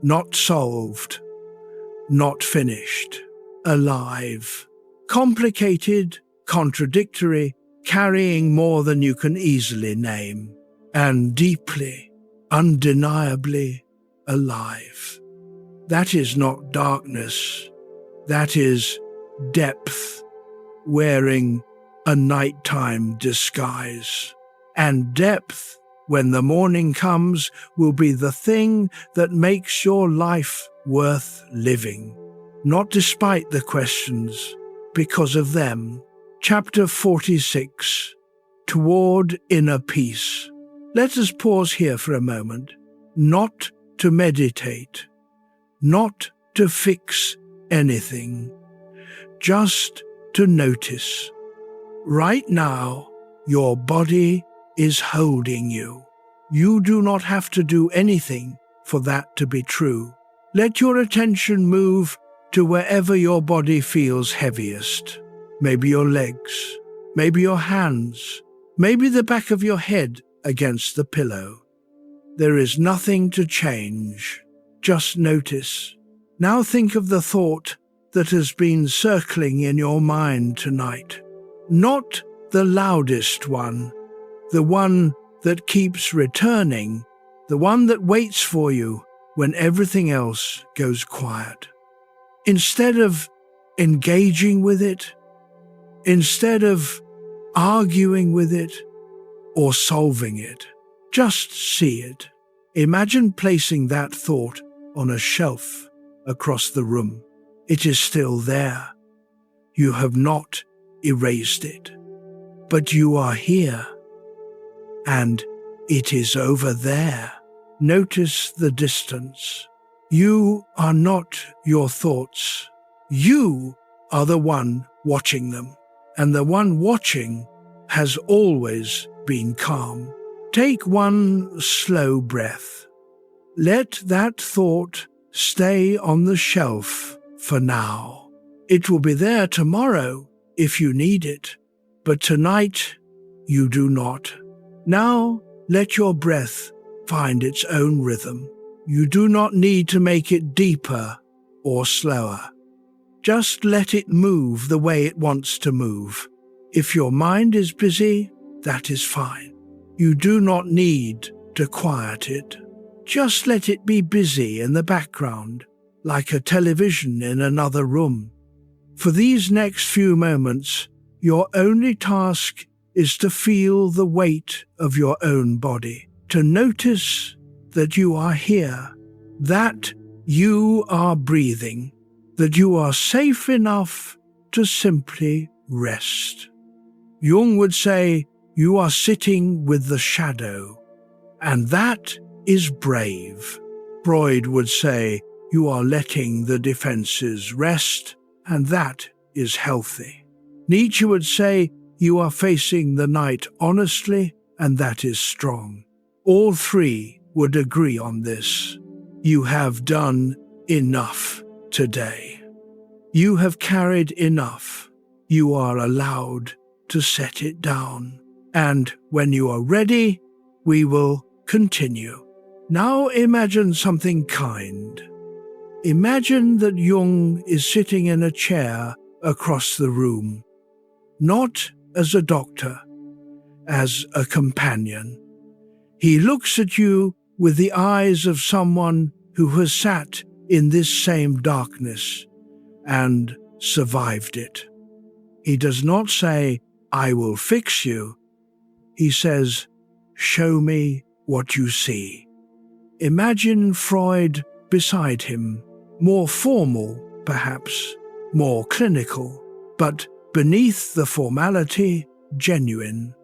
not solved, not finished. Alive. Complicated, contradictory, carrying more than you can easily name. And deeply, undeniably alive. That is not darkness. That is depth, wearing a nighttime disguise. And depth, when the morning comes, will be the thing that makes your life worth living. Not despite the questions, because of them. Chapter 46. Toward Inner Peace. Let us pause here for a moment, not to meditate, not to fix anything, just to notice. Right now, your body is holding you. You do not have to do anything for that to be true. Let your attention move to wherever your body feels heaviest. Maybe your legs, maybe your hands, maybe the back of your head against the pillow. There is nothing to change. Just notice. Now think of the thought that has been circling in your mind tonight. Not the loudest one, the one that keeps returning, the one that waits for you when everything else goes quiet. Instead of engaging with it, instead of arguing with it or solving it, just see it. Imagine placing that thought on a shelf across the room. It is still there. You have not erased it, but you are here, and it is over there. Notice the distance. You are not your thoughts. You are the one watching them, and the one watching has always been calm. Take one slow breath. Let that thought stay on the shelf for now. It will be there tomorrow if you need it, but tonight you do not. Now let your breath find its own rhythm. You do not need to make it deeper or slower. Just let it move the way it wants to move. If your mind is busy, that is fine. You do not need to quiet it. Just let it be busy in the background, like a television in another room. For these next few moments, your only task is to feel the weight of your own body, to notice that you are here, that you are breathing, that you are safe enough to simply rest. Jung would say, you are sitting with the shadow, and that is brave. Freud would say, you are letting the defenses rest, and that is healthy. Nietzsche would say, you are facing the night honestly, and that is strong. All three would agree on this. You have done enough today. You have carried enough. You are allowed to set it down. And when you are ready, we will continue. Now imagine something kind. Imagine that Jung is sitting in a chair across the room, not as a doctor, as a companion. He looks at you with the eyes of someone who has sat in this same darkness and survived it. He does not say, "I will fix you." He says, "Show me what you see." Imagine Freud beside him, more formal, perhaps, more clinical, but beneath the formality, genuine.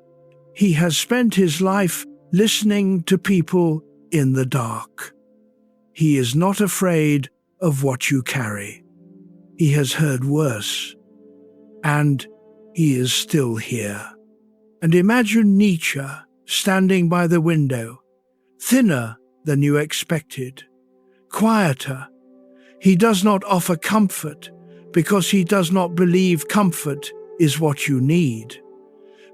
He has spent his life listening to people in the dark. He is not afraid of what you carry. He has heard worse, and he is still here. And imagine Nietzsche standing by the window, thinner than you expected, quieter. He does not offer comfort because he does not believe comfort is what you need,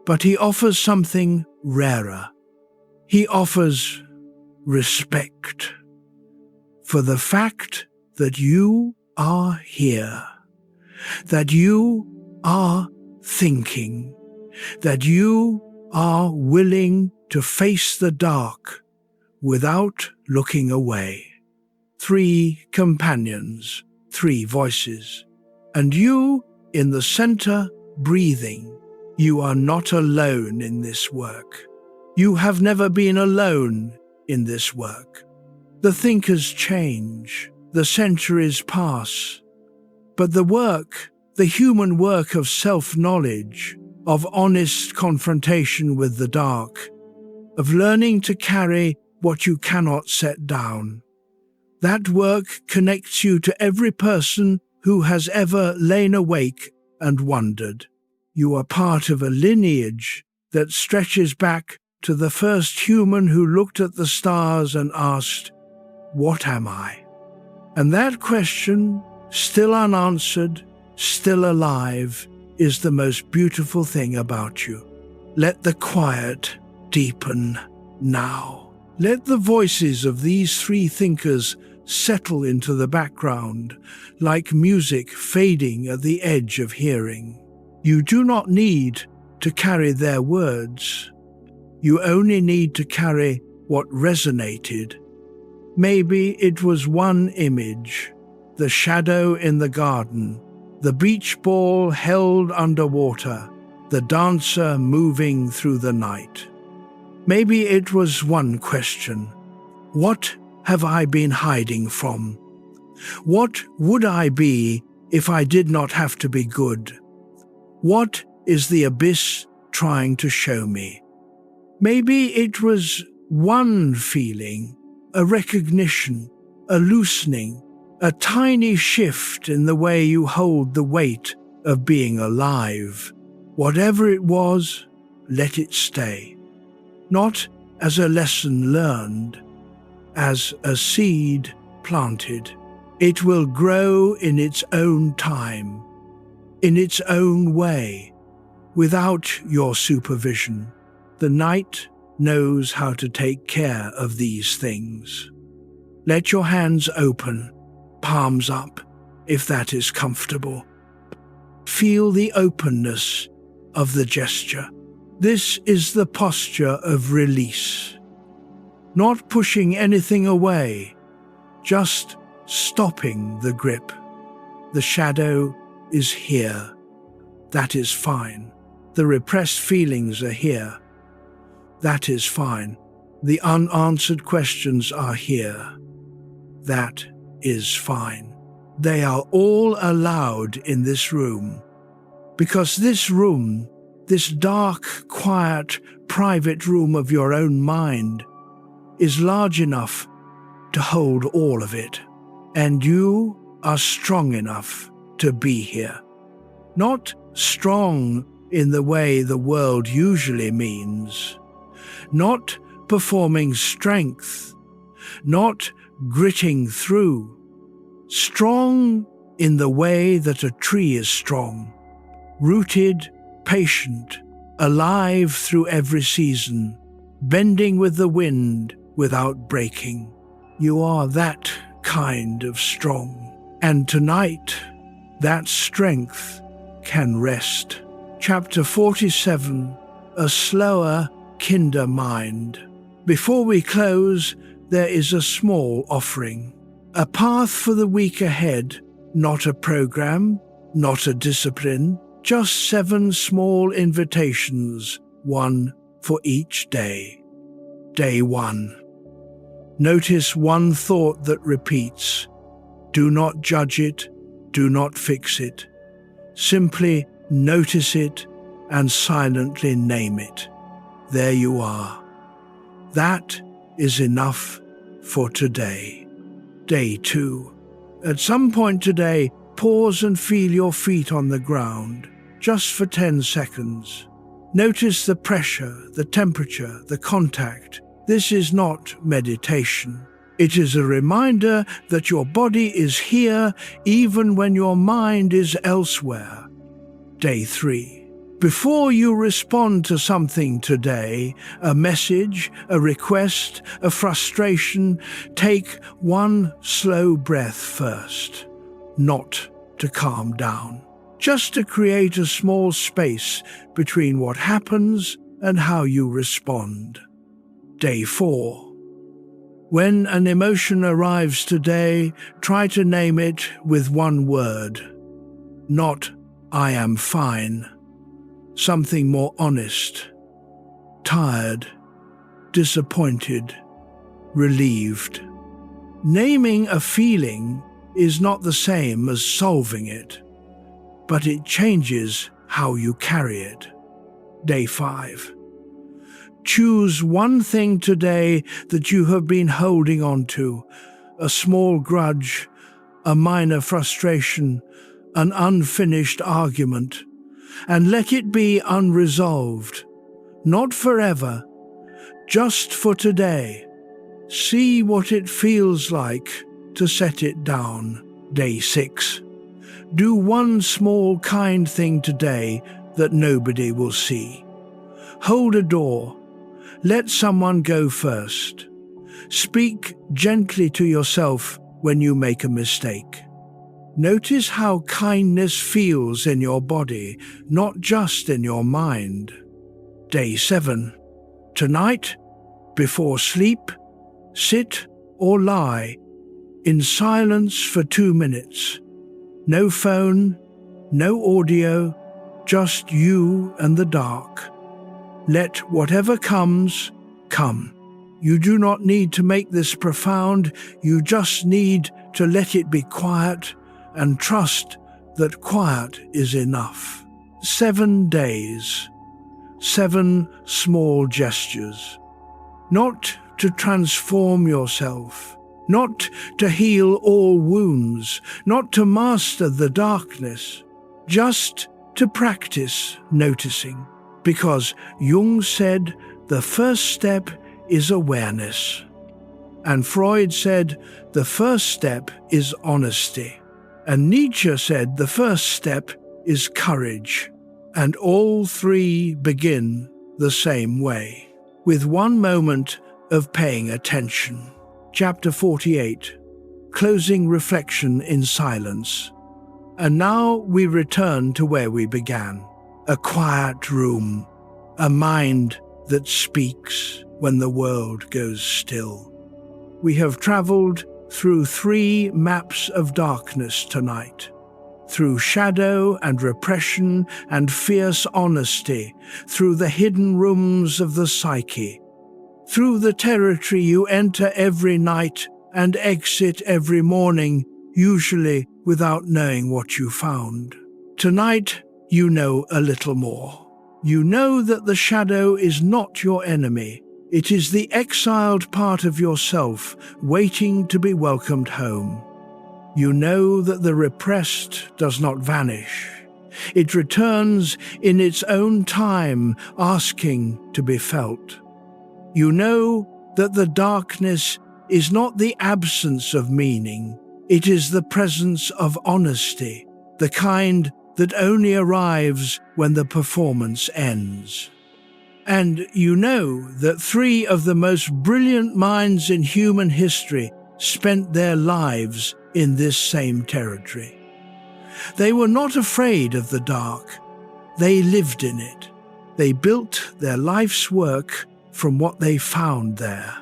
but he offers something rarer. He offers respect for the fact that you are here, that you are thinking, that you are willing to face the dark without looking away. 3 companions, 3 voices, and you in the center breathing. You are not alone in this work. You have never been alone in this work. The thinkers change, the centuries pass, but the work, the human work of self-knowledge, of honest confrontation with the dark, of learning to carry what you cannot set down, that work connects you to every person who has ever lain awake and wondered. You are part of a lineage that stretches back to the first human who looked at the stars and asked, "What am I?" And that question, still unanswered, still alive, is the most beautiful thing about you. Let the quiet deepen now. Let the voices of these 3 thinkers settle into the background, like music fading at the edge of hearing. You do not need to carry their words. You only need to carry what resonated. Maybe it was one image, the shadow in the garden, the beach ball held underwater, the dancer moving through the night. Maybe it was one question. What have I been hiding from? What would I be if I did not have to be good? What is the abyss trying to show me? Maybe it was one feeling, a recognition, a loosening, a tiny shift in the way you hold the weight of being alive. Whatever it was, let it stay. Not as a lesson learned, as a seed planted. It will grow in its own time, in its own way, without your supervision. The night knows how to take care of these things. Let your hands open, palms up, if that is comfortable. Feel the openness of the gesture. This is the posture of release. Not pushing anything away, just stopping the grip. The shadow is here. That is fine. The repressed feelings are here. That is fine. The unanswered questions are here. That is fine. They are all allowed in this room. Because this room, this dark, quiet, private room of your own mind, is large enough to hold all of it. And you are strong enough to be here. Not strong in the way the world usually means. Not performing strength not gritting through. Strong in the way that a tree is strong, rooted, patient, alive through every season, bending with the wind without breaking. You are that kind of strong. And tonight, that strength can rest. Chapter 47, A Slower, Kinder Mind. Before we close, there is a small offering. A path for the week ahead, not a program, not a discipline, just 7 small invitations, one for each day. Day 1. Notice one thought that repeats. Do not judge it, do not fix it. Simply notice it and silently name it. There you are. That is enough for today. Day 2. At some point today, pause and feel your feet on the ground, just for 10 seconds. Notice the pressure, the temperature, the contact. This is not meditation. It is a reminder that your body is here even when your mind is elsewhere. Day 3. Before you respond to something today, a message, a request, a frustration, take one slow breath first. Not to calm down, just to create a small space between what happens and how you respond. Day 4. When an emotion arrives today, try to name it with one word. Not, I am fine. Something more honest. Tired, disappointed, relieved. Naming a feeling is not the same as solving it, but it changes how you carry it. Day 5. Choose one thing today that you have been holding on to, a small grudge, a minor frustration, an unfinished argument, and let it be unresolved. Not forever, just for today. See what it feels like to set it down. Day 6. Do one small kind thing today that nobody will see. Hold a door. Let someone go first. Speak gently to yourself when you make a mistake. Notice how kindness feels in your body, not just in your mind. Day 7. Tonight, before sleep, sit or lie in silence for 2 minutes. No phone, no audio, just you and the dark. Let whatever comes, come. You do not need to make this profound, you just need to let it be quiet and trust that quiet is enough. 7 days, 7 small gestures. Not to transform yourself, not to heal all wounds, not to master the darkness, just to practice noticing. Because Jung said the first step is awareness. And Freud said the first step is honesty. And Nietzsche said the first step is courage. And all 3 begin the same way, with one moment of paying attention. Chapter 48. Closing reflection in silence. And now we return to where we began. A quiet room, a mind that speaks when the world goes still. We have traveled through 3 maps of darkness tonight, through shadow and repression and fierce honesty, through the hidden rooms of the psyche, through the territory you enter every night and exit every morning, usually without knowing what you found. Tonight, you know a little more. You know that the shadow is not your enemy. It is the exiled part of yourself waiting to be welcomed home. You know that the repressed does not vanish. It returns in its own time, asking to be felt. You know that the darkness is not the absence of meaning, it is the presence of honesty, the kind that only arrives when the performance ends. And you know that 3 of the most brilliant minds in human history spent their lives in this same territory. They were not afraid of the dark. They lived in it. They built their life's work from what they found there.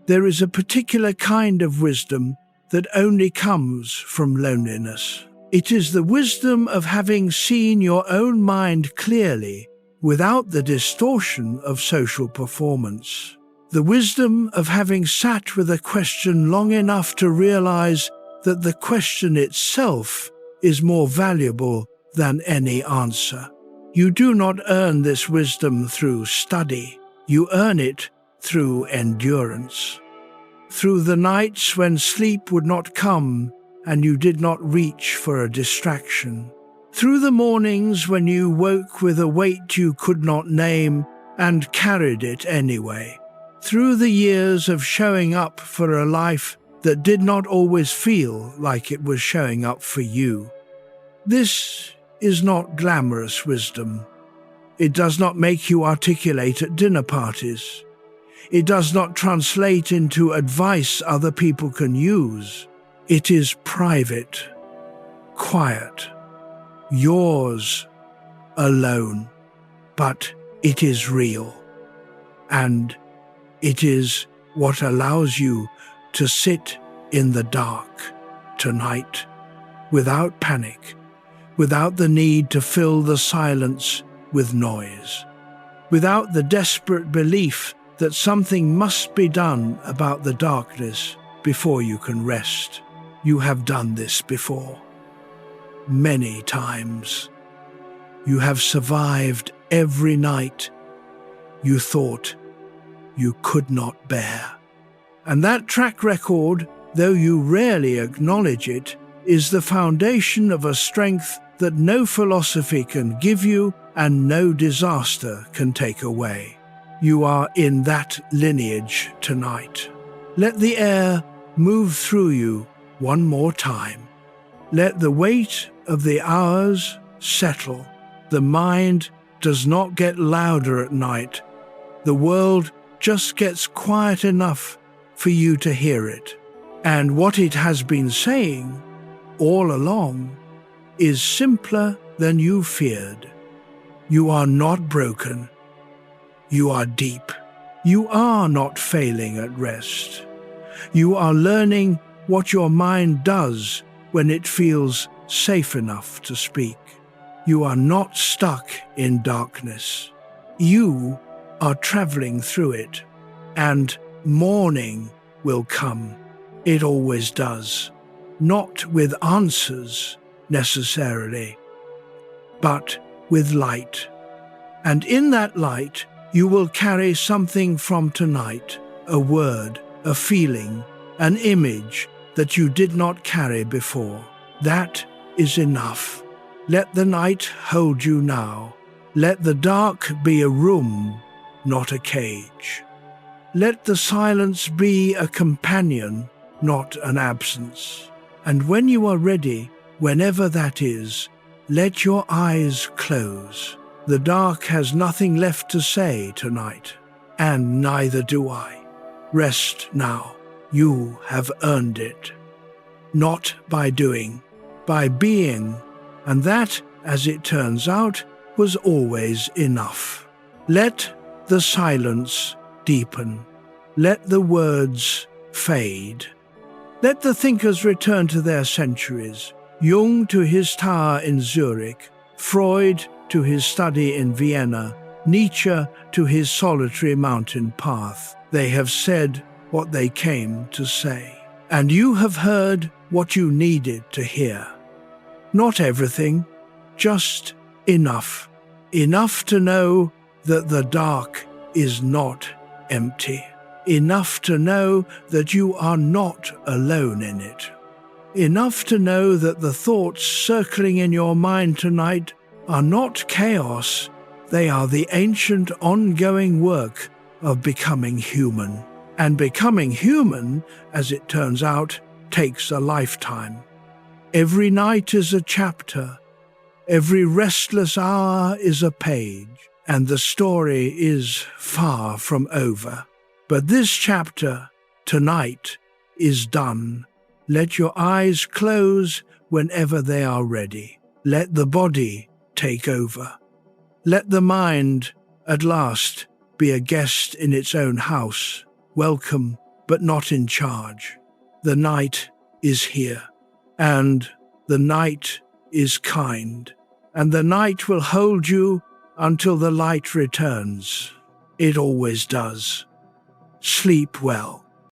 There is a particular kind of wisdom that only comes from loneliness. It is the wisdom of having seen your own mind clearly without the distortion of social performance. The wisdom of having sat with a question long enough to realize that the question itself is more valuable than any answer. You do not earn this wisdom through study. You earn it through endurance. Through the nights when sleep would not come and you did not reach for a distraction. Through the mornings when you woke with a weight you could not name and carried it anyway. Through the years of showing up for a life that did not always feel like it was showing up for you. This is not glamorous wisdom. It does not make you articulate at dinner parties. It does not translate into advice other people can use. It is private, quiet, yours alone, but it is real. And it is what allows you to sit in the dark tonight without panic, without the need to fill the silence with noise, without the desperate belief that something must be done about the darkness before you can rest. You have done this before. Many times. You have survived every night you thought you could not bear. And that track record, though you rarely acknowledge it, is the foundation of a strength that no philosophy can give you and no disaster can take away. You are in that lineage tonight. Let the air move through you one more time. Let the weight of the hours settle. The mind does not get louder at night. The world just gets quiet enough for you to hear it. And what it has been saying all along is simpler than you feared. You are not broken. You are deep. You are not failing at rest. You are learning what your mind does when it feels safe enough to speak. You are not stuck in darkness. You are traveling through it, and morning will come. It always does. Not with answers, necessarily, but with light. And in that light, you will carry something from tonight, a word, a feeling, an image that you did not carry before. That is enough. Let the night hold you now. Let the dark be a room, not a cage. Let the silence be a companion, not an absence. And when you are ready, whenever that is, let your eyes close. The dark has nothing left to say tonight, and neither do I. Rest now. You have earned it. Not by doing, by being, and that, as it turns out, was always enough. Let the silence deepen. Let the words fade. Let the thinkers return to their centuries. Jung to his tower in Zurich, Freud to his study in Vienna, Nietzsche to his solitary mountain path. They have said what they came to say. And you have heard what you needed to hear. Not everything, just enough. Enough to know that the dark is not empty. Enough to know that you are not alone in it. Enough to know that the thoughts circling in your mind tonight are not chaos, they are the ancient ongoing work of becoming human. And becoming human, as it turns out, takes a lifetime. Every night is a chapter. Every restless hour is a page. And the story is far from over. But this chapter, tonight, is done. Let your eyes close whenever they are ready. Let the body take over. Let the mind, at last, be a guest in its own house, welcome but not in charge. The night is here, and the night is kind, and the night will hold you until the light returns. It always does. Sleep well.